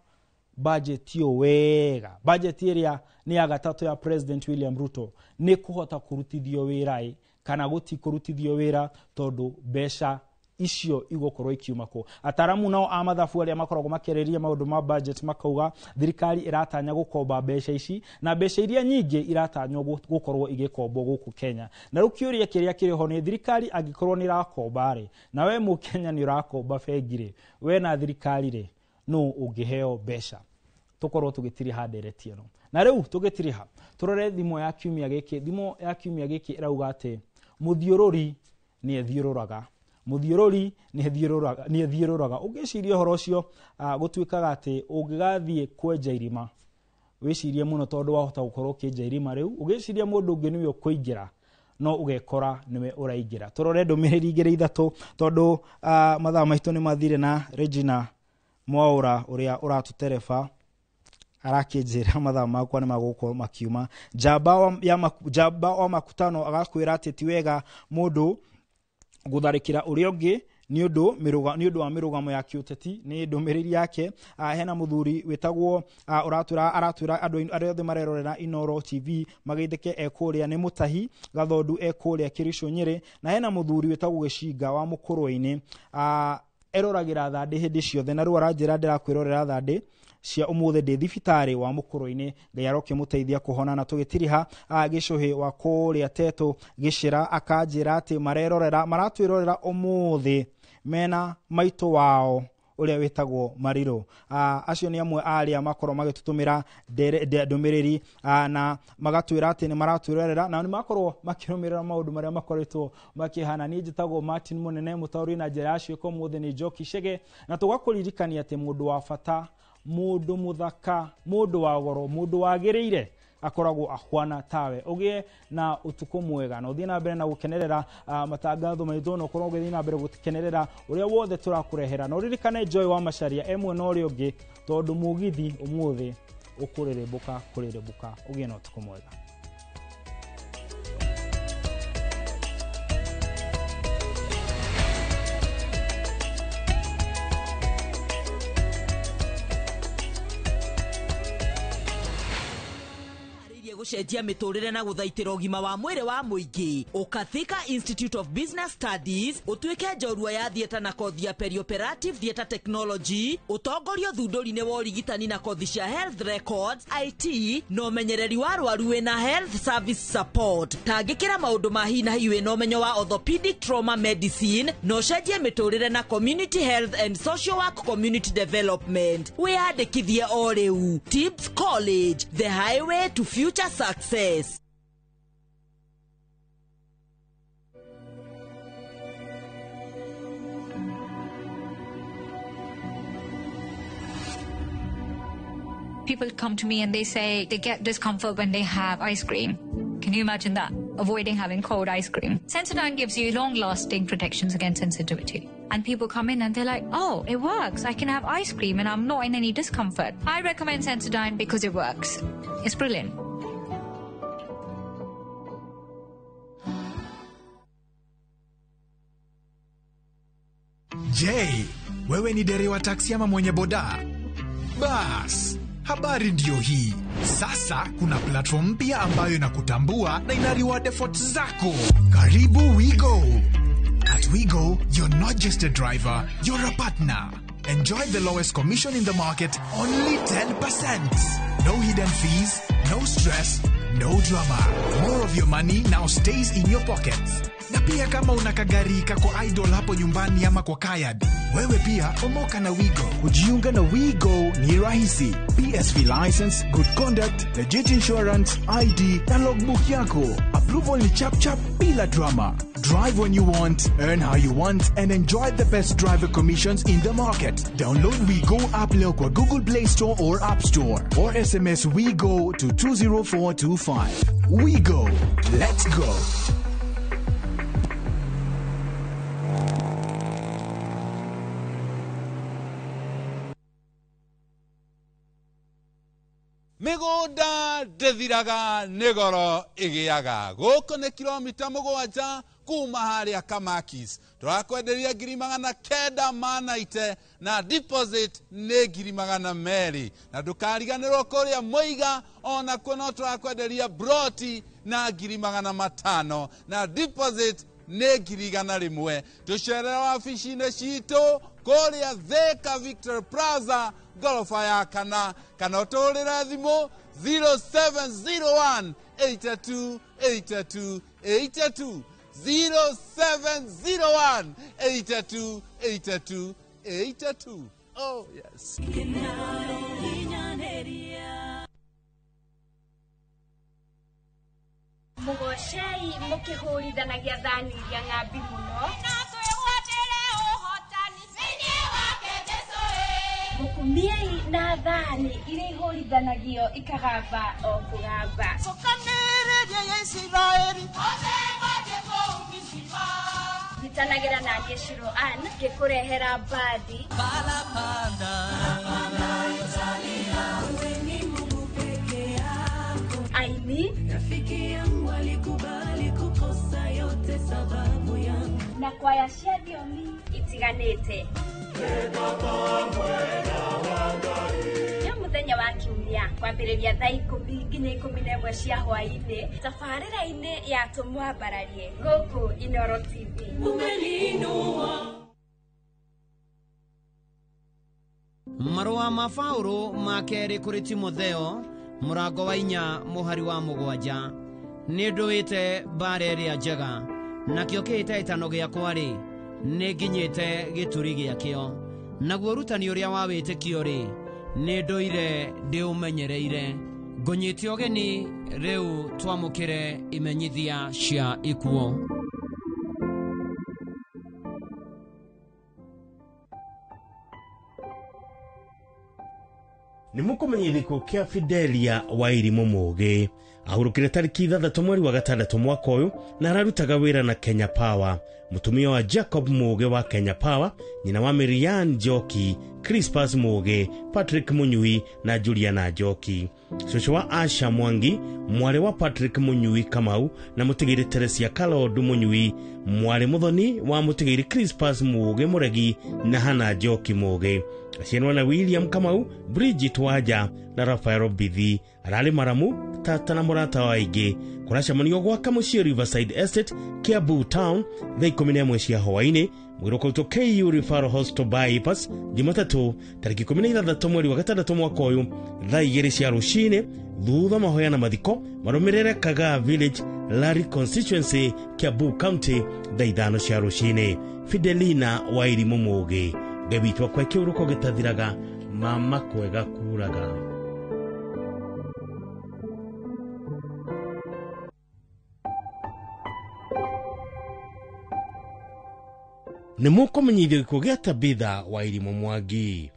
budget yo wega budget iria ni ya gatatu ya President William Ruto ni kuhota kurutithio wirai kana guti kurutithio wira tondu besha icio igukorwo ikiumako ataramu nao amathabu aria makoragwo makereria maundu ma budget makauga thirikari iratanya gukomba besha ici na besha iria nyingi iratanywo gukorwo igikombo guku Kenya na rukiuria kiria kiriho ni thirikari agikorwo ni rakomba ri na we mu Kenya ni rakomba bengire we na thirikari ri no ungiheo besha tukorwo tugitiri handereti no na riu tugitiriha turore thimo ya kiumia giki irauga ati muthiururi ni ethiururaga muthiururi ni ethiururaga ugiciria horo ucio gutuikaga ati ungigathie kwenja irima wicirie muno tondu wahota gukorwo kinja irima riu ugiciria mundu ungi niwe ukuingira no ugekora niwe uraingira turore ndumiriri igire ithatu tondu mathaa maitu ni mathire na Regina Mwaura uria uratutereba arakinjira mathaa makwa ni magukorwo makiuma jamba wa makutano agakwira ati tiwega mundu gutharikira uria ungi ni undu wa mirugamo ya kiuteti ni ndumiriri yake hena muthuri witagwo aratura andu othe marerorera Inoro TV magithike ekuria ni mutahi gathondu ekuria Kirisho Nyeri na hena muthuri witagwo Gishinga wa Mukurwa-ini eroragira thandi hindi ciothe na ru aranjira ndirakwirorera thandi cia umuthe ndi thibitari wa Mukurwa-ini Ngai aroke muteithia kuhona na tugitiriha Gicuhi wa kuria Teto Gicira akanjira ati maratwirorera umuthe mena maito wao uria witagwo Mariro acio ni amwe aria makorwo magitutumira ndumiriri na magatwira ati ni maratwirorera na ni makorwo makirumirira maundu maria makoretwo makihana ni njitagwo Martin Munene mutauri na njira acio ko muthe ni Njoki Shege na tugakuririkania ati mundu wa fata mundu muthaka mundu wa goro mundu wagiriire akoragwo ahwana tawe ugie na utuko mwega na uthina mbere na gukenerera matangatho maitho no korwo githina mbere gukenerera uria wothe turakurehera no ririkane Joy wa Macharia emwe no ri ungi tondu mugithi umuthi ukurirembuka ugie na utuko mwega. gucenjia miturire na guthaitira ugima wa mwiri wa muingi. Ukathika Institute of Business Studies utuike njorua ya thieta na kothi ya perioperative theatre technology, utongorio thunduri-ini wa urigitani na kothi cia health records, IT no menyereri wa arwaru wina health service support. Tangikira maundu ma hi na hi wina umenyo wa orthopedic trauma medicine no cenjie miturire na community health and social work community development. Wiyandikithie o riu. Tibbs College, the highway to future success. People come to me and they say they get discomfort when they have ice cream. Can you imagine that? Avoiding having cold ice cream. Sensodyne gives you long-lasting protections against sensitivity. And people come in and they're like, oh, it works. I can have ice cream and I'm not in any discomfort. I recommend Sensodyne because it works. It's brilliant. Je, wewe ni dereva taksi ama mwenye boda? Bas, habari ndio hii. Sasa kuna platform mpya ambayo inakutambua na ina reward efforts zako. Karibu WeGo. At WeGo, you're not just a driver, you're a partner. Enjoy the lowest commission in the market, only 10%. No hidden fees, no stress, no drama. More of your money now stays in your pockets. Na pia kama unakagari kako idle hapo nyumbani ama kwa kayad, wewe pia omoka na WeGo. Kujiunga na WeGo ni rahisi. PSV license, good conduct, legit insurance, ID na logbook yako. Approval ni chap chap bila drama. Drive when you want, earn how you want, and enjoy the best driver commissions in the market. Download WeGo app leo kwa Google Play Store or App Store, or SMS WeGo to 20425. WeGo, let's go. Migunda ndithiraga nigoro igiaga guku ni kilomita 7 kuma haria Kamakis. Turakwenderia 990 na deposit ni 200 na ndukariganirwo kuria Muiga ona kuno turakwenderia Broti na 500 na deposit ni 100 tucerera wabici-ini citu kuria Thika Victor Plaza gorofa ya kana uturira thimu 0701 82 82 82 0701 82 82 82. Oh yes. Mugocei mukihuritanagia thani iria ng'ambi muno mukumiei na thani iria ihurithanagio ikagamba o kugamba Sokanĩrĩria ya Isiraeli nitanagira na Yeshiro An gikurehera badi Aini rafiki yangu alikubali kukosa yote sababu yangu na kwaya cia thiomi itiganite yo muthenya wa kiumia kwambĩrĩria thaa 10 nginya 11 cia hwaĩ-inĩ tabarĩra-inĩ ya tũmwambararie gũkũ Inoro TV Marũa ma Paulo ma kerĩ kũrĩ Timotheo mũrango wa 4 mũhari wa 7 nĩ ndũĩte mbaara ĩrĩa njega nakĩo kĩhĩtahĩtano gĩakwa-rĩ nĩ nginyĩte gĩturi gĩakĩo naguo ũrutani ũrĩa wa wĩtĩkio-rĩ nĩ ndũire ndĩũmenyereire ngũnyĩte ũgeni rĩu twamũkĩre imenyithia cia ikuo. Nĩ mũkũmenyithiko kĩa Fidelia wa Irimũ Mũũgĩ ahurũkire tariki 6 mweri wa 6 mwaka ũyũ na ararutaga wĩra na Kenya Power. Mũtumia wa Jacob Mũũgĩ wa Kenya Power, nyina wa Marian Njoki, Crispus Mũũgĩ, Patrick Mũnyui na Juliana Njoki, cũcũ wa Asha Mwangi, mwarĩ wa Patrick Mũnyui Kamau na mũtigĩri Teresia Kalondu Mũnyui, mwarĩ mũthoni wa mũtigĩri Crispus Mũũgĩ Mũregi na Hana Njoki Mũũgĩ. aciarwo na William Kamau, Bridget Waja na Rafael Bithi. Arali maramu tata na murata wa ingi kuracamanio gwaka muciĩ Riverside Estate, Kiambu Town, thaa 11 cia hwaini. Mwiroko to KU Referral Hospital bypass Jumatatu tariki 16 mweri wa gatandatu mwaka uyu thaa 2 cia rucini, thutha mahoya na mathiko marumirire Kagaa Village, Lari Constituency, Kiambu County, thaa 5 cia rucini. Fidelina Wairimu Mugi gebitwa kwa kiuruko gitathiraga mama kwega kuraga. Nĩ mũkũmenyithio gĩkuũ gĩa Tabitha Wairimu Mwangi.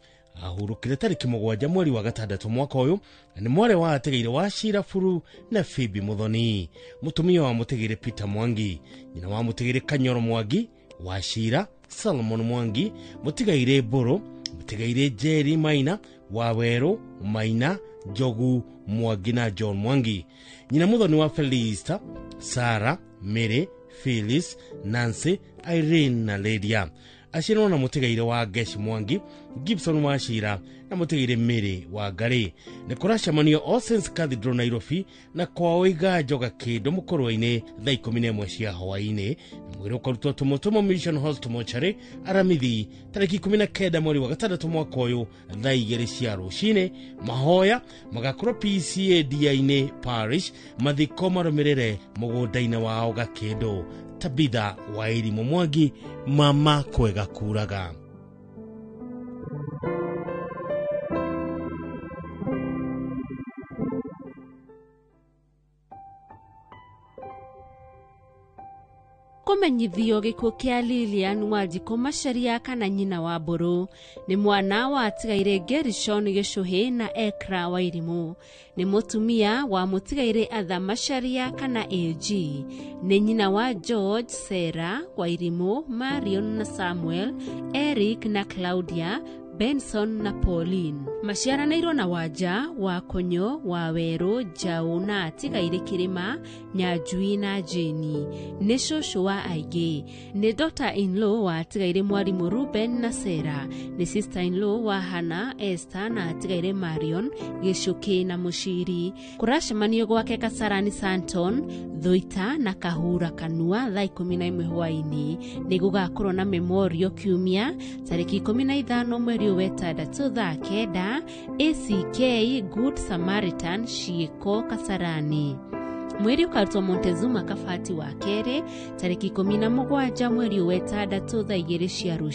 Ahurũkire tariki 7 mweri wa gatandatu mwaka ũyũ, na nĩ mwarĩ wa ategeire wa Shira Furu na Phoebe Muthoni. Mũtumia wa mũtegeire Peter Mwangi, nyina wa mũtegeire Kanyoro Mwangi, wa Shira Solomon Mwangi, mũtigaire Mburu, mũtigaire Jerry Maina, wa Weru Maina, Jogu Mwangi na John Mwangi. Nyina Muthoni wa Felista, Sarah, Mary, Phyllis, Nancy, Irene na Lydia. Aciarwo na mũtigaire wa Gesh Mwangi, Gibson wa Shira na mũtigaire Mary wa Ngari. Nĩ kũracamanio All Saints Cathedral Nairobi na kwao Iganjoga Kĩndũ Mũkũrũ-inĩ thaa 11 cia hwaĩ-inĩ. Mwĩrĩ ũkarutwo Tumutumu Mission Hospital Mortuary Aramithi tariki 19 mweri wa gatandatu mwaka ũyũ thaa 2 cia rũcinĩ. Mahoya magakorwo PCA Dia-inĩ Parish, mathiko marũmĩrĩre mũgũnda-inĩ wao Gakĩndũ. Tabitha Wairimu Mwangi, mama kwega kuraga. Kũmenyithio gĩkuũ kĩa Lilian Wanjikũ Macharia kana nyina wa Mburu. Nĩ mwana wa tigaire Gershon Gĩcũhĩ na Ekra Wairimu. Nĩ mũtumia wa mũtigaire Atha Macharia kana AG. Nĩ nyina wa George, Sarah Wairimu, Marion na Samuel, Eric na Claudia, Benson na Pauline. Maciaranĩirwo na Wanja, wa Konyo, wa Weru, Jau na atigaire Kĩrĩma, Nyanjui na Jeni. Nĩ cũcũ wa aingĩ. Nĩ daughter-in-law wa atigaire Mwarimu Ruben na Sarah. Nĩ sister-in-law wa Hannah, Esther na atigaire Marion, Gĩcũkĩ na Mũciri. Kũracamanio gwake Kasarani Santon, Thũita na Kahura Kanua thaa 11 hwaĩ-inĩ. Nĩ gũgakorwo na memorial kiumia tariki 15 mweri wetandatu thaa 9 ACK Good Samaritan Ciĩko Kasarani. Mweri ũkarutwo Montezuma Kabati wa Kerĩ tariki 17 mweri wetandatu thaa 2 cia rũcinĩ.